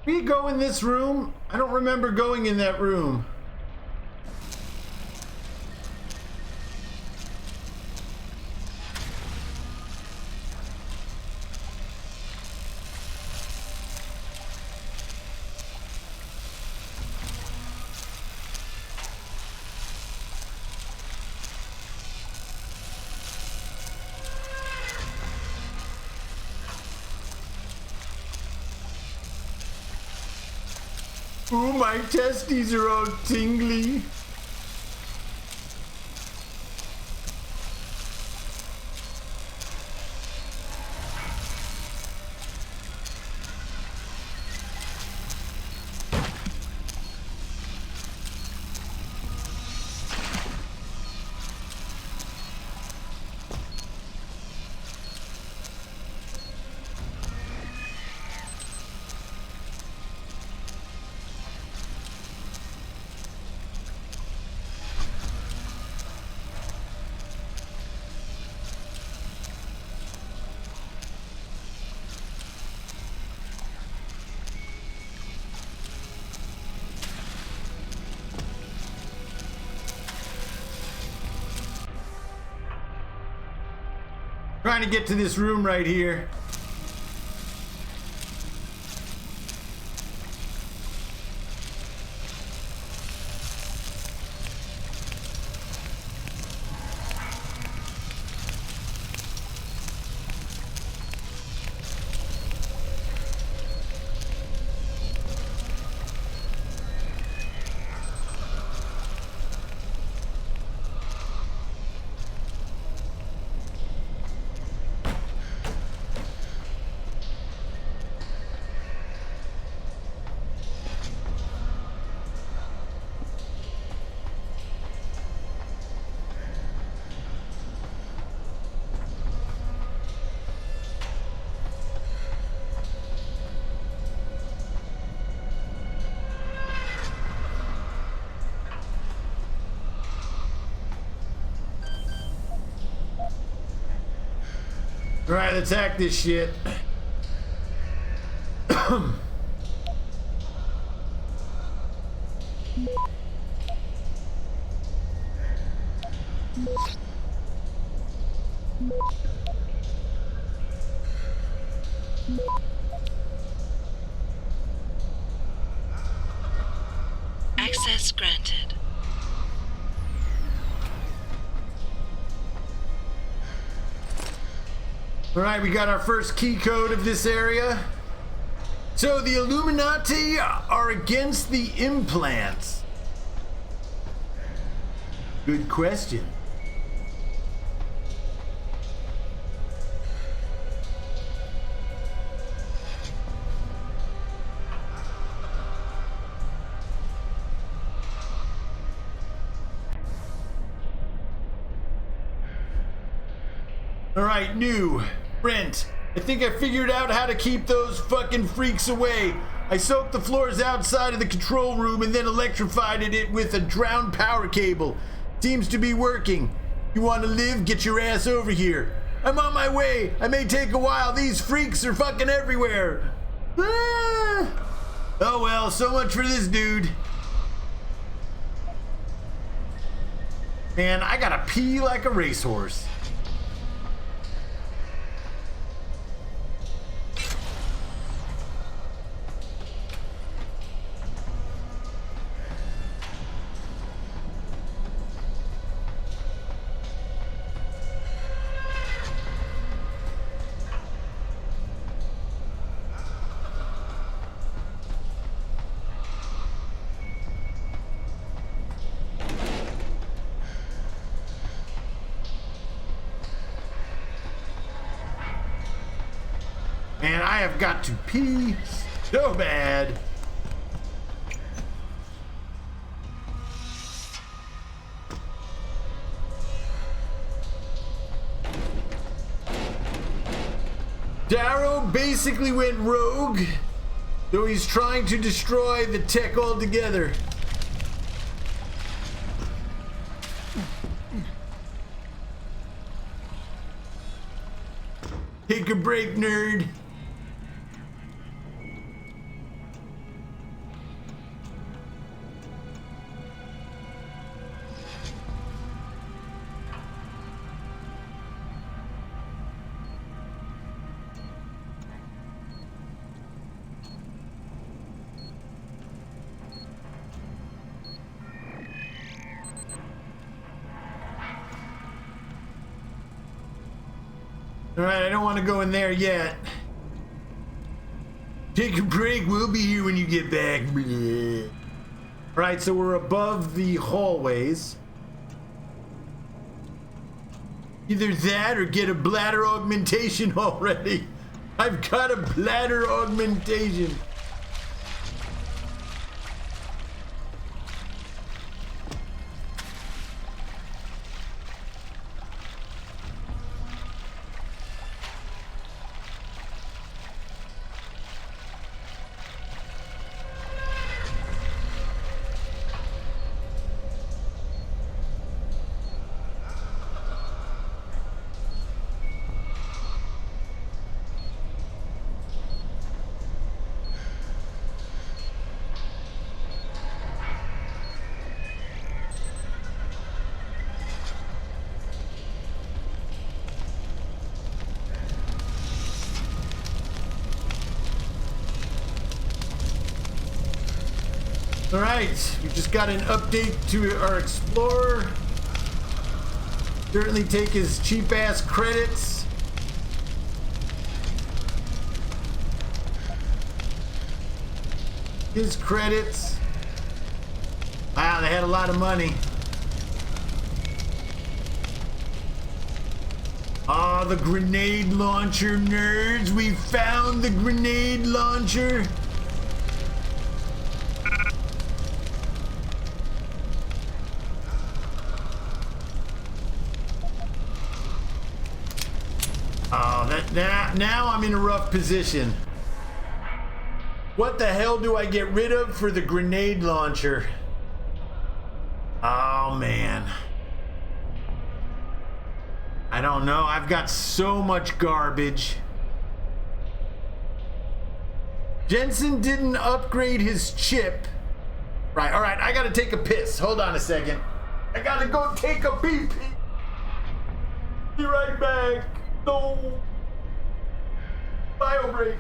We go in this room? I don't remember going in that room. Ooh, my testes are all tingly. Trying to get to this room right here. Alright, let's hack this shit. Access granted. Alright, we got our first key code of this area. So the Illuminati are against the implants. Good question. Alright, new. Brent, I think I figured out how to keep those fucking freaks away. I soaked the floors outside of the control room and then electrified it with a drowned power cable. Seems to be working. You want to live? Get your ass over here. I'm on my way. I may take a while. These freaks are fucking everywhere. Ah! Oh well, so much for this dude. Man, I gotta pee like a racehorse. Man, I have got to pee so bad. Darrow basically went rogue, though he's trying to destroy the tech altogether. Take a break, nerd. Alright, I don't want to go in there yet. Take a break, we'll be here when you get back. Alright, so we're above the hallways. Either that or get a bladder augmentation already. I've got a bladder augmentation. Alright, we just got an update to our Explorer. Certainly take his cheap ass credits. His credits. Wow, they had a lot of money. Ah, the grenade launcher, nerds. We found the grenade launcher. Now I'm in a rough position. What the hell do I get rid of for the grenade launcher? Oh man. I I don't know. I've got so much garbage. Jensen didn't upgrade his chip. Right, all right, I gotta take a piss. Hold on a second. I gotta go take a pee. Be right back. No. Bio break.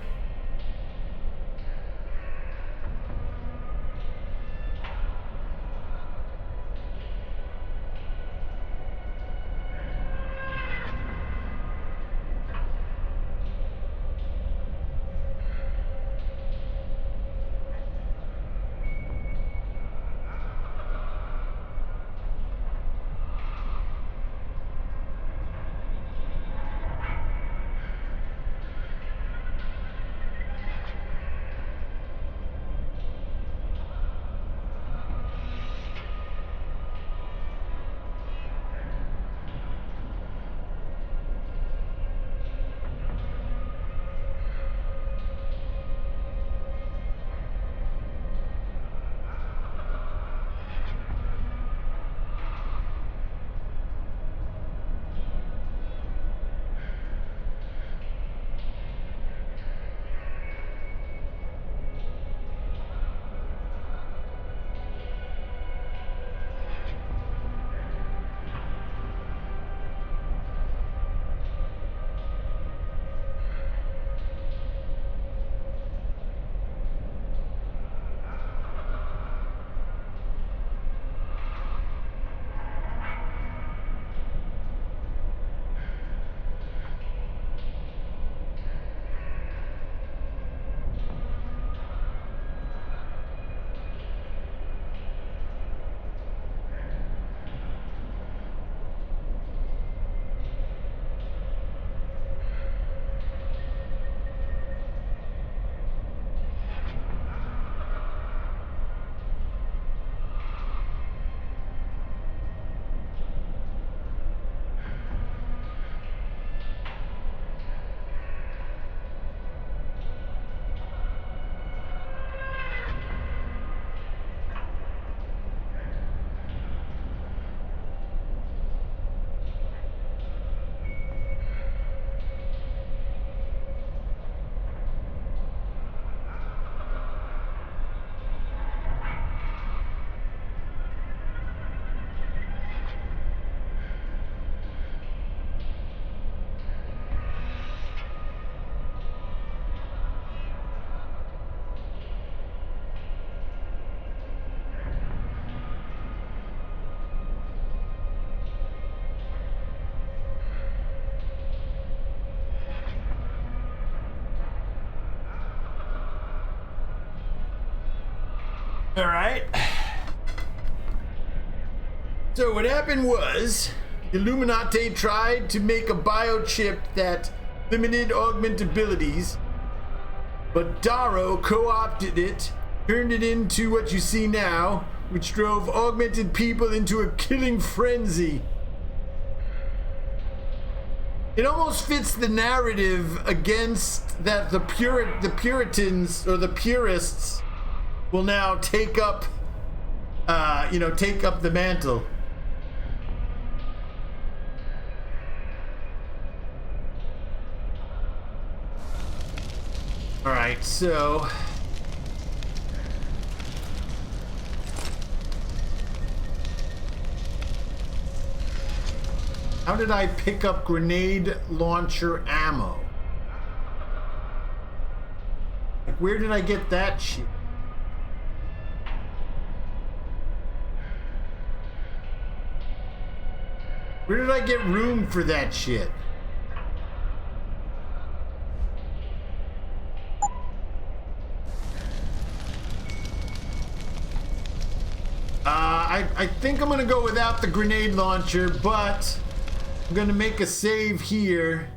All right. So what happened was, the Illuminati tried to make a biochip that limited augmentabilities, but Darrow co-opted it, turned it into what you see now, which drove augmented people into a killing frenzy. It almost fits the narrative against that the Puritans or the purists will now take up the mantle. All right, so how did I pick up grenade launcher ammo? Like, where did I get that shit? Where did I get room for that shit? I think I'm gonna go without the grenade launcher, but I'm gonna make a save here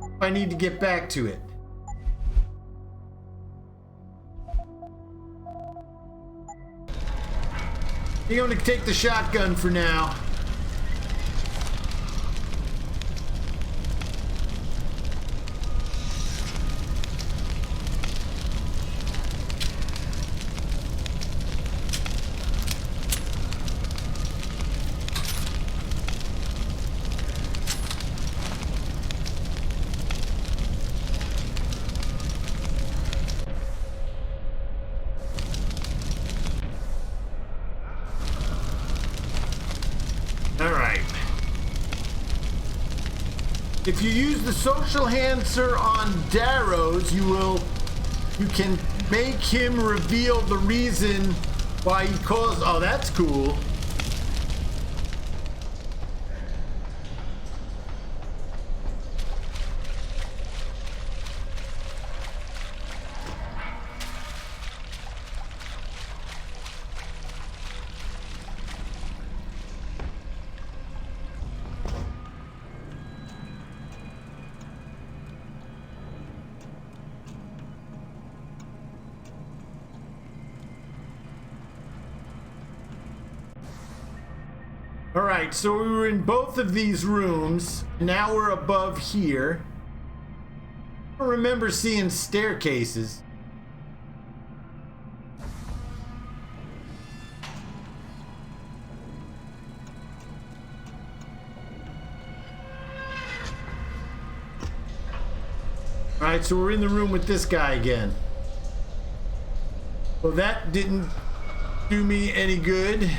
if I need to get back to it. You're gonna take the shotgun for now. If you use the social enhancer on Darrow's, you can make him reveal the reason why he caused. Oh, that's cool. All right, so we were in both of these rooms. Now we're above here. I don't remember seeing staircases. All right, so we're in the room with this guy again. Well, that didn't do me any good.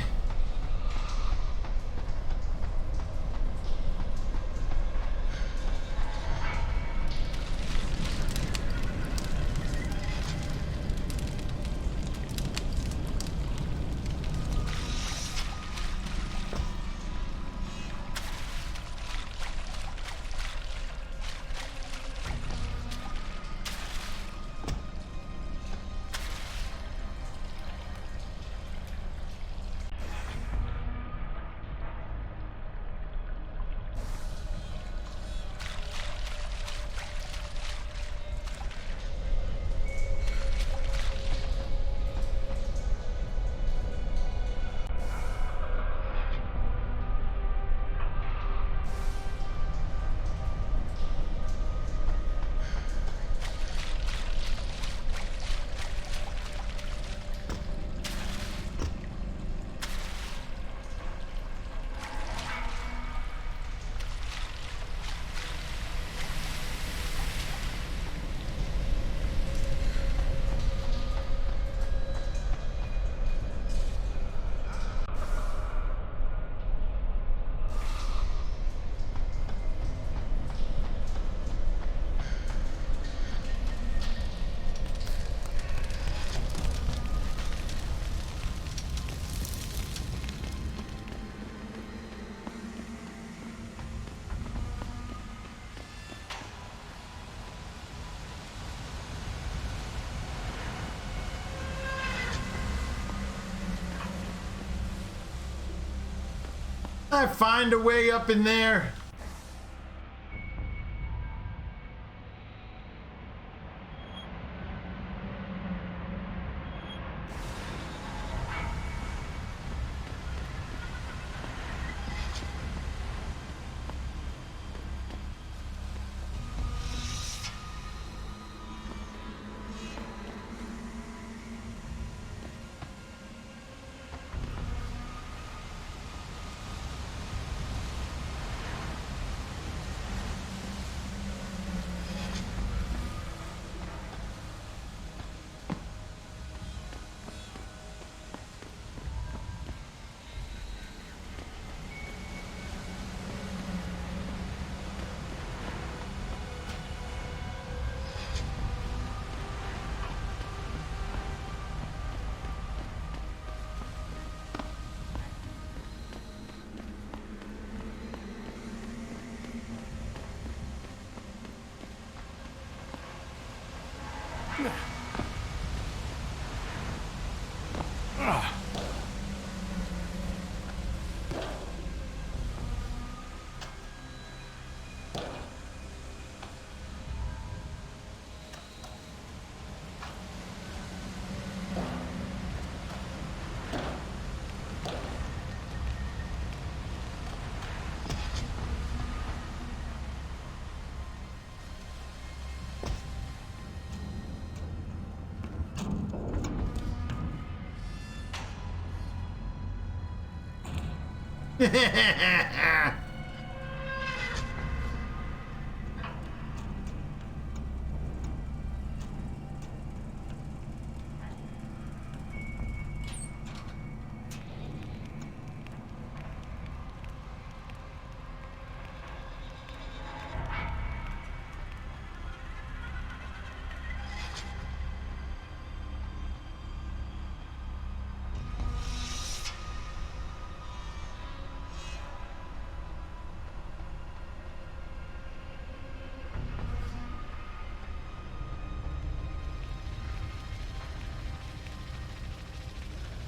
I find a way up in there.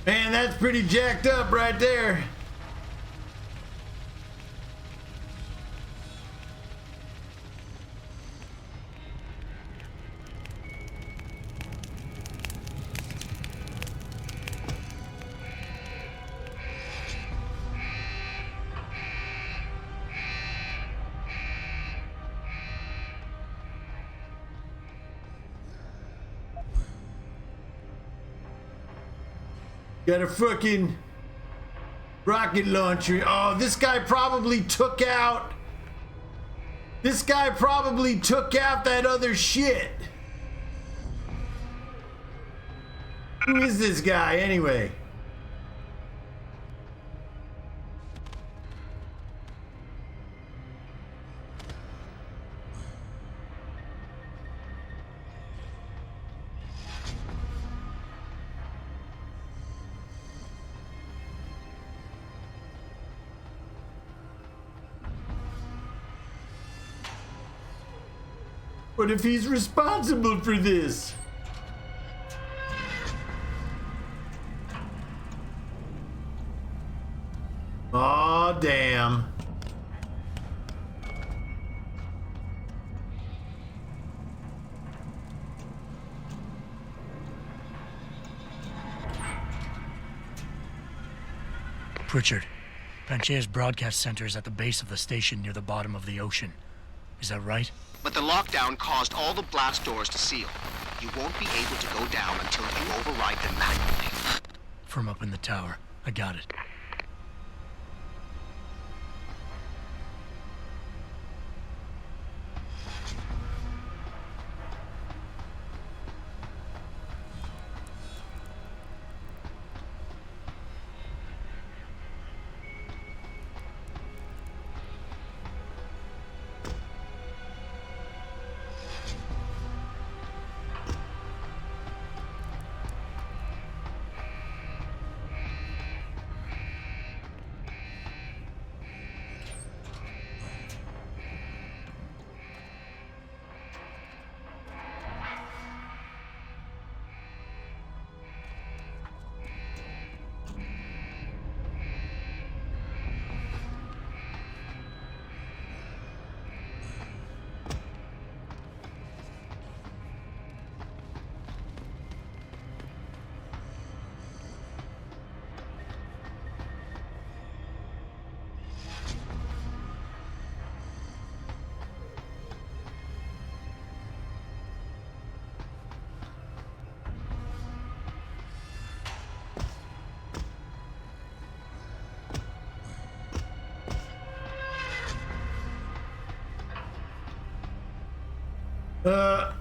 Man, that's pretty jacked up right there. Got a fucking rocket launcher. Oh, this guy probably took out. This guy probably took out that other shit. Who is this guy anyway? What if he's responsible for this? Aw, damn. Pritchard, Panchea's broadcast center is at the base of the station near the bottom of the ocean. Is that right? But the lockdown caused all the blast doors to seal. You won't be able to go down until you override them manually. From up in the tower. I got it.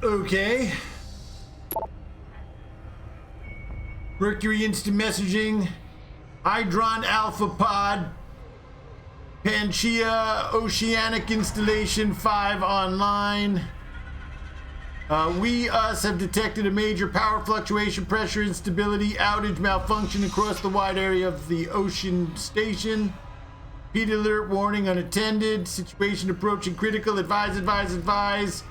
Okay. Mercury instant messaging. Hydron Alpha Pod. Pangaea Oceanic Installation 5 online. We have detected a major power fluctuation, pressure instability, outage, malfunction across the wide area of the ocean station. Repeat alert, warning unattended. Situation approaching critical. Advise.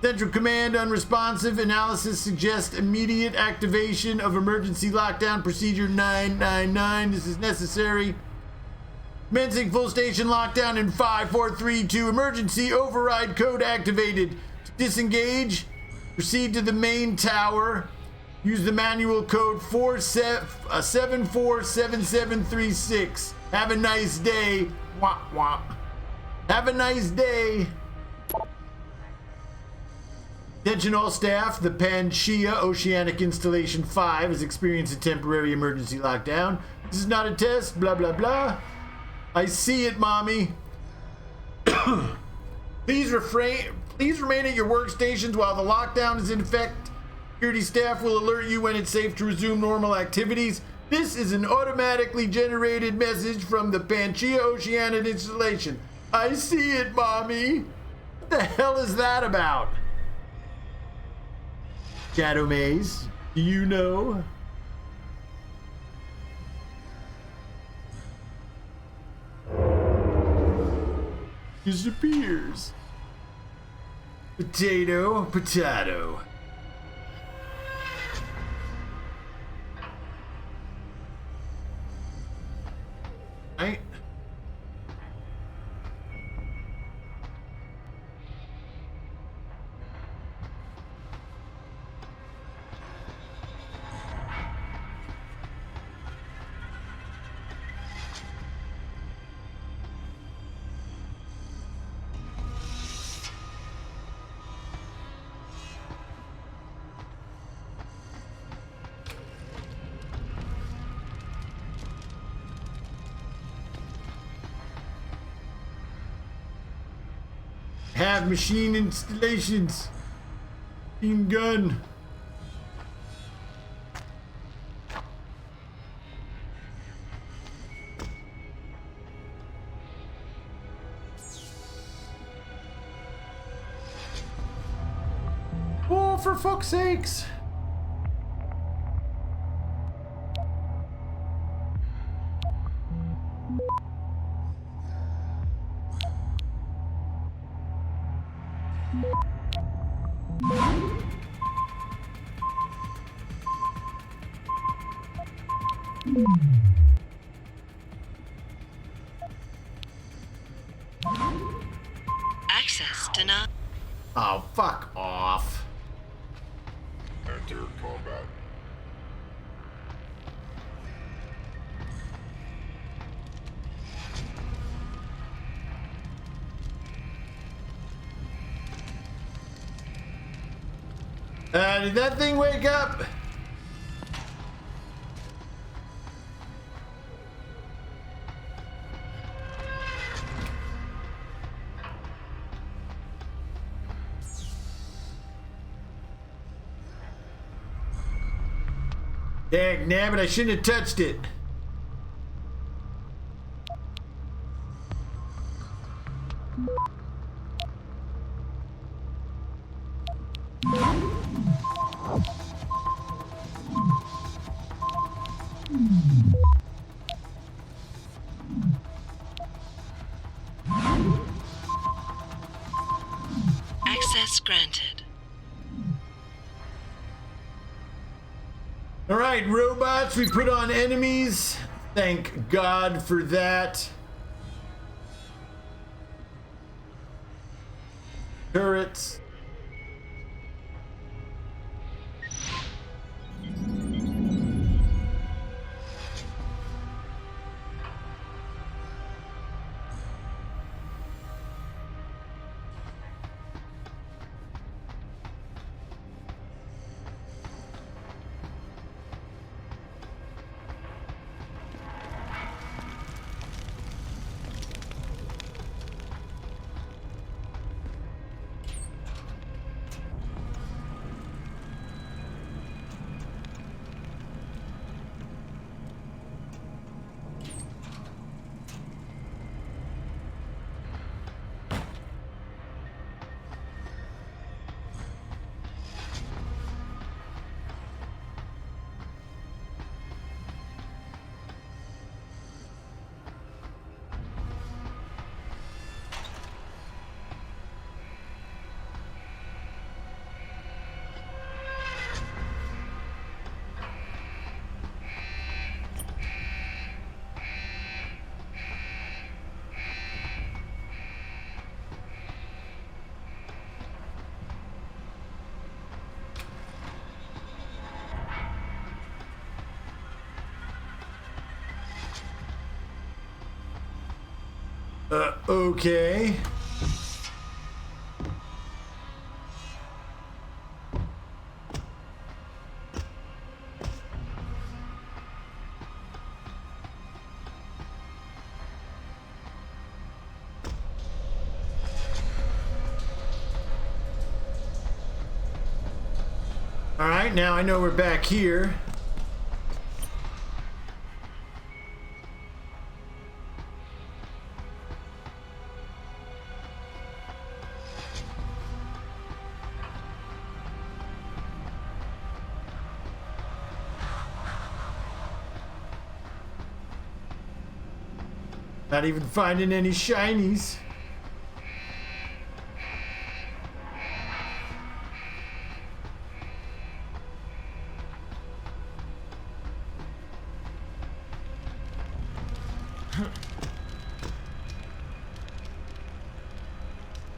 Central Command unresponsive. Analysis suggests immediate activation of emergency lockdown procedure 999. This is necessary. Commencing full station lockdown in 5, 4, 3, 2. Emergency override code activated. To disengage, proceed to the main tower. Use the manual code 747736. Have a nice day. Womp womp. Have a nice day. Attention all staff, the Pangaea Oceanic Installation 5 has experienced a temporary emergency lockdown. This is not a test, blah blah blah. I see it, mommy. Please remain at your workstations while the lockdown is in effect. Security staff will alert you when it's safe to resume normal activities. This is an automatically generated message from the Pangaea Oceanic Installation. I see it, mommy. What the hell is that about? Shadow Maze, do you know? Disappears. Potato. Have machine installations. Machine gun. Oh, for fuck's sakes. Access denied. Oh, fuck off. Enter combat. Did that thing wake up? Dag nabbit, I shouldn't have touched it. Access granted. All right, robots, we put on enemies. Thank God for that. Turrets. Okay. All right, now I know we're back here. Not even finding any shinies.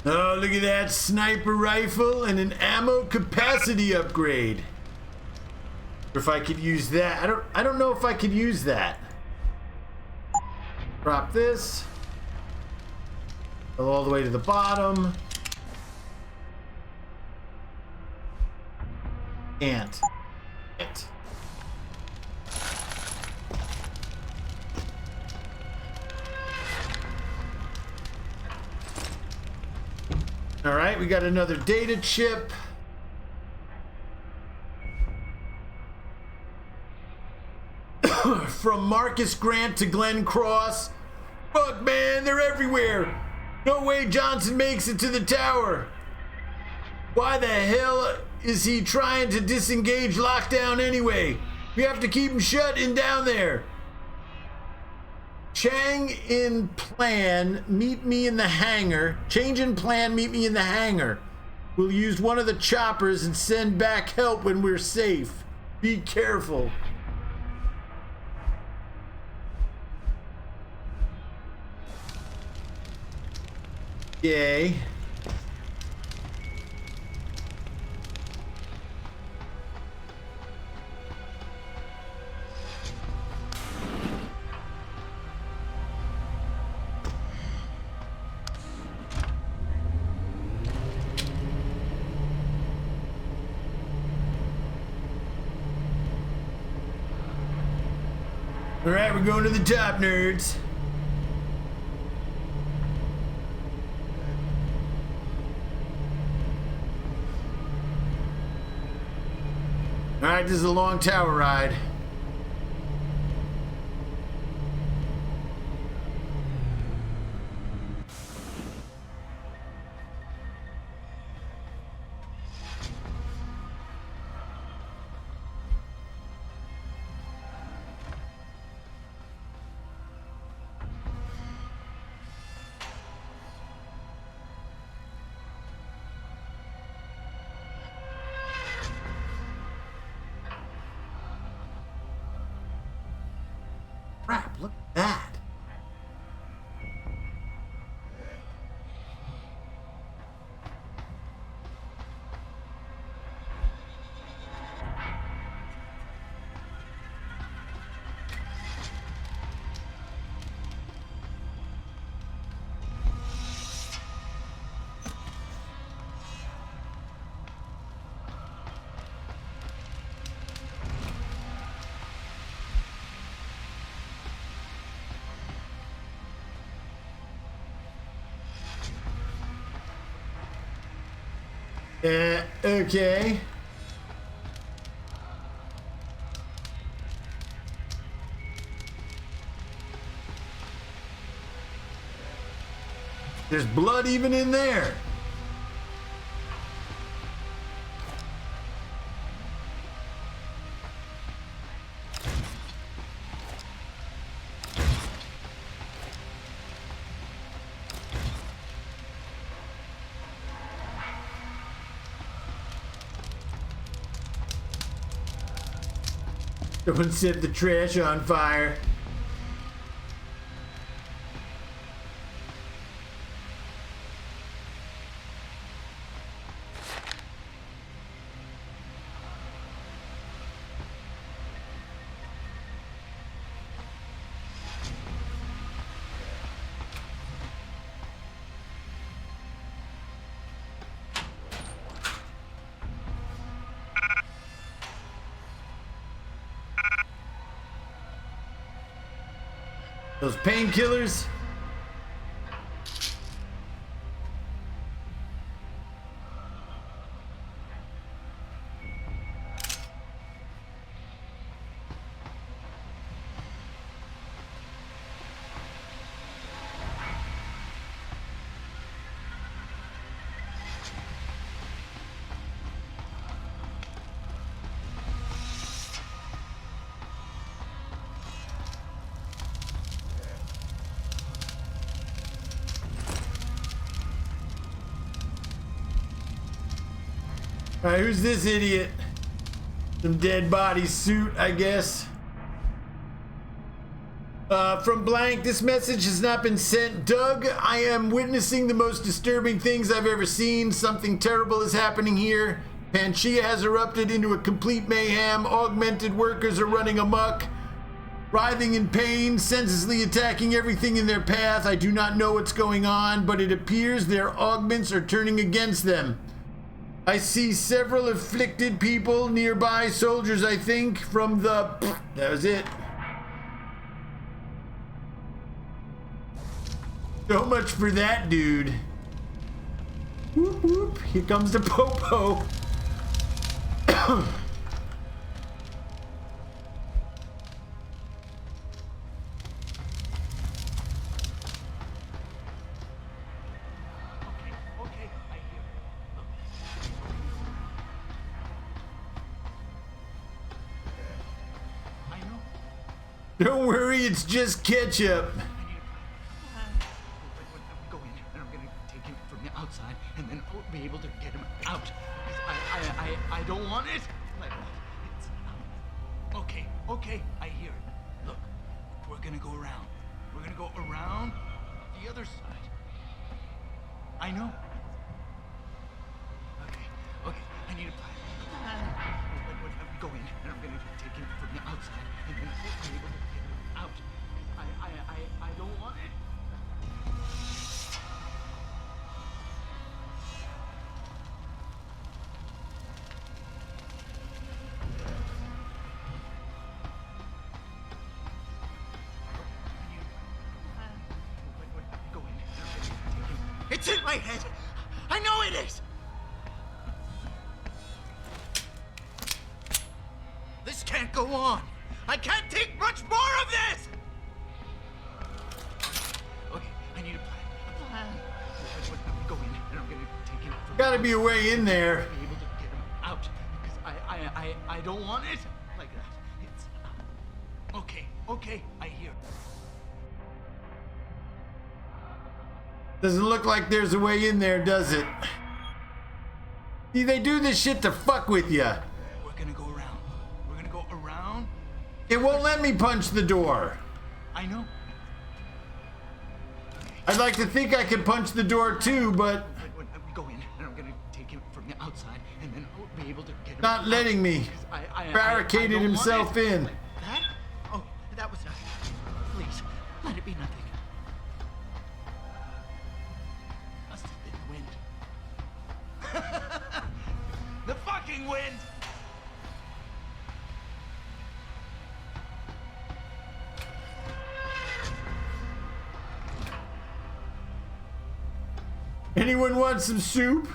Oh, look at that sniper rifle and an ammo capacity upgrade. Or if I could use that. I don't know if I could use that. Drop this. Go all the way to the bottom. Can't. All right, we got another data chip. From Marcus Grant to Glenn Cross. Fuck, man, they're everywhere. No way Johnson makes it to the tower. Why the hell is he trying to disengage lockdown anyway? We have to keep him shut in down there. Chang in plan, meet me in the hangar. Change in plan, meet me in the hangar. We'll use one of the choppers and send back help when we're safe. Be careful. Yay. All right, we're going to the top, nerds. All right, this is a long tower ride. Crap, look at that. Okay. There's blood even in there. Someone set the trash on fire. Those painkillers. All right, who's this idiot? Some dead body suit, I guess. From blank, this message has not been sent. Doug, I am witnessing the most disturbing things I've ever seen. Something terrible is happening here. Pangaea has erupted into a complete mayhem. Augmented workers are running amok, writhing in pain, senselessly attacking everything in their path. I do not know what's going on, but it appears their augments are turning against them. I see several afflicted people nearby, soldiers, I think, from the... That was it. So much for that, dude. Whoop, whoop. Here comes the popo. Don't worry, it's just ketchup. Go in, and I'm gonna take him from the outside, and then I'll be able to get him out. Because I don't want it like that. It's, okay, I hear it. Look, we're gonna go around. We're gonna go around the other side. I know. Okay, I need a plan. Go in, and I'm gonna take him from the outside, and then I'll be able to get him out. I don't want it. Go in, and I'm gonna take him. It's in my head. I know it is. This can't go on. I can't take much more of this! Okay, I need a plan. Go in, and I'm gonna take him from... Gotta be a way in there. Be able to get him out, because I don't want it like that. It's... Okay, I hear. Doesn't look like there's a way in there, does it? See, they do this shit to fuck with ya. We're gonna go around. We're gonna go around. It won't let me punch the door. I know. I'd like to think I could punch the door too, but... Go in, and I'm gonna take him from the outside, and then I'll be able to get him Not letting me. Barricaded himself in. Like that? Oh, that was nothing. Please, let it be nothing. Must have been the wind. The fucking wind! Anyone want some soup?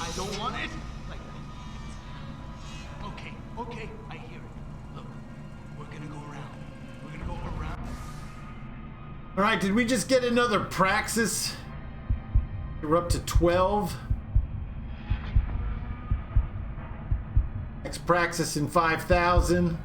I don't want it like that. Okay, I hear it. Look, we're gonna go around. We're gonna go around. All right, did we just get another praxis? We're up to 12. Next praxis in 5,000.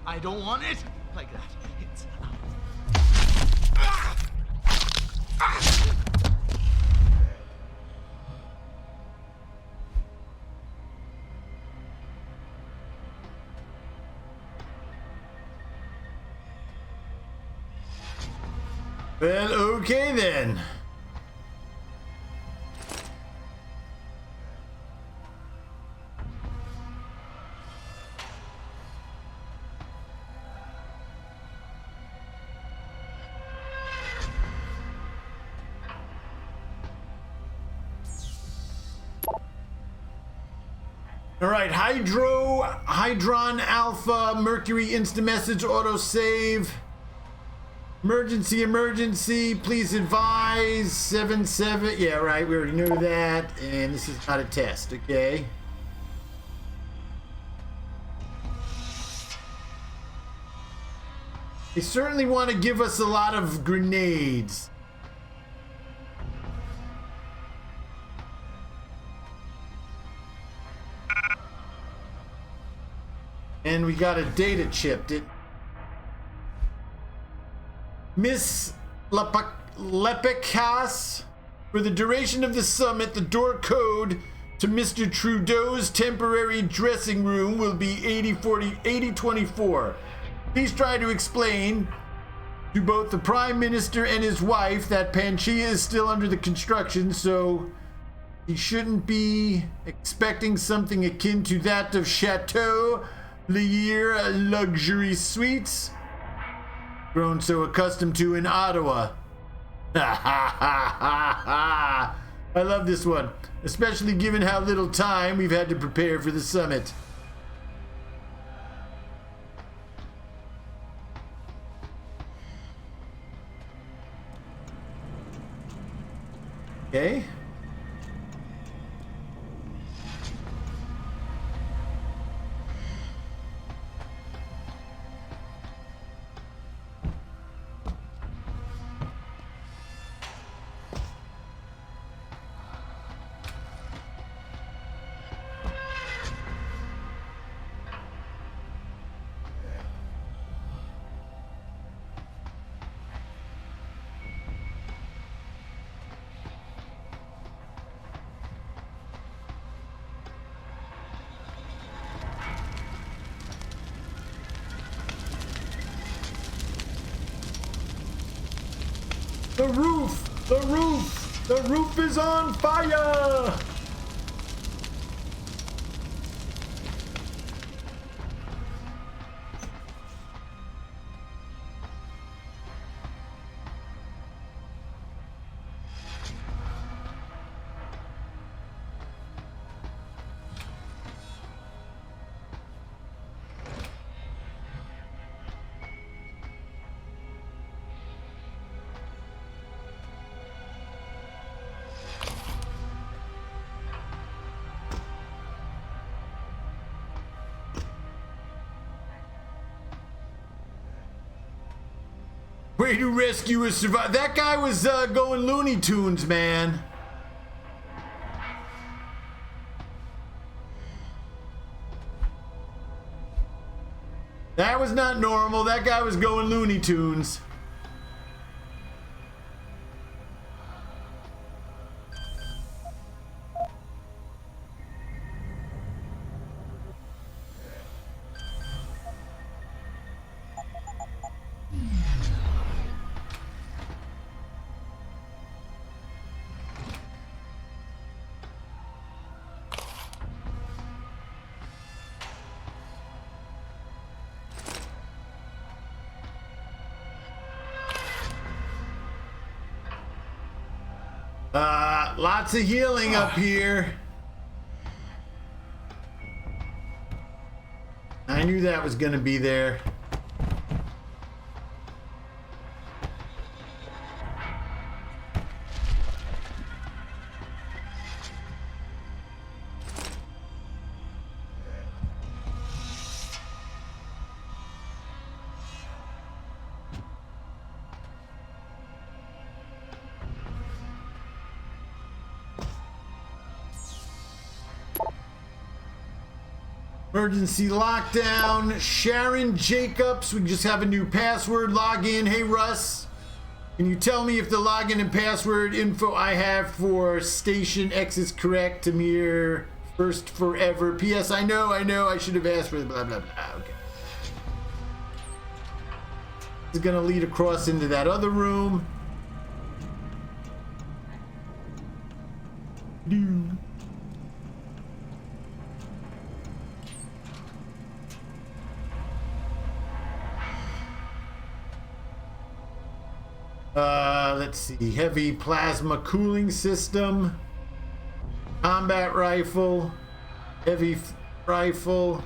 I don't want it like that. It's... Well, okay then. All right, Hydron Alpha, Mercury Insta Message, Auto Save. Emergency, please advise. 77. Yeah, right, we already knew that. And this is not a test, okay? They certainly want to give us a lot of grenades. And we got a data chip. Miss Lepicas. For the duration of the summit, the door code to Mr. Trudeau's temporary dressing room will be 8024. Please try to explain to both the Prime Minister and his wife that Pangaea is still under the construction, so he shouldn't be expecting something akin to that of Chateau Lier luxury suites, grown so accustomed to in Ottawa. I love this one, especially given how little time we've had to prepare for the summit. Okay. The roof is on fire! Way to rescue a survivor. That guy was going Looney Tunes, man. That was not normal. That guy was going Looney Tunes. Lots of healing up here. I knew that was gonna be there. Emergency lockdown. Sharon Jacobs. We just have a new password. Log in. Hey, Russ. Can you tell me if the login and password info I have for Station X is correct? Tamir, first forever. P.S. I know. I should have asked for the blah, blah, blah. Okay. This is going to lead across into that other room. Dude. Let's see. Heavy plasma cooling system. Combat rifle. Heavy rifle.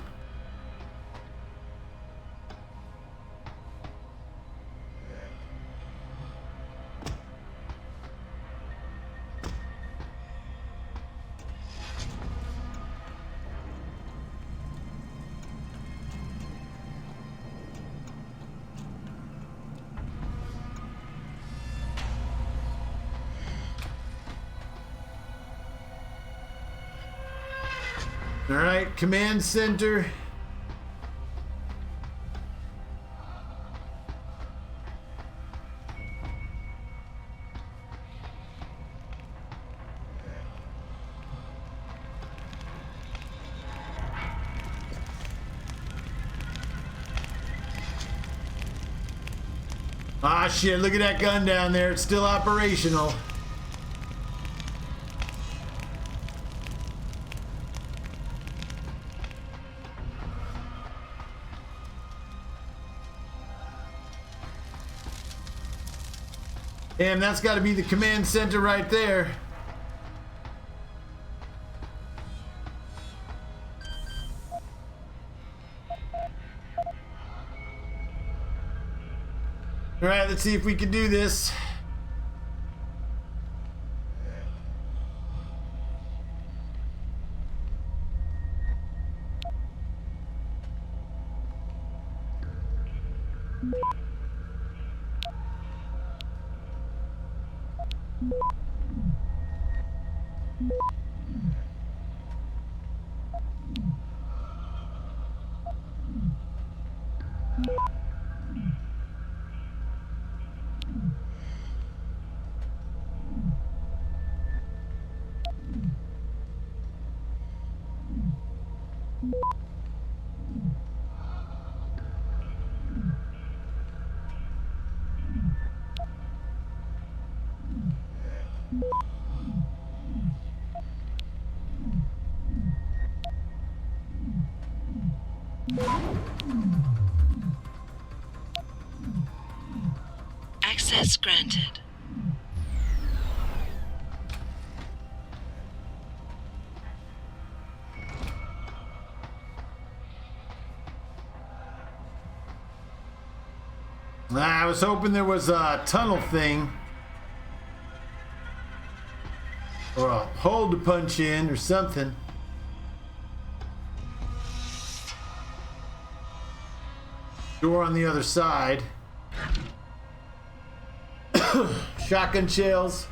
All right, command center. Ah, shit, look at that gun down there. It's still operational. Damn, that's got to be the command center right there. All right, let's see if we can do this. Access granted. I was hoping there was a tunnel thing. Or a hole to punch in or something. Door on the other side. Shotgun shells.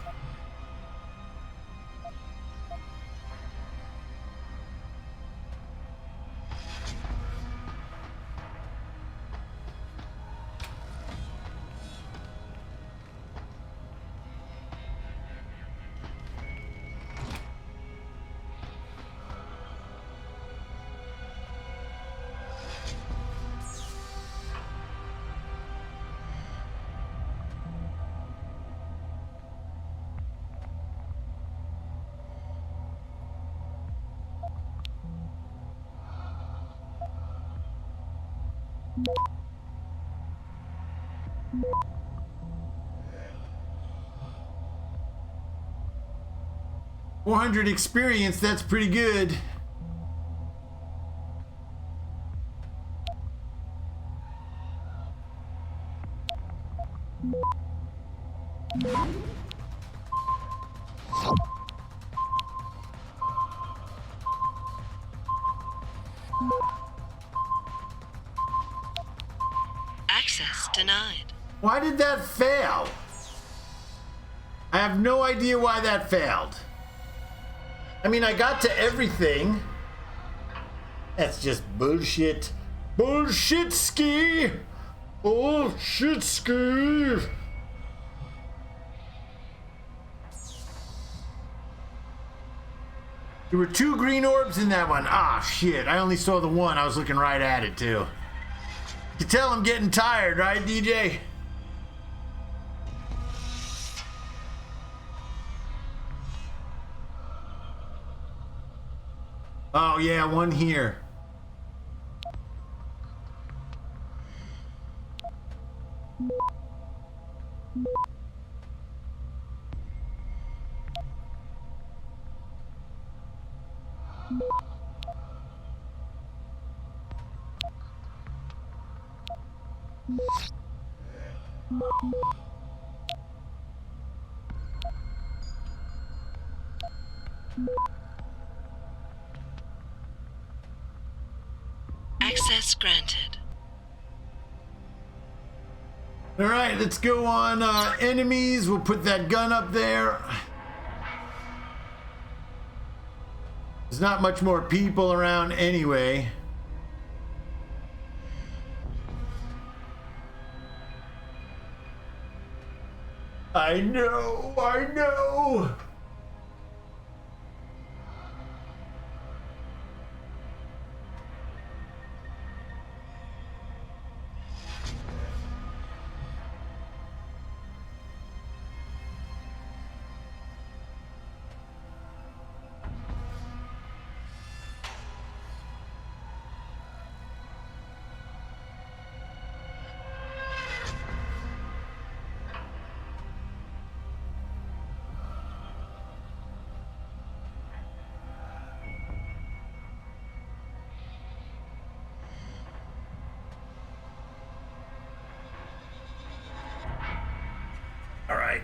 $400 experience, that's pretty good. Access denied. Why did that fail? I have no idea why that failed. I mean, I got to everything. That's just bullshit. Bullshit ski. Bullshit ski. There were 2 green orbs in that one. Ah, shit. I only saw the one. I was looking right at it, too. You tell I'm getting tired, right, DJ? Oh, yeah, one here. Access granted. All right, let's go on enemies. We'll put that gun up there. There's not much more people around anyway. I know, I know. All right.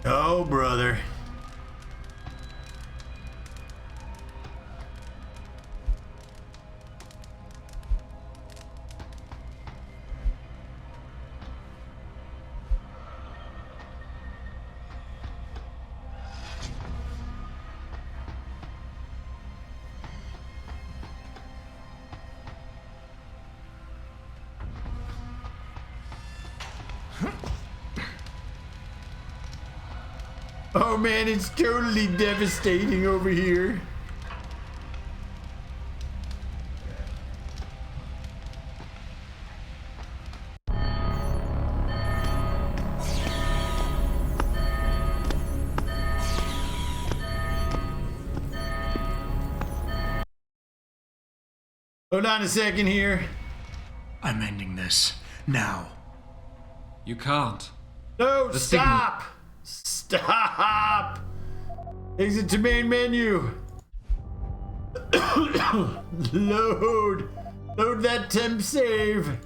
Oh, brother. Oh man, it's totally devastating over here. Hold on a second here. I'm ending this now. You can't. No, stop! Stop! Exit to main menu. Load. Load that temp save.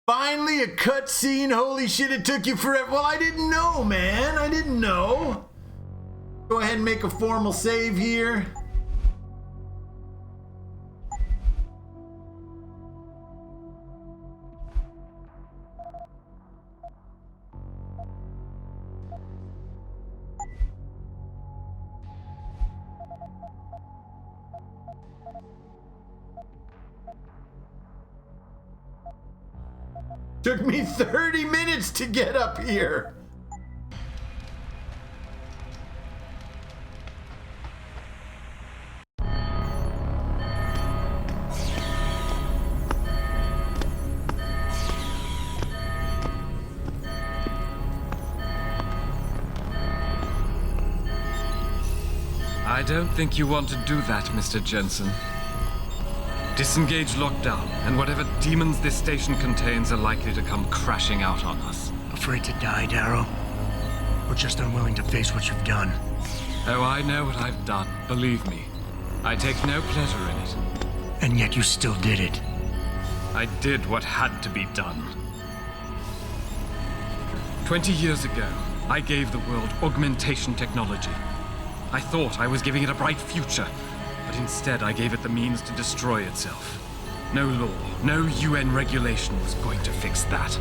Finally a cutscene. Holy shit, it took you forever. Well, I didn't know, man. I didn't know. Go ahead and make a formal save here. Took me 30 minutes to get up here. I don't think you want to do that, Mr. Jensen. Disengage lockdown, and whatever demons this station contains are likely to come crashing out on us. Afraid to die, Darrow? Or just unwilling to face what you've done? Oh, I know what I've done, believe me. I take no pleasure in it. And yet you still did it. I did what had to be done. 20 years ago, I gave the world augmentation technology. I thought I was giving it a bright future, but instead I gave it the means to destroy itself. No law, no UN regulation was going to fix that.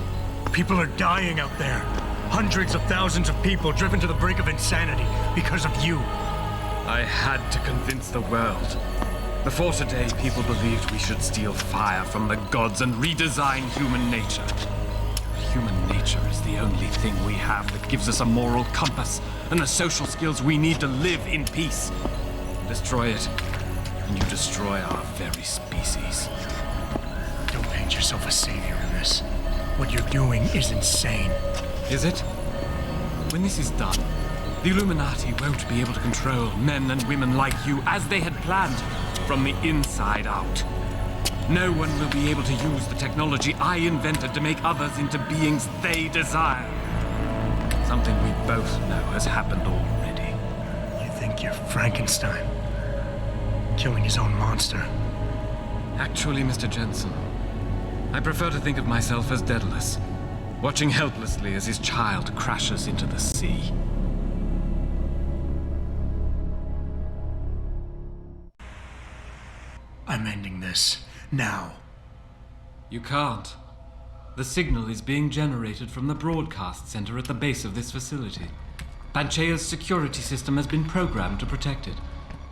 People are dying out there. Hundreds of thousands of people driven to the brink of insanity because of you. I had to convince the world. Before today, people believed we should steal fire from the gods and redesign human nature. Human nature is the only thing we have that gives us a moral compass and the social skills we need to live in peace. Destroy it, and you destroy our very species. Don't paint yourself a savior in this. What you're doing is insane. Is it? When this is done, the Illuminati won't be able to control men and women like you as they had planned, from the inside out. No one will be able to use the technology I invented to make others into beings they desire. Something we both know has happened already. You think you're Frankenstein? Killing his own monster? Actually, Mr. Jensen, I prefer to think of myself as Daedalus, watching helplessly as his child crashes into the sea. I'm ending this now. You can't. The signal is being generated from the broadcast center at the base of this facility. Panchea's security system has been programmed to protect it,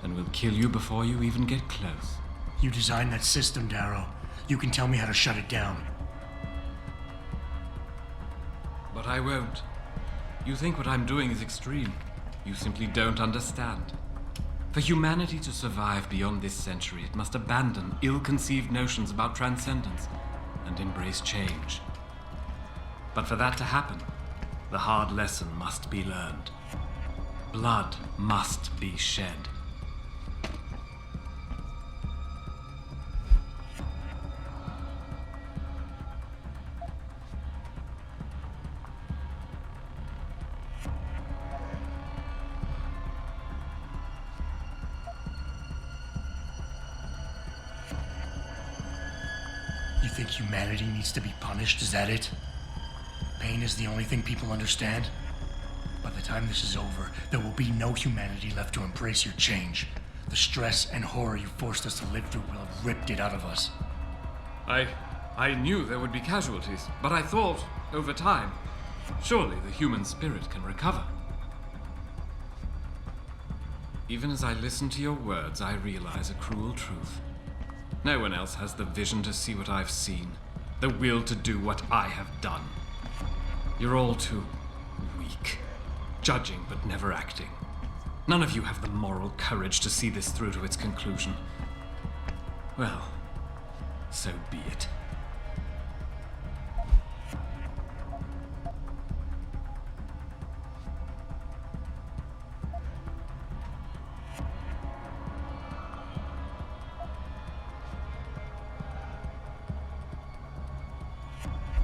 and will kill you before you even get close. You designed that system, Darrow. You can tell me how to shut it down. But I won't. You think what I'm doing is extreme. You simply don't understand. For humanity to survive beyond this century, it must abandon ill-conceived notions about transcendence and embrace change. But for that to happen, the hard lesson must be learned. Blood must be shed. You think humanity needs to be punished? Is that it? Pain is the only thing people understand? By the time this is over, there will be no humanity left to embrace your change. The stress and horror you forced us to live through will have ripped it out of us. I knew there would be casualties, but I thought, over time, surely the human spirit can recover. Even as I listen to your words, I realize a cruel truth. No one else has the vision to see what I've seen, the will to do what I have done. You're all too weak, judging but never acting. None of you have the moral courage to see this through to its conclusion. Well, so be it.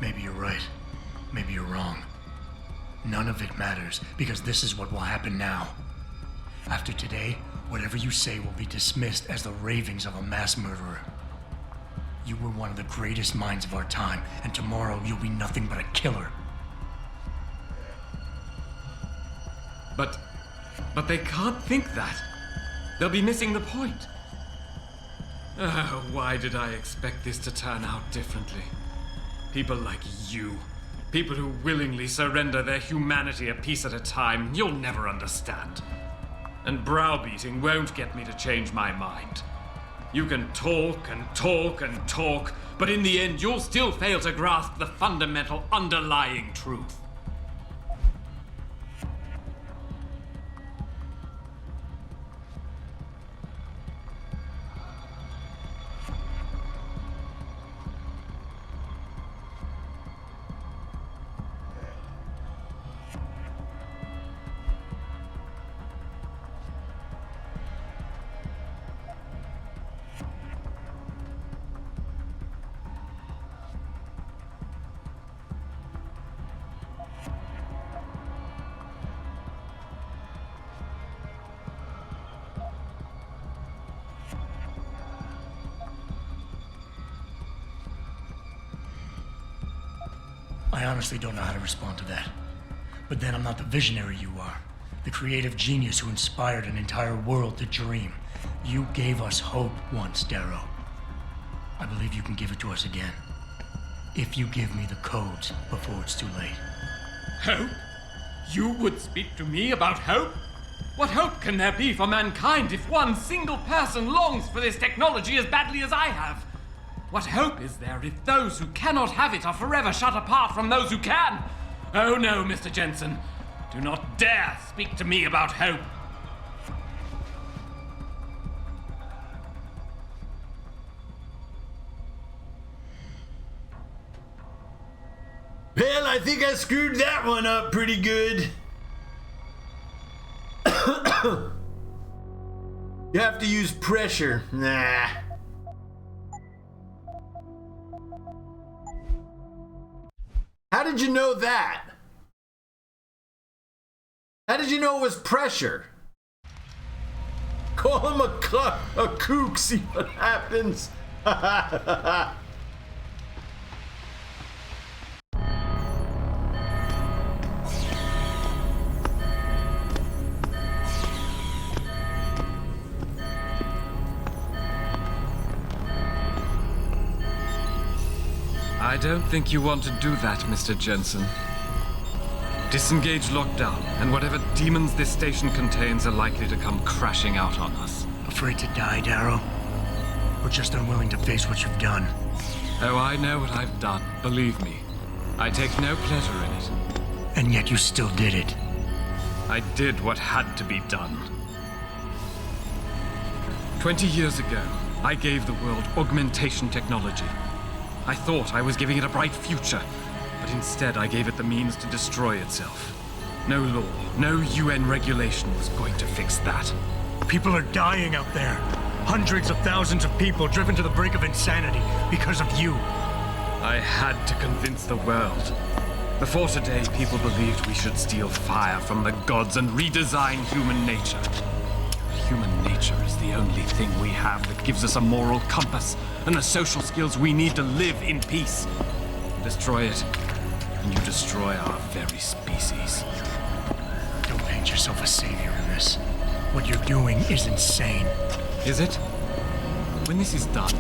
Maybe you're right. Maybe you're wrong. None of it matters, because this is what will happen now. After today, whatever you say will be dismissed as the ravings of a mass murderer. You were one of the greatest minds of our time, and tomorrow you'll be nothing but a killer. But they can't think that. They'll be missing the point. Why did I expect this to turn out differently? People like you. People who willingly surrender their humanity a piece at a time. You'll never understand. And browbeating won't get me to change my mind. You can talk and talk and talk, but in the end you'll still fail to grasp the fundamental underlying truth. I honestly don't know how to respond to that. But then I'm not the visionary you are. The creative genius who inspired an entire world to dream. You gave us hope once, Darrow. I believe you can give it to us again. If you give me the codes before it's too late. Hope? You would speak to me about hope? What hope can there be for mankind if one single person longs for this technology as badly as I have? What hope is there if those who cannot have it are forever shut apart from those who can? Oh no, Mr. Jensen. Do not dare speak to me about hope. Well, I think I screwed that one up pretty good. You have to use pressure. Nah. How did you know that? How did you know it was pressure? Call him a kook, see what happens. I don't think you want to do that, Mr. Jensen. Disengage lockdown, and whatever demons this station contains are likely to come crashing out on us. Afraid to die, Darrow? Or just unwilling to face what you've done? Oh, I know what I've done, believe me. I take no pleasure in it. And yet you still did it. I did what had to be done. 20 years ago, I gave the world augmentation technology. I thought I was giving it a bright future, but instead I gave it the means to destroy itself. No law, no UN regulation was going to fix that. People are dying out there. Hundreds of thousands of people driven to the brink of insanity because of you. I had to convince the world. Before today, people believed we should steal fire from the gods and redesign human nature. But human nature is the only thing we have that gives us a moral compass and the social skills we need to live in peace. Destroy it, and you destroy our very species. Don't paint yourself a savior in this. What you're doing is insane. Is it? When this is done,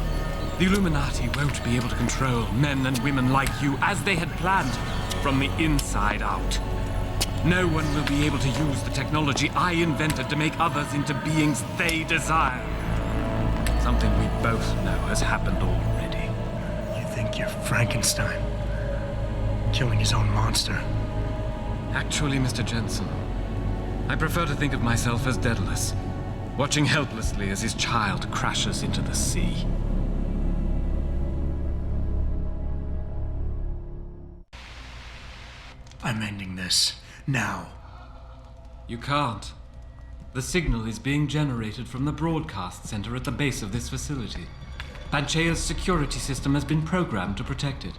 the Illuminati won't be able to control men and women like you as they had planned, from the inside out. No one will be able to use the technology I invented to make others into beings they desire. Something we both know has happened already. You think you're Frankenstein? Killing his own monster? Actually, Mr. Jensen, I prefer to think of myself as Daedalus, watching helplessly as his child crashes into the sea. I'm ending this. Now. You can't. The signal is being generated from the broadcast center at the base of this facility. Panchea's security system has been programmed to protect it,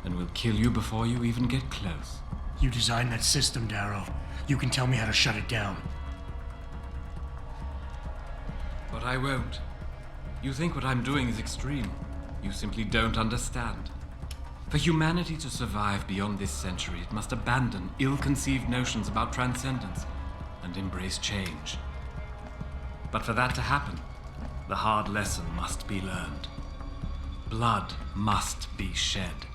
and will kill you before you even get close. You designed that system, Darrow. You can tell me how to shut it down. But I won't. You think what I'm doing is extreme. You simply don't understand. For humanity to survive beyond this century, it must abandon ill-conceived notions about transcendence and embrace change. But for that to happen, the hard lesson must be learned. Blood must be shed.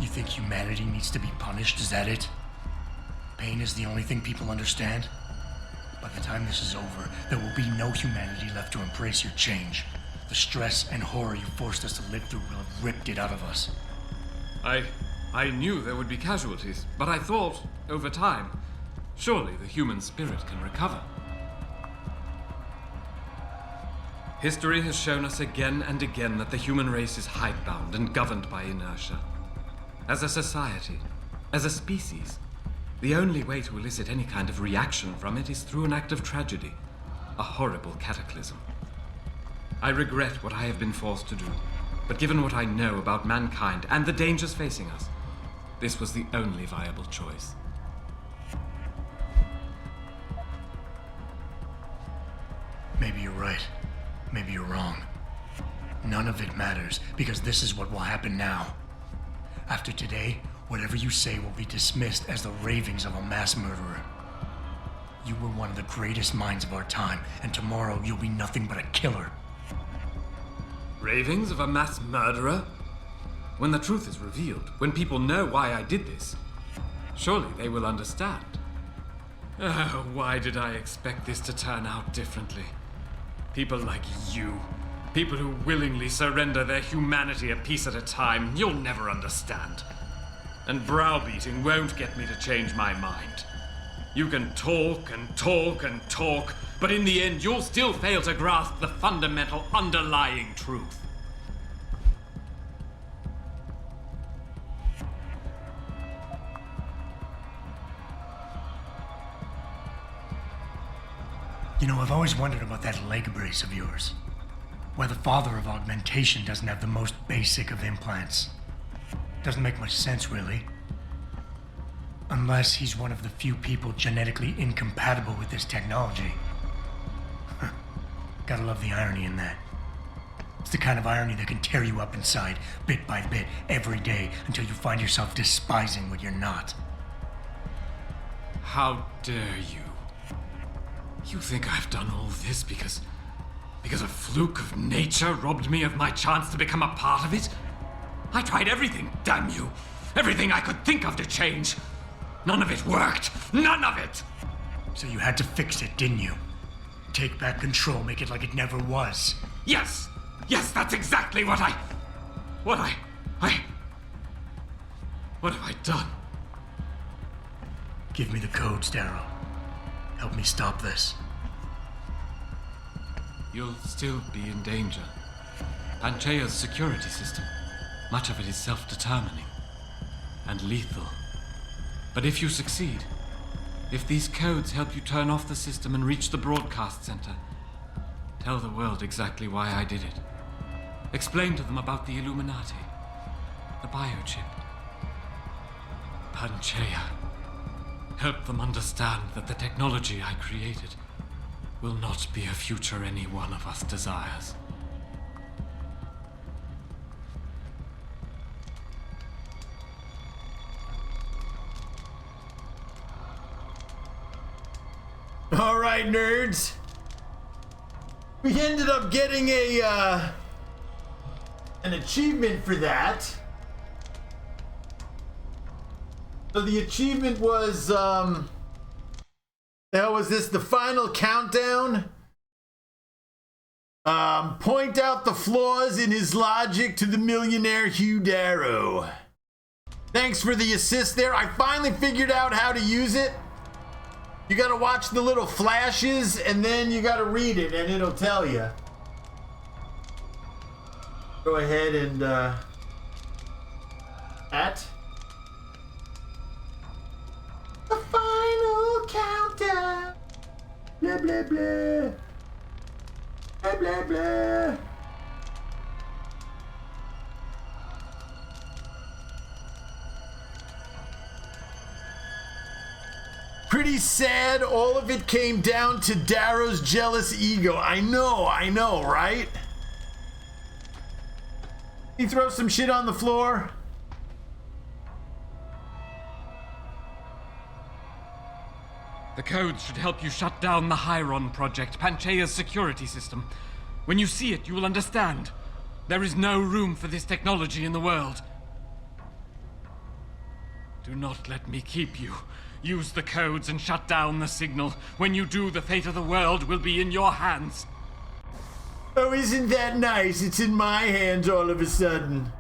You think humanity needs to be punished? Is that it? Pain is the only thing people understand? By the time this is over, there will be no humanity left to embrace your change. The stress and horror you forced us to live through will have ripped it out of us. I knew there would be casualties, but I thought, over time, surely the human spirit can recover. History has shown us again and again that the human race is hidebound and governed by inertia. As a society, as a species, the only way to elicit any kind of reaction from it is through an act of tragedy, a horrible cataclysm. I regret what I have been forced to do, but given what I know about mankind and the dangers facing us, this was the only viable choice. Maybe you're right. Maybe you're wrong. None of it matters, because this is what will happen now. After today, whatever you say will be dismissed as the ravings of a mass murderer. You were one of the greatest minds of our time, and tomorrow you'll be nothing but a killer. Ravings of a mass murderer? When the truth is revealed, when people know why I did this, surely they will understand. Oh, why did I expect this to turn out differently? People like you, people who willingly surrender their humanity a piece at a time, you'll never understand. And browbeating won't get me to change my mind. You can talk and talk and talk, but in the end you'll still fail to grasp the fundamental underlying truth. You know, I've always wondered about that leg brace of yours. Why the father of augmentation doesn't have the most basic of implants. Doesn't make much sense, really. Unless he's one of the few people genetically incompatible with this technology. Gotta love the irony in that. It's the kind of irony that can tear you up inside, bit by bit, every day, until you find yourself despising what you're not. How dare you? You think I've done all this because a fluke of nature robbed me of my chance to become a part of it? I tried everything, damn you. Everything I could think of to change. None of it worked. None of it! So you had to fix it, didn't you? Take back control, make it like it never was. Yes! Yes, that's exactly what What have I done? Give me the codes, Darrow. Help me stop this. You'll still be in danger. Panchea's security system, much of it is self-determining and lethal. But if you succeed, if these codes help you turn off the system and reach the broadcast center, tell the world exactly why I did it. Explain to them about the Illuminati, the biochip, Panchea. Help them understand that the technology I created will not be a future any one of us desires. All right, nerds. We ended up getting an achievement for that. So the achievement was, the hell was this? The final countdown? Point out the flaws in his logic to the millionaire Hugh Darrow. Thanks for the assist there. I finally figured out how to use it. You gotta watch the little flashes and then you gotta read it and it'll tell you. Go ahead and, the final countdown. Blah, blah, blah. Blah, blah, blah. Pretty sad. All of it came down to Darrow's jealous ego. I know, right? He throw some shit on the floor. The codes should help you shut down the Hyron project, Panchea's security system. When you see it, you will understand. There is no room for this technology in the world. Do not let me keep you. Use the codes and shut down the signal. When you do, the fate of the world will be in your hands. Oh, isn't that nice? It's in my hands all of a sudden.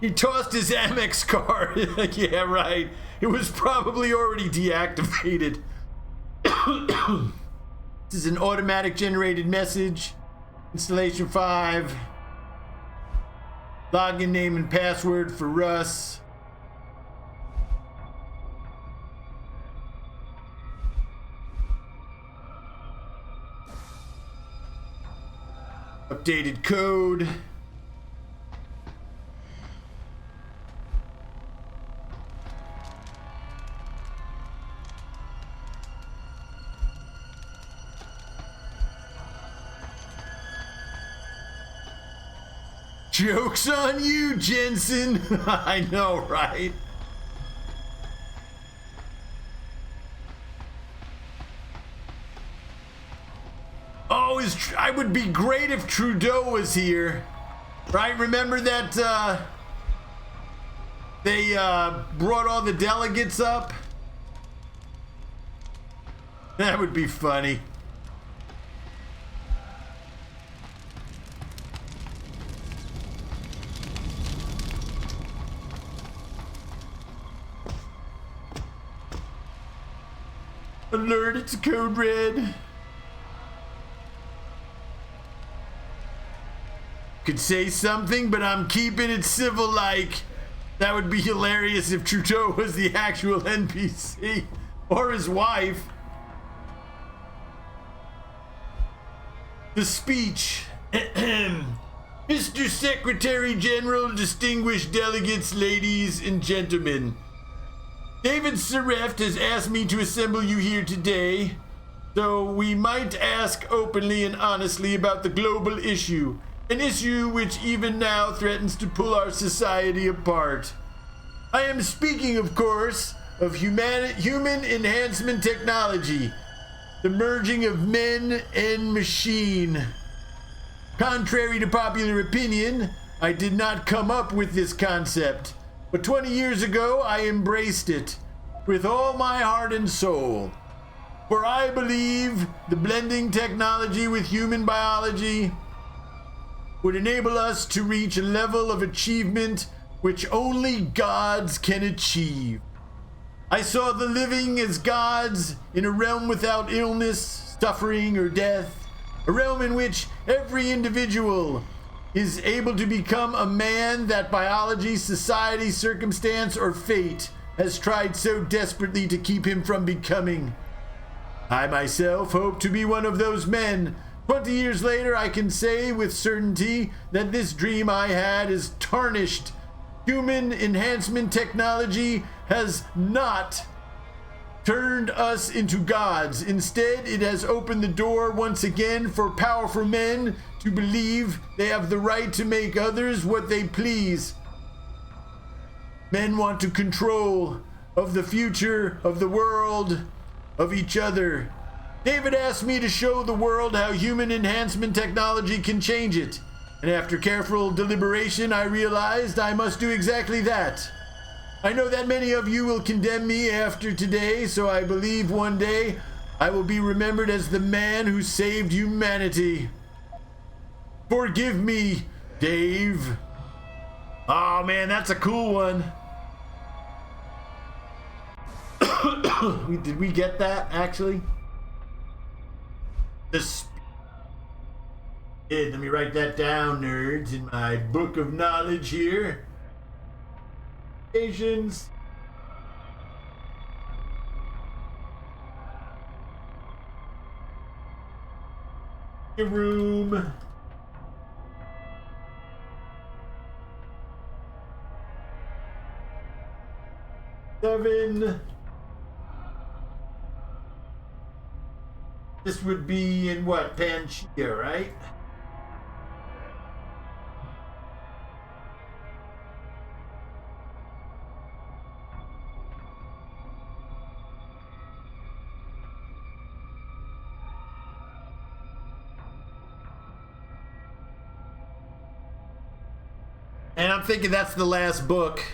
He tossed his Amex card. Yeah, right. It was probably already deactivated. This is an automatic generated message. Installation 5. Login name and password for Russ. Updated code. Joke's on you, Jensen. I know, right? Oh, I would be great if Trudeau was here. Right? Remember that they brought all the delegates up? That would be funny. Alert, it's code red. Could say something, but I'm keeping it civil like. That would be hilarious if Trudeau was the actual NPC. Or his wife. The speech. Mr. Secretary General, distinguished delegates, ladies and gentlemen. David Sarif has asked me to assemble you here today, so we might ask openly and honestly about the global issue, an issue which even now threatens to pull our society apart. I am speaking, of course, of human enhancement technology, the merging of men and machine. Contrary to popular opinion, I did not come up with this concept, but 20 years ago I embraced it with all my heart and soul. For I believe the blending technology with human biology would enable us to reach a level of achievement which only gods can achieve. I saw the living as gods in a realm without illness, suffering, or death, a realm in which every individual is able to become a man that biology, society, circumstance, or fate has tried so desperately to keep him from becoming. I myself hope to be one of those men. 20 years later, I can say with certainty that this dream I had is tarnished. Human enhancement technology has not turned us into gods. Instead, it has opened the door once again for powerful men to believe they have the right to make others what they please. Men want to control of the future, of the world, of each other. David asked me to show the world how human enhancement technology can change it. And after careful deliberation, I realized I must do exactly that. I know that many of you will condemn me after today, so I believe one day I will be remembered as the man who saved humanity. Forgive me, Dave. Oh man, that's a cool one. Did we get that, actually? Let me write that down, nerds, in my book of knowledge here. Asians. Room. Seven. This would be in what? Pangaea, right? And I'm thinking that's the last book.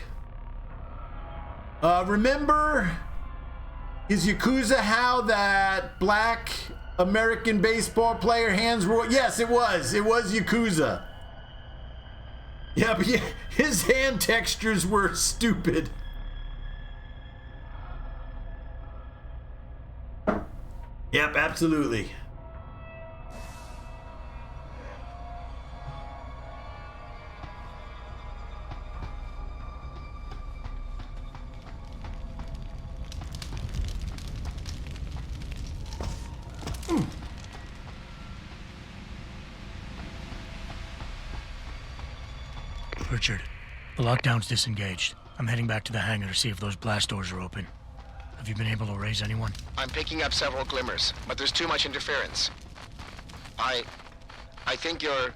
Remember, is Yakuza how that black American baseball player hands were? Yes, it was. It was Yakuza. Yeah, but his hand textures were stupid. Yep, absolutely. Richard, the lockdown's disengaged. I'm heading back to the hangar to see if those blast doors are open. Have you been able to raise anyone? I'm picking up several glimmers, but there's too much interference. I think you're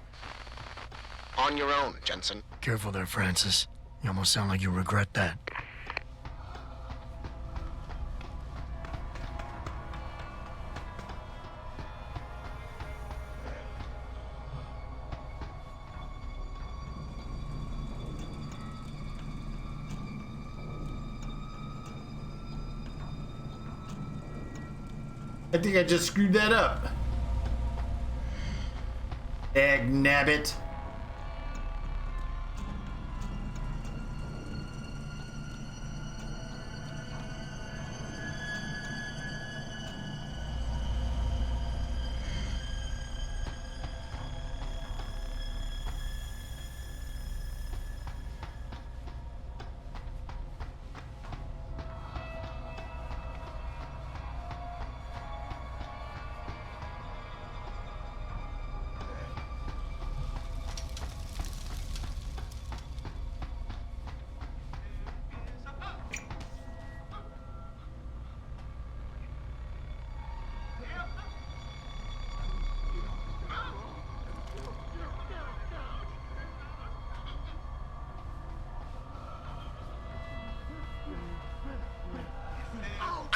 on your own, Jensen. Careful there, Francis. You almost sound like you regret that. I think I just screwed that up. Nabbit.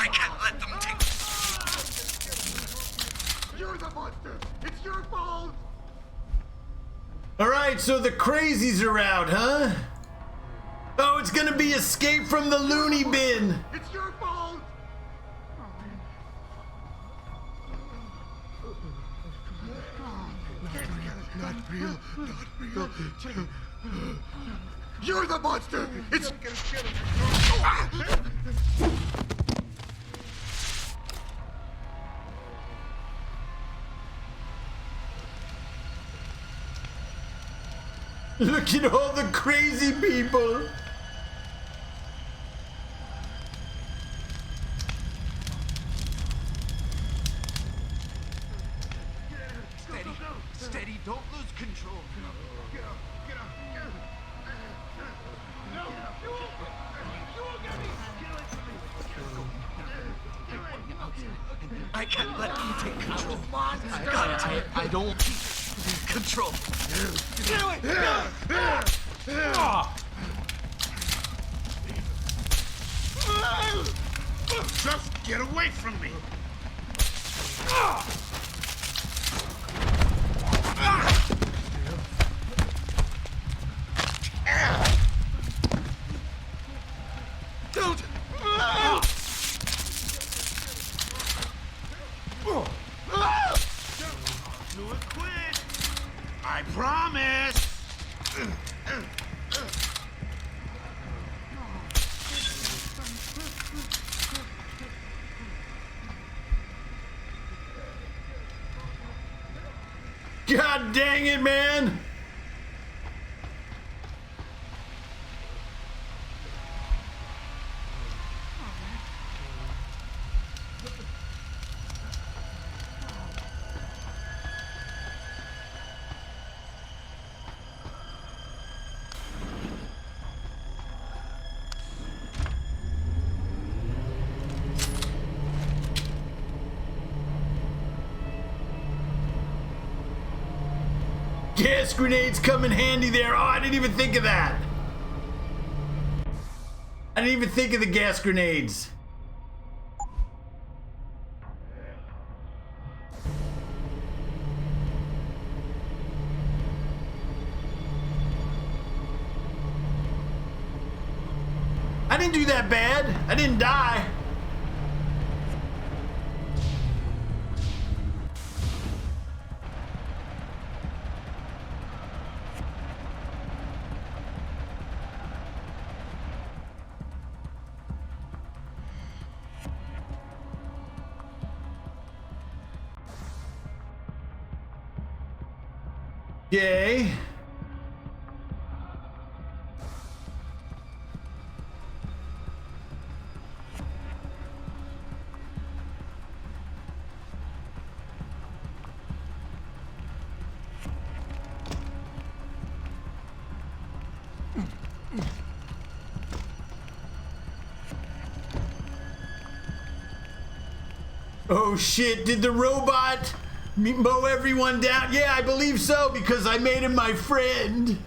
I can't let them take... You're the monster! It's your fault! Alright, so the crazies are out, huh? Oh, it's gonna be Escape from the Loony Bin! It's your fault! Not real. You're the monster! It's... Look at all the crazy people! Steady, don't lose control. Get up. No! You won't get me! I can't let you take control. I don't lose control. Get away! Just get away from me! Don't! Do it quick! I promise! God dang it, man! Gas grenades come in handy there. Oh, I didn't even think of that. I didn't even think of the gas grenades. I didn't do that bad. I didn't die. Yay. Oh shit, did the robot mow everyone down? Yeah, I believe so, because I made him my friend.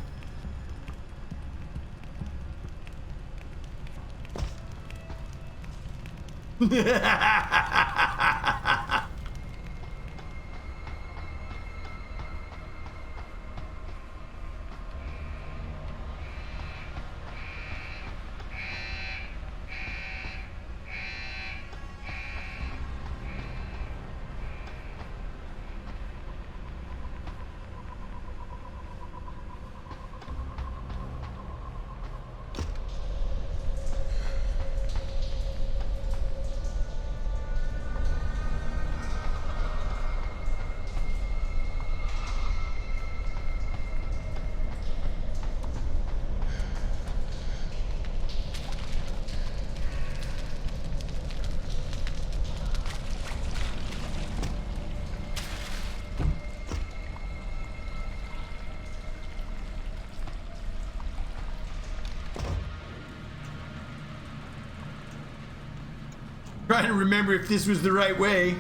Trying to remember if this was the right way.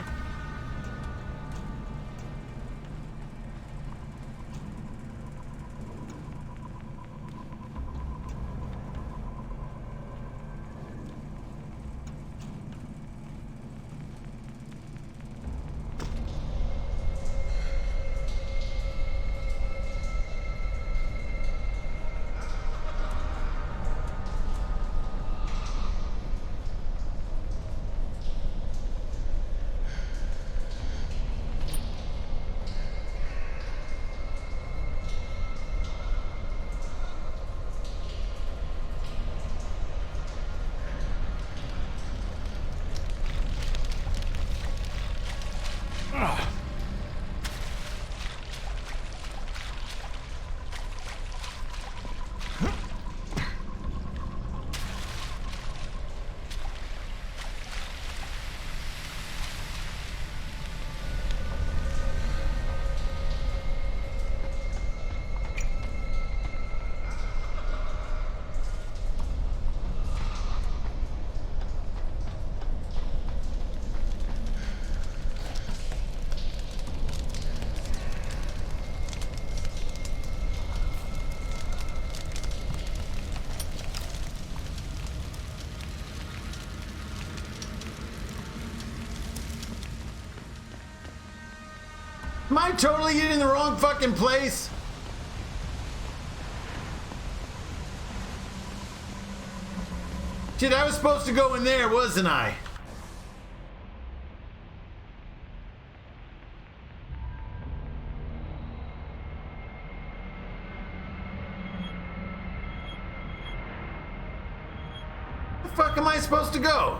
Am I totally in the wrong fucking place? Shit, I was supposed to go in there, wasn't I? Where the fuck am I supposed to go?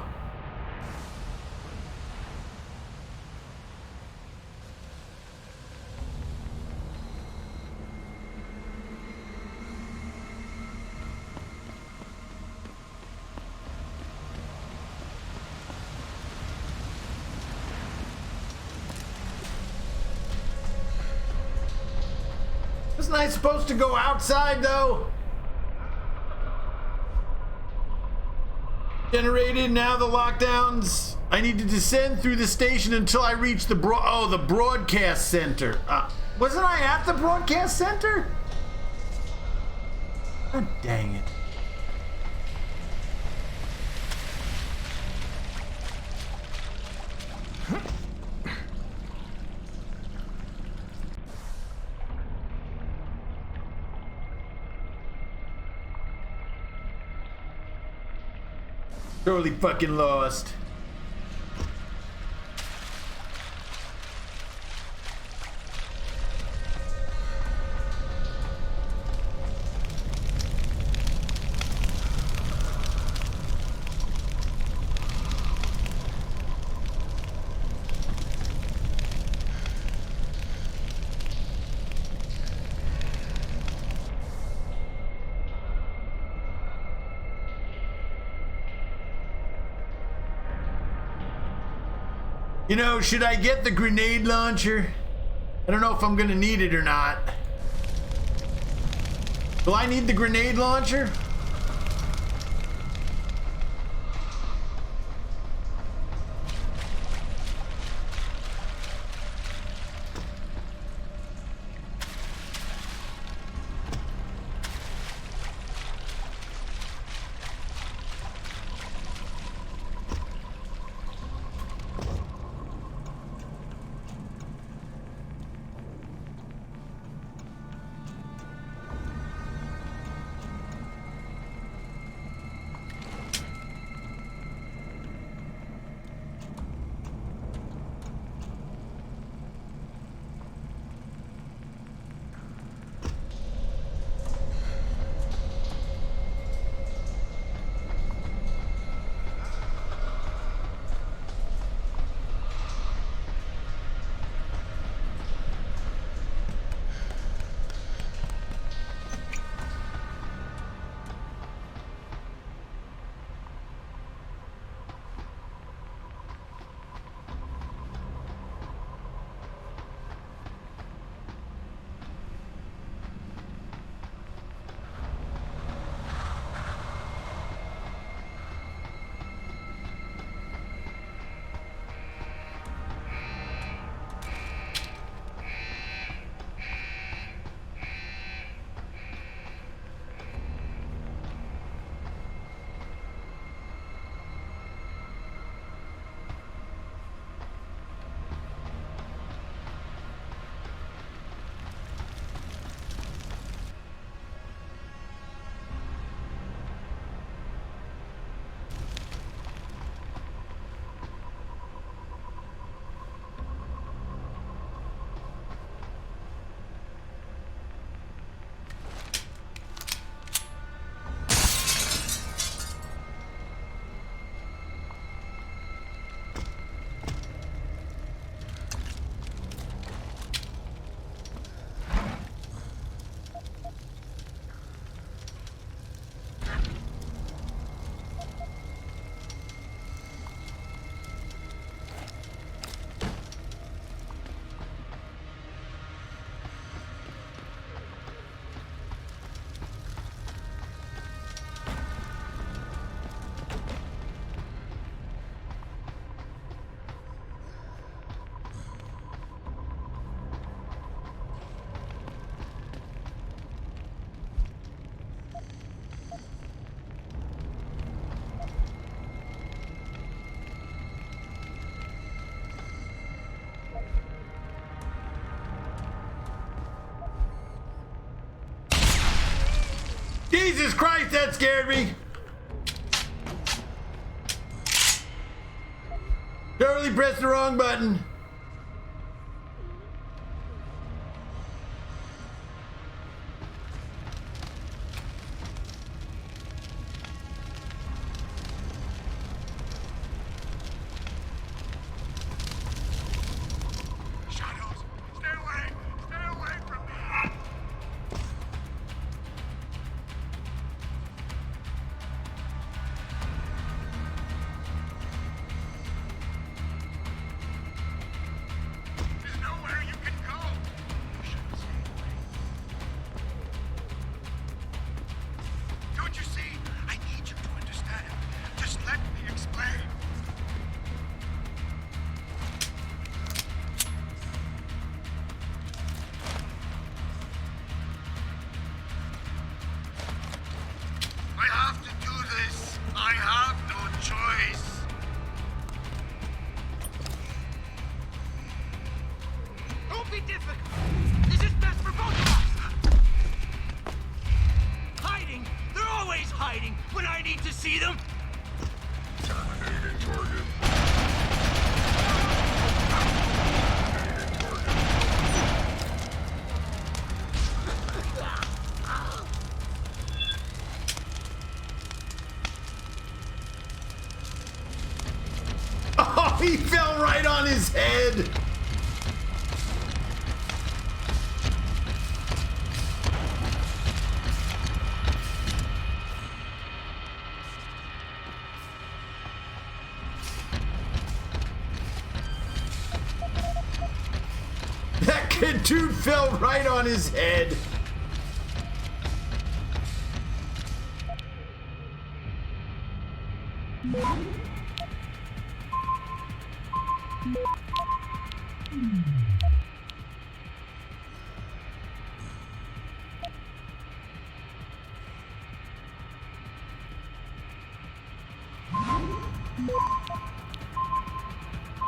Wasn't I supposed to go outside, though? Generated, now the lockdowns. I need to descend through the station until I reach the broadcast center. Wasn't I at the broadcast center? God dang it. Totally fucking lost. You know, should I get the grenade launcher? I don't know if I'm gonna need it or not. Will I need the grenade launcher? Jesus Christ, that scared me! Totally pressed the wrong button. He fell right on his head. That kid dude fell right on his head.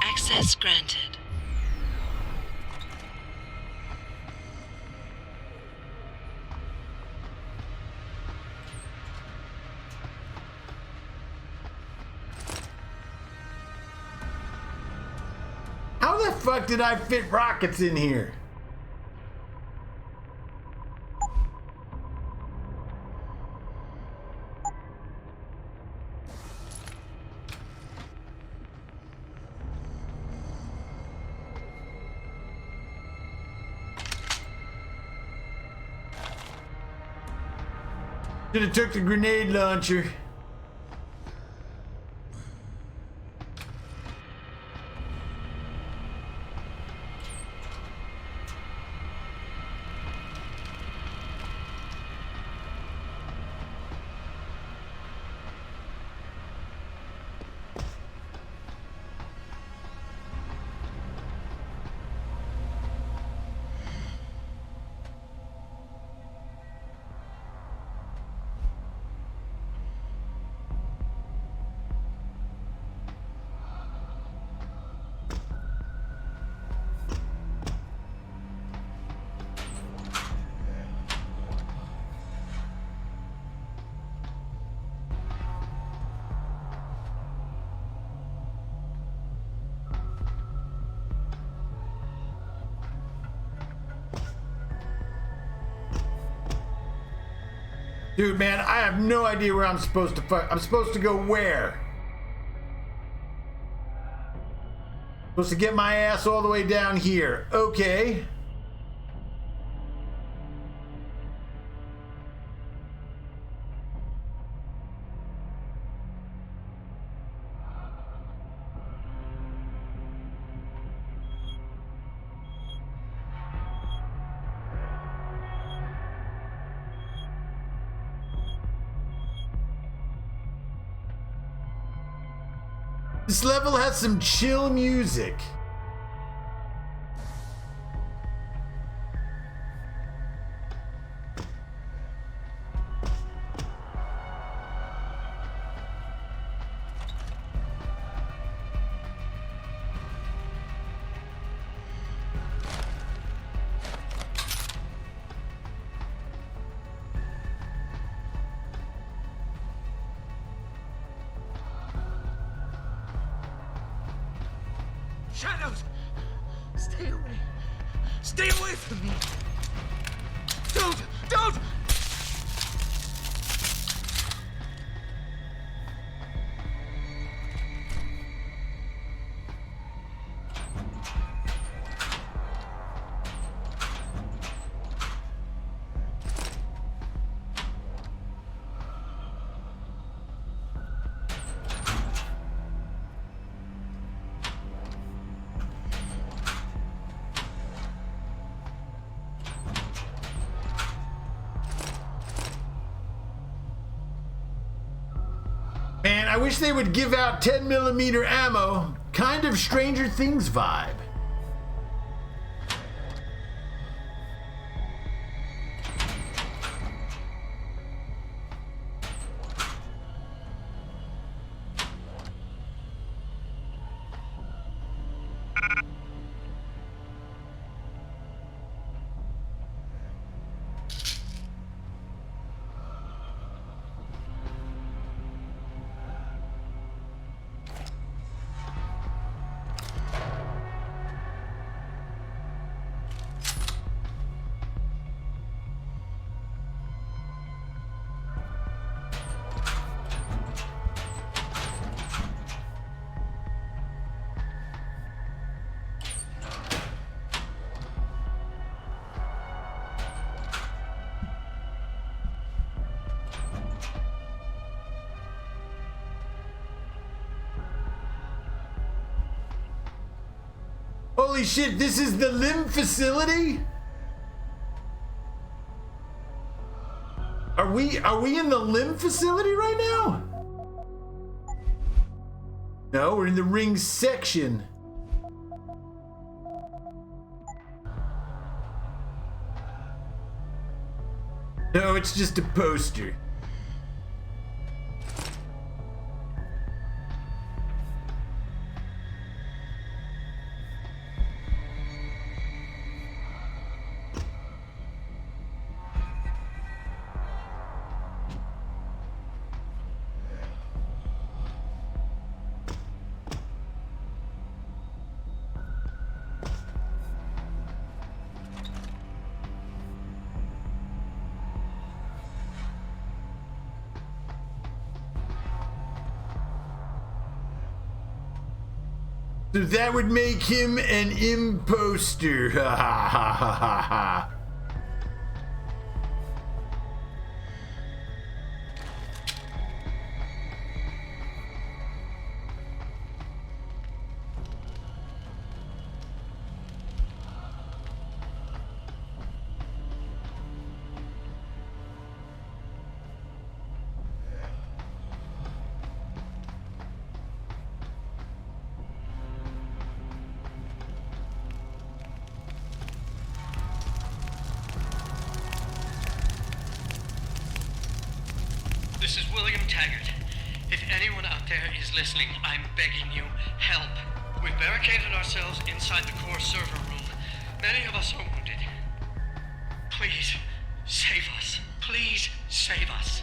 Access granted. How the fuck did I fit rockets in here? Should have took the grenade launcher. Dude, man, I have no idea where I'm supposed to fuck. I'm supposed to go where? Supposed to get my ass all the way down here. Okay. This level has some chill music. Shadows! Stay away. Stay away from me. Don't! Man, I wish they would give out 10mm ammo. Kind of Stranger Things vibe. Holy shit, this is the limb facility? Are we in the limb facility right now? No, we're in the ring section. No, it's just a poster. So that would make him an imposter. Ha ha ha ha ha ha. This is William Taggart. If anyone out there is listening, I'm begging you, help. We've barricaded ourselves inside the core server room. Many of us are wounded. Please, save us. Please, save us.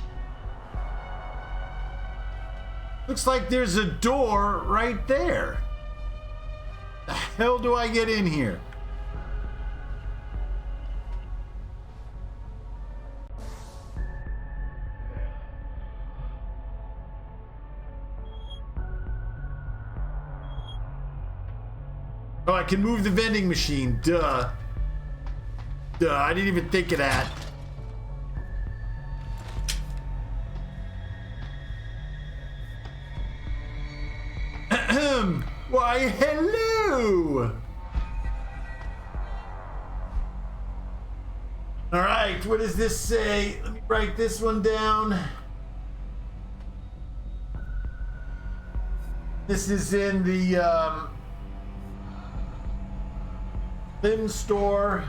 Looks like there's a door right there. The hell do I get in here? Oh, I can move the vending machine. Duh. Duh, I didn't even think of that. Ahem. Why, hello! All right, what does this say? Let me write this one down. This is in the limb store.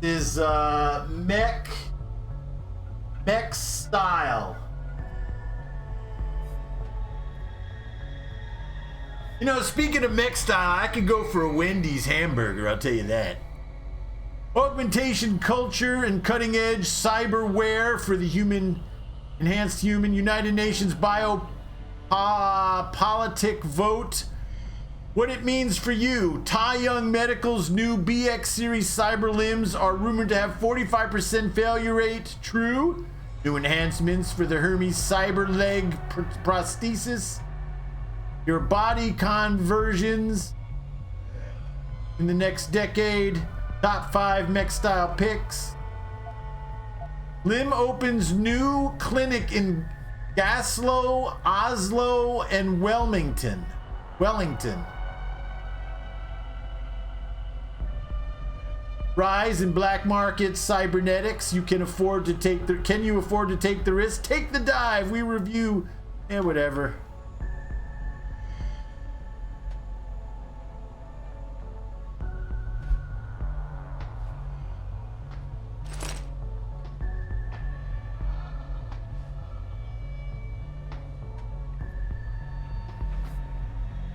Is mech style. You know, speaking of mech style, I could go for a Wendy's hamburger, I'll tell you that. Augmentation culture and cutting edge cyberware for the human Enhanced Human, United Nations Biopolitic Vote. What it means for you. Tai Young Medical's new BX series cyber limbs are rumored to have 45% failure rate. True. New enhancements for the Hermes cyber leg prosthesis. Your body conversions in the next decade. Top 5 mech style picks. Lim opens new clinic in Gaslow, Oslo, and Wellington. Rise in black market cybernetics. Can you afford to take the risk? Take the dive. We review whatever.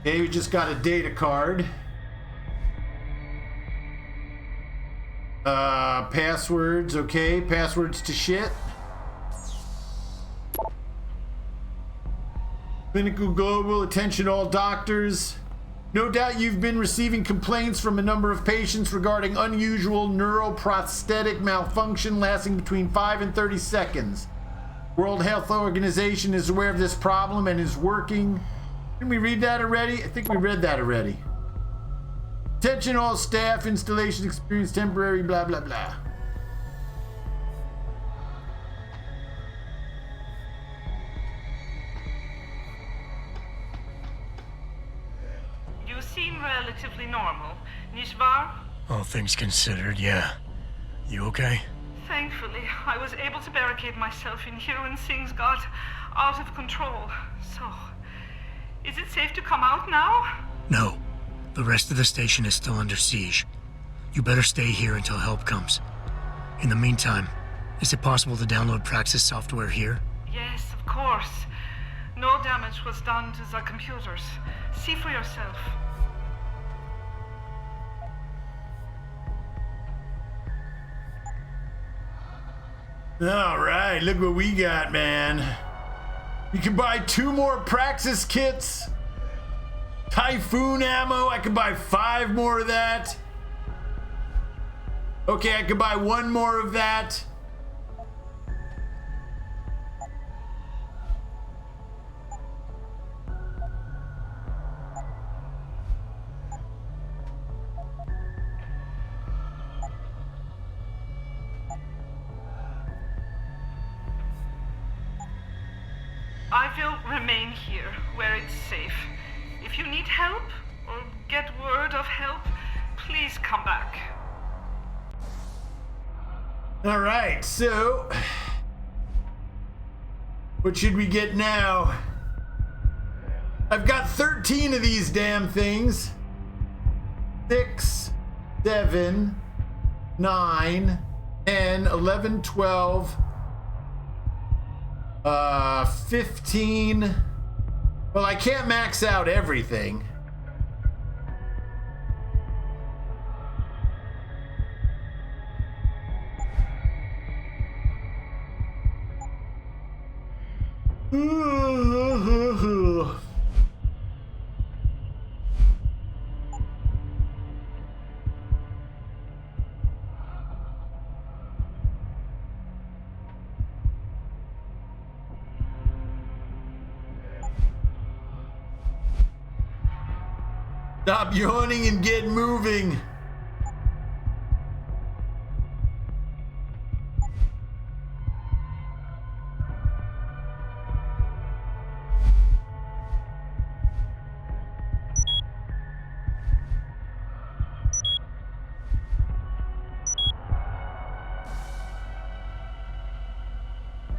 Okay, we just got a data card. Passwords, okay. Passwords to shit. Clinical global, attention all doctors. No doubt you've been receiving complaints from a number of patients regarding unusual neuroprosthetic malfunction lasting between 5 and 30 seconds. World Health Organization is aware of this problem and is working. Didn't we read that already? I think we read that already. Attention all staff, installation experience temporary, blah, blah, blah. You seem relatively normal, nicht wahr? All things considered, yeah. You okay? Thankfully, I was able to barricade myself in here when things got out of control. So, is it safe to come out now? No. The rest of the station is still under siege. You better stay here until help comes. In the meantime, is it possible to download Praxis software here? Yes, of course. No damage was done to the computers. See for yourself. All right, look what we got, man. You can buy 2 more Praxis kits. Typhoon ammo, I can buy 5 more of that. Okay, I can buy 1 more of that. I will remain here, where it's safe. If you need help, or get word of help, please come back. All right, so what should we get now? I've got 13 of these damn things. 6, 7, 9, 10, 11, 12, 15. Well, I can't max out everything. Stop yawning and get moving.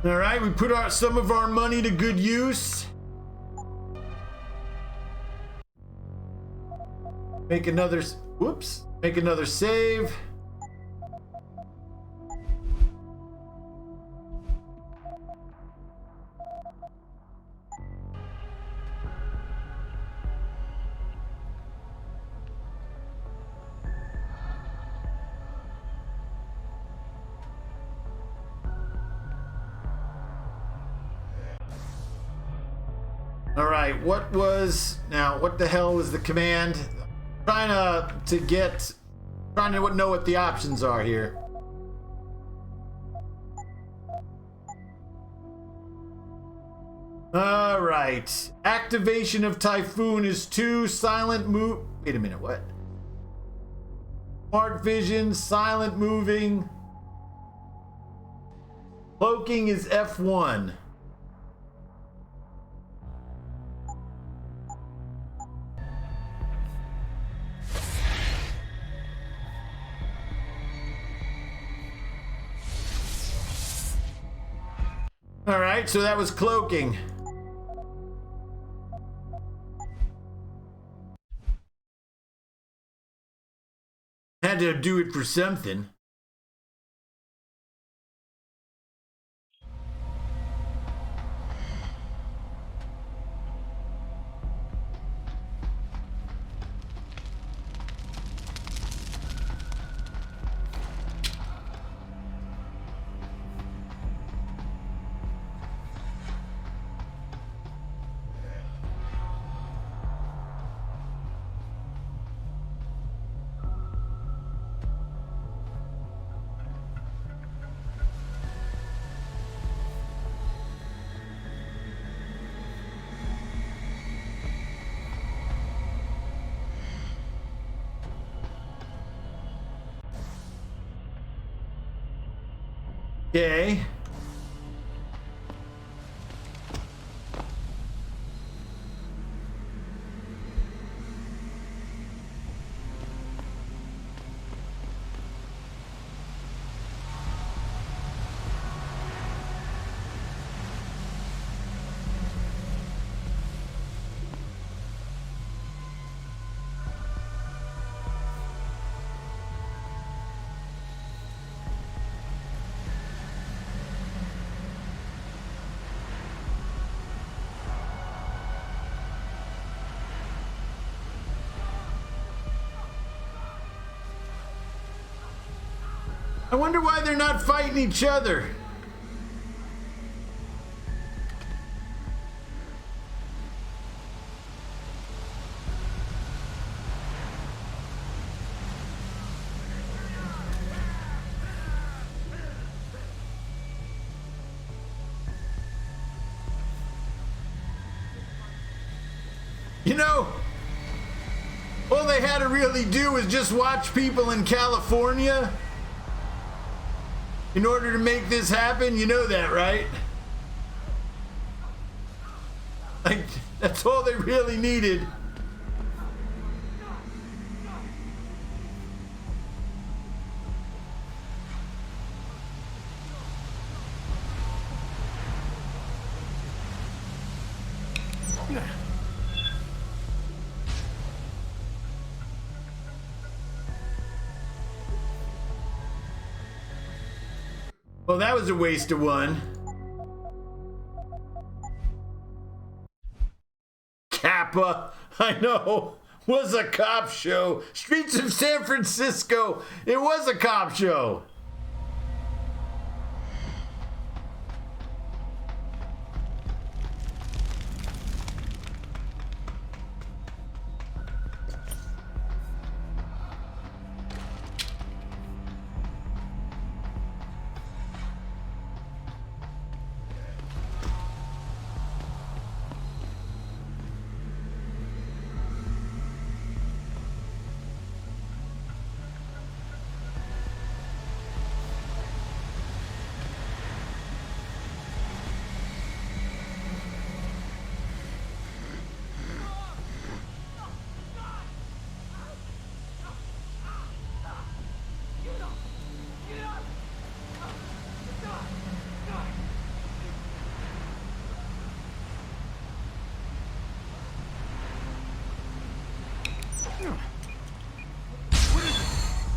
All right, we put some of our money to good use. Make another save. All right, what the hell was the command? Trying to know what the options are here. All right, activation of Typhoon is 2, silent move. Wait a minute, what? Smart vision, silent moving. Cloaking is F1. All right, so that was cloaking. Had to do it for something. Okay. I wonder why they're not fighting each other. You know, all they had to really do was just watch people in California in order to make this happen. You know that, right? Like, that's all they really needed. Well, that was a waste of one. Kappa, I know, was a cop show. Streets of San Francisco, it was a cop show.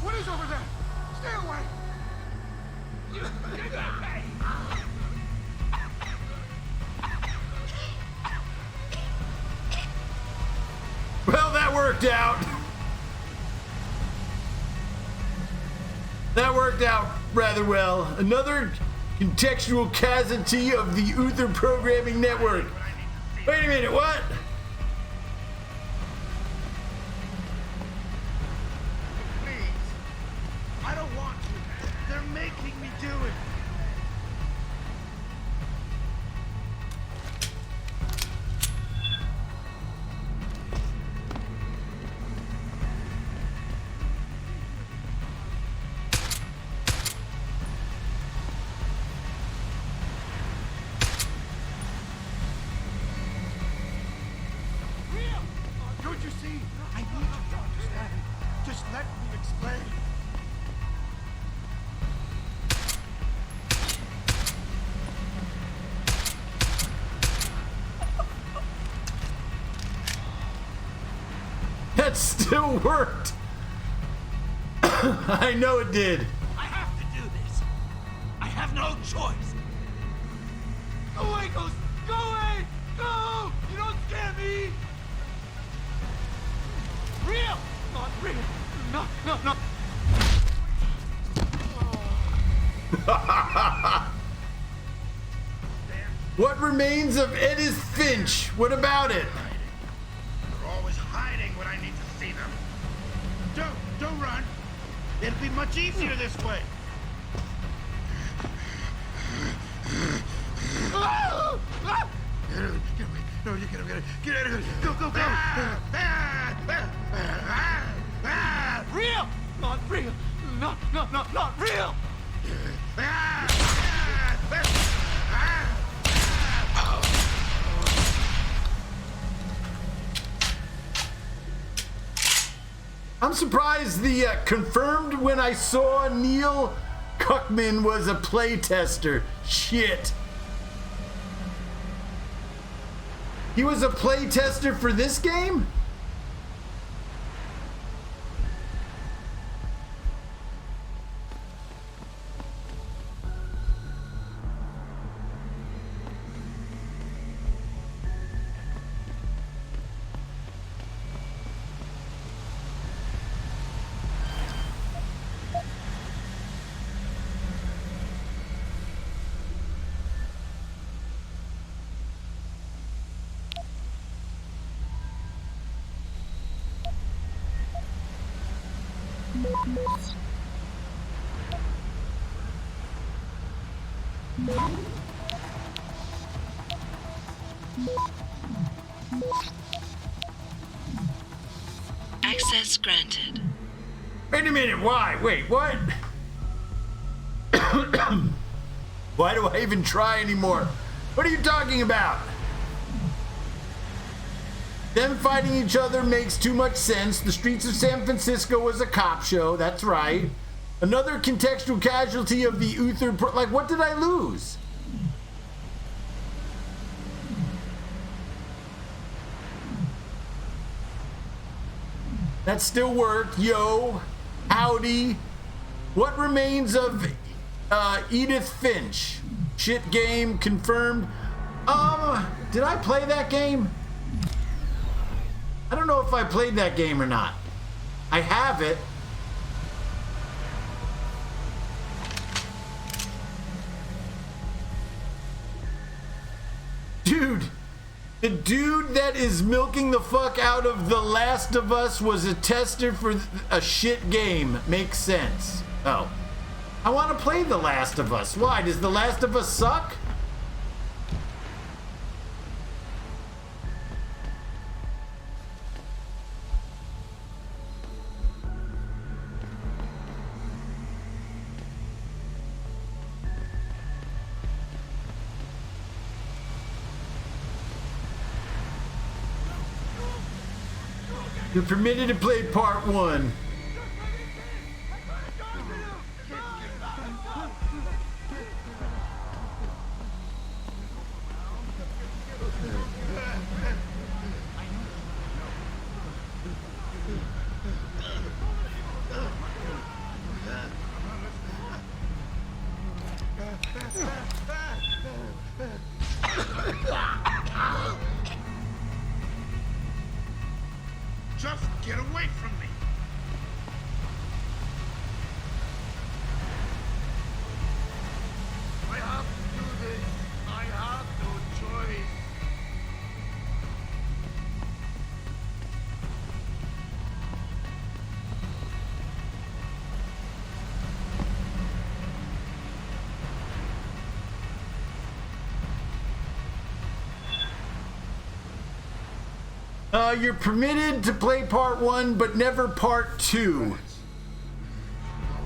What is over there? Stay away! Well, that worked out. That worked out rather well. Another contextual casualty of the Euther programming network. Wait a minute, what? Please. I don't want to. They're making me do it. Don't you see? I need you to understand. Just let me explain. That still worked. I know it did. I have to do this. I have no choice. Go away, Ghost! Go away! Go! You don't scare me! Real! Not real! No, no, no! What remains of Edith Finch? What about it? They're always hiding when I need to see them. Don't run. It'll be much easier this way. Ah! Ah! Get away. No, you get away. Get out of here. Go, go, go. Real! Not real. No, not real. I'm surprised the confirmed when I saw Neil Cuckman was a playtester. Shit. He was a playtester for this game? Access granted. Wait a minute, why? Wait, what? Why do I even try anymore? What are you talking about? Them fighting each other makes too much sense. The streets of San Francisco was a cop show, that's right. Another contextual casualty of the Euther, like what did I lose? That still worked, yo, howdy. What remains of Edith Finch? Shit game, confirmed. Did I play that game? I don't know if I played that game or not. I have it. Dude, the dude that is milking the fuck out of The Last of Us was a tester for a shit game. Makes sense. Oh. I want to play The Last of Us. Why? Does The Last of Us suck? You're permitted to play part 1. Just get away from me. You're permitted to play part 1, but never part 2.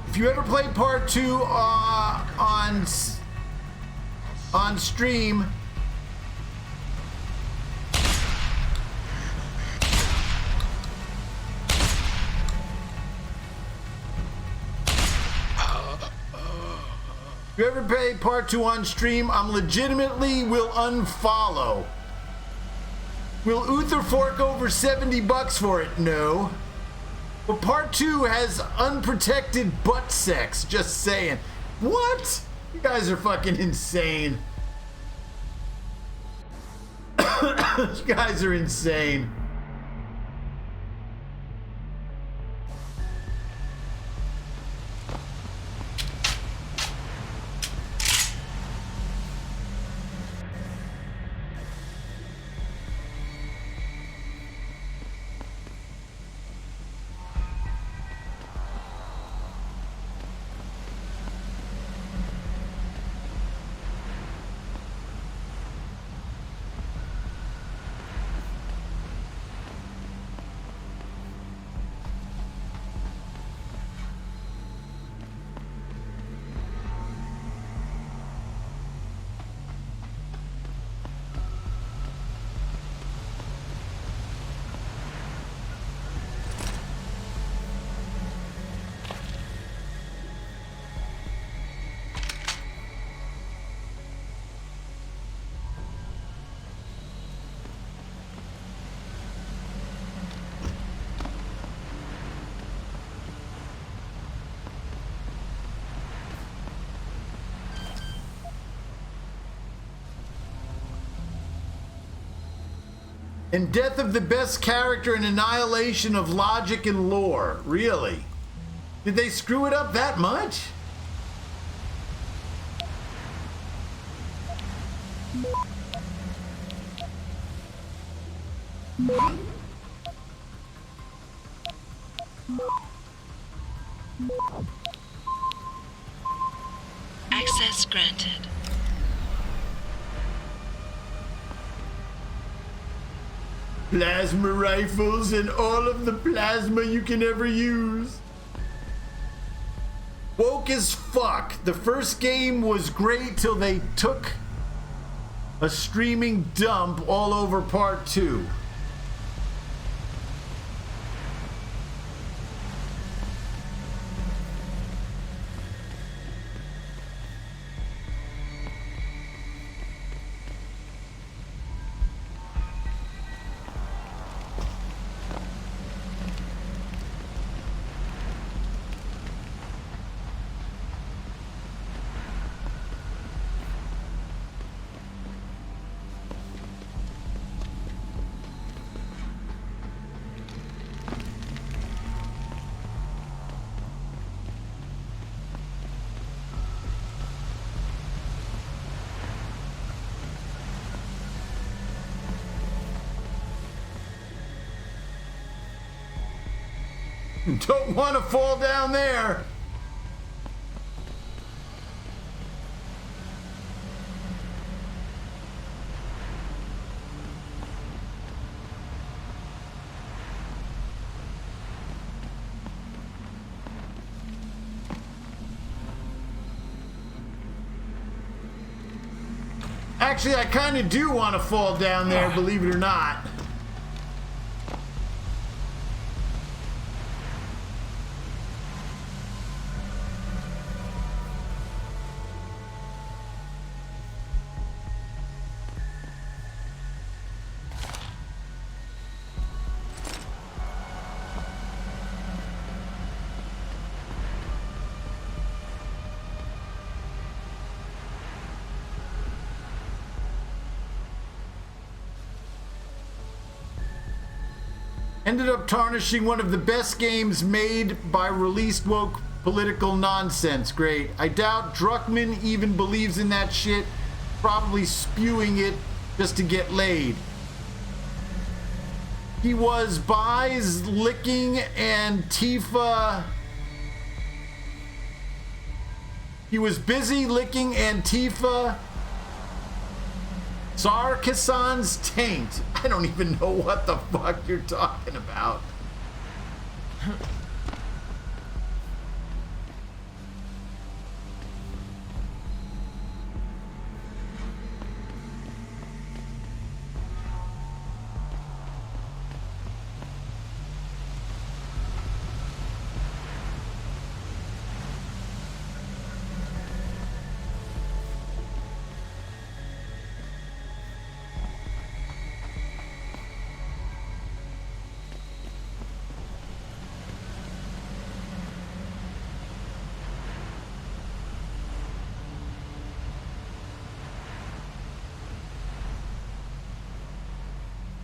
If you ever play part 2 on stream, if you ever play part 2 on stream, I'm legitimately will unfollow. Will Euther fork over $70 for it? No. But part 2 has unprotected butt sex. Just saying. What? You guys are fucking insane. You guys are insane. And death of the best character and annihilation of logic and lore. Really? Did they screw it up that much? Access granted. Plasma rifles and all of the plasma you can ever use. Woke as fuck. The first game was great till they took a streaming dump all over part 2. Don't want to fall down there. Actually, I kind of do want to fall down there, believe it or not. Ended up tarnishing one of the best games made by released woke political nonsense. Great. I doubt Druckmann even believes in that shit. Probably spewing it just to get laid. He was buys licking Antifa. He was busy licking Antifa Sarkissan's taint. I don't even know what the fuck you're talking about.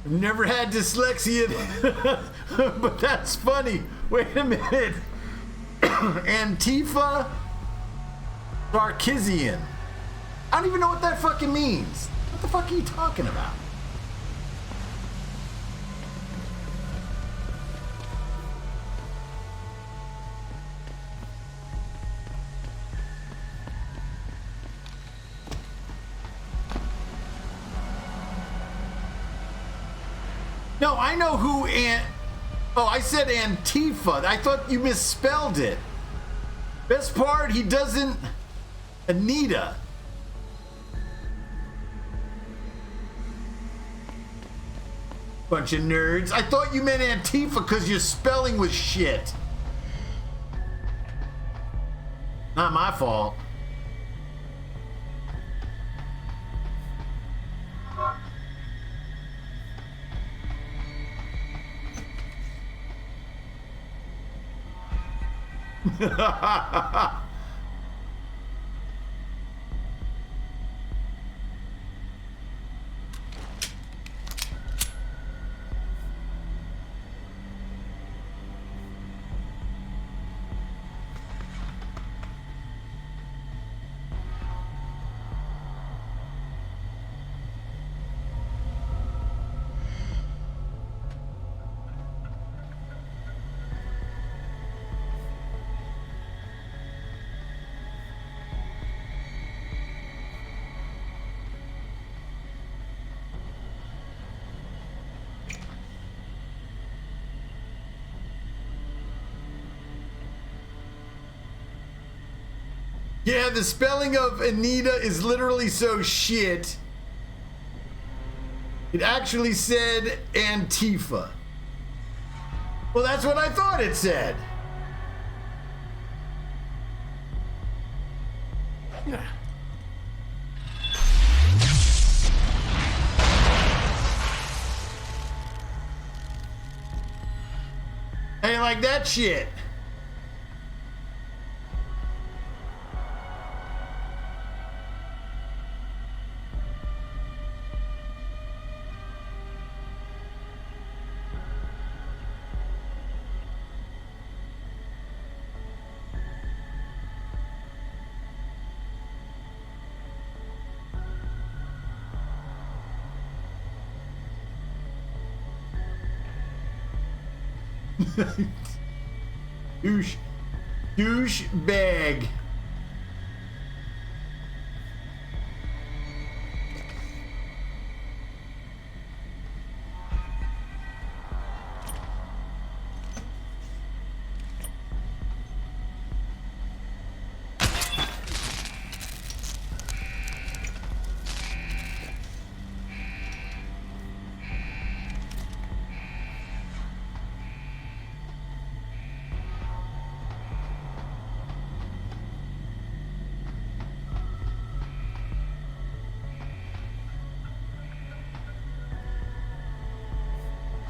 I've never had dyslexia, but that's funny. Wait a minute. Antifa Sarkisian. I don't even know what that fucking means. What the fuck are you talking about? No, I know who Oh, I said Antifa. I thought you misspelled it. Best part, he doesn't... Anita. Bunch of nerds. I thought you meant Antifa because your spelling was shit. Not my fault. Yeah, the spelling of Anita is literally so shit. It actually said Antifa. Well, that's what I thought it said. Ain't like that shit. Douche bag.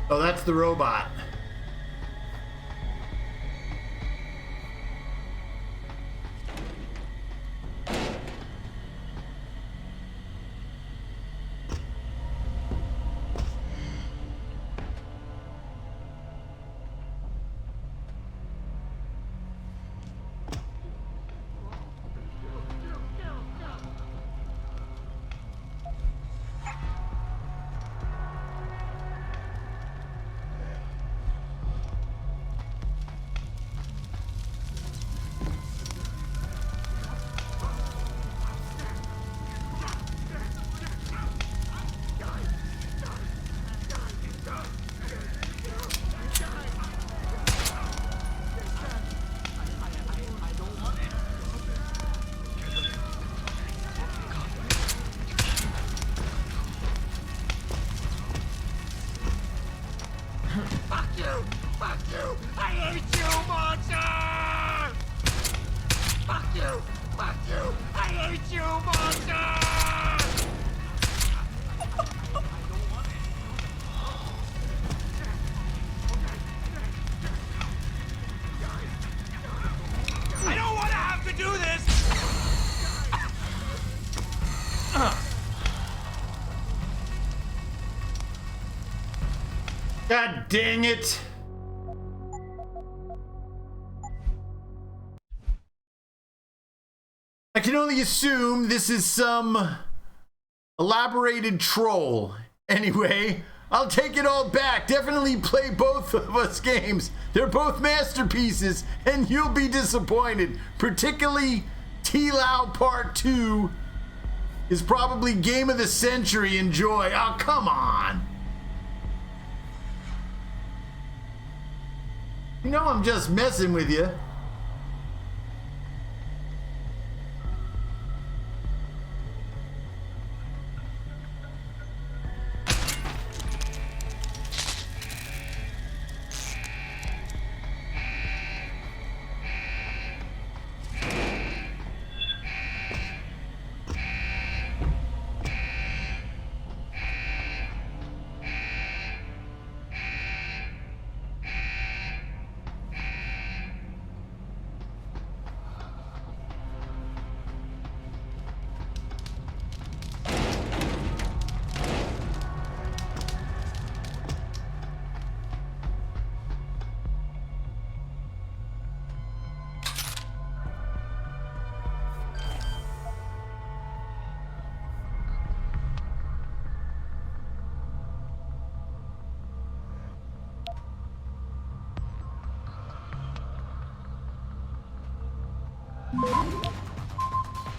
Oh, that's the robot. God dang it! I can only assume this is some elaborated troll. Anyway, I'll take it all back. Definitely play both of us games. They're both masterpieces, and you'll be disappointed. Particularly T-Lao Part 2 is probably game of the century. Enjoy. Oh, come on. You know I'm just messing with you.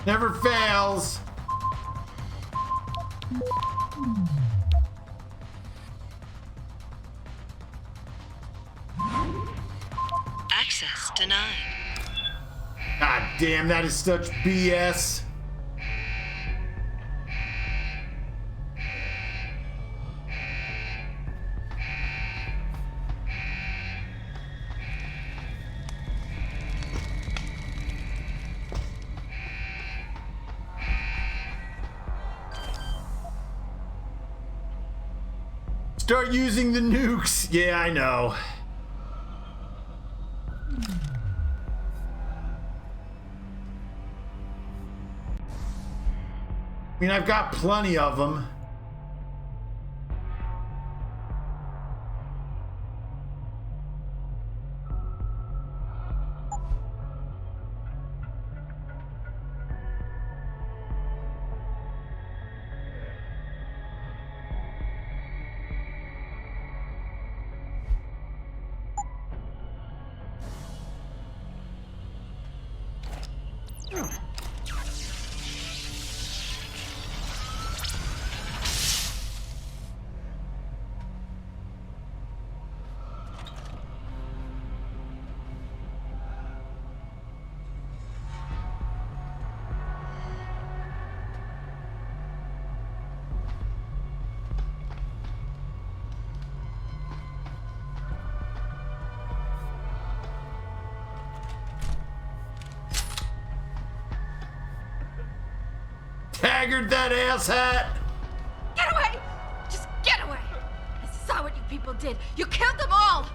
Never fails. Access denied. God damn, that is such BS. Start using the nukes. Yeah, I know. I mean, I've got plenty of them. Taggart that asshat! Get away! Just get away! I saw what you people did. You killed them all!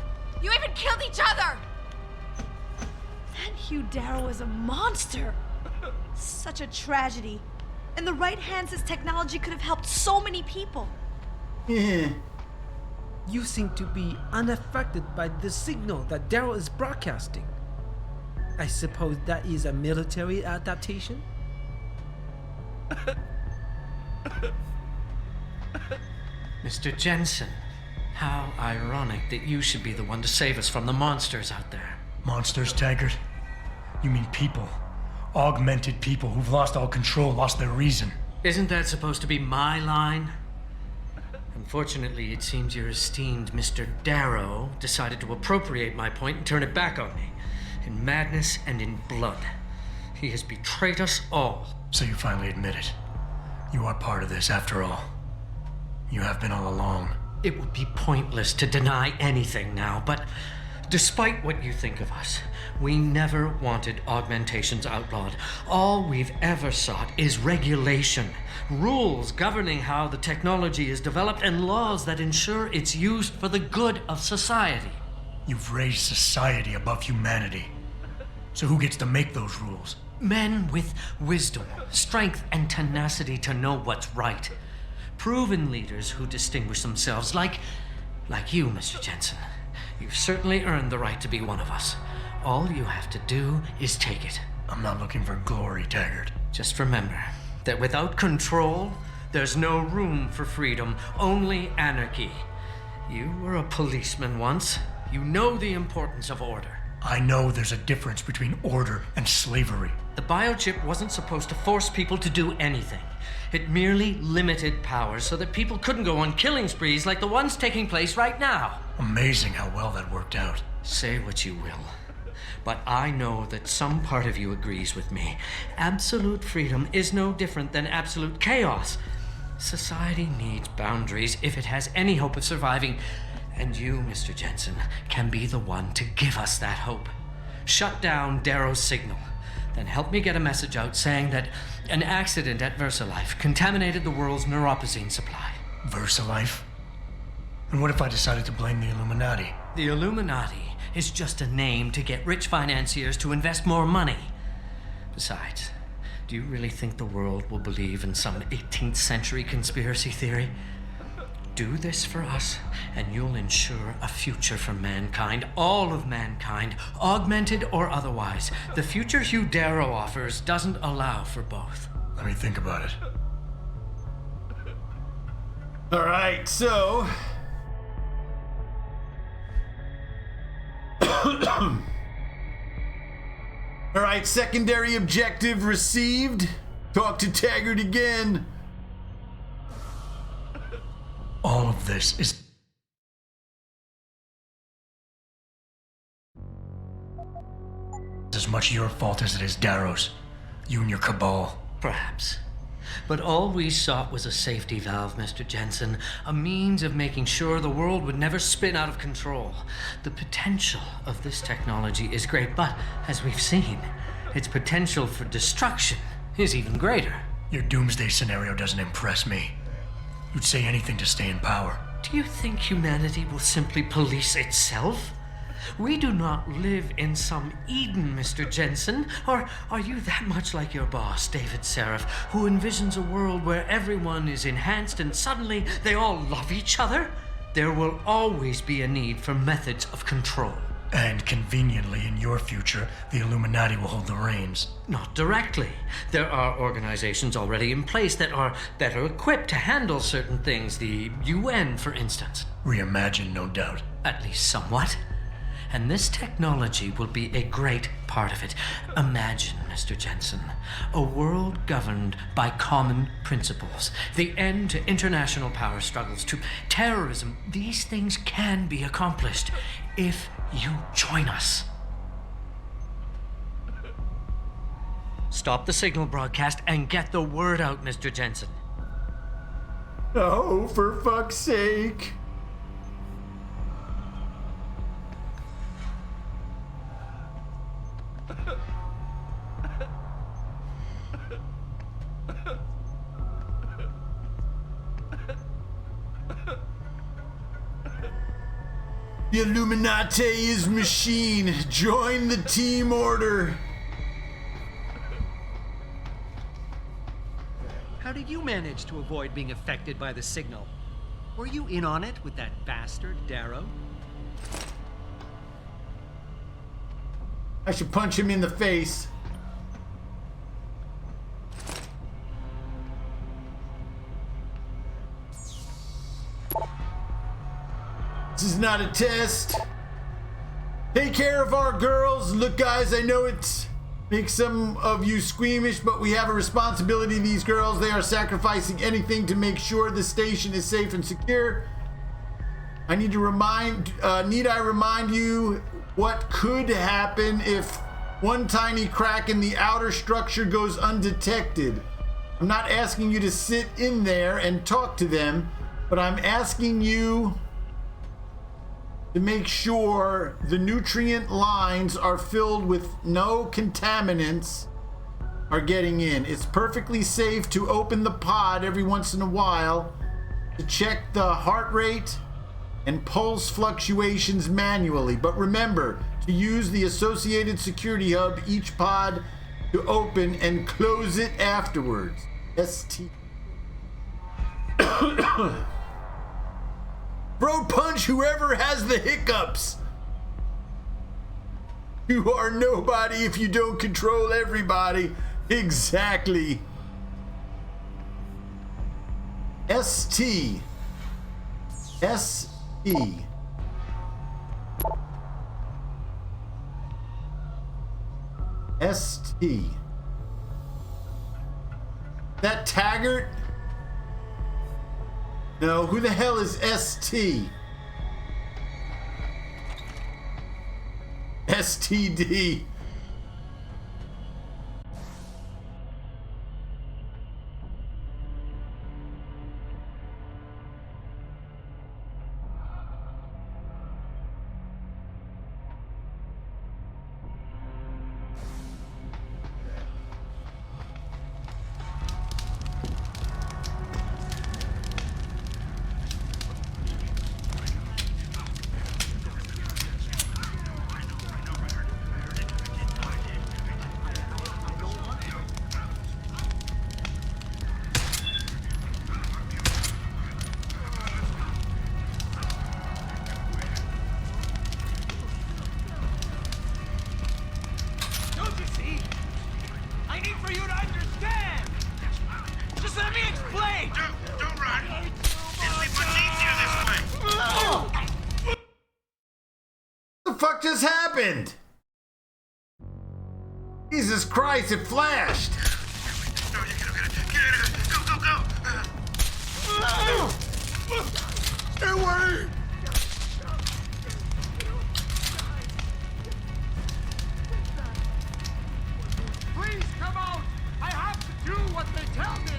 You even killed each other! That Hugh Darrow is a monster. Such a tragedy. In the right hands, his technology could have helped so many people. Yeah. You seem to be unaffected by the signal that Darrow is broadcasting. I suppose that is a military adaptation? Mr. Jensen, how ironic that you should be the one to save us from the monsters out there. Monsters, Taggart? You mean people. Augmented people who've lost all control, lost their reason. Isn't that supposed to be my line? Unfortunately, it seems your esteemed Mr. Darrow decided to appropriate my point and turn it back on me. In madness and in blood. He has betrayed us all. So you finally admit it. You are part of this, after all. You have been all along. It would be pointless to deny anything now, but despite what you think of us, we never wanted augmentations outlawed. All we've ever sought is regulation. Rules governing how the technology is developed and laws that ensure its use for the good of society. You've raised society above humanity. So who gets to make those rules? Men with wisdom, strength, and tenacity to know what's right. Proven leaders who distinguish themselves, like Like you, Mr. Jensen. You've certainly earned the right to be one of us. All you have to do is take it. I'm not looking for glory, Taggart. Just remember that without control, there's no room for freedom, only anarchy. You were a policeman once. You know the importance of order. I know there's a difference between order and slavery. The biochip wasn't supposed to force people to do anything. It merely limited powers so that people couldn't go on killing sprees like the ones taking place right now. Amazing how well that worked out. Say what you will, but I know that some part of you agrees with me. Absolute freedom is no different than absolute chaos. Society needs boundaries if it has any hope of surviving, and you, Mr. Jensen, can be the one to give us that hope. Shut down Darrow's signal, then help me get a message out saying that an accident at VersaLife contaminated the world's neuropozyne supply. VersaLife? And what if I decided to blame the Illuminati? The Illuminati is just a name to get rich financiers to invest more money. Besides, do you really think the world will believe in some 18th century conspiracy theory? Do this for us, and you'll ensure a future for mankind, all of mankind, augmented or otherwise. The future Hugh Darrow offers doesn't allow for both. Let me think about it. All right, so... All right, secondary objective received. Talk to Taggart again. All of this is as much your fault as it is Darrow's. You and your cabal. Perhaps. But all we sought was a safety valve, Mr. Jensen, a means of making sure the world would never spin out of control. The potential of this technology is great, but as we've seen, its potential for destruction is even greater. Your doomsday scenario doesn't impress me. You'd say anything to stay in power. Do you think humanity will simply police itself? We do not live in some Eden, Mr. Jensen. Or are you that much like your boss, David Sarif, who envisions a world where everyone is enhanced and suddenly they all love each other? There will always be a need for methods of control. And conveniently, in your future, the Illuminati will hold the reins. Not directly. There are organizations already in place that are better equipped to handle certain things, the UN, for instance. Reimagined, no doubt. At least somewhat. And this technology will be a great part of it. Imagine, Mr. Jensen, a world governed by common principles, the end to international power struggles, to terrorism. These things can be accomplished if you join us. Stop the signal broadcast and get the word out, Mr. Jensen. Oh, for fuck's sake. The Illuminati is machine. Join the team order. How did you manage to avoid being affected by the signal? Were you in on it with that bastard, Darrow? I should punch him in the face. This is not a test. Take care of our girls. Look, guys, I know it makes some of you squeamish, but we have a responsibility to these girls. They are sacrificing anything to make sure the station is safe and secure. Need I remind you what could happen if one tiny crack in the outer structure goes undetected? I'm not asking you to sit in there and talk to them, but I'm asking you to make sure the nutrient lines are filled with no contaminants are getting in. It's perfectly safe to open the pod every once in a while to check the heart rate and pulse fluctuations manually. But remember to use the associated security hub each pod to open and close it afterwards. ST. Bro, punch whoever has the hiccups. You are nobody if you don't control everybody. Exactly. ST. SE. ST. That Taggart? No, who the hell is ST? STD. Just happened? Jesus Christ, it flashed. Stay away. Please come out. I have to do what they tell me.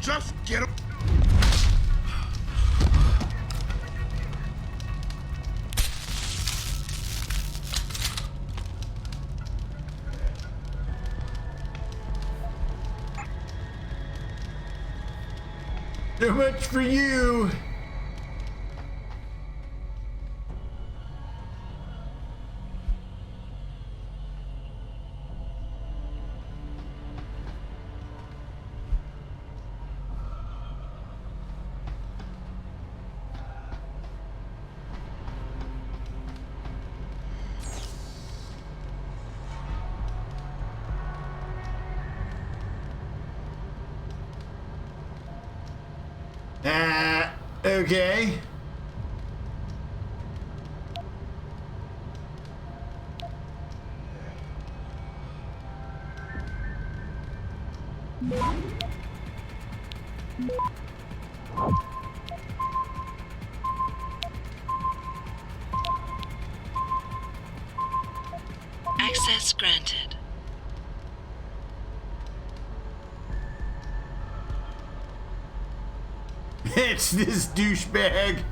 Just get him. So much for you. Okay. Access granted. It's this douchebag.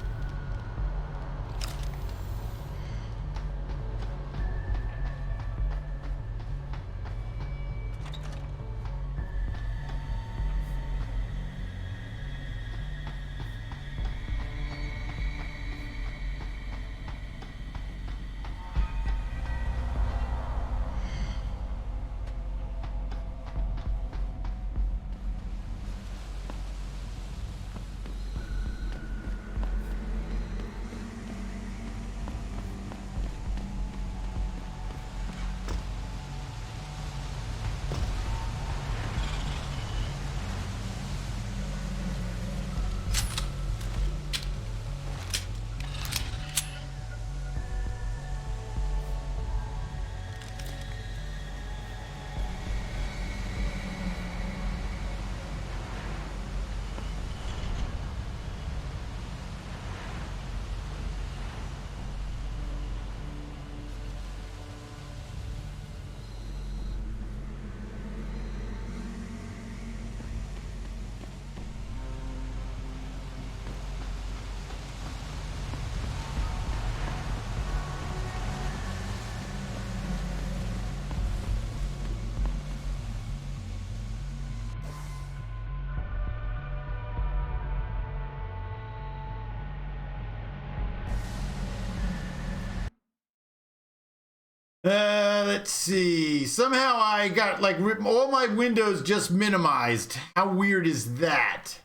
let's see. Somehow I got like all my windows just minimized. How weird is that?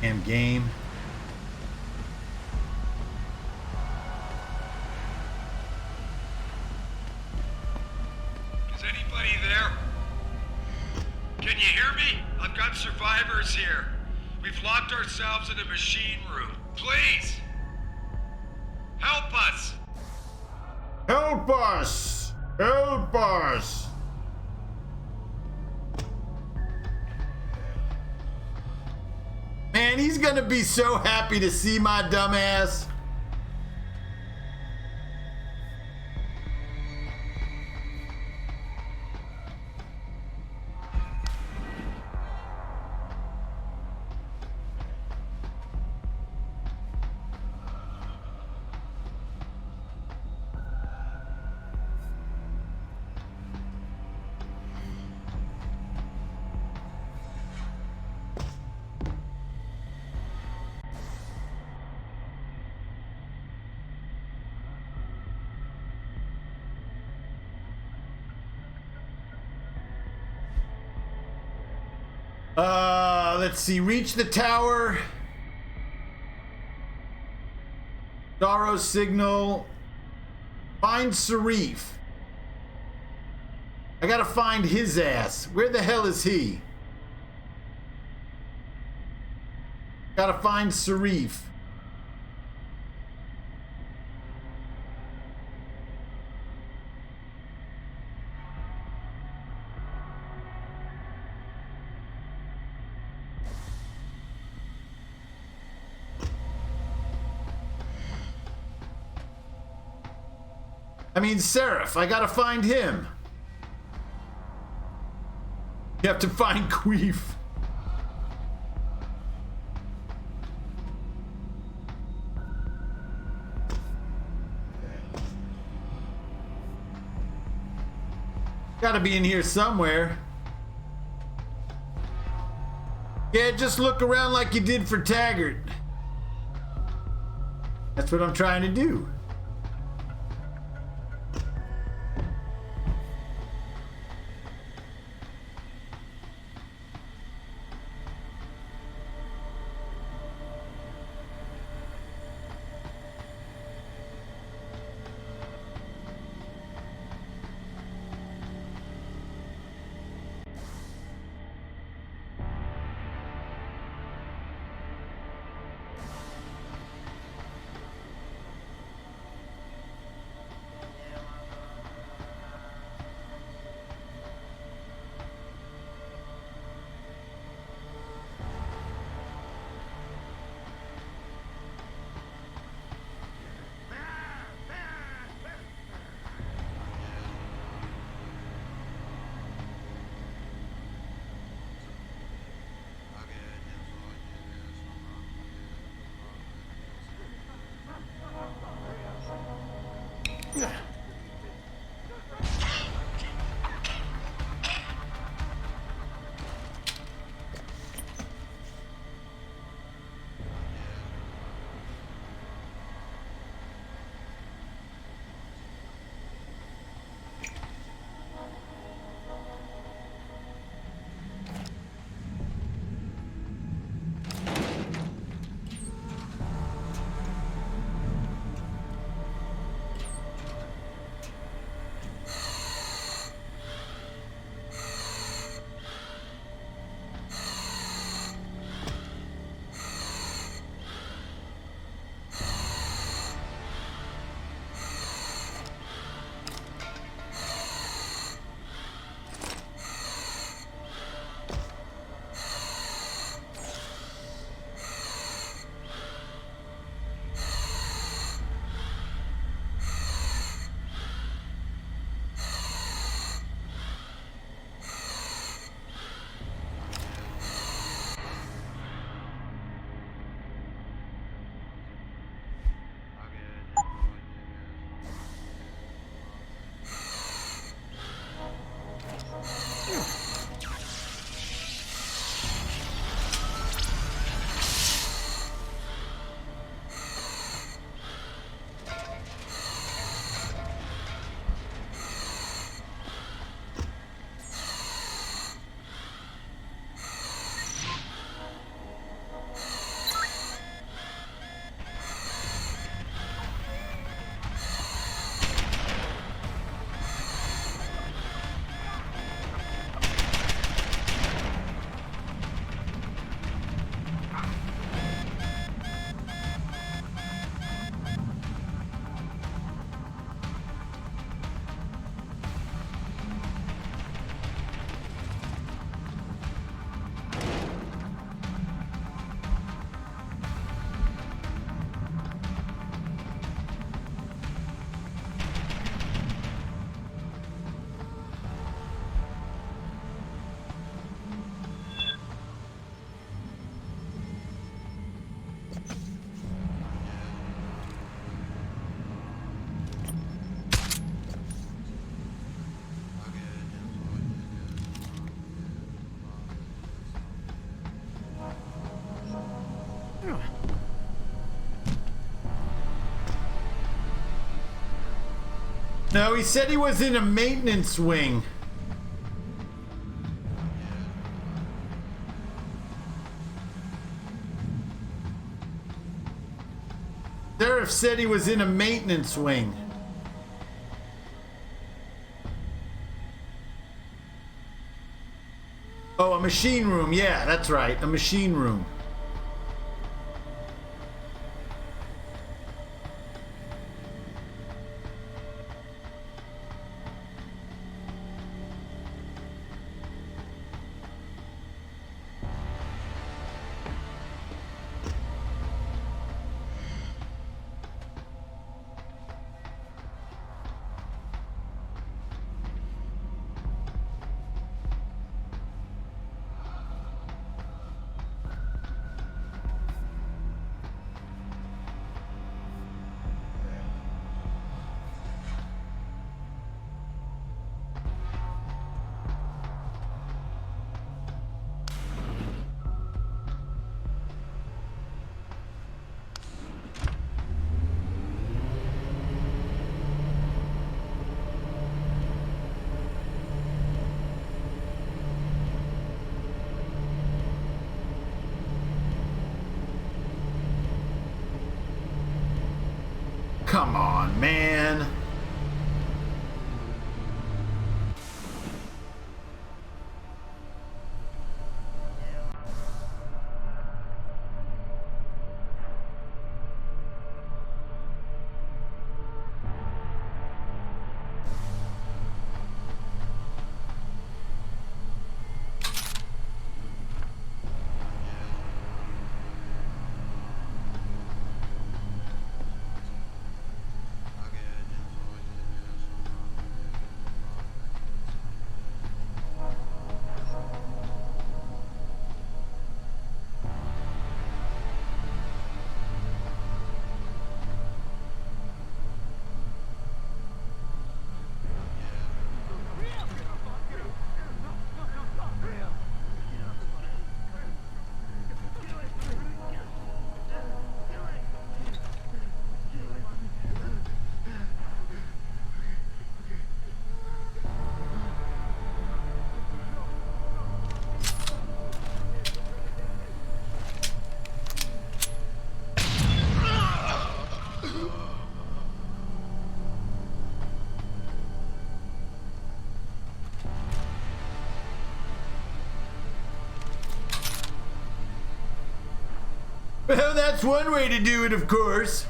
Damn game. Is anybody there? Can you hear me? I've got survivors here. We've locked ourselves in a machine room. Please! Help us! Help us! Help us! Man, he's gonna be so happy to see my dumb ass. Let's see. Reach the tower. Daro signal. Find Sarif. I gotta find his ass. Where the hell is he? Gotta find Sarif. I mean, Sarif, I gotta find him. You have to find Queef. Gotta be in here somewhere. Yeah, just look around like you did for Taggart. That's what I'm trying to do. No, he said he was in a maintenance wing. Sarif said he was in a maintenance wing. Oh, a machine room. Yeah, that's right. A machine room. Come on, man. Well, that's one way to do it, of course.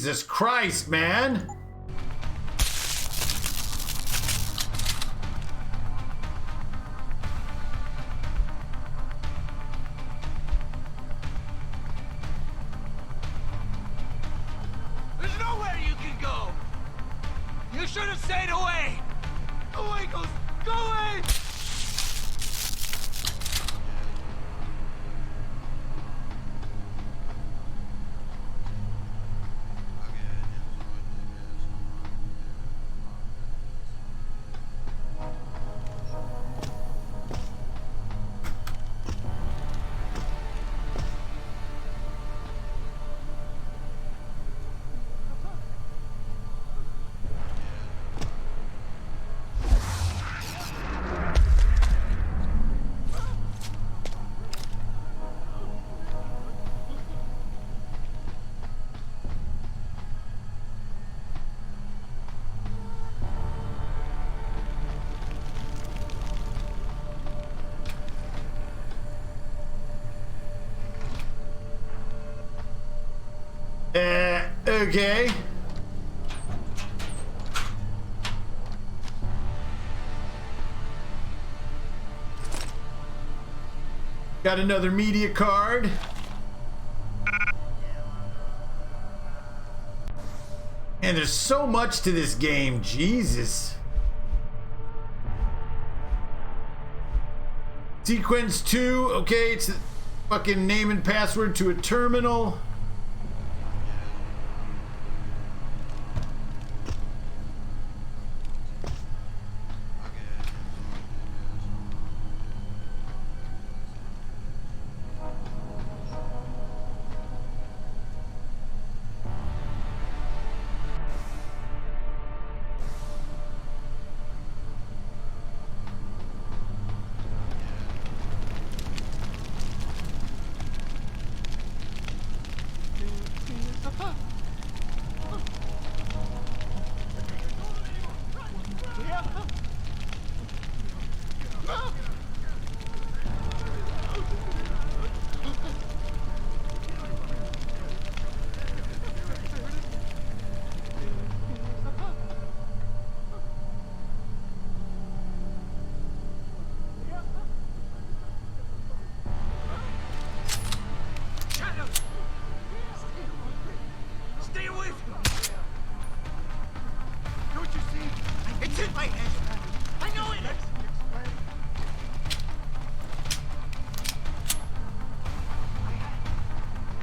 Jesus Christ, man! There's nowhere you can go! You should have stayed away! Away goes, go away! Okay. Got another media card. And there's so much to this game, Jesus. Sequence 2, okay, it's a fucking name and password to a terminal. Stay away from me! Don't you see? It's in my head! I know it is!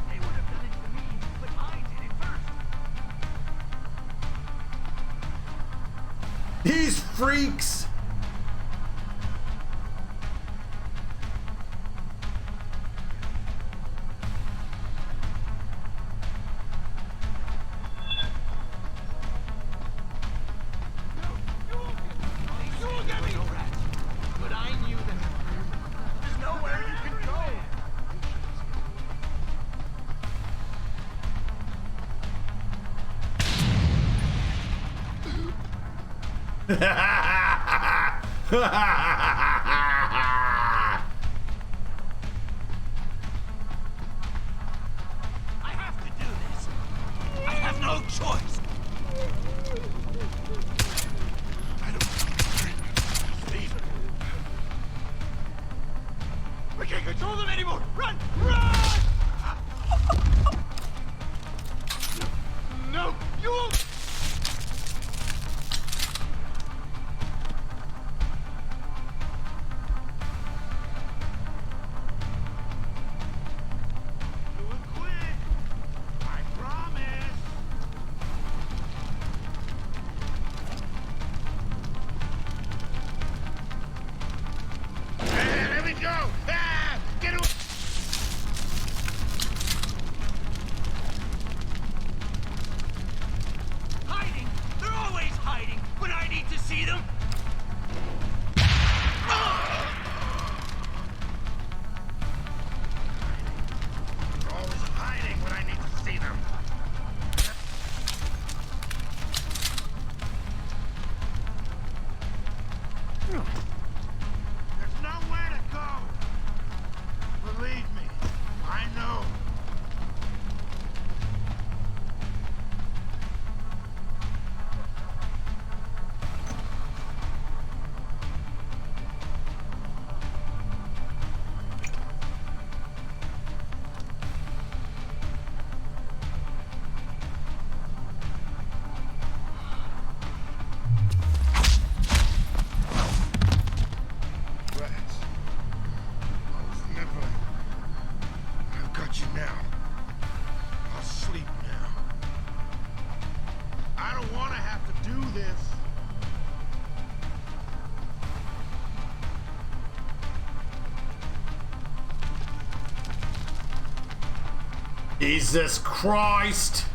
They would have done it to me, but I did it first! These freaks! I have to do this! I have no choice! We can't control them anymore! Run! Run! No! You won't! Jesus Christ!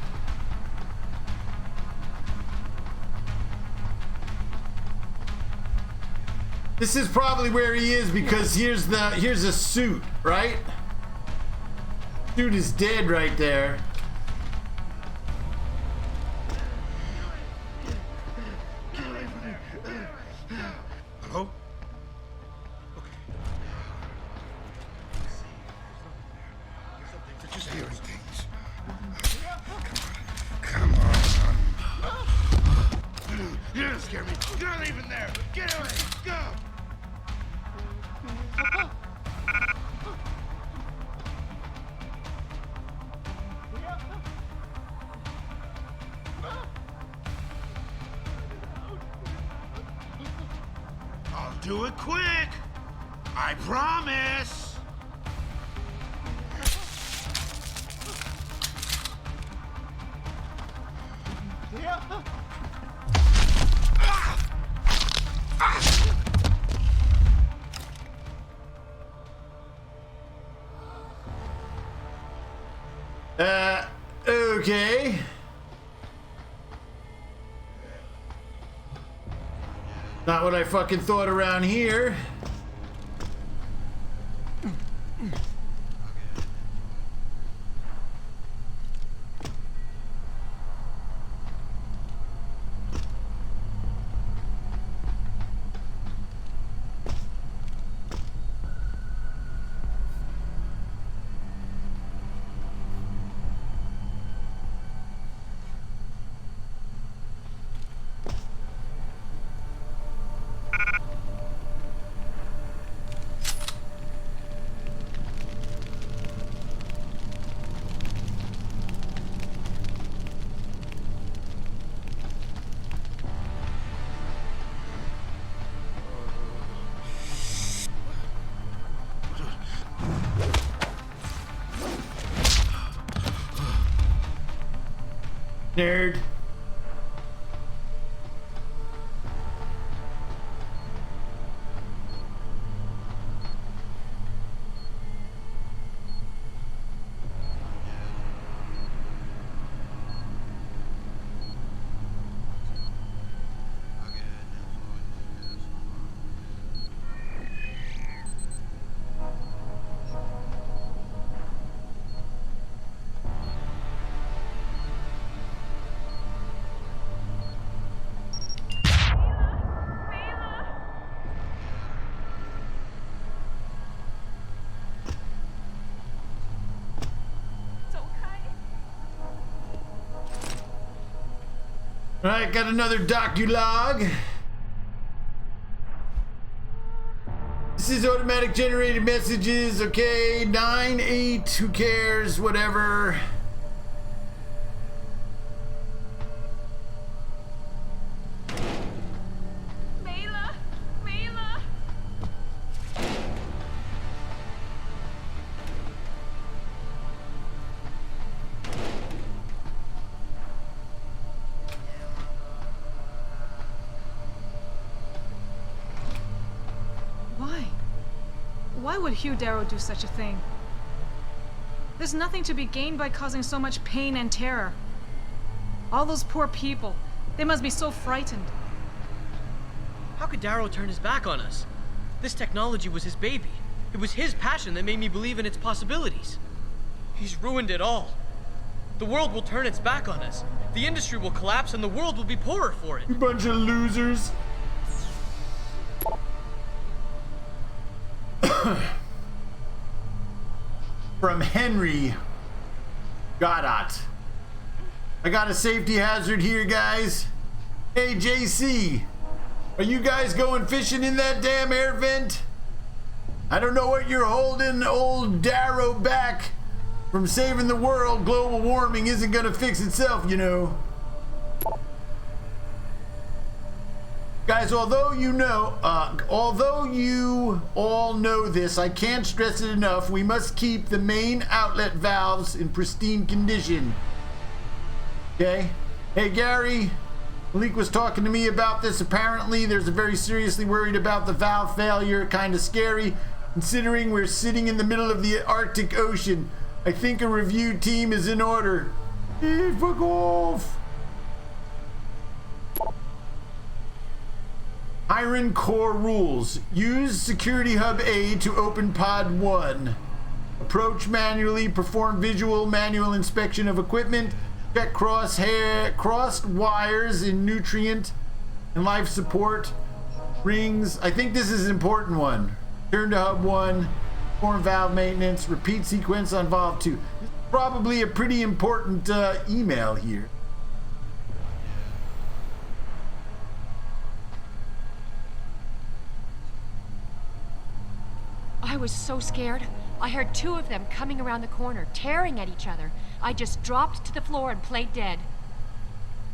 This is probably where he is because here's a suit, right? Suit is dead right there. Hello? Just hearing things. Come scare me. You're not even there. Get away. Go. I'll do it quick. I promise. Okay. Not what I fucking thought around here. Nerd. All right, got another docu-log. This is automatic generated messages. Okay, 9-8. Who cares? Whatever. Why would Hugh Darrow do such a thing? There's nothing to be gained by causing so much pain and terror. All those poor people, they must be so frightened. How could Darrow turn his back on us? This technology was his baby. It was his passion that made me believe in its possibilities. He's ruined it all. The world will turn its back on us. The industry will collapse and the world will be poorer for it. You bunch of losers. From Henry Godot. I got a safety hazard here, guys. Hey, JC. Are you guys going fishing in that damn air vent? I don't know what you're holding old Darrow back from saving the world. Global warming isn't gonna fix itself, you know. Guys, although you all know this, I can't stress it enough. We must keep the main outlet valves in pristine condition. Okay? Hey, Gary. Malik was talking to me about this. Apparently, there's a very seriously worried about the valve failure. Kind of scary, considering we're sitting in the middle of the Arctic Ocean. I think a review team is in order. Hey, fuck off. Iron Core rules. Use Security Hub A to open Pod 1. Approach manually. Perform visual manual inspection of equipment. Check crossed wires in nutrient and life support. Rings. I think this is an important one. Turn to Hub 1. Perform valve maintenance. Repeat sequence on valve 2. This is probably a pretty important email here. I was so scared. I heard two of them coming around the corner, tearing at each other. I just dropped to the floor and played dead.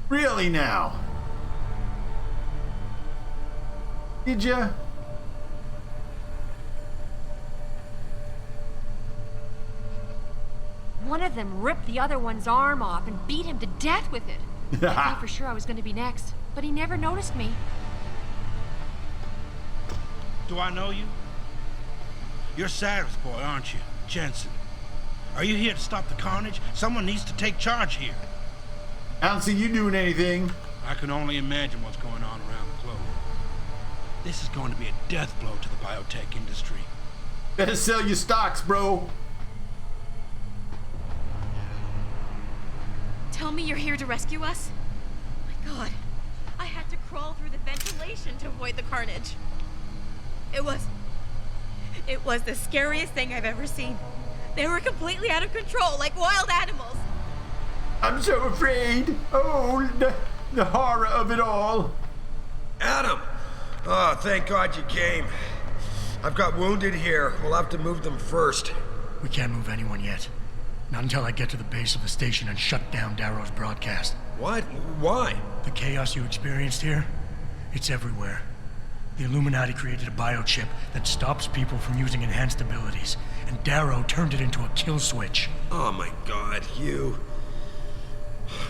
Really now? Did ya? One of them ripped the other one's arm off and beat him to death with it. I thought for sure I was going to be next, but he never noticed me. Do I know you? You're Sarif's boy, aren't you? Jensen. Are you here to stop the carnage? Someone needs to take charge here. I don't see you doing anything. I can only imagine what's going on around the globe. This is going to be a death blow to the biotech industry. Better sell your stocks, bro. Tell me you're here to rescue us? My God, I had to crawl through the ventilation to avoid the carnage. It was the scariest thing I've ever seen. They were completely out of control, like wild animals. I'm so afraid. Oh, the horror of it all. Adam! Oh, thank God you came. I've got wounded here. We'll have to move them first. We can't move anyone yet. Not until I get to the base of the station and shut down Darrow's broadcast. What? Why? The chaos you experienced here, it's everywhere. The Illuminati created a biochip that stops people from using enhanced abilities, and Darrow turned it into a kill switch. Oh my God, you...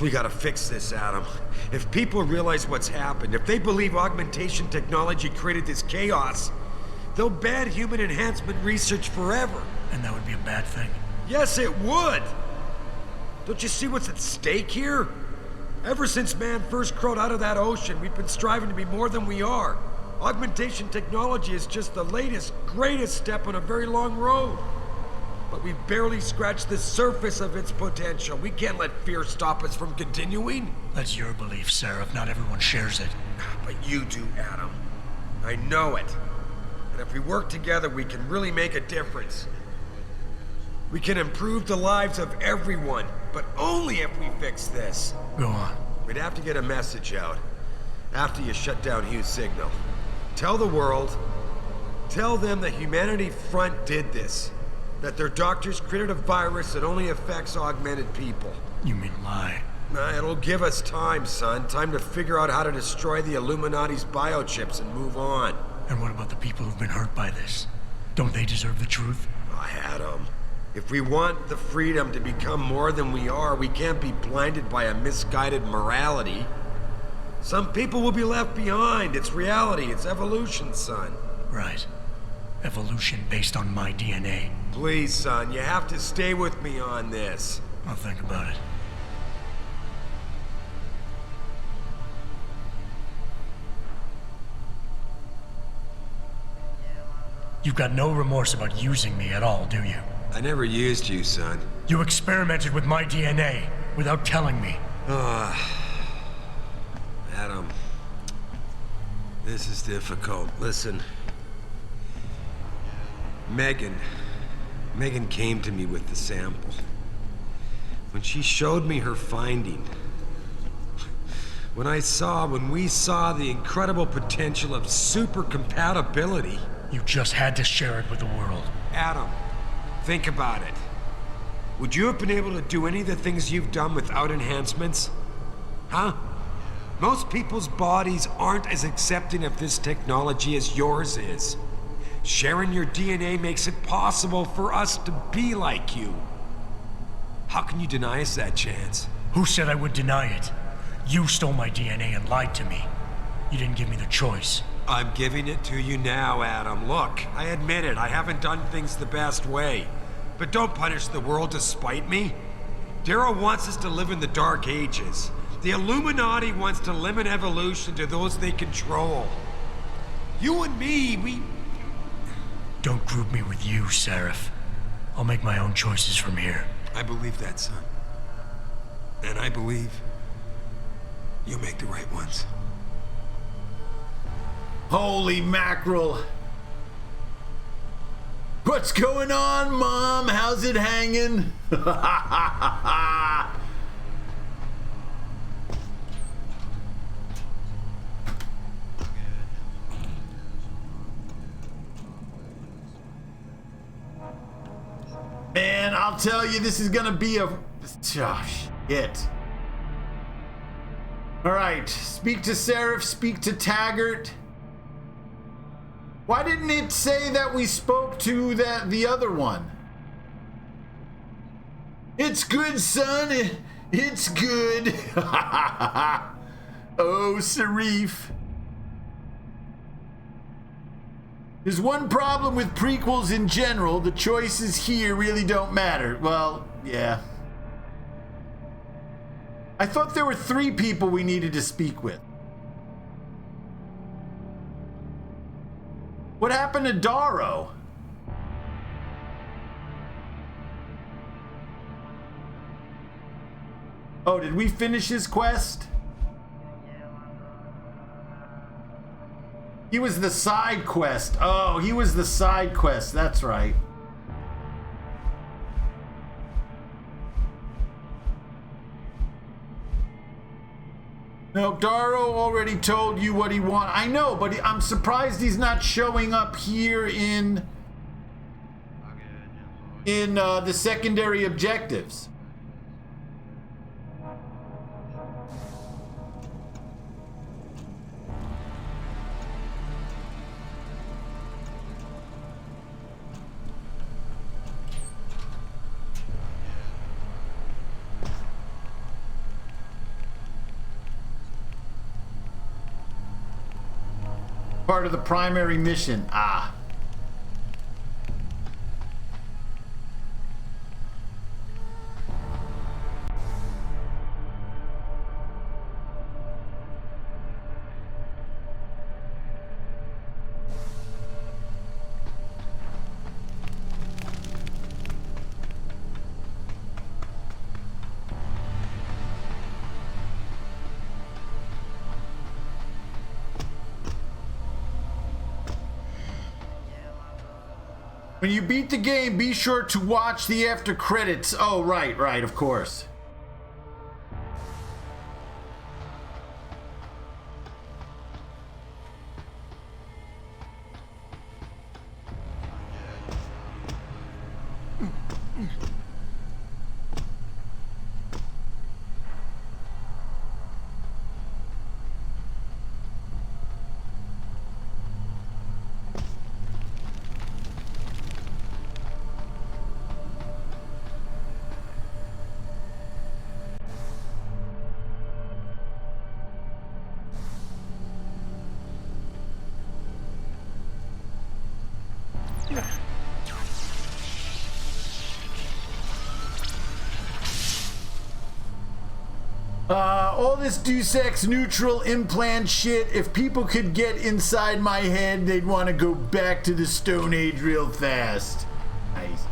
We gotta fix this, Adam. If people realize what's happened, if they believe augmentation technology created this chaos, they'll ban human enhancement research forever. And that would be a bad thing. Yes, it would! Don't you see what's at stake here? Ever since man first crawled out of that ocean, we've been striving to be more than we are. Augmentation technology is just the latest, greatest step on a very long road. But we've barely scratched the surface of its potential. We can't let fear stop us from continuing. That's your belief, Sarif. Not everyone shares it. But you do, Adam. I know it. And if we work together, we can really make a difference. We can improve the lives of everyone, but only if we fix this. Go on. We'd have to get a message out after you shut down Hugh's signal. Tell the world, tell them the Humanity Front did this. That their doctors created a virus that only affects augmented people. You mean lie? It'll give us time, son. Time to figure out how to destroy the Illuminati's biochips and move on. And what about the people who've been hurt by this? Don't they deserve the truth? Adam, if we want the freedom to become more than we are, we can't be blinded by a misguided morality. Some people will be left behind. It's reality. It's evolution, son. Right. Evolution based on my DNA. Please, son, you have to stay with me on this. I'll think about it. You've got no remorse about using me at all, do you? I never used you, son. You experimented with my DNA without telling me. Adam, this is difficult. Listen. Megan came to me with the sample. When she showed me her finding, when we saw the incredible potential of super compatibility. You just had to share it with the world. Adam, think about it. Would you have been able to do any of the things you've done without enhancements? Huh? Most people's bodies aren't as accepting of this technology as yours is. Sharing your DNA makes it possible for us to be like you. How can you deny us that chance? Who said I would deny it? You stole my DNA and lied to me. You didn't give me the choice. I'm giving it to you now, Adam. Look, I admit it. I haven't done things the best way. But don't punish the world to spite me. Darrow wants us to live in the Dark Ages. The Illuminati wants to limit evolution to those they control. You and me, we... Don't group me with you, Sarif. I'll make my own choices from here. I believe that, son. And I believe you'll make the right ones. Holy mackerel. What's going on, Mom? How's it hanging? I'll tell you, this is gonna be a... Oh, shit. Alright, speak to Sarif, speak to Taggart. Why didn't it say that we spoke to the other one? It's good, son. It's good. Oh, Sarif. There's one problem with prequels in general. The choices here really don't matter. Well, yeah. I thought there were 3 people we needed to speak with. What happened to Darrow? Oh, did we finish his quest? He was the side quest. Oh, he was the side quest. That's right. No, Darrow already told you what he wants. I know, but I'm surprised he's not showing up here in the secondary objectives. Part of the primary mission. Ah. When you beat the game, be sure to watch the after credits. Oh, right, of course. All this Deus Ex neutral implant shit, if people could get inside my head, they'd want to go back to the Stone Age real fast. Nice.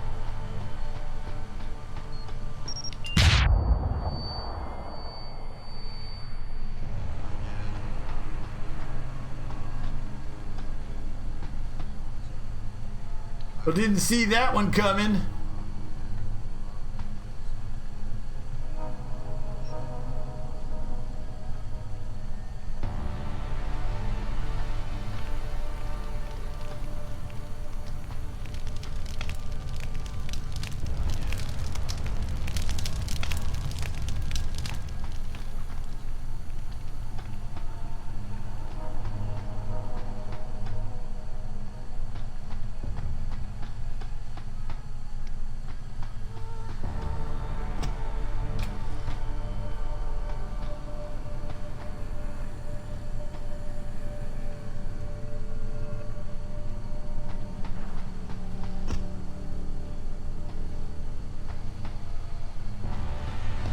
Well, didn't see that one coming.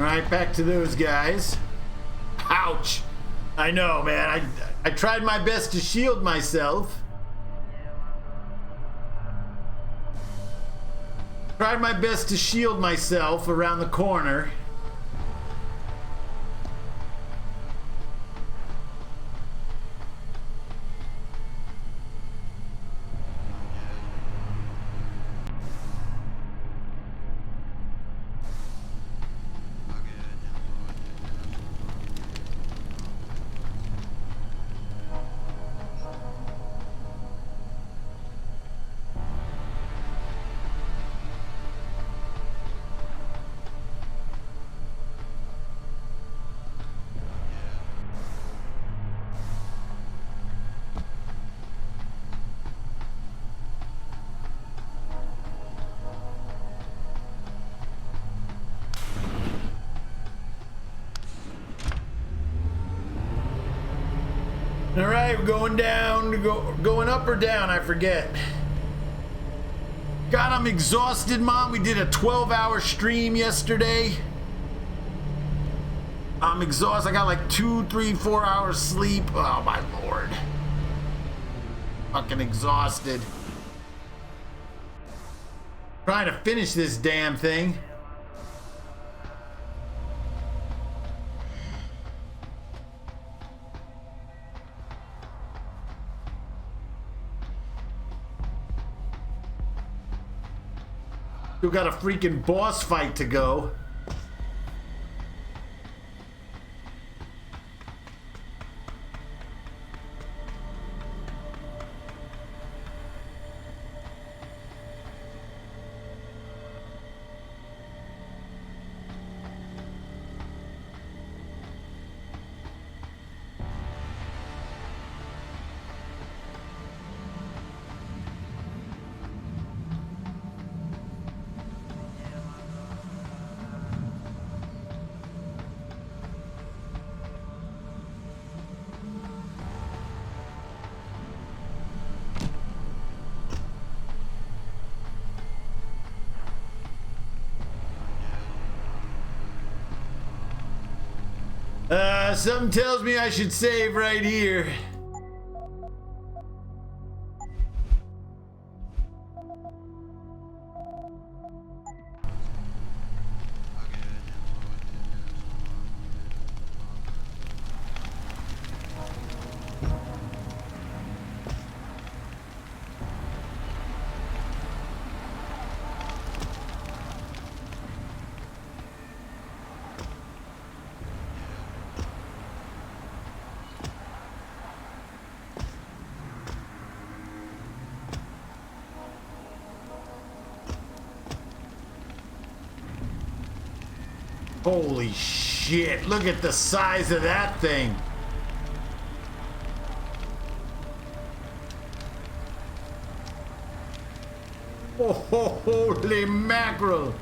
Alright, back to those guys. Ouch! I know, man. I tried my best to shield myself. Tried my best to shield myself around the corner. All right, we're going down, going up or down, I forget. God, I'm exhausted, Mom. We did a 12-hour stream yesterday. I'm exhausted. I got like 2, 3, 4 hours sleep. Oh, my Lord. Fucking exhausted. Trying to finish this damn thing. Still got a freaking boss fight to go. Something tells me I should save right here. Holy shit, look at the size of that thing. Oh, holy mackerel.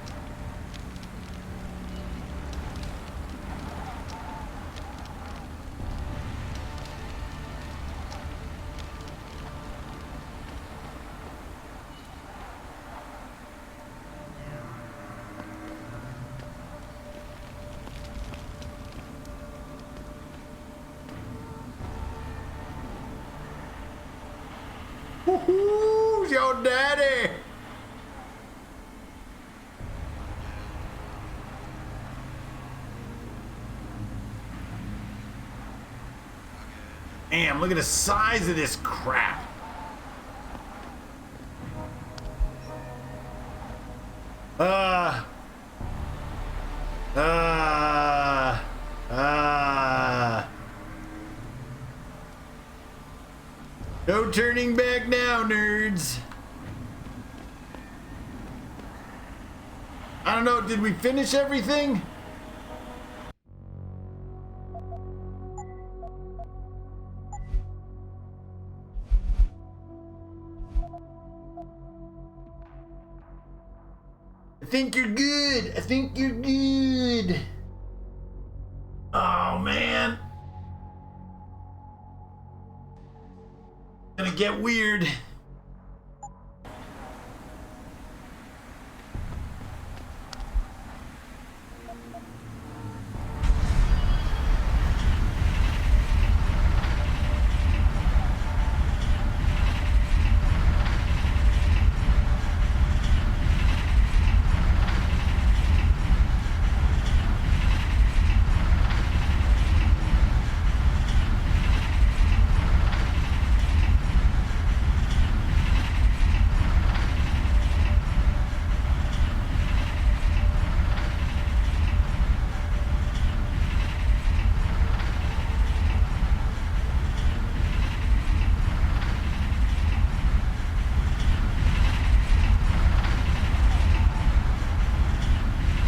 Woohoo, your daddy. Damn, look at the size of this crap. No turning back now, nerds. I don't know, did we finish everything? I think you're good. I think you're good. Oh, man. Gonna get weird.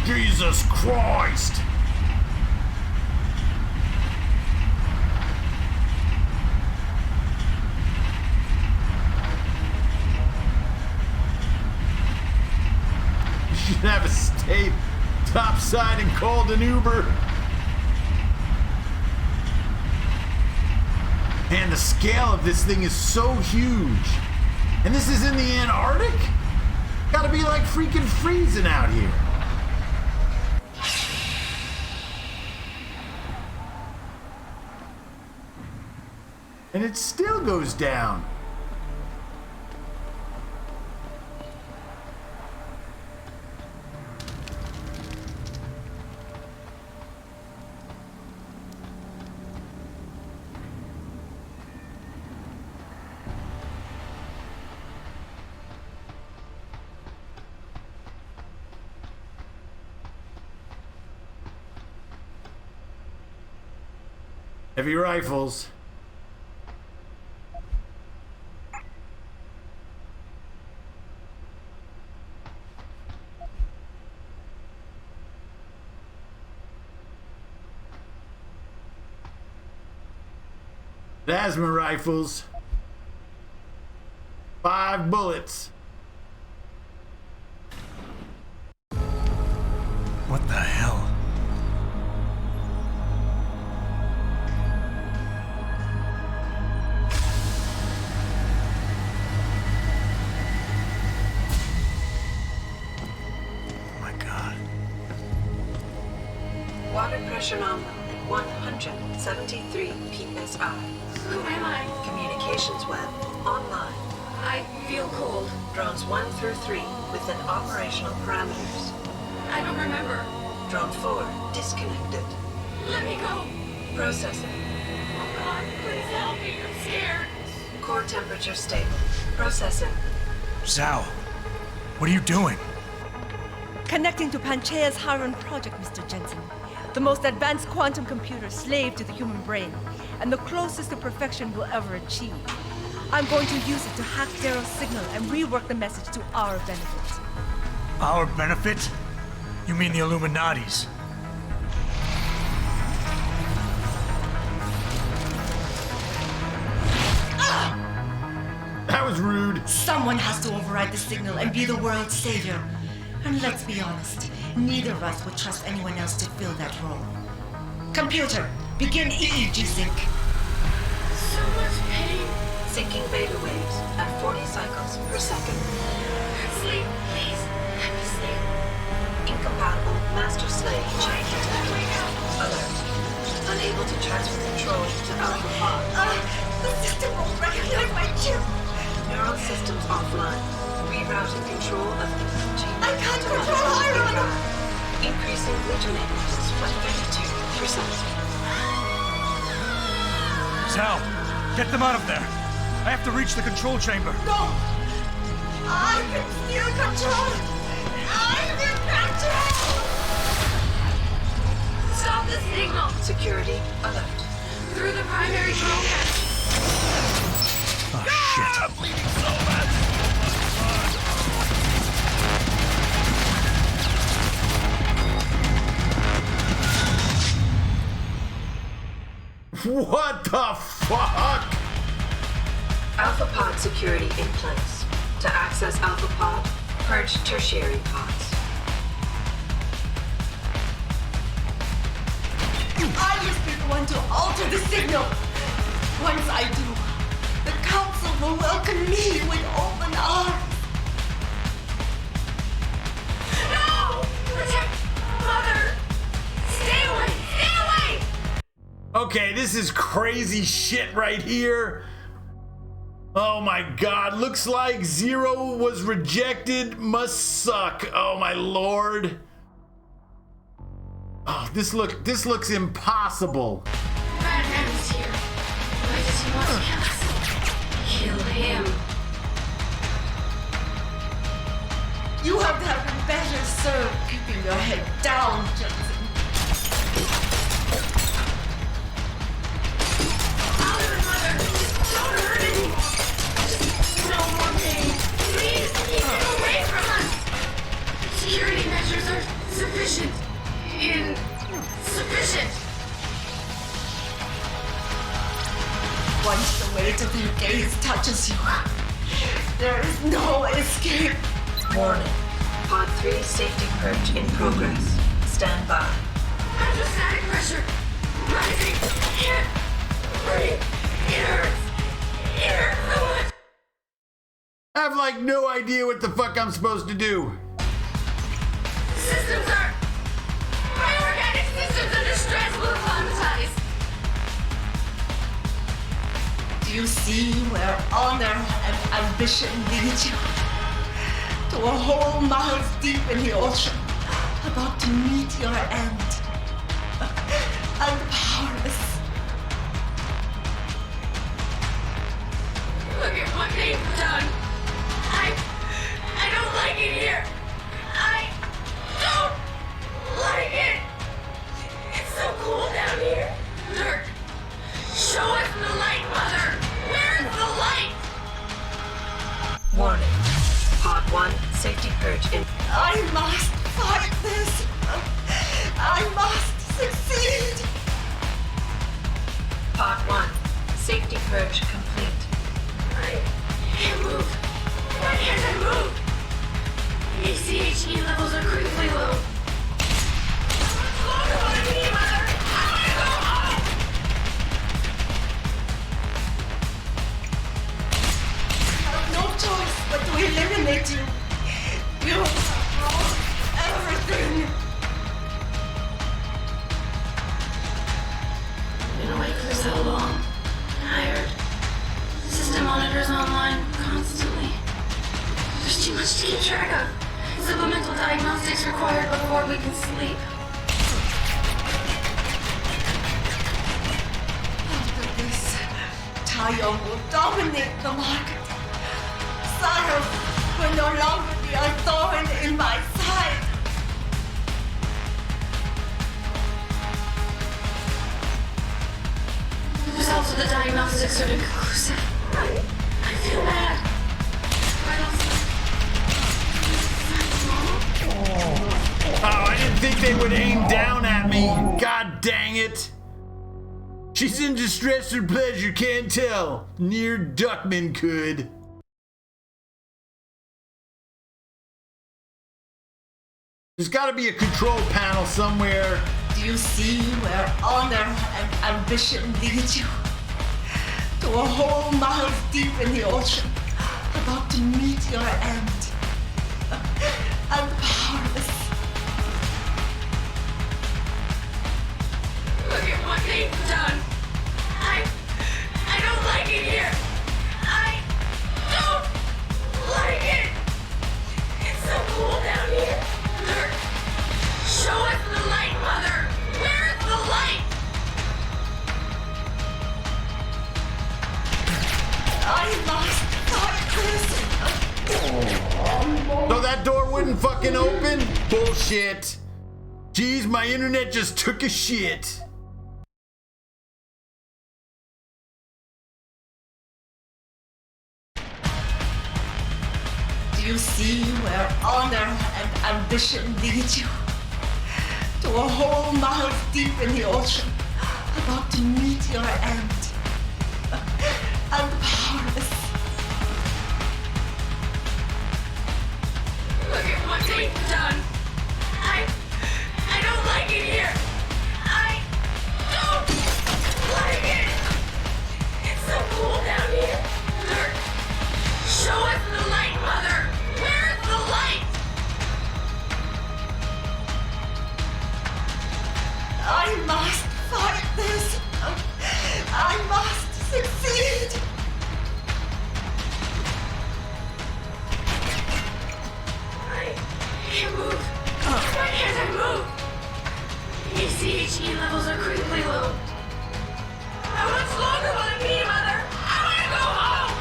Jesus Christ! You should have stayed topside and called an Uber. Man, the scale of this thing is so huge. And this is in the Antarctic? Gotta be like freaking freezing out here. And it still goes down. Heavy rifles. Plasma rifles. 5 bullets. What the hell? Water pressure nominal at 173 psi. Who am I? Communications web online. I feel cold. Drones 1 through 3 within operational parameters. I don't remember. Drone 4 disconnected. Let me go. Processing. Oh God, please help me. I'm scared. Core temperature stable. Processing. Zhao, what are you doing? Connecting to Panchaea's Haron project, Mr. Jensen. The most advanced quantum computer slave to the human brain, and the closest to perfection we'll ever achieve. I'm going to use it to hack Darrow's signal and rework the message to our benefit. Our benefit? You mean the Illuminati's? That was rude. Someone has to override the signal and be the world's savior. And let's be honest, neither of us would trust anyone else to fill that role. Computer, begin EEG sync. So much pain. Syncing beta waves at 40 cycles per second. Sleep, please. Let me sleep. Incompatible master-slave chain detected. Alert. Unable to transfer control to Alpha Pod. The system won't recognize my chip. Neural systems offline. Rerouting control of the chain. I can't control Iron! Increasing glitchinators by 52%. Zhao, get them out of there. I have to reach the control chamber. No! I can still control! I'm in control! Stop the signal! Security alert. Through the primary control hatch. Oh, shit. I'm bleeding so bad! What the fuck? Alpha Pod security in place. To access Alpha Pod, purge tertiary pods. I must be the one to alter the signal. Once I do, the Council will welcome me with open arms. No! Protect Mother! Stay away! Stay away! Okay, this is crazy shit right here. Oh my god, looks like Zero was rejected. Must suck. Oh my lord. Oh, this looks impossible. Batman's here. Why does he want to kill us? Kill him. You have to have been better served keeping your head down, Jensen. Mother! Don't hurt me! No more pain! Please, keep it away from us! Security measures are sufficient. Insufficient. Once the weight of their gaze touches you, there is no escape. Warning. Pod 3 safety purge in progress. Stand by. Hydrostatic pressure rising. Can't breathe. It hurts. have like no idea what the fuck I'm supposed to do. Systems are... My organic systems under stress will augmentize. Do you see where honor and ambition lead you? To a hole miles deep in the ocean, about to meet your end. And powerless. Look at what they've done. I don't like it here. I don't like it. It's so cool down here. Dirk, show us the light, Mother. Where's the light? Warning. Pod 1, safety purge in... I must fight this. I must succeed. Pod 1, safety purge complete. I can't move. Why can't I move? ACHE levels are critically low. How much longer will I be, Mother? I want to go home! I have no choice but to eliminate you. You have everything. Been awake for so long. Tired. System monitors online constantly. There's too much to keep track of. Supplemental diagnostics required before we can sleep. After this, Tayo will dominate the market. Sarif will no longer be a thorn in my side. The results of the diagnostics are inconclusive. I feel bad. Oh, I didn't think they would aim down at me. God dang it. She's in distress or pleasure, can't tell. Near Duckman could. There's gotta be a control panel somewhere. Do you see where honor and ambition lead you? To a hole miles deep in the ocean, about to meet your end. And powerless. Look at what they've done. I don't like it here. I don't like it. It's so cool down here. Dirk, show us the light, Mother. Where's the light? I must fight this. So that door wouldn't fucking open? Bullshit. Jeez, my internet just took a shit. Do you see where honor and ambition lead you? To a hole miles deep in the ocean, about to meet your end. And powerless. Look at what they've done. I don't like it here. I don't like it. It's so cool down here. Dirk, show us the light, Mother. Where's the light? I must fight this. I must succeed. I can't move. Why can't I move? ACHE levels are critically low. How much longer will it be, Mother? I want to go home!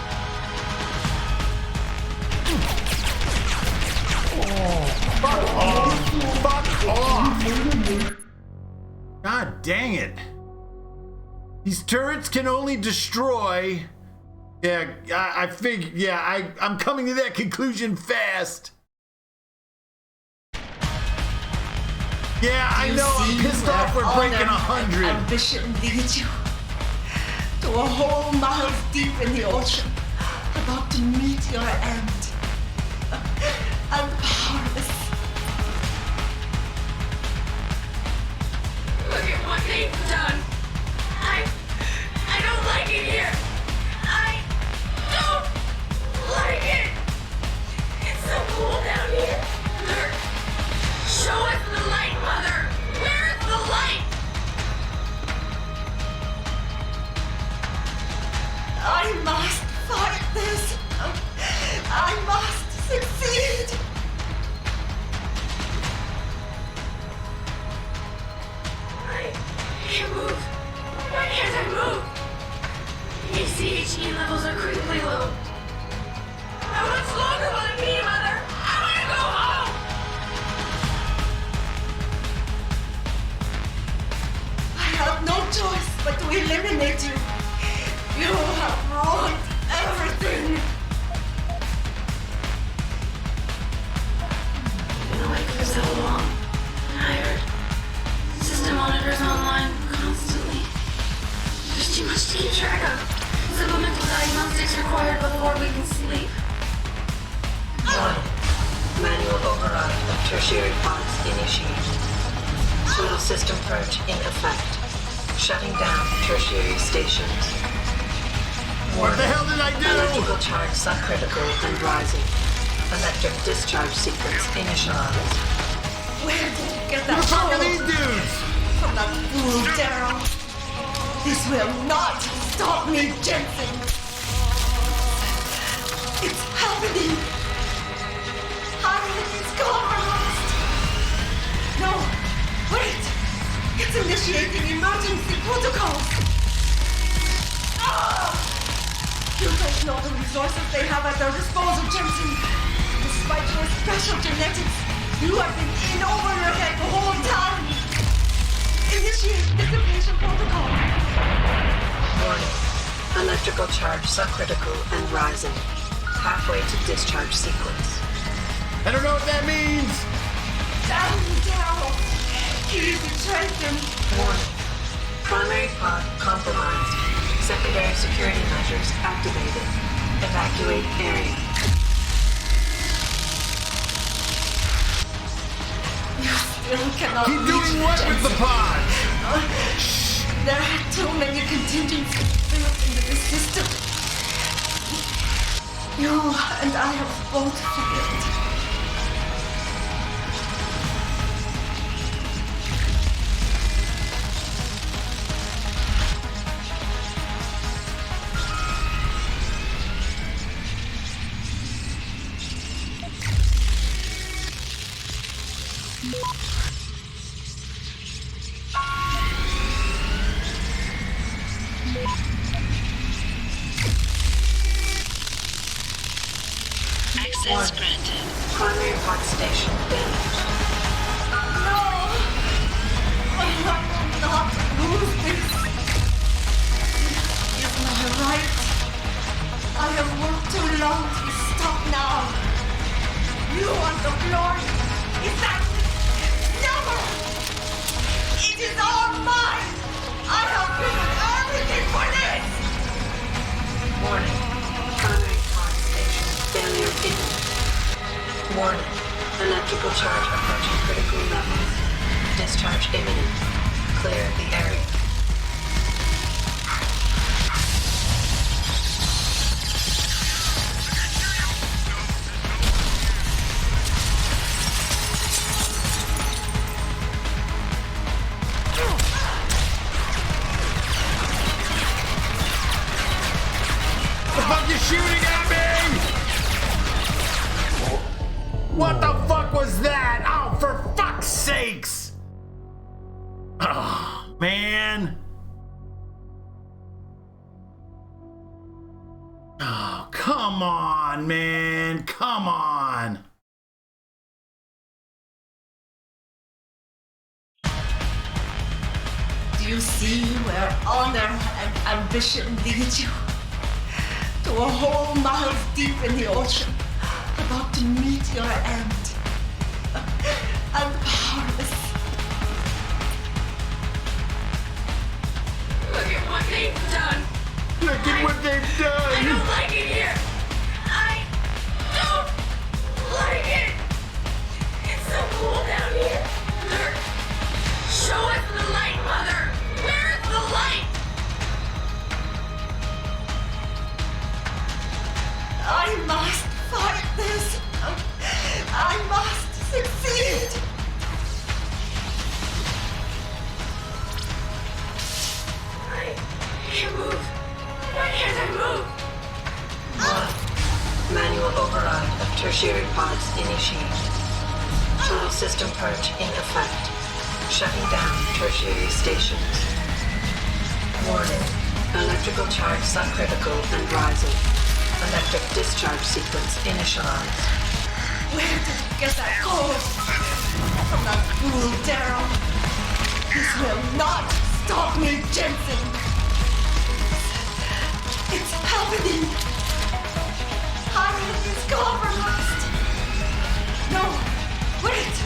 Fuck off! God dang it. These turrets can only destroy... Yeah, I figured... Yeah, I'm coming to that conclusion fast. Yeah, I know, I'm pissed off we're breaking 100. Ambition leads you to a hole miles deep in the ocean, about to meet your end. And powerless. Look at what they've done. I don't like it here. I don't like it. Backup. Supplemental diagnostics required before we can sleep. 1. Manual override of tertiary pods initiated. Total system purge in effect. Shutting down tertiary stations. What the hell did I do? Electrical charge subcritical and rising. Electric discharge sequence initialized. Where did you get that? Who the fuck are these dudes? From that fool, Daryl. This will not stop me, Jensen. It's happening. Harlan is compromised. No, wait. It's initiating emergency protocols. Ah! You don't know the resources they have at their disposal, Jensen. Despite your special genetics, you have been in over your head the whole time. Initiate dissipation protocol. Warning. Electrical charge subcritical and rising. Halfway to discharge sequence. I don't know what that means. Damn you, Daryl. He betrayed them. Warning. Primary pod compromised. Secondary security measures activated. Evacuate area. You still cannot Keep doing what with the pod? There are too many contingencies built into the system. You and I have both failed. Access granted. Primary pod station damaged. No! I will not lose this. It's my right. I have worked too long to stop now. You want the glory? Is that never? It is all mine. I have given everything for this. Warning. Primary pod station failure imminent. Warning. Electrical charge approaching critical levels. Discharge imminent. Clear the area. The fuck you shooting at me? What the fuck was that? Oh, for fuck's sakes! Oh, man. Oh, come on, man. Come on. Do you see where honor and ambition lead you? To a hole miles deep in the ocean, about to meet your end. And powerless. Look at what they've done. Look at what they've done. I don't like it here. I don't like it. It's so cool down here. Show us the light, Mother. Where's the light? I must fight this. I must succeed. I can't move. Why can't I move? 1. Manual override of tertiary pods initiated. Total system purge in effect. Shutting down tertiary stations. Warning. Electrical charge subcritical and rising. Electric discharge sequence initialized. Where did you get that code? From that fool, Daryl. This will not stop me, Jensen. It's happening. Harlan is compromised. No, wait.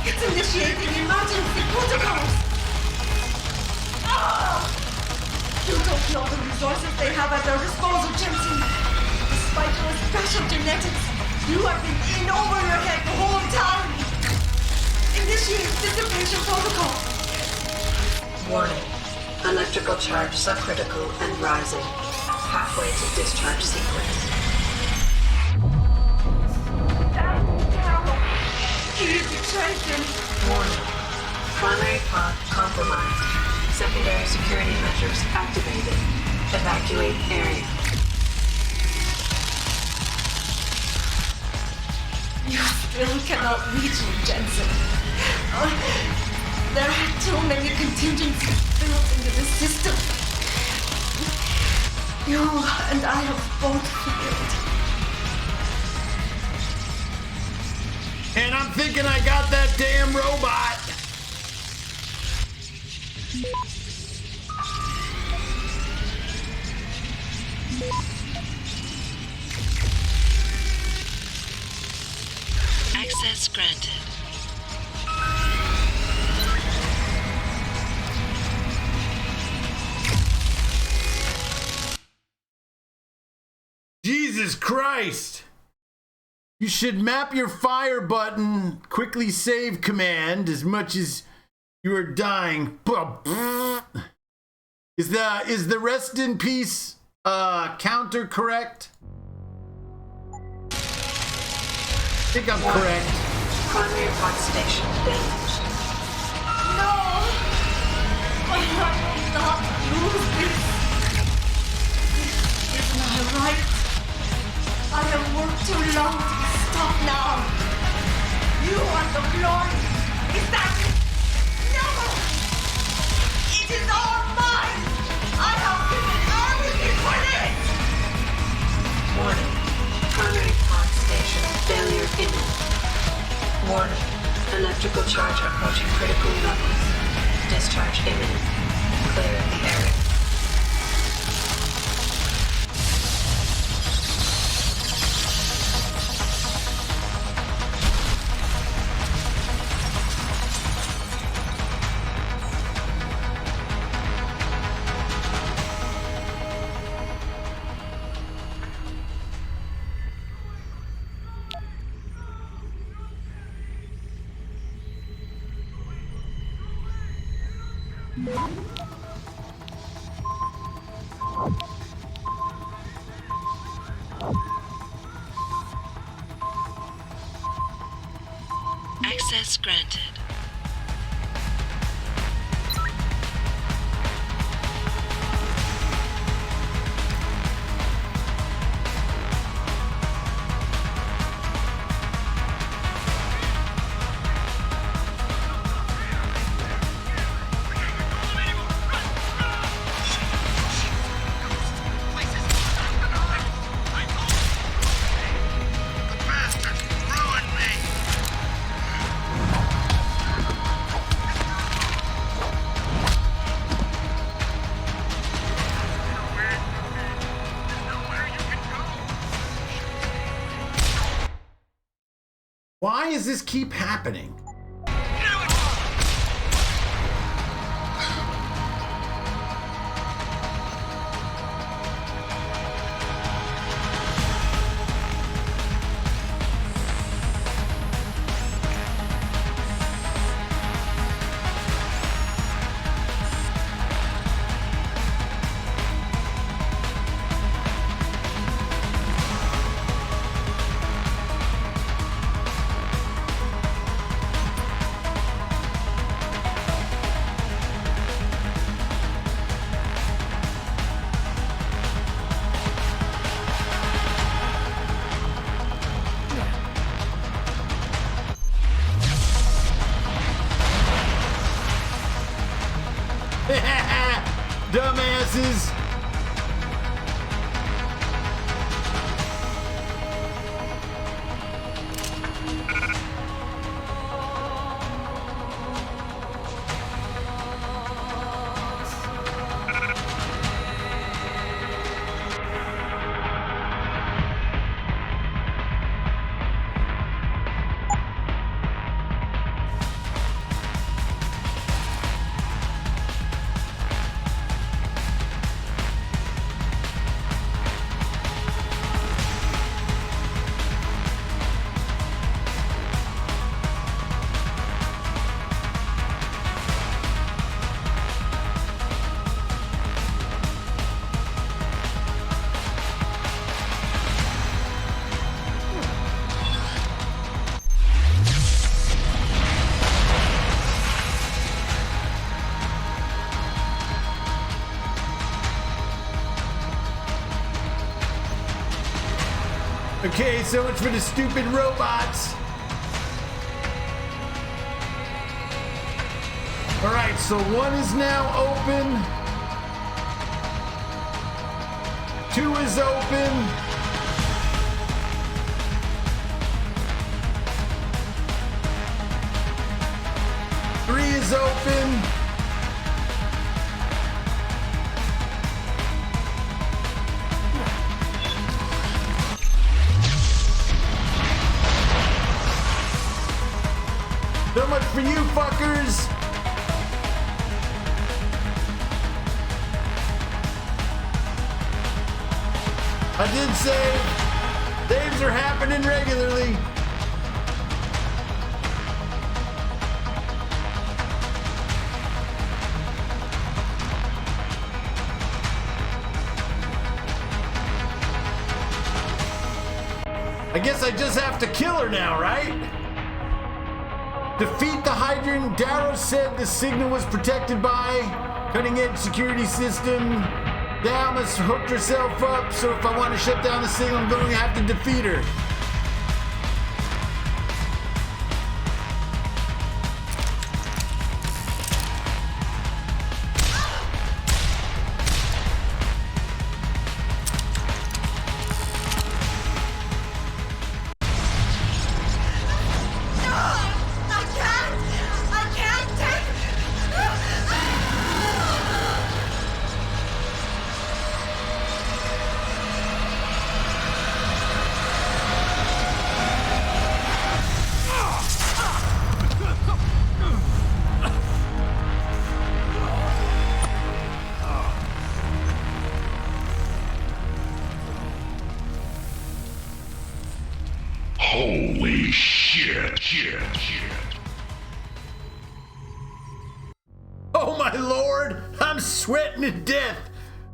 It's initiating emergency protocols. Ah! You don't imagine all the resources they have at their disposal, Jensen. Despite your special genetics, you have been in over your head the whole time. Initiate dissipation protocol. Warning. Electrical charge subcritical and rising. Halfway to discharge sequence. Warning. Primary pod compromised. Secondary security measures activated. Evacuate area. You still cannot reach me, Jensen. There are too many contingencies built into the system. You and I have both failed. And I'm thinking I got that damn robot. Access granted. Jesus Christ! You should map your fire button, quickly save command as much as you are dying. Is the rest in peace counter correct? I think I'm correct. Primary pod station damaged. No! I will not lose this. This is my right. I have worked too long to stop now. You want the glory. Is that it? No! It is all mine. I have given everything for this. Warning. Primary pod station failure imminent. Warning. Electrical charge approaching critical levels. Discharge imminent. Clear the area. Access granted. Why does this keep happening? Okay, so much for the stupid robots. All right, so 1 is now open. 2 is open. 3 is open. So much for you fuckers. I did say saves are happening regularly. I guess I just have to kill her now, right? Defeat the hydrant. Darrow said the signal was protected by cutting-edge security system. Dalmas hooked herself up, so if I want to shut down the signal, I'm going to have to defeat her. Holy shit. Oh my lord, I'm sweating to death.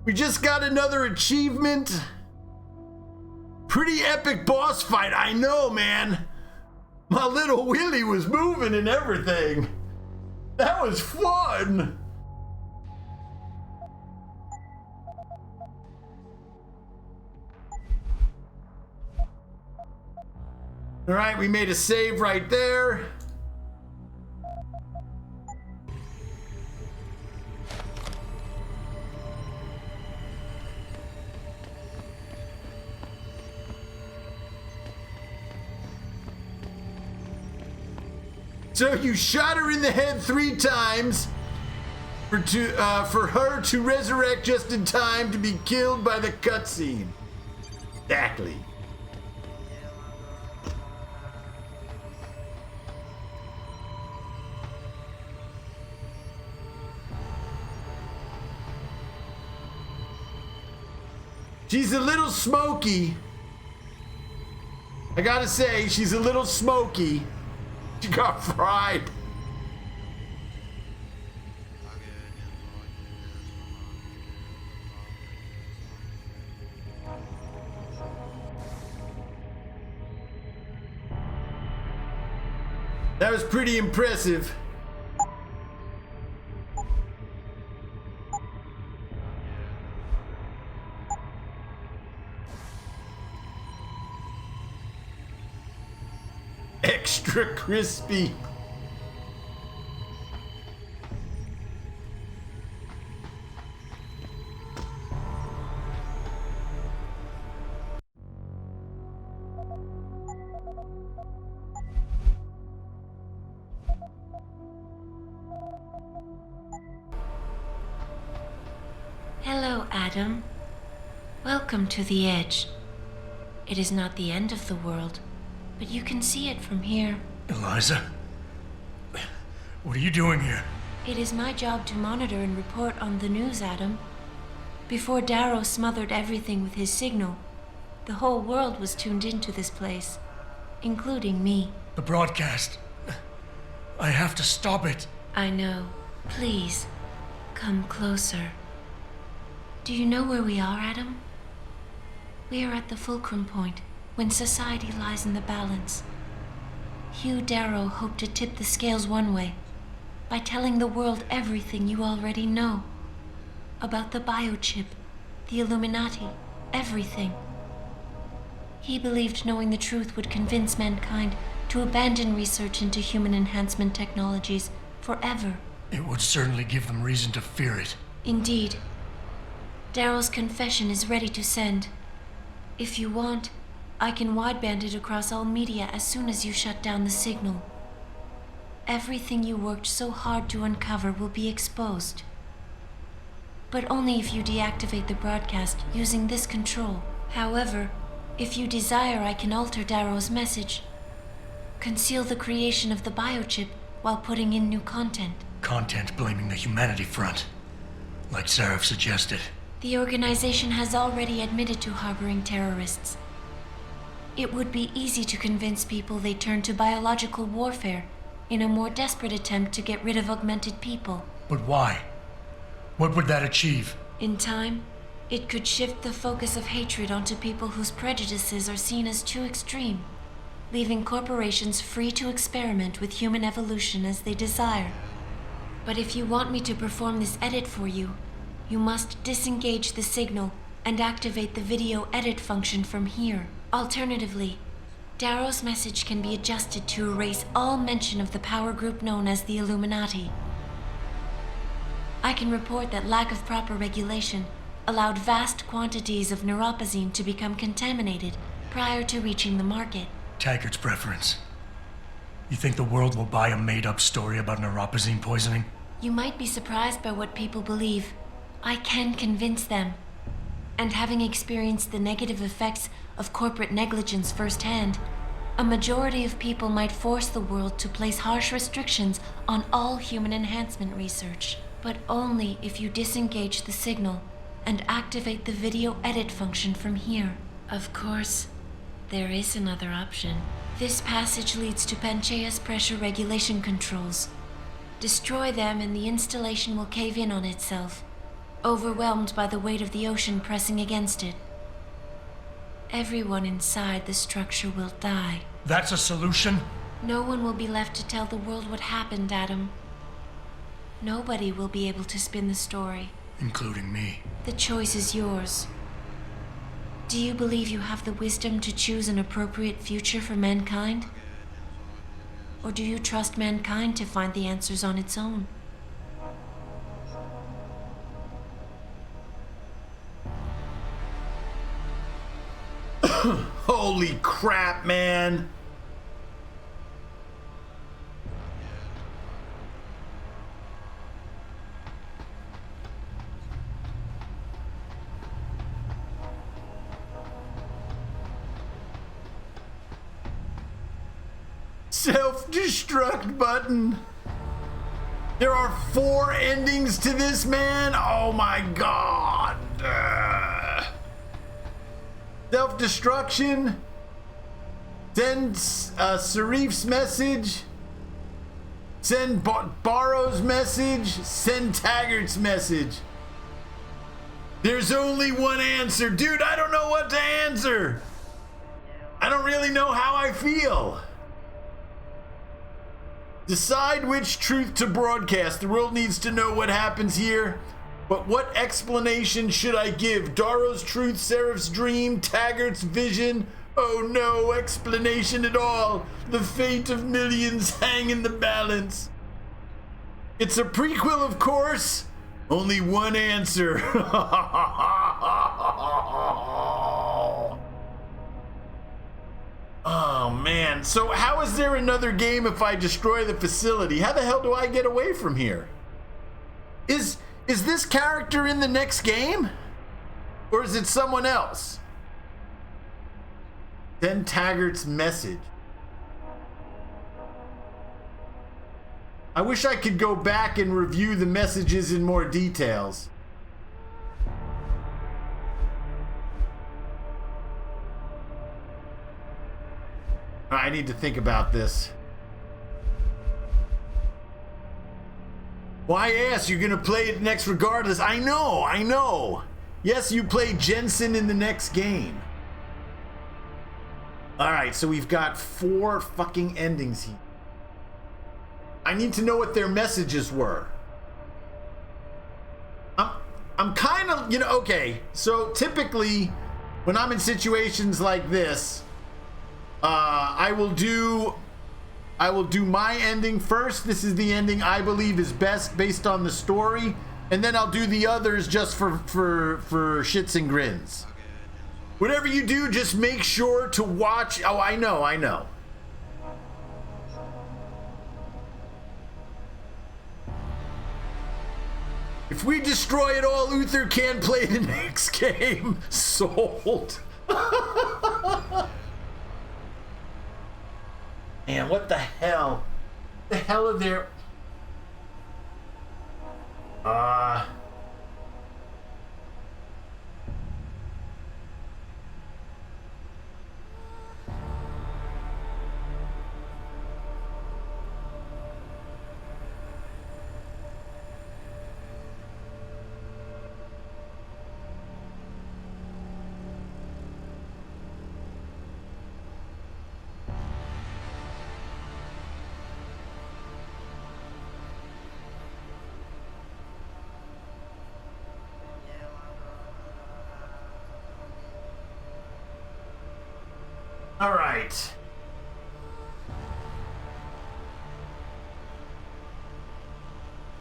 We just got another achievement. Pretty epic boss fight, I know, man. My little Willy was moving and everything. That was fun. All right, we made a save right there. So you shot her in the head 3 times for her to resurrect just in time to be killed by the cutscene. Exactly. She's a little smoky. I gotta say, she's a little smoky. She got fried. That was pretty impressive. Extra crispy. Hello, Adam. Welcome to the Edge. It is not the end of the world, but you can see it from here. Eliza? What are you doing here? It is my job to monitor and report on the news, Adam. Before Darrow smothered everything with his signal, the whole world was tuned into this place, including me. The broadcast. I have to stop it. I know. Please, come closer. Do you know where we are, Adam? We are at the fulcrum point, when society lies in the balance. Hugh Darrow hoped to tip the scales one way, by telling the world everything you already know. About the biochip, the Illuminati, everything. He believed knowing the truth would convince mankind to abandon research into human enhancement technologies forever. It would certainly give them reason to fear it. Indeed. Darrow's confession is ready to send. If you want, I can wideband it across all media as soon as you shut down the signal. Everything you worked so hard to uncover will be exposed. But only if you deactivate the broadcast using this control. However, if you desire, I can alter Darrow's message. Conceal the creation of the biochip while putting in new content. Content blaming the humanity front, like Sarif suggested. The organization has already admitted to harboring terrorists. It would be easy to convince people they turn to biological warfare in a more desperate attempt to get rid of augmented people. But why? What would that achieve? In time, it could shift the focus of hatred onto people whose prejudices are seen as too extreme, leaving corporations free to experiment with human evolution as they desire. But if you want me to perform this edit for you, you must disengage the signal and activate the video edit function from here. Alternatively, Darrow's message can be adjusted to erase all mention of the power group known as the Illuminati. I can report that lack of proper regulation allowed vast quantities of neuropozyne to become contaminated prior to reaching the market. Taggart's preference. You think the world will buy a made-up story about neuropozyne poisoning? You might be surprised by what people believe. I can convince them. And having experienced the negative effects of corporate negligence firsthand, a majority of people might force the world to place harsh restrictions on all human enhancement research. But only if you disengage the signal and activate the video edit function from here. Of course, there is another option. This passage leads to Panchaea's pressure regulation controls. Destroy them and the installation will cave in on itself, overwhelmed by the weight of the ocean pressing against it. Everyone inside the structure will die. That's a solution? No one will be left to tell the world what happened, Adam. Nobody will be able to spin the story. Including me. The choice is yours. Do you believe you have the wisdom to choose an appropriate future for mankind? Or do you trust mankind to find the answers on its own? Holy crap, man! Self-destruct button. There are 4 endings to this, man. Oh my god. Self-destruction. Send Sarif's message. Send Barrow's message. Send Taggart's message. There's only one answer. Dude, I don't know what to answer. I don't really know how I feel. Decide which truth to broadcast. The world needs to know what happens here. But what explanation should I give? Darrow's truth, Sarif's dream, Taggart's vision? Oh, no explanation at all. The fate of millions hang in the balance. It's a prequel, of course. Only one answer. Oh man, so how is there another game if I destroy the facility? How the hell do I get away from here? Is this character in the next game? Or is it someone else? Send Taggart's message. I wish I could go back and review the messages in more details. I need to think about this. Why ask? You're gonna play it next regardless. I know. Yes, you play Jensen in the next game. Alright, so we've got 4 fucking endings here. I need to know what their messages were. I'm kind of, okay, so typically when I'm in situations like this, I will do my ending first. This is the ending I believe is best based on the story, and then I'll do the others just for shits and grins. Whatever you do, just make sure to watch. Oh, I know. If we destroy it all, Euther can't play the next game. Sold. Man, what the hell? The hell are there? All right.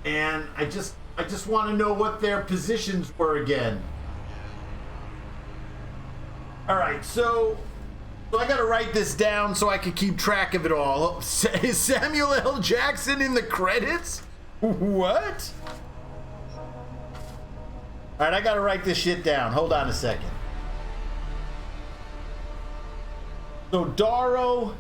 And I just want to know what their positions were again. All right, so I got to write this down so I can keep track of it all. Is Samuel L. Jackson in the credits? What? All right, I got to write this shit down. Hold on a second. So Darrow.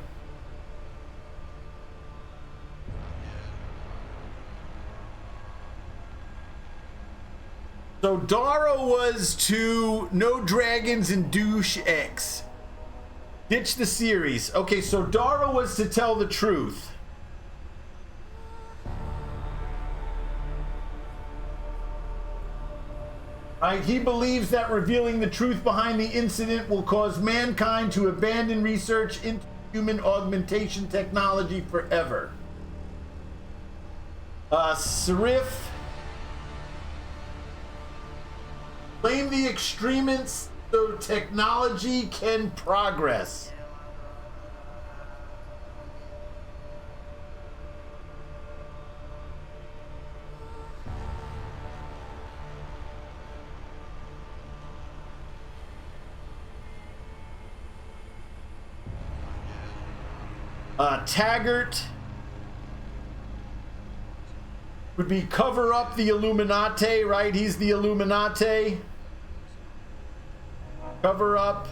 So Darrow was to No Dragons and Deus Ex. Ditch the series. Okay, so Darrow was to tell the truth. Right, he believes that revealing the truth behind the incident will cause mankind to abandon research into human augmentation technology forever. Sarif, blame the extremists so technology can progress. Taggart would be cover up the Illuminati, right? He's the Illuminati. Cover up.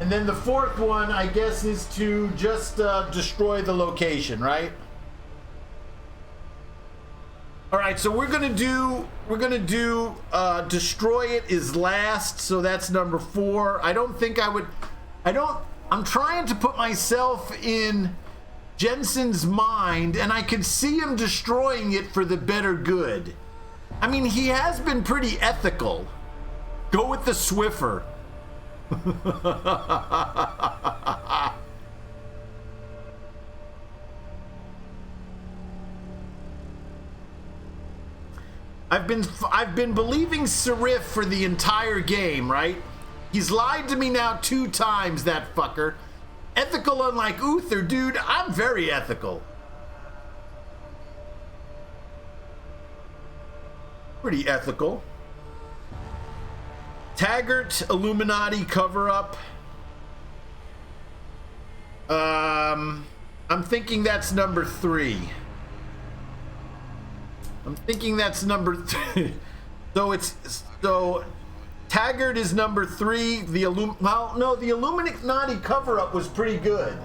And then the fourth one, I guess, is to just destroy the location, right? All right, so we're gonna do destroy it is last, so that's number 4. I'm trying to put myself in Jensen's mind, and I can see him destroying it for the better good. I mean, he has been pretty ethical. Go with the Swiffer. I've been believing Sarif for the entire game, right? He's lied to me now 2 times, that fucker. Ethical unlike Euther, dude. I'm very ethical. Pretty ethical. Taggart, Illuminati cover-up. I'm thinking that's number 3. I'm thinking that's number 3. So Taggart is number 3. The Illuminati cover-up was pretty good.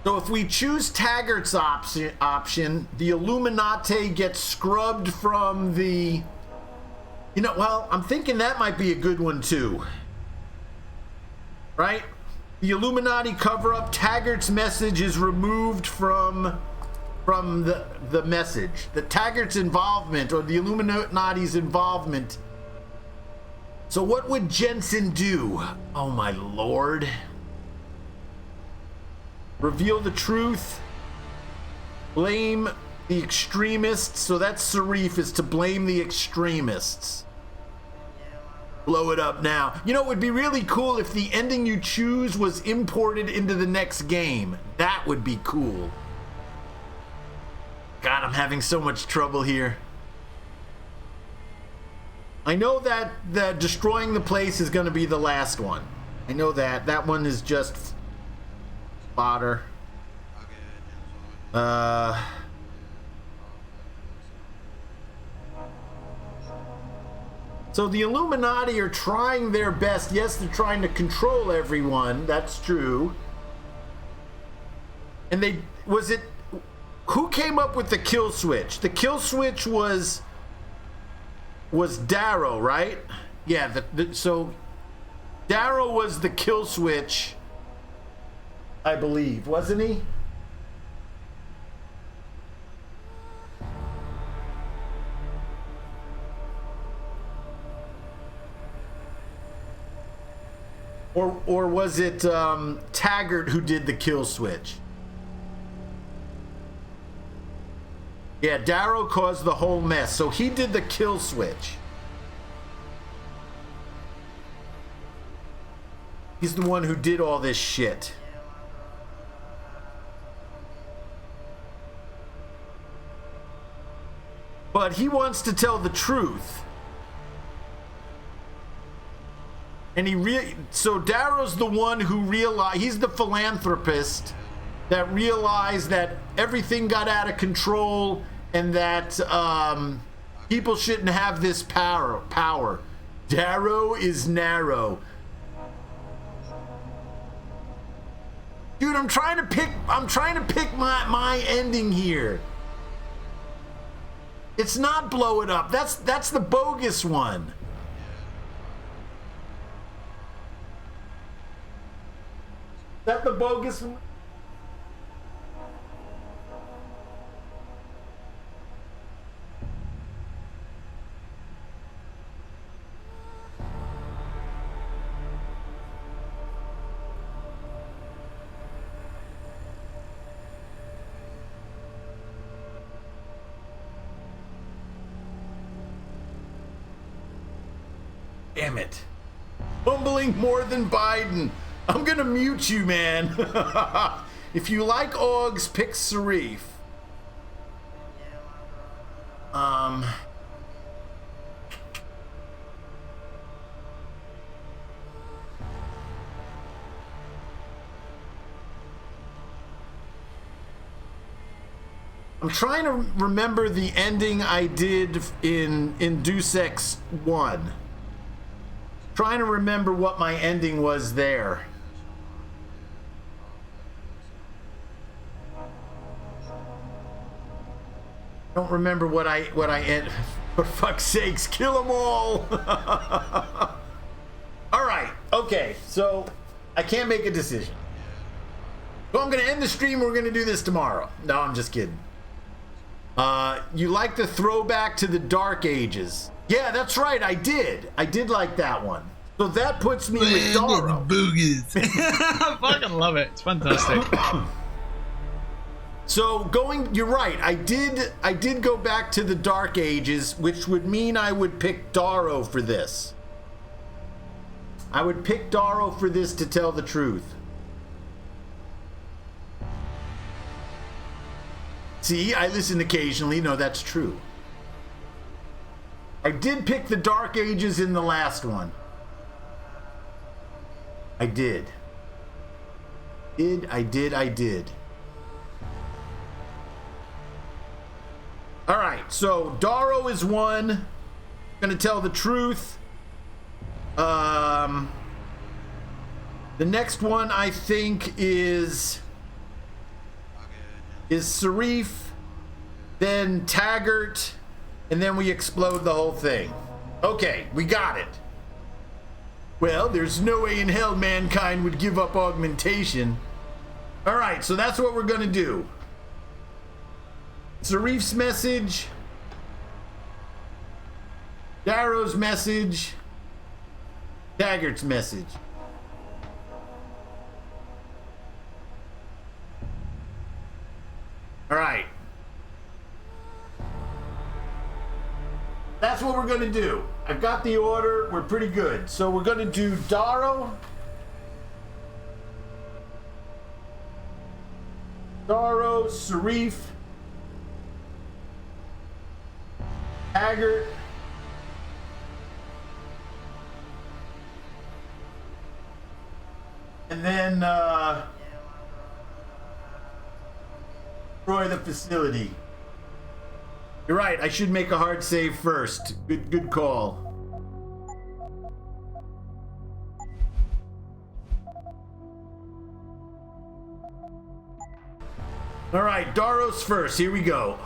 So if we choose Taggart's option, the Illuminati gets scrubbed from the... well, I'm thinking that might be a good one too. Right? The Illuminati cover-up, Taggart's message is removed from the message. The Taggart's involvement, or the Illuminati's involvement, So what would Jensen do? Oh my lord. Reveal the truth. Blame the extremists. So that's Sarif, is to blame the extremists. Blow it up now. You know, it would be really cool if the ending you choose was imported into the next game. That would be cool. God, I'm having so much trouble here. I know that destroying the place is going to be the last one. I know that. That one is just fodder. So the Illuminati are trying their best. Yes, they're trying to control everyone. That's true. And who came up with the kill switch? The kill switch was Darrow, right? Yeah, so Darrow was the kill switch, I believe, wasn't he? Or was it Taggart who did the kill switch? Yeah, Darrow caused the whole mess, so he did the kill switch. He's the one who did all this shit. But he wants to tell the truth. And so Darrow's the one who realized, he's the philanthropist that realized that everything got out of control and that people shouldn't have this power. Darrow is narrow. Dude, I'm trying to pick my ending here. It's not blow it up. That's the bogus one. Is that the bogus one? Damn it. Mumbling more than Biden. I'm gonna mute you, man. If you like Augs, pick Sarif. I'm trying to remember the ending I did in Deus Ex 1. Trying to remember what my ending was there. Don't remember what I end. For fuck's sakes, kill them all. All right, okay, so I can't make a decision. So I'm gonna end the stream. We're gonna do this tomorrow. No, I'm just kidding. You like the throwback to the Dark Ages? Yeah, that's right. I did like that one. So that puts me with Darrow. Boogies. I fucking love it. It's fantastic. So you're right. I did go back to the Dark Ages, which would mean I would pick Darrow for this. I would pick Darrow for this to tell the truth. See, I listen occasionally. No, that's true. I did pick the Dark Ages in the last one. I did. I did. All right, so Darrow is one. Gonna tell the truth. The next one I think is Sarif, then Taggart, and then we explode the whole thing. Okay, we got it. Well, there's no way in hell mankind would give up augmentation. All right, so that's what we're gonna do. Sarif's message, Darrow's message, Taggart's message. All right. That's what we're gonna do. I've got the order. We're pretty good. So we're gonna do Darrow, Sarif, Taggart, and then destroy the facility. You're right, I should make a hard save first. Good call. All right, Darrow's first. Here we go.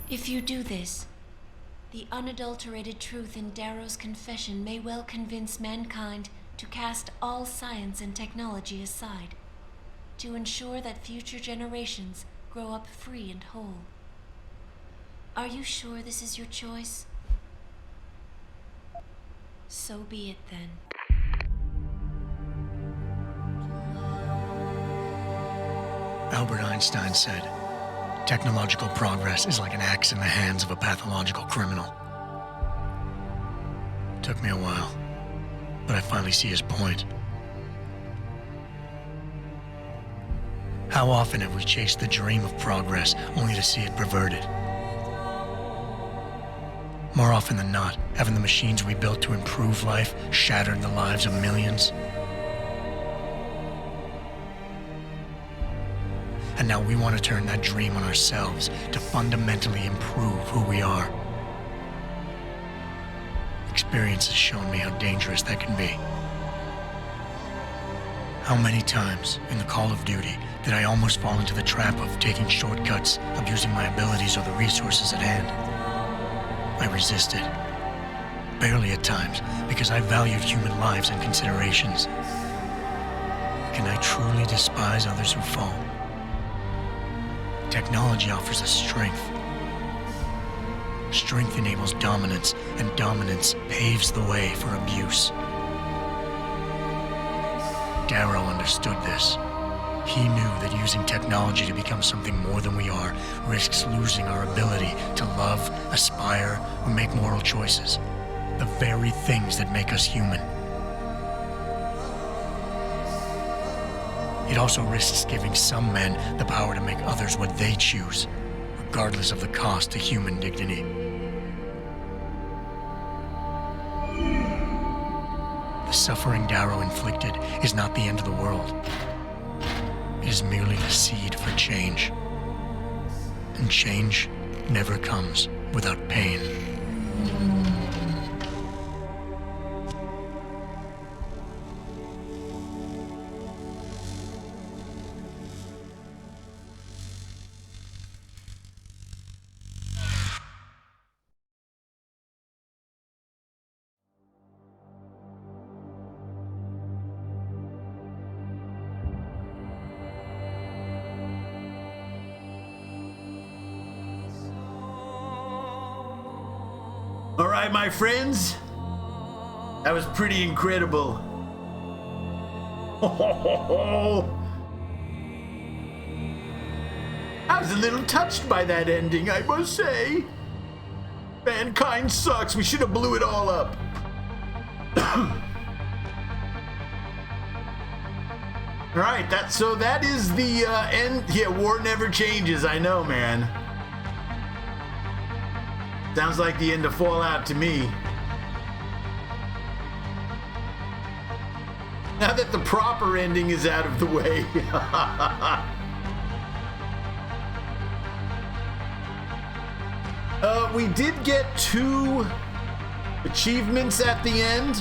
If you do this, the unadulterated truth in Darrow's confession may well convince mankind to cast all science and technology aside, to ensure that future generations grow up free and whole. Are you sure this is your choice? So be it then. Albert Einstein said, technological progress is like an axe in the hands of a pathological criminal. Took me a while, but I finally see his point. How often have we chased the dream of progress only to see it perverted? More often than not, haven't the machines we built to improve life shattered the lives of millions? And now we want to turn that dream on ourselves to fundamentally improve who we are. Experience has shown me how dangerous that can be. How many times in the Call of Duty did I almost fall into the trap of taking shortcuts, abusing my abilities or the resources at hand? I resisted. Barely at times, because I valued human lives and considerations. Can I truly despise others who fall? Technology offers us strength. Strength enables dominance, and dominance paves the way for abuse. Darrow understood this. He knew that using technology to become something more than we are risks losing our ability to love, aspire, or make moral choices. The very things that make us human. It also risks giving some men the power to make others what they choose, regardless of the cost to human dignity. The suffering Darrow inflicted is not the end of the world. It is merely the seed for change. And change never comes without pain. All right, my friends. That was pretty incredible. I was a little touched by that ending, I must say. Mankind sucks. We should have blew it all up. All right, that is the end. Yeah, war never changes. I know, man. Sounds like the end of Fallout to me. Now that the proper ending is out of the way. We did get 2 achievements at the end.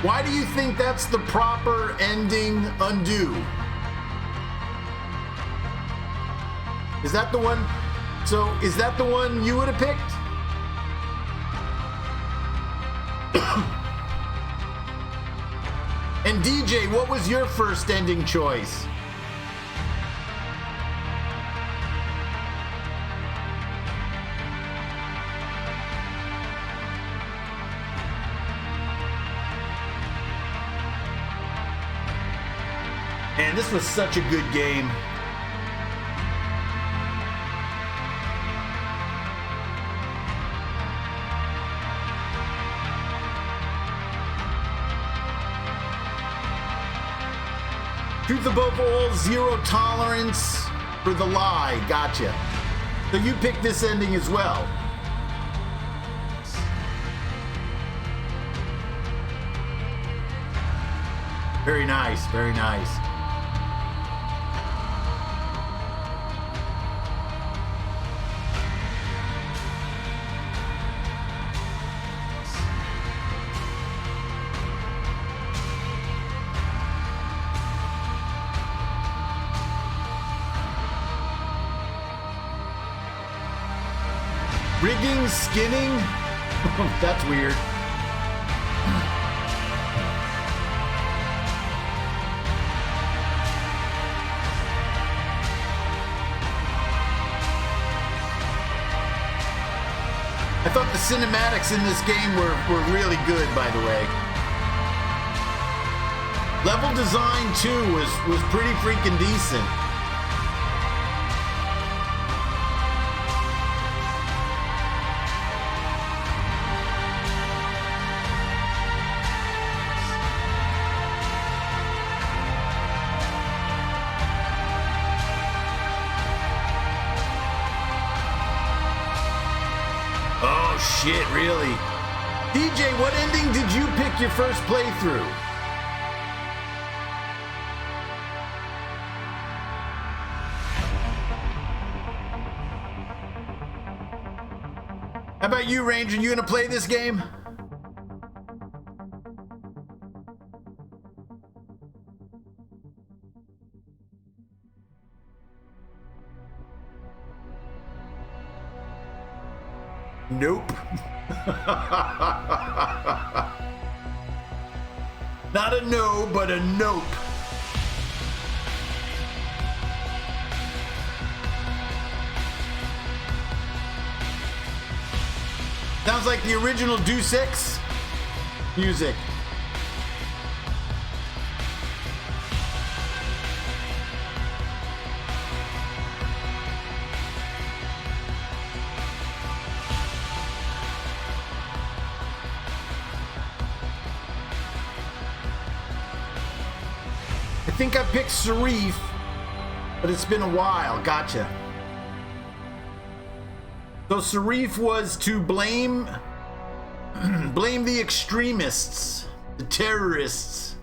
Why do you think that's the proper ending undo? Is that the one? So, is that the one you would have picked? And DJ, what was your first ending choice? Man, this was such a good game. Truth above all, zero tolerance for the lie. Gotcha. So you picked this ending as well. Very nice, very nice. Rigging, skinning? That's weird. I thought the cinematics in this game were really good, by the way. Level design, too, was pretty freaking decent. Shit, really? DJ, what ending did you pick your first playthrough? How about you, Ranger? You gonna play this game? Nope. Not a no, but a nope. Sounds like the original Deus Ex music. I think I picked Sarif, but it's been a while. Gotcha. So Sarif was to blame the extremists, the terrorists.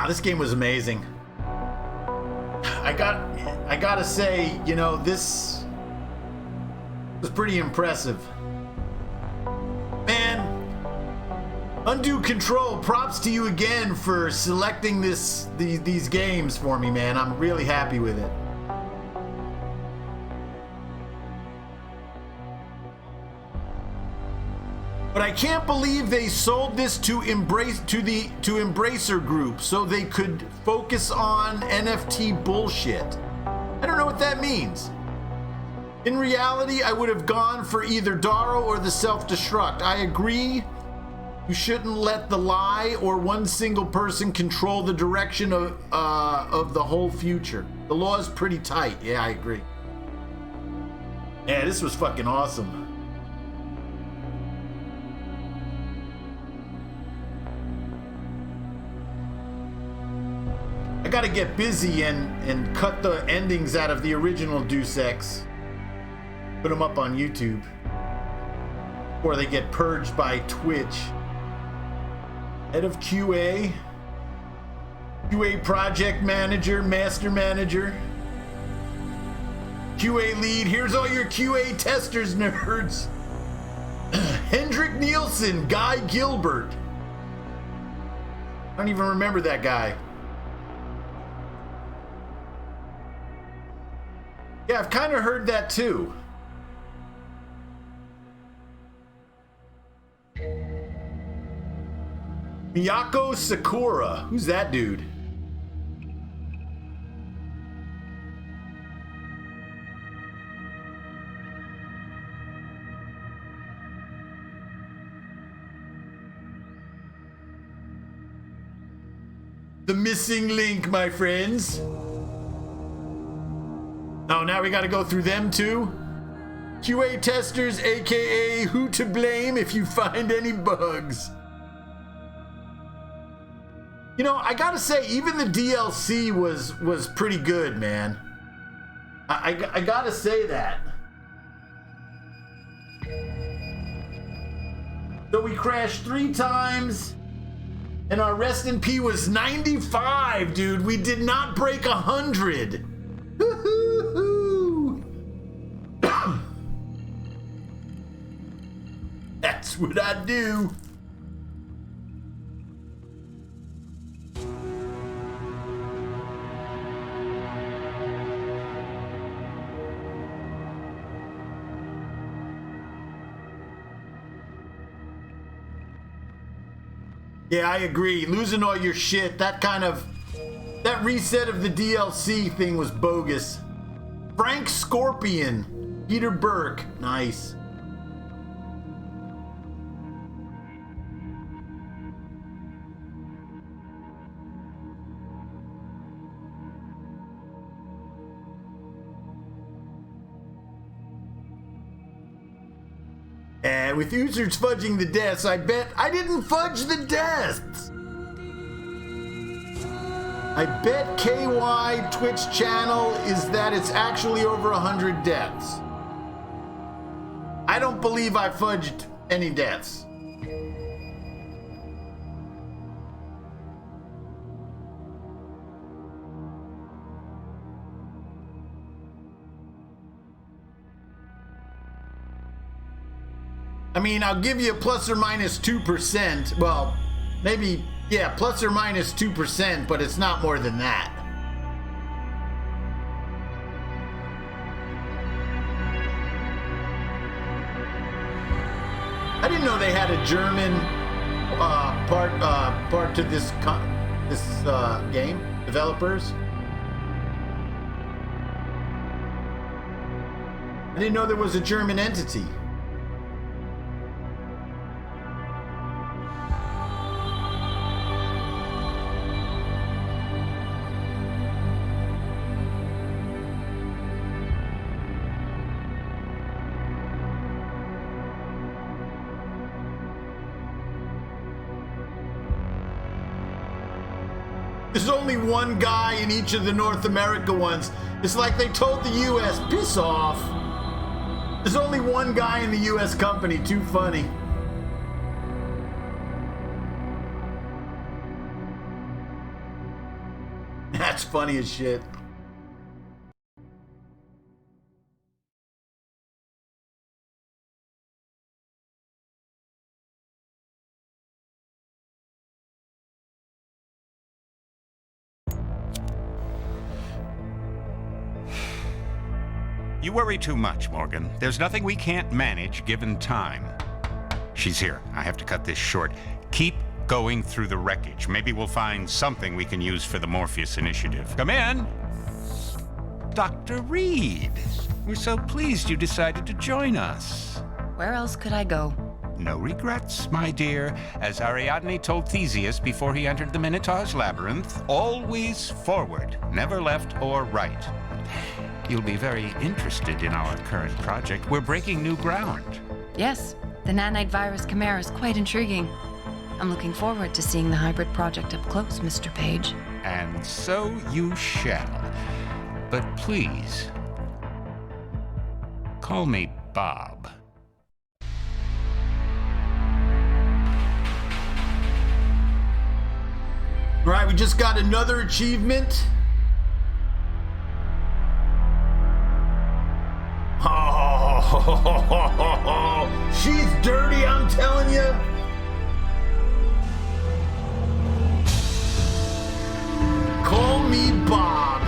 This game was amazing. I gotta say, you know, this was pretty impressive. Man, Undue Control, props to you again for selecting these games for me, man. I'm really happy with it. But I can't believe they sold this to Embracer Group so they could focus on NFT bullshit. I don't know what that means. In reality, I would have gone for either Darrow or the self-destruct. I agree. You shouldn't let the lie or one single person control the direction of the whole future. The law is pretty tight. Yeah, I agree. Yeah, this was fucking awesome. I gotta get busy and cut the endings out of the original Deus Ex. Put them up on YouTube. Or they get purged by Twitch. Head of QA. QA project manager, master manager. QA lead. Here's all your QA testers, nerds. Hendrik Nielsen, Guy Gilbert. I don't even remember that guy. Yeah, I've kind of heard that too. Miyako Sakura. Who's that dude? The missing link, my friends. Oh, now we gotta go through them too? QA testers, aka who to blame if you find any bugs. You know, I gotta say, even the DLC was pretty good, man. I gotta say that. So we crashed 3 times, and our rest in P was 95, dude. We did not break 100. That's what I do. Yeah, I agree. Losing all your shit, that reset of the DLC thing was bogus. Frank Scorpion, Peter Burke, nice. And with users fudging the deaths, I bet I didn't fudge the deaths. I bet KY Twitch channel is that it's actually over 100 deaths. I don't believe I fudged any deaths. I mean, I'll give you plus or minus 2%. Well, maybe, yeah, plus or minus 2%, but it's not more than that. I didn't know they had a German part to this game. Developers. I didn't know there was a German entity. There's only one guy in each of the North America ones. It's like they told the US, piss off. There's only one guy in the US company. Too funny. That's funny as shit. You worry too much, Morgan. There's nothing we can't manage given time. She's here. I have to cut this short. Keep going through the wreckage. Maybe we'll find something we can use for the Morpheus initiative. Come in. Dr. Reed. We're so pleased you decided to join us. Where else could I go? No regrets, my dear. As Ariadne told Theseus before he entered the Minotaur's labyrinth, always forward, never left or right. You'll be very interested in our current project. We're breaking new ground. Yes, the nanite virus chimera is quite intriguing. I'm looking forward to seeing the hybrid project up close, Mr. Page. And so you shall. But please, call me Bob. All right, we just got another achievement. Oh, she's dirty, I'm telling you. Call me Bob.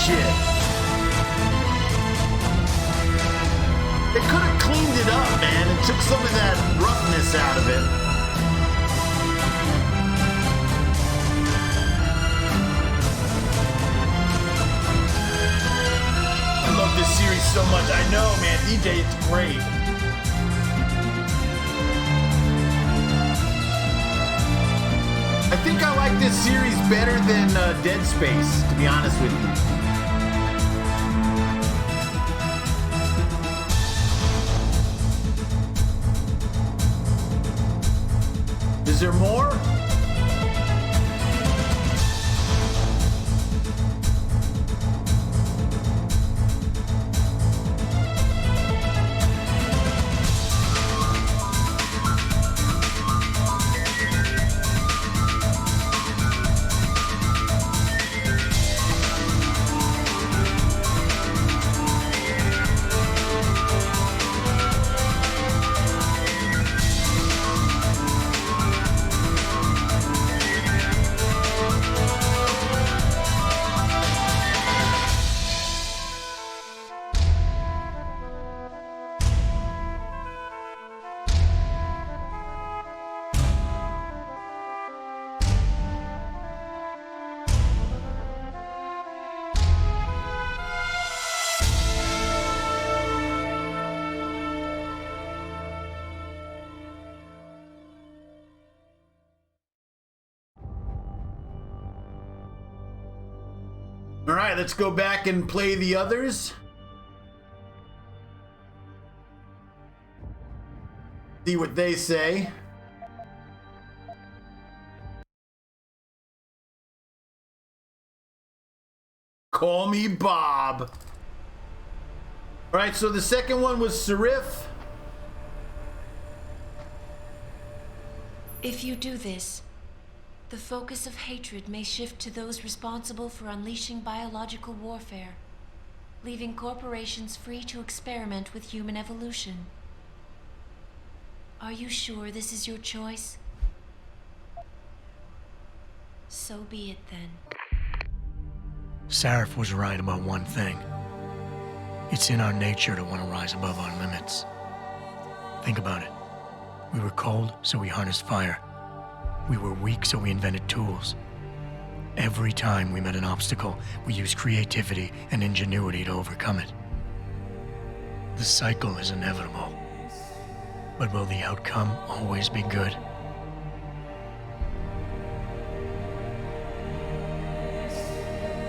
shit. They could have cleaned it up, man, and took some of that roughness out of it. I love this series so much. I know, man. DJ, it's great. I think I like this series better than Dead Space, to be honest with you. Is there more? All right, let's go back and play the others. See what they say. Call me Bob. All right, so the second one was Sarif. If you do this, the focus of hatred may shift to those responsible for unleashing biological warfare, leaving corporations free to experiment with human evolution. Are you sure this is your choice? So be it then. Sarif was right about one thing. It's in our nature to want to rise above our limits. Think about it. We were cold, so we harnessed fire. We were weak, so we invented tools. Every time we met an obstacle, we used creativity and ingenuity to overcome it. The cycle is inevitable. But will the outcome always be good?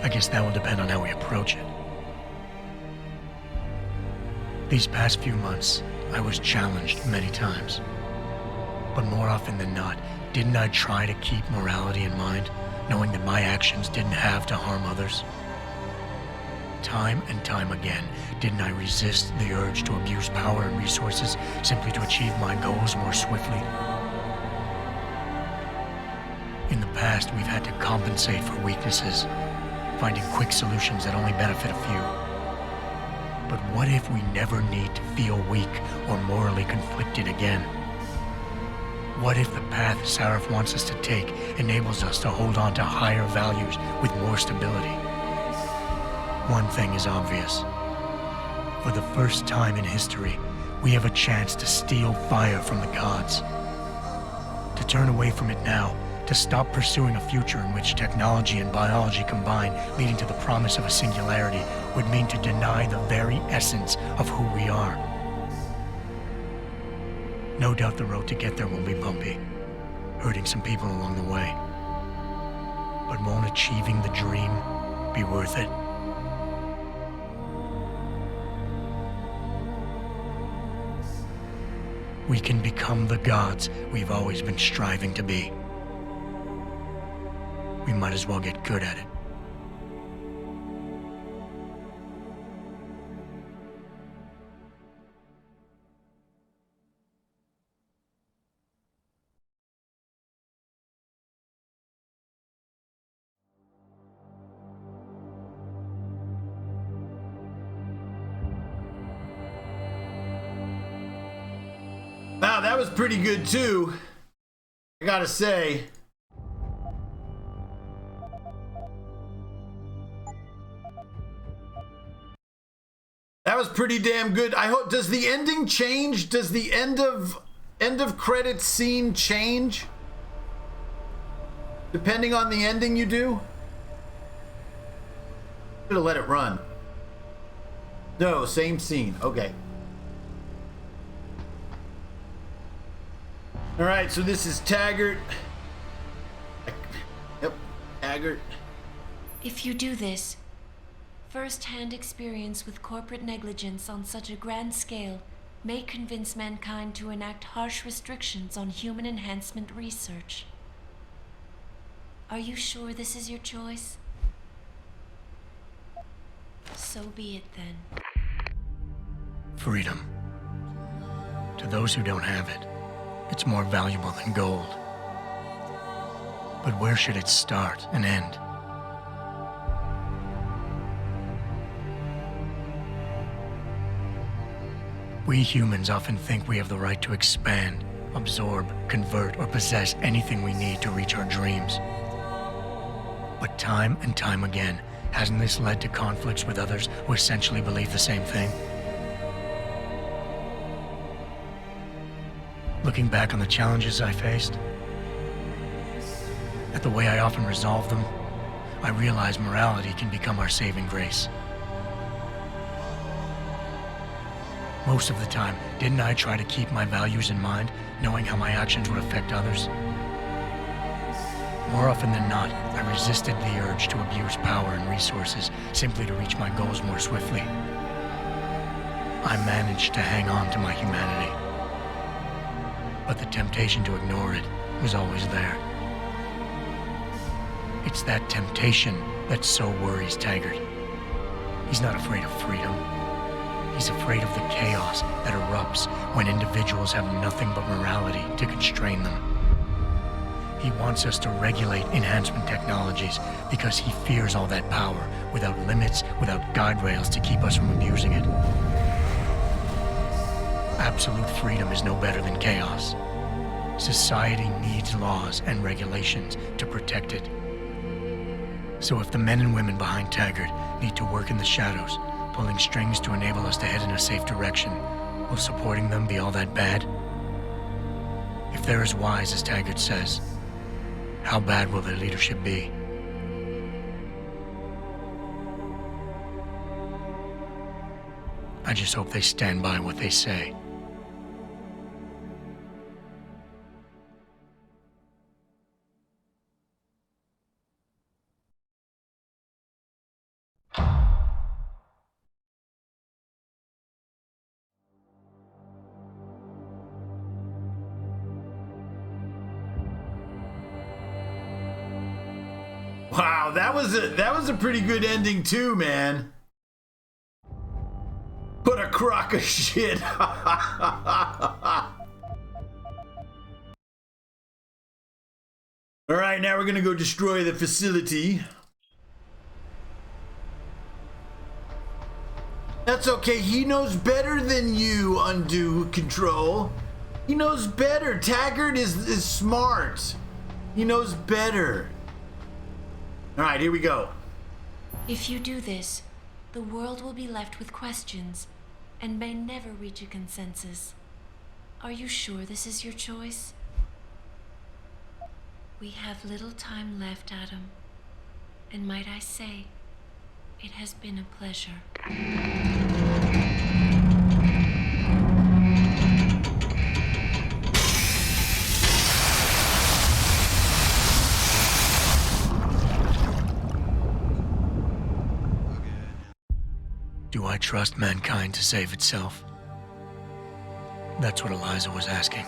I guess that will depend on how we approach it. These past few months, I was challenged many times. But more often than not, didn't I try to keep morality in mind, knowing that my actions didn't have to harm others? Time and time again, didn't I resist the urge to abuse power and resources simply to achieve my goals more swiftly? In the past, we've had to compensate for weaknesses, finding quick solutions that only benefit a few. But what if we never need to feel weak or morally conflicted again? What if the path Sarif wants us to take enables us to hold on to higher values with more stability? One thing is obvious. For the first time in history, we have a chance to steal fire from the gods. To turn away from it now, to stop pursuing a future in which technology and biology combine, leading to the promise of a singularity, would mean to deny the very essence of who we are. No doubt the road to get there will be bumpy, hurting some people along the way. But won't achieving the dream be worth it? We can become the gods we've always been striving to be. We might as well get good at it. Wow, that was pretty good too, I gotta say. was pretty damn good. I hope, does the ending change? Does the end of credits scene change? Depending on the ending you do? Should have let it run. No, same scene. Okay. All right, so this is Taggart. Yep, Taggart. If you do this, first-hand experience with corporate negligence on such a grand scale may convince mankind to enact harsh restrictions on human enhancement research. Are you sure this is your choice? So be it then. Freedom. To those who don't have it, it's more valuable than gold. But where should it start and end? We humans often think we have the right to expand, absorb, convert, or possess anything we need to reach our dreams. But time and time again, hasn't this led to conflicts with others who essentially believe the same thing? Looking back on the challenges I faced, at the way I often resolve them, I realize morality can become our saving grace. Most of the time, didn't I try to keep my values in mind, knowing how my actions would affect others? More often than not, I resisted the urge to abuse power and resources simply to reach my goals more swiftly. I managed to hang on to my humanity, but the temptation to ignore it was always there. It's that temptation that so worries Taggart. He's not afraid of freedom. He's afraid of the chaos that erupts when individuals have nothing but morality to constrain them. He wants us to regulate enhancement technologies because he fears all that power without limits, without guide rails to keep us from abusing it. Absolute freedom is no better than chaos. Society needs laws and regulations to protect it. So if the men and women behind Taggart need to work in the shadows, pulling strings to enable us to head in a safe direction, will supporting them be all that bad? If they're as wise as Taggart says, how bad will their leadership be? I just hope they stand by what they say. Wow, that was a pretty good ending too, man. What a crock of shit. All right, now we're gonna go destroy the facility. That's okay, he knows better than you, Undue Control. He knows better. Taggart is smart. He knows better. All right, here we go. If you do this, the world will be left with questions and may never reach a consensus. Are you sure this is your choice? We have little time left, Adam. And might I say, it has been a pleasure. Do I trust mankind to save itself? That's what Eliza was asking.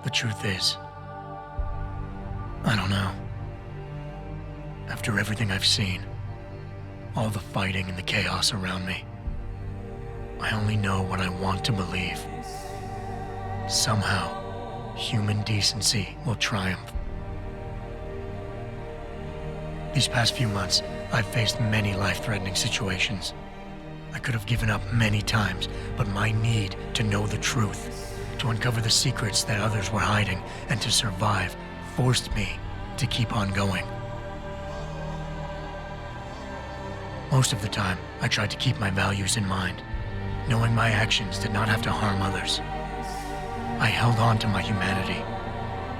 The truth is, I don't know. After everything I've seen, all the fighting and the chaos around me, I only know what I want to believe. Somehow, human decency will triumph. These past few months, I've faced many life-threatening situations. I could have given up many times, but my need to know the truth, to uncover the secrets that others were hiding, and to survive, forced me to keep on going. Most of the time, I tried to keep my values in mind, knowing my actions did not have to harm others. I held on to my humanity,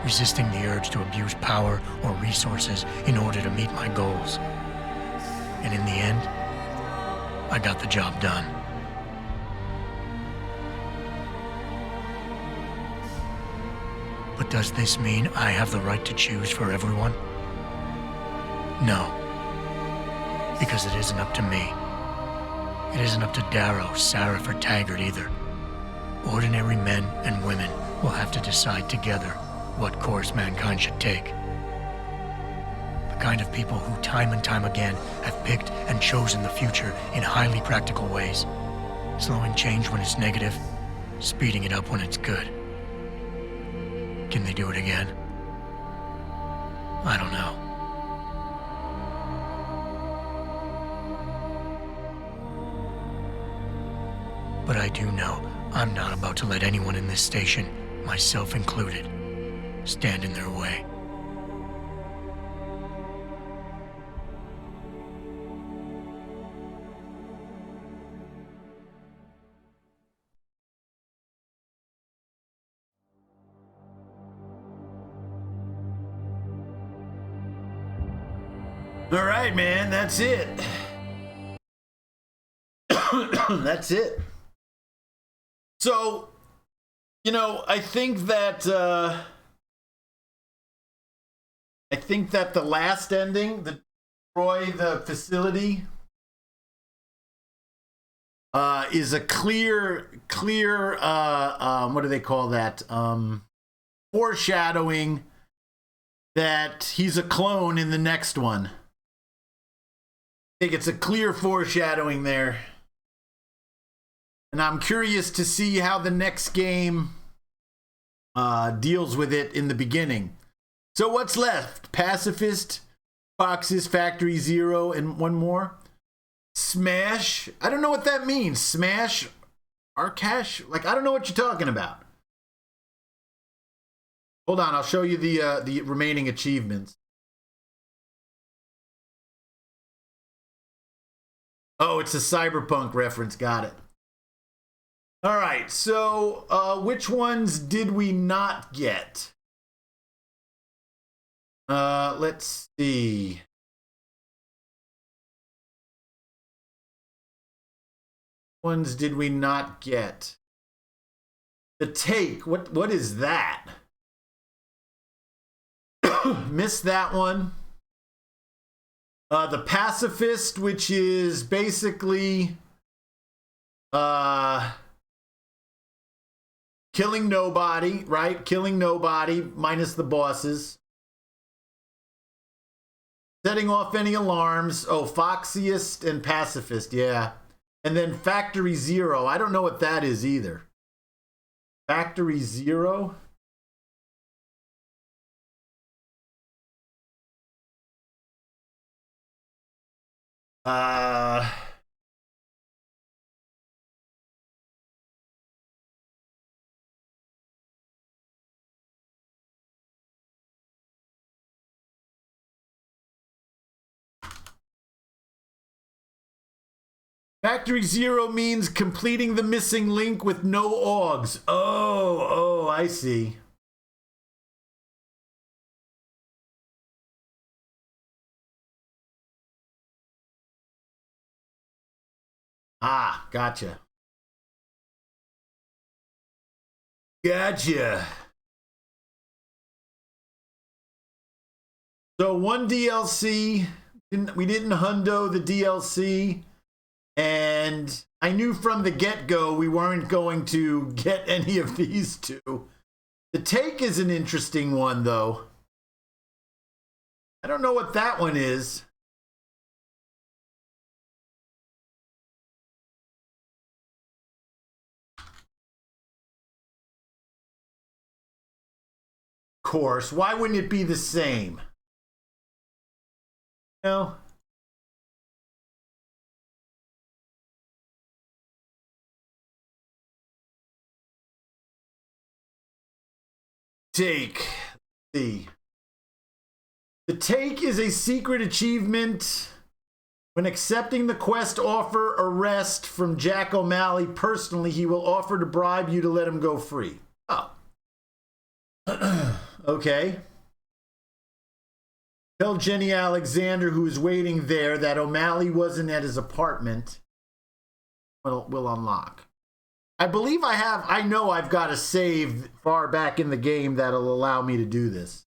resisting the urge to abuse power or resources in order to meet my goals. And in the end, I got the job done. But does this mean I have the right to choose for everyone? No. Because it isn't up to me. It isn't up to Darrow, Sarif, or Taggart either. Ordinary men and women will have to decide together what course mankind should take. The kind of people who time and time again have picked and chosen the future in highly practical ways, slowing change when it's negative, speeding it up when it's good. Can they do it again? I don't know. But I do know I'm not about to let anyone in this station, myself included, stand in their way. All right, man, that's it. That's it. So, you know, I think that the last ending, the destroy the facility, is a clear, what do they call that? Foreshadowing that he's a clone in the next one. I think it's a clear foreshadowing there. And I'm curious to see how the next game deals with it in the beginning. So what's left? Pacifist, Fox's Factory Zero, and one more. Smash. I don't know what that means. Smash. Arcash. Like, I don't know what you're talking about. Hold on, I'll show you the remaining achievements. Oh, it's a cyberpunk reference. Got it. All right, so which ones did we not get? Let's see. Ones did we not get? The Take. What is that? Missed that one. The Pacifist, which is basically killing nobody, right? Killing nobody, minus the bosses. Setting off any alarms. Oh, Foxiest and Pacifist, yeah. And then Factory Zero. I don't know what that is either. Factory Zero? Factory Zero means completing the missing link with no augs. Oh, I see. Ah, gotcha. Gotcha. So one DLC, we didn't hundo the DLC, and I knew from the get-go we weren't going to get any of these two. The Take is an interesting one, though. I don't know what that one is. Course. Why wouldn't it be the same? No. Take. Let's see. The Take is a secret achievement When accepting the quest offer arrest from Jack O'Malley personally, he will offer to bribe you to let him go free. Oh. Okay. Tell Jenny Alexander, who is waiting there, that O'Malley wasn't at his apartment. Will unlock. I believe I know I've got a save far back in the game that'll allow me to do this.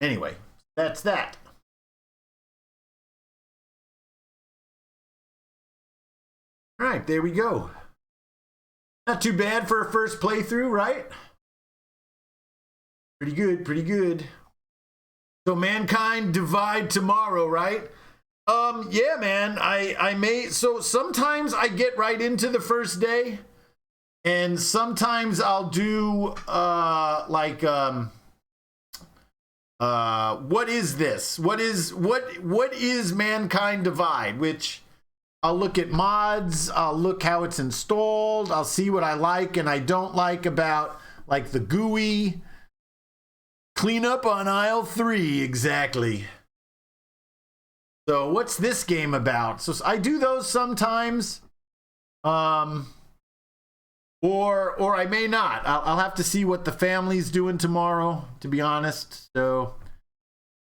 Anyway, that's that. All right, there we go. Not too bad for a first playthrough, right? Pretty good, pretty good. So Mankind Divide tomorrow, right? Yeah, man, I may, so sometimes I get right into the first day, and sometimes I'll do, what is this? What is Mankind Divide? Which I'll look at mods, I'll look how it's installed, I'll see what I like and I don't like about, like, the GUI. Clean up on aisle 3, exactly. So what's this game about? So I do those sometimes, or I may not. I'll have to see what the family's doing tomorrow, to be honest. So,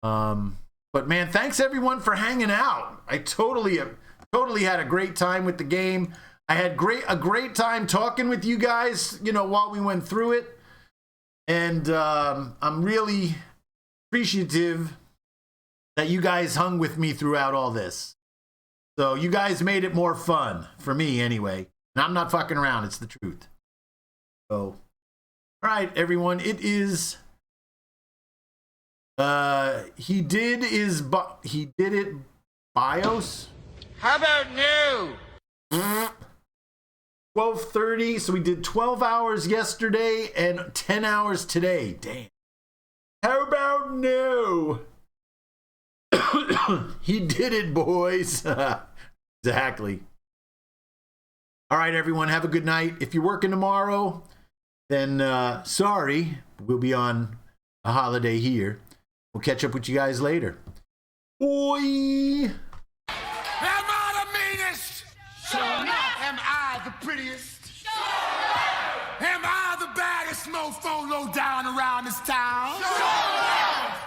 but man, thanks everyone for hanging out. I totally had a great time with the game. I had a great time talking with you guys, you know, while we went through it. And I'm really appreciative that you guys hung with me throughout all this. So you guys made it more fun, for me anyway. And I'm not fucking around, it's the truth. So, all right, everyone, it is... he did it BIOS? How about new? 12:30, so we did 12 hours yesterday and 10 hours today. Damn. How about no? He did it, boys. Exactly. All right, everyone, have a good night. If you're working tomorrow, then sorry, we'll be on a holiday here. We'll catch up with you guys later. Boy. Am I the meanest? Sure enough. Am I the prettiest? Sure. Am I the baddest mofo low down around this town? Sure.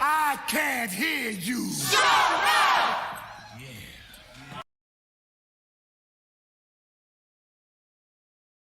I can't hear you. Sure.